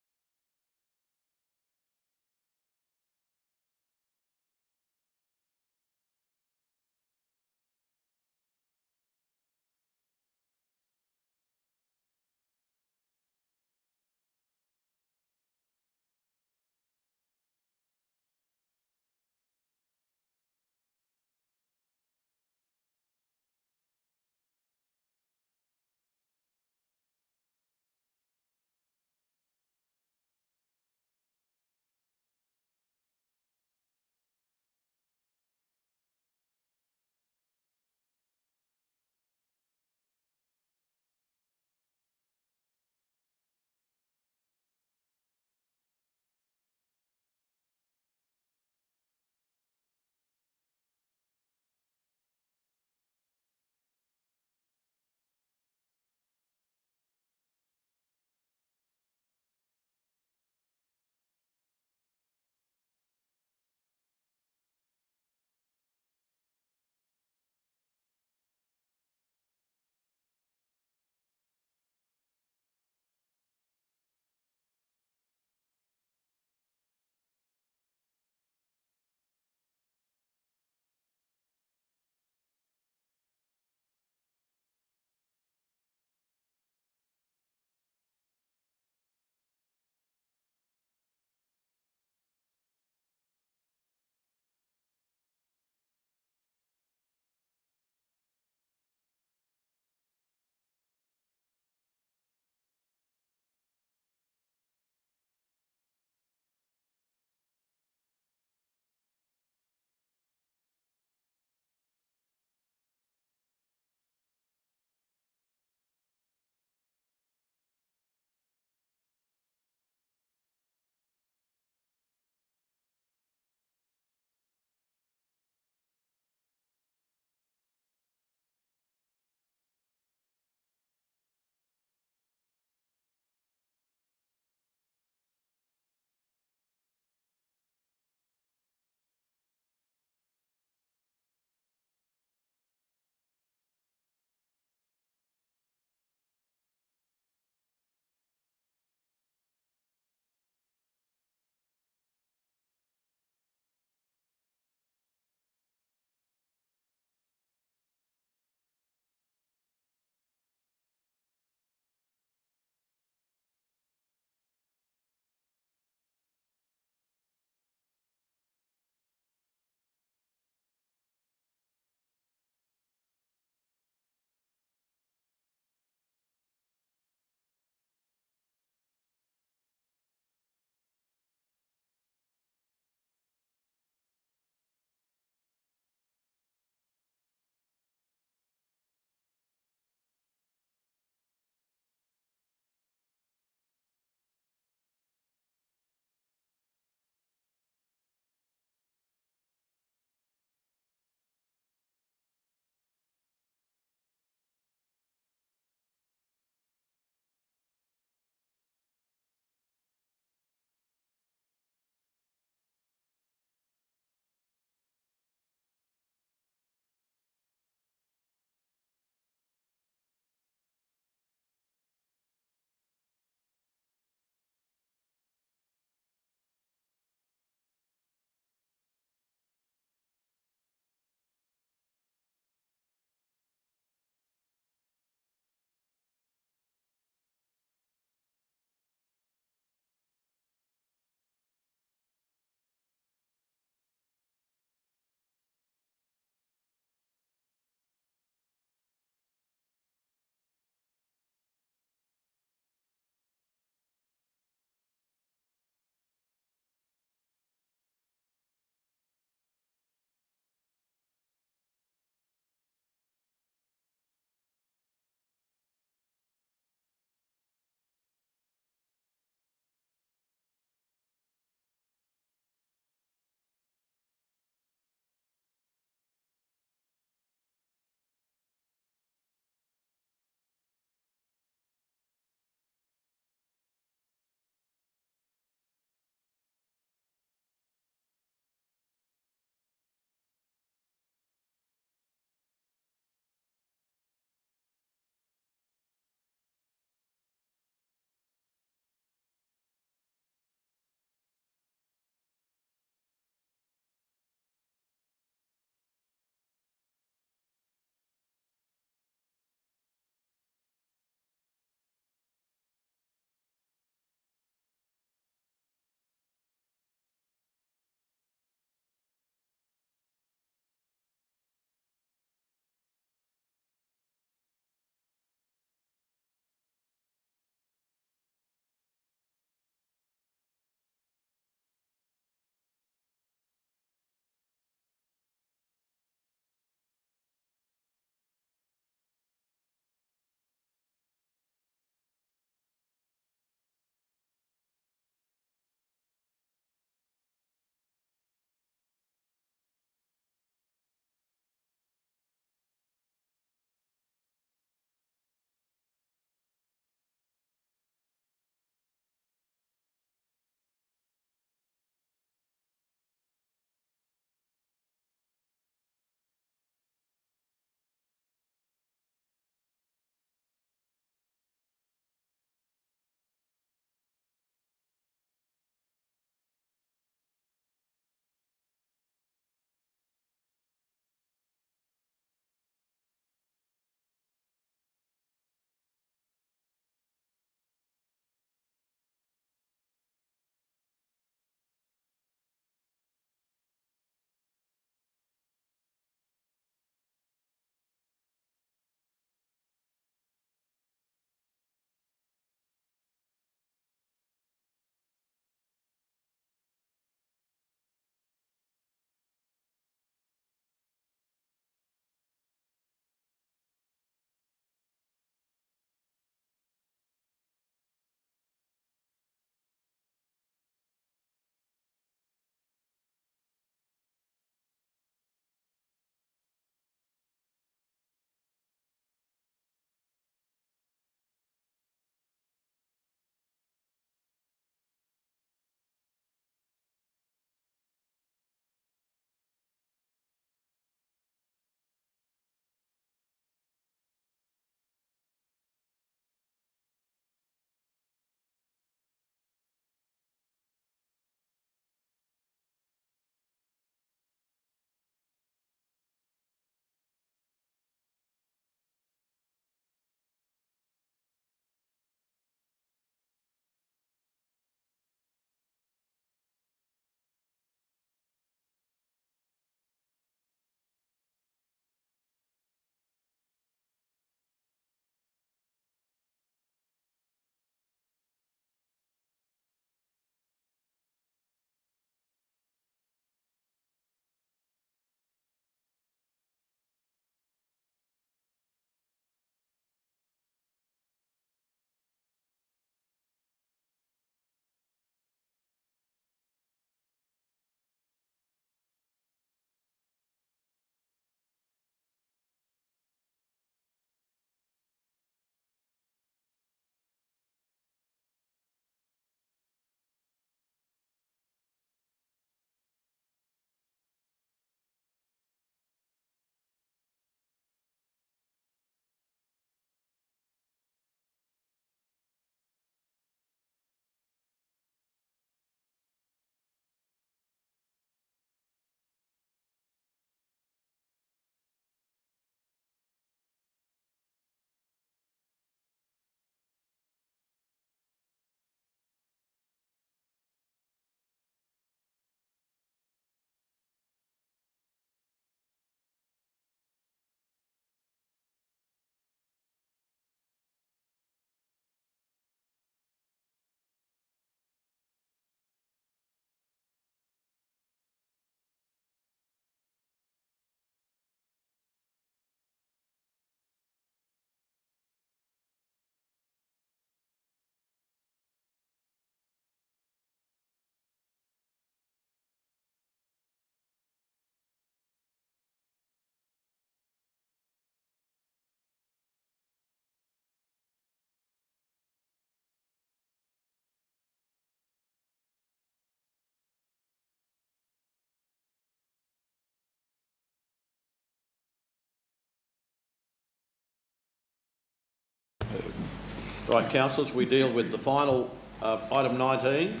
Right, councillors, we deal with the final item 19,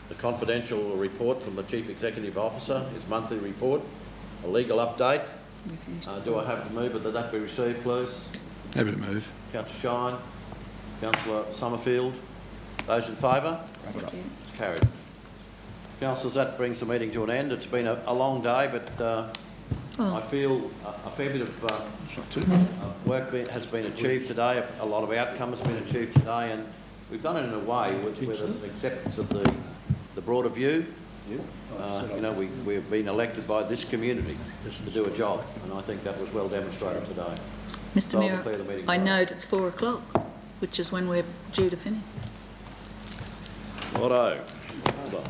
the confidential report from the Chief Executive Officer, his monthly report, a legal update. Do I have to move it that that be received, please? Happy to move. Councillor Shine, Councillor Summerfield. Those in favour? It's carried. Councillors, that brings the meeting to an end. It's been a long day, but I feel a fair bit of work has been achieved today. A lot of outcome has been achieved today, and we've done it in a way where there's an acceptance of the broader view. You know, we've been elected by this community to do a job, and I think that was well demonstrated today. Mr So I'll Mayor, declare the meeting I closed. note it's 4 o'clock, which is when we're due to finish. Righto. Hold on.